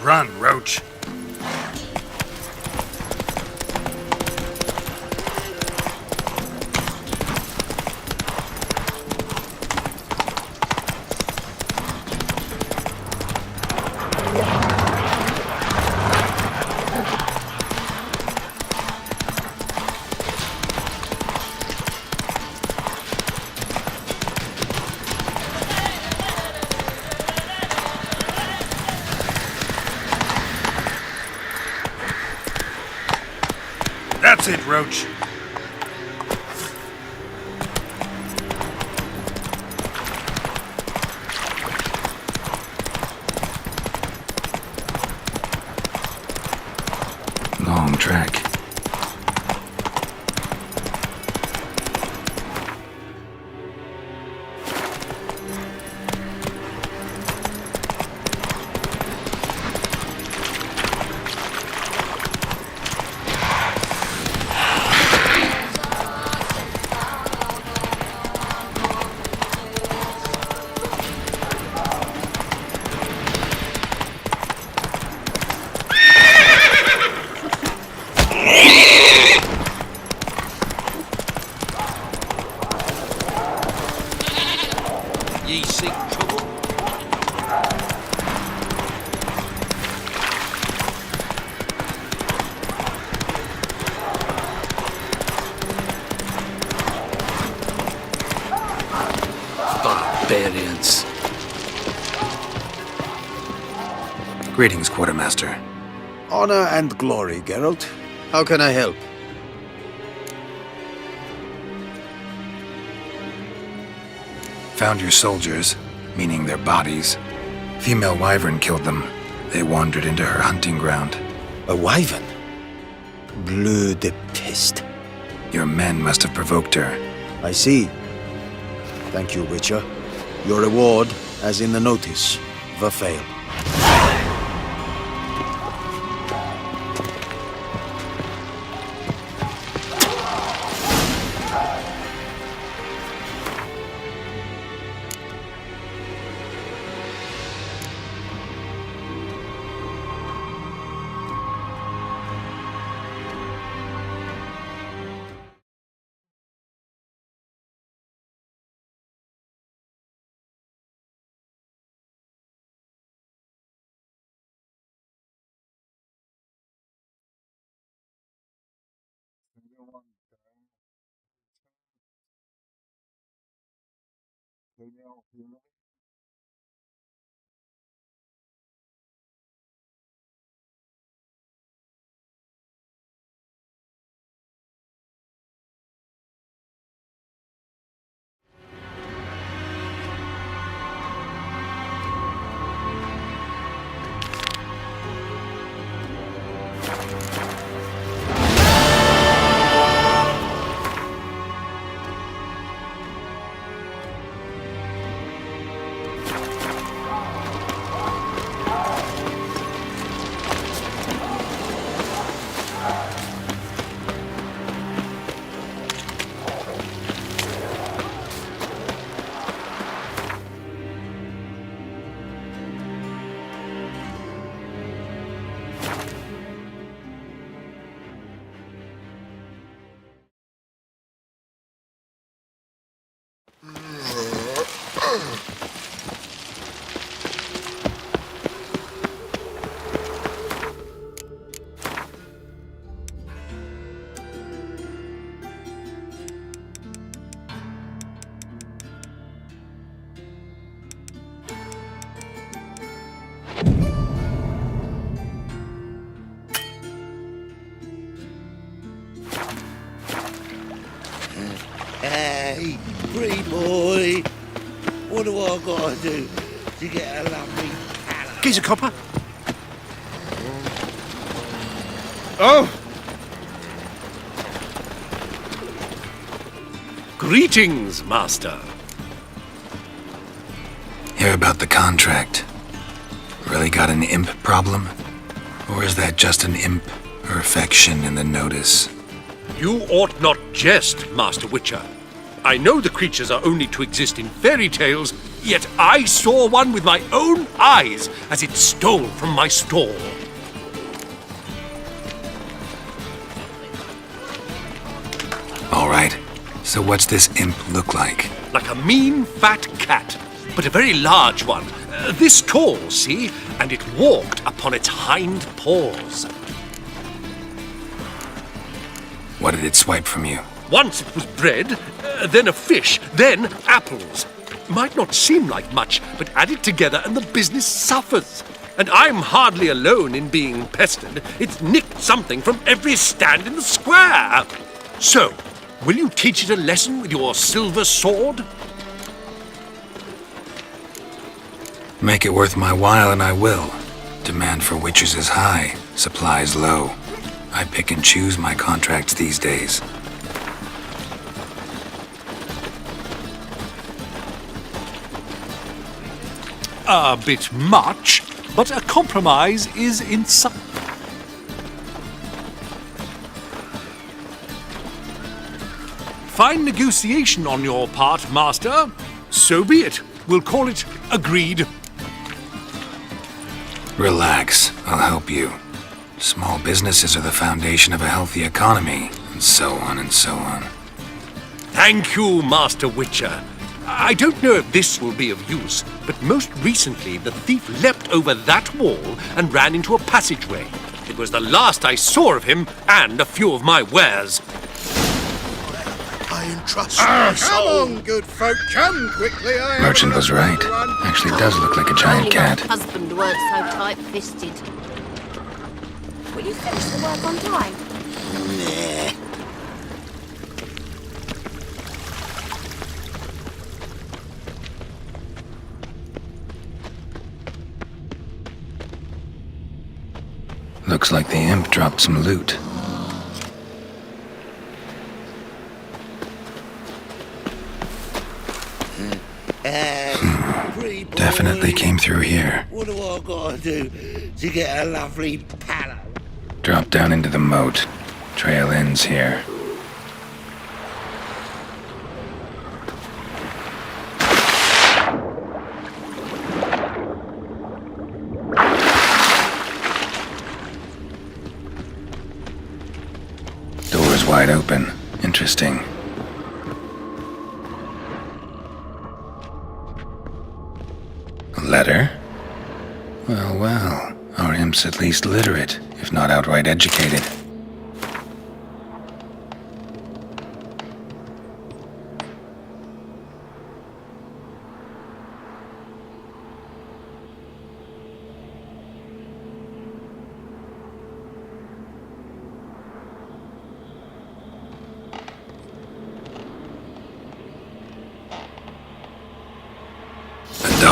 Run, Roach. That's it, Roach. Long track. Ye seek trouble? Barbarians. Greetings, Quartermaster. Honor and glory, Geralt. How can I help? Found your soldiers, meaning their bodies. Female wyvern killed them. They wandered into her hunting ground. A wyvern? Bleu de peste. Your men must have provoked her. I see. Thank you, Witcher. Your reward, as in the notice, Verfail. Hey, pretty boy. What do I gotta do to get a lovely palace? Geezer copper. Oh! Greetings, Master. Hear about the contract. Really got an imp problem? Or is that just an imp perfection in the notice? You ought not jest, Master Witcher. I know the creatures are only to exist in fairy tales, yet I saw one with my own eyes as it stole from my stall. All right. So what's this imp look like? Like a mean, fat cat, but a very large one. This tall, see? And it walked upon its hind paws. What did it swipe from you? Once it was bread, then a fish, then apples. Might not seem like much, but add it together and the business suffers. And I'm hardly alone in being pestered. It's nicked something from every stand in the square. So, will you teach it a lesson with your silver sword? Make it worth my while and I will. Demand for witches is high, supplies low. I pick and choose my contracts these days. A bit much, but a compromise is in some... Fine negotiation on your part, Master. So be it. We'll call it agreed. Relax, I'll help you. Small businesses are the foundation of a healthy economy, and so on and so on. Thank you, Master Witcher. I don't know if this will be of use, but most recently the thief leapt over that wall and ran into a passageway. It was the last I saw of him and a few of my wares. I entrust my soul. Come on, good folk, come quickly. Merchant was right. Actually does look like a giant cat. My husband works so tight-fisted. Will you finish the work on time? Nah. Looks like the imp dropped some loot. Definitely came through here. What do I gotta do to get a lovely palace? Drop down into the moat. Trail ends here. Door's wide open. Interesting. A letter? Well, well. Our imp's at least literate, if not outright educated.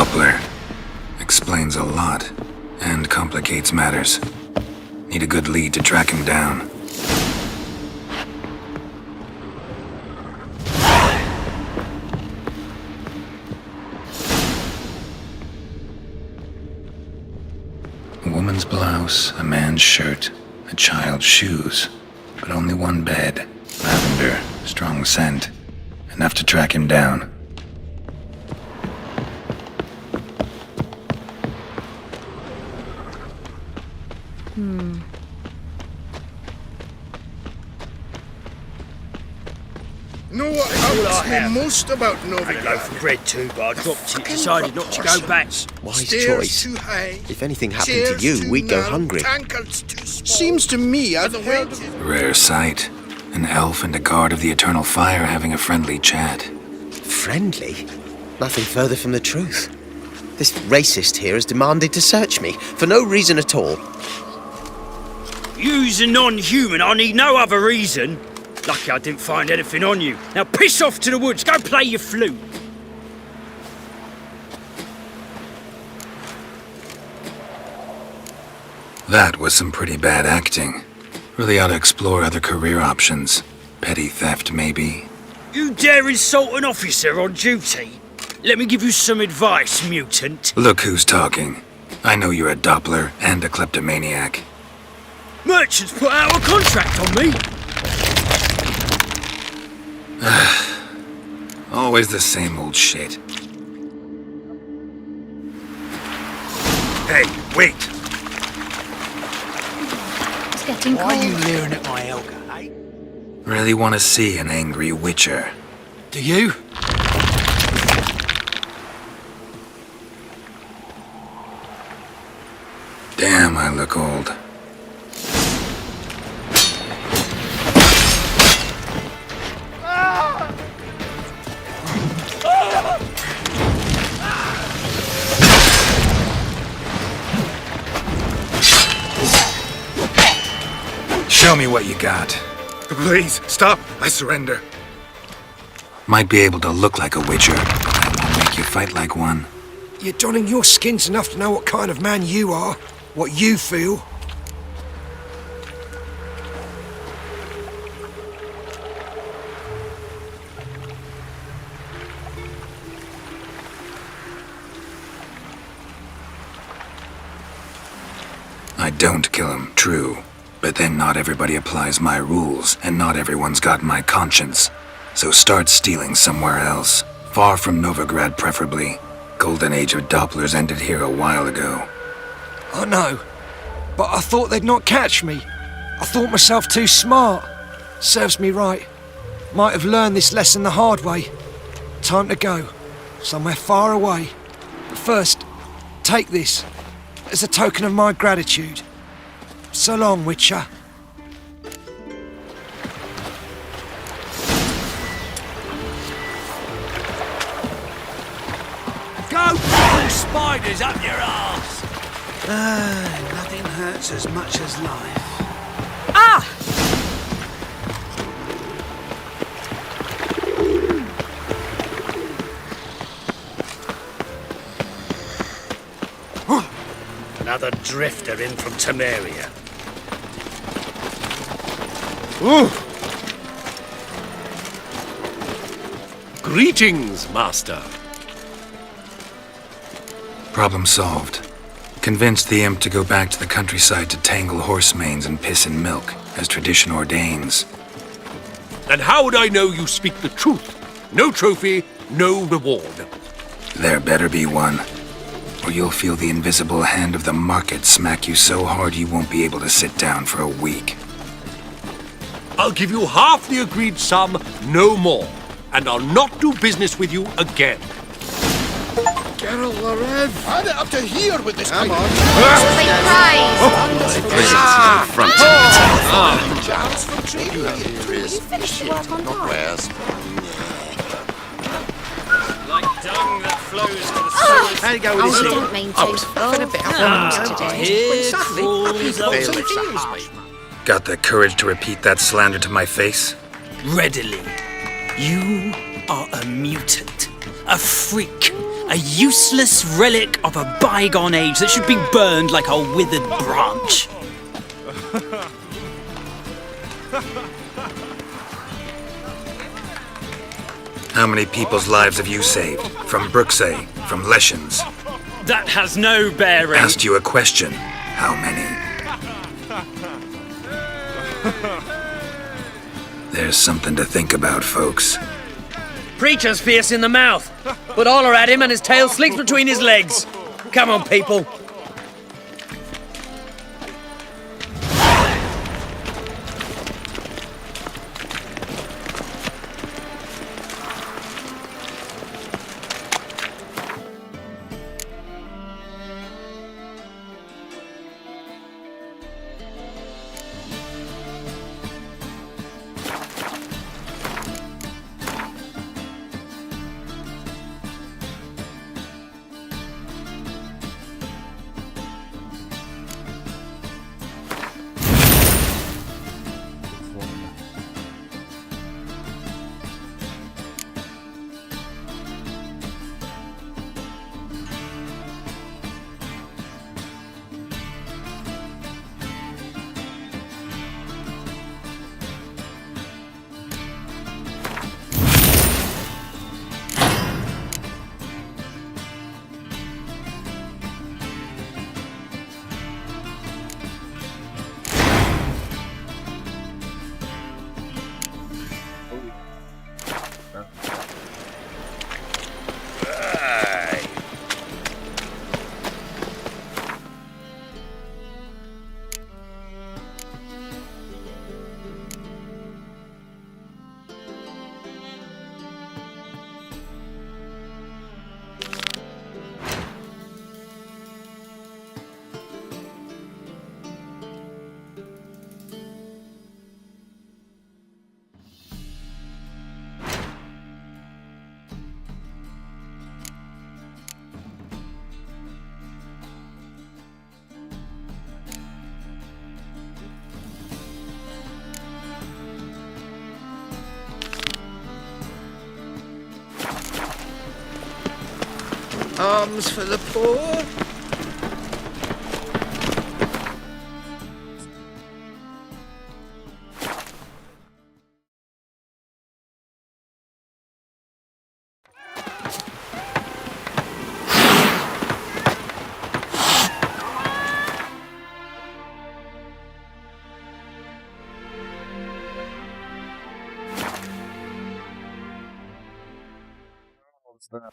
Doppler. Explains a lot, and complicates matters. Need a good lead to track him down. A woman's blouse, a man's shirt, a child's shoes, but only one bed. Lavender, strong scent. Enough to track him down. Know what helps me most about I Novigrad? go for bread too, but I dropped it, decided not to go back. Wise Stairs choice. too high. If anything happened to chairs you, too we'd go narrow, hungry. tankards too small. Seems to me I've heard of Rare sight. An elf and a guard of the Eternal Fire having a friendly chat. Friendly? Nothing further from the truth. This racist here has demanded to search me, for no reason at all. You's a non-human, I need no other reason. Lucky I didn't find anything on you. Now piss off to the woods, go play your flute. That was some pretty bad acting. Really ought to explore other career options. Petty theft, maybe. You dare insult an officer on duty? Let me give you some advice, mutant. Look who's talking. I know you're a Doppler and a kleptomaniac. Merchants put out a contract on me. Always the same old shit. Hey, wait! It's getting cold. Why are you leering at my Elga, eh? Really want to see an angry witcher. Do you? Damn, I look old. Show me what you got. Please, stop. I surrender. Might be able to look like a witcher, but that won't make you fight like one. You're donning your skins enough to know what kind of man you are, what you feel. I don't kill him, true. But then not everybody applies my rules, and not everyone's got my conscience. So start stealing somewhere else. Far from Novigrad, preferably. Golden age of Dopplers ended here a while ago. I know, but I thought they'd not catch me. I thought myself too smart. Serves me right. Might have learned this lesson the hard way. Time to go. Somewhere far away. But first, take this as a token of my gratitude. So long, Witcher. Go pull spiders up your arse! Nothing hurts as much as life. Ah! Another drifter in from Temeria. Greetings, Master. Problem solved. Convinced the imp to go back to the countryside to tangle horse manes and piss in milk, as tradition ordains. And how would I know you speak the truth? No trophy, no reward. There better be one, or you'll feel the invisible hand of the market smack you so hard you won't be able to sit down for a week. I'll give you half the agreed sum, no more. And I'll not do business with you again. Geralt Larev. Add it up to here with this kind of... Chance for trading. You finished your work on time. Like dung that flows to the sewers. How you go with this? I didn't mean to. I've been a bit of today. Got the courage to repeat that slander to my face? Readily. You are a mutant, a freak, A useless relic of a bygone age that should be burned like a withered branch. How many people's lives have you saved? From Bruxay, from Leshens? That has no bearing. Asked you a question. How many? There's something to think about, folks. Preacher's fierce in the mouth, but all are at him and his tail slinks between his legs. Come on, people. Arms for the poor. What's that?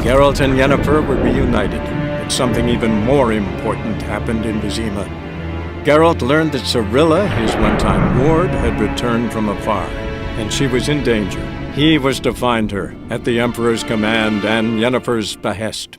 Geralt and Yennefer were reunited, but something even more important happened in Vizima. Geralt learned that Cirilla, his one-time ward, had returned from afar, and she was in danger. He was to find her, at the Emperor's command and Yennefer's behest.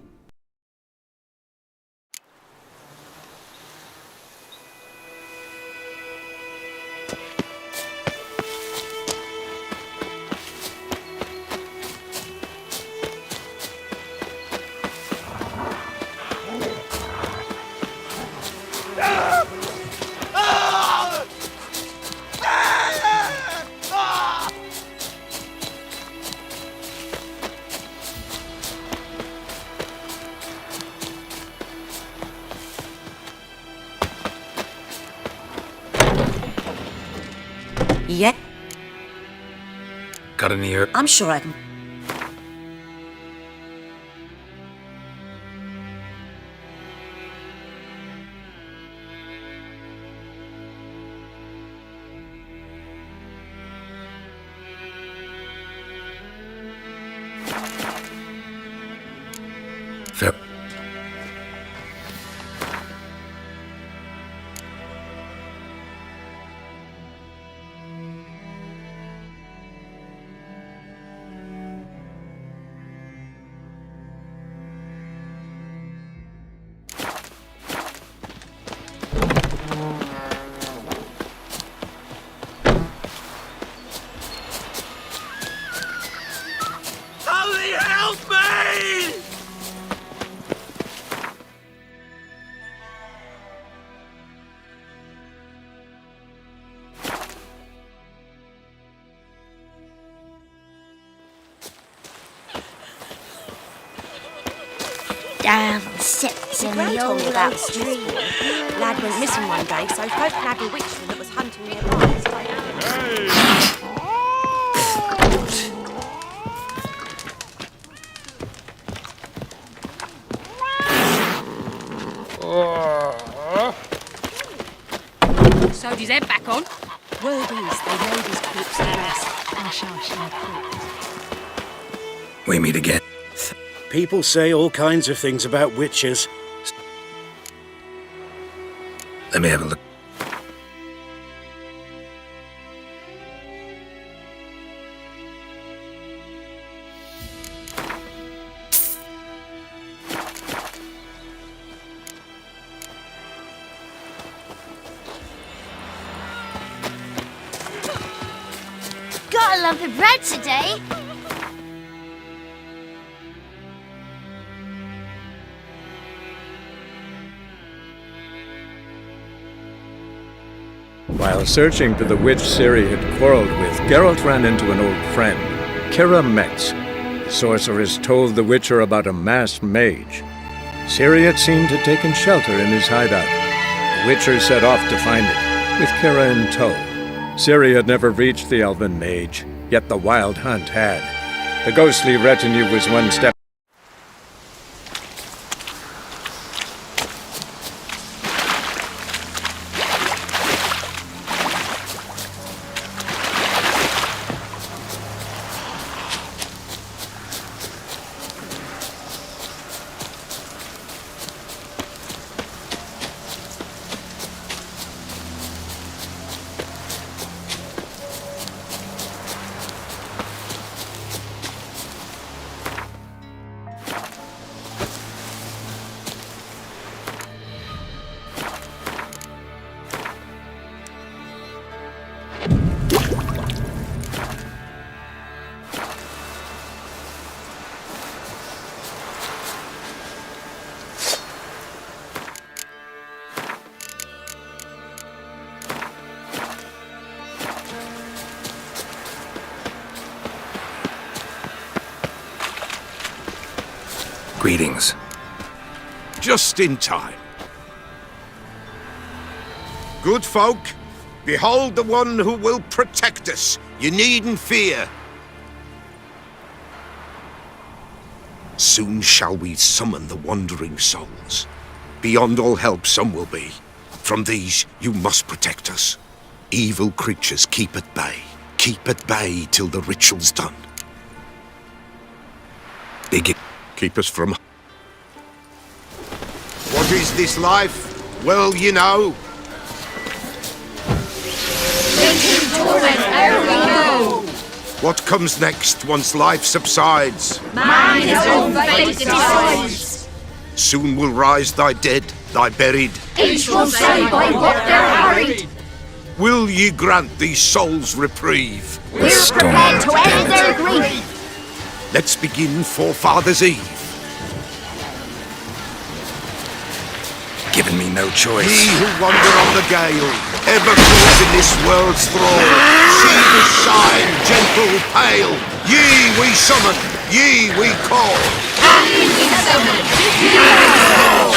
Yeah, Got any ear? I'm sure I can. Fair. Somebody help me! Down sits in the told old me about oak tree. Lad went missing one day, so folk nagged a witch that was hunting nearby. Sewed his head back on. Word is they laid his corpse to rest. Ashar We meet again. People say all kinds of things about witches. Let me have a look. Got a lump of bread today. While searching for the witch Ciri had quarreled with, Geralt ran into an old friend, Kira Metz. The sorceress told the Witcher about a masked mage. Ciri had seemed to have taken shelter in his hideout. The Witcher set off to find it, with Kira in tow. Ciri had never reached the elven mage, yet the wild hunt had. The ghostly retinue was one step. Greetings. Just in time. Good folk, behold the one who will protect us. You needn't fear. Soon shall we summon the wandering souls. Beyond all help some will be. From these you must protect us. Evil creatures keep at bay. Keep at bay till the ritual's done. Begin. keep us from... What is this life? Well, you know. What comes next once life subsides? Man his own fate decides. Soon will rise thy dead, thy buried. Each will say by what they're harried. Will ye grant these souls reprieve? We're prepared to end their grief. Let's begin Forefathers' Eve. Given me no choice. Ye who wander on the gale, ever caught in this world's thrall, see this sign, gentle, pale. Ye we summon, ye we call. Ye we summon, ye we call.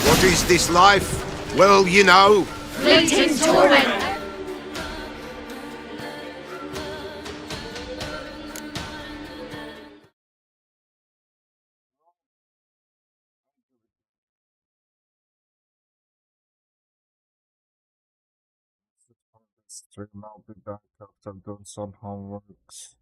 What is this life? Well, you know. Fleeting torment. Stream now be back after doing some homeworks.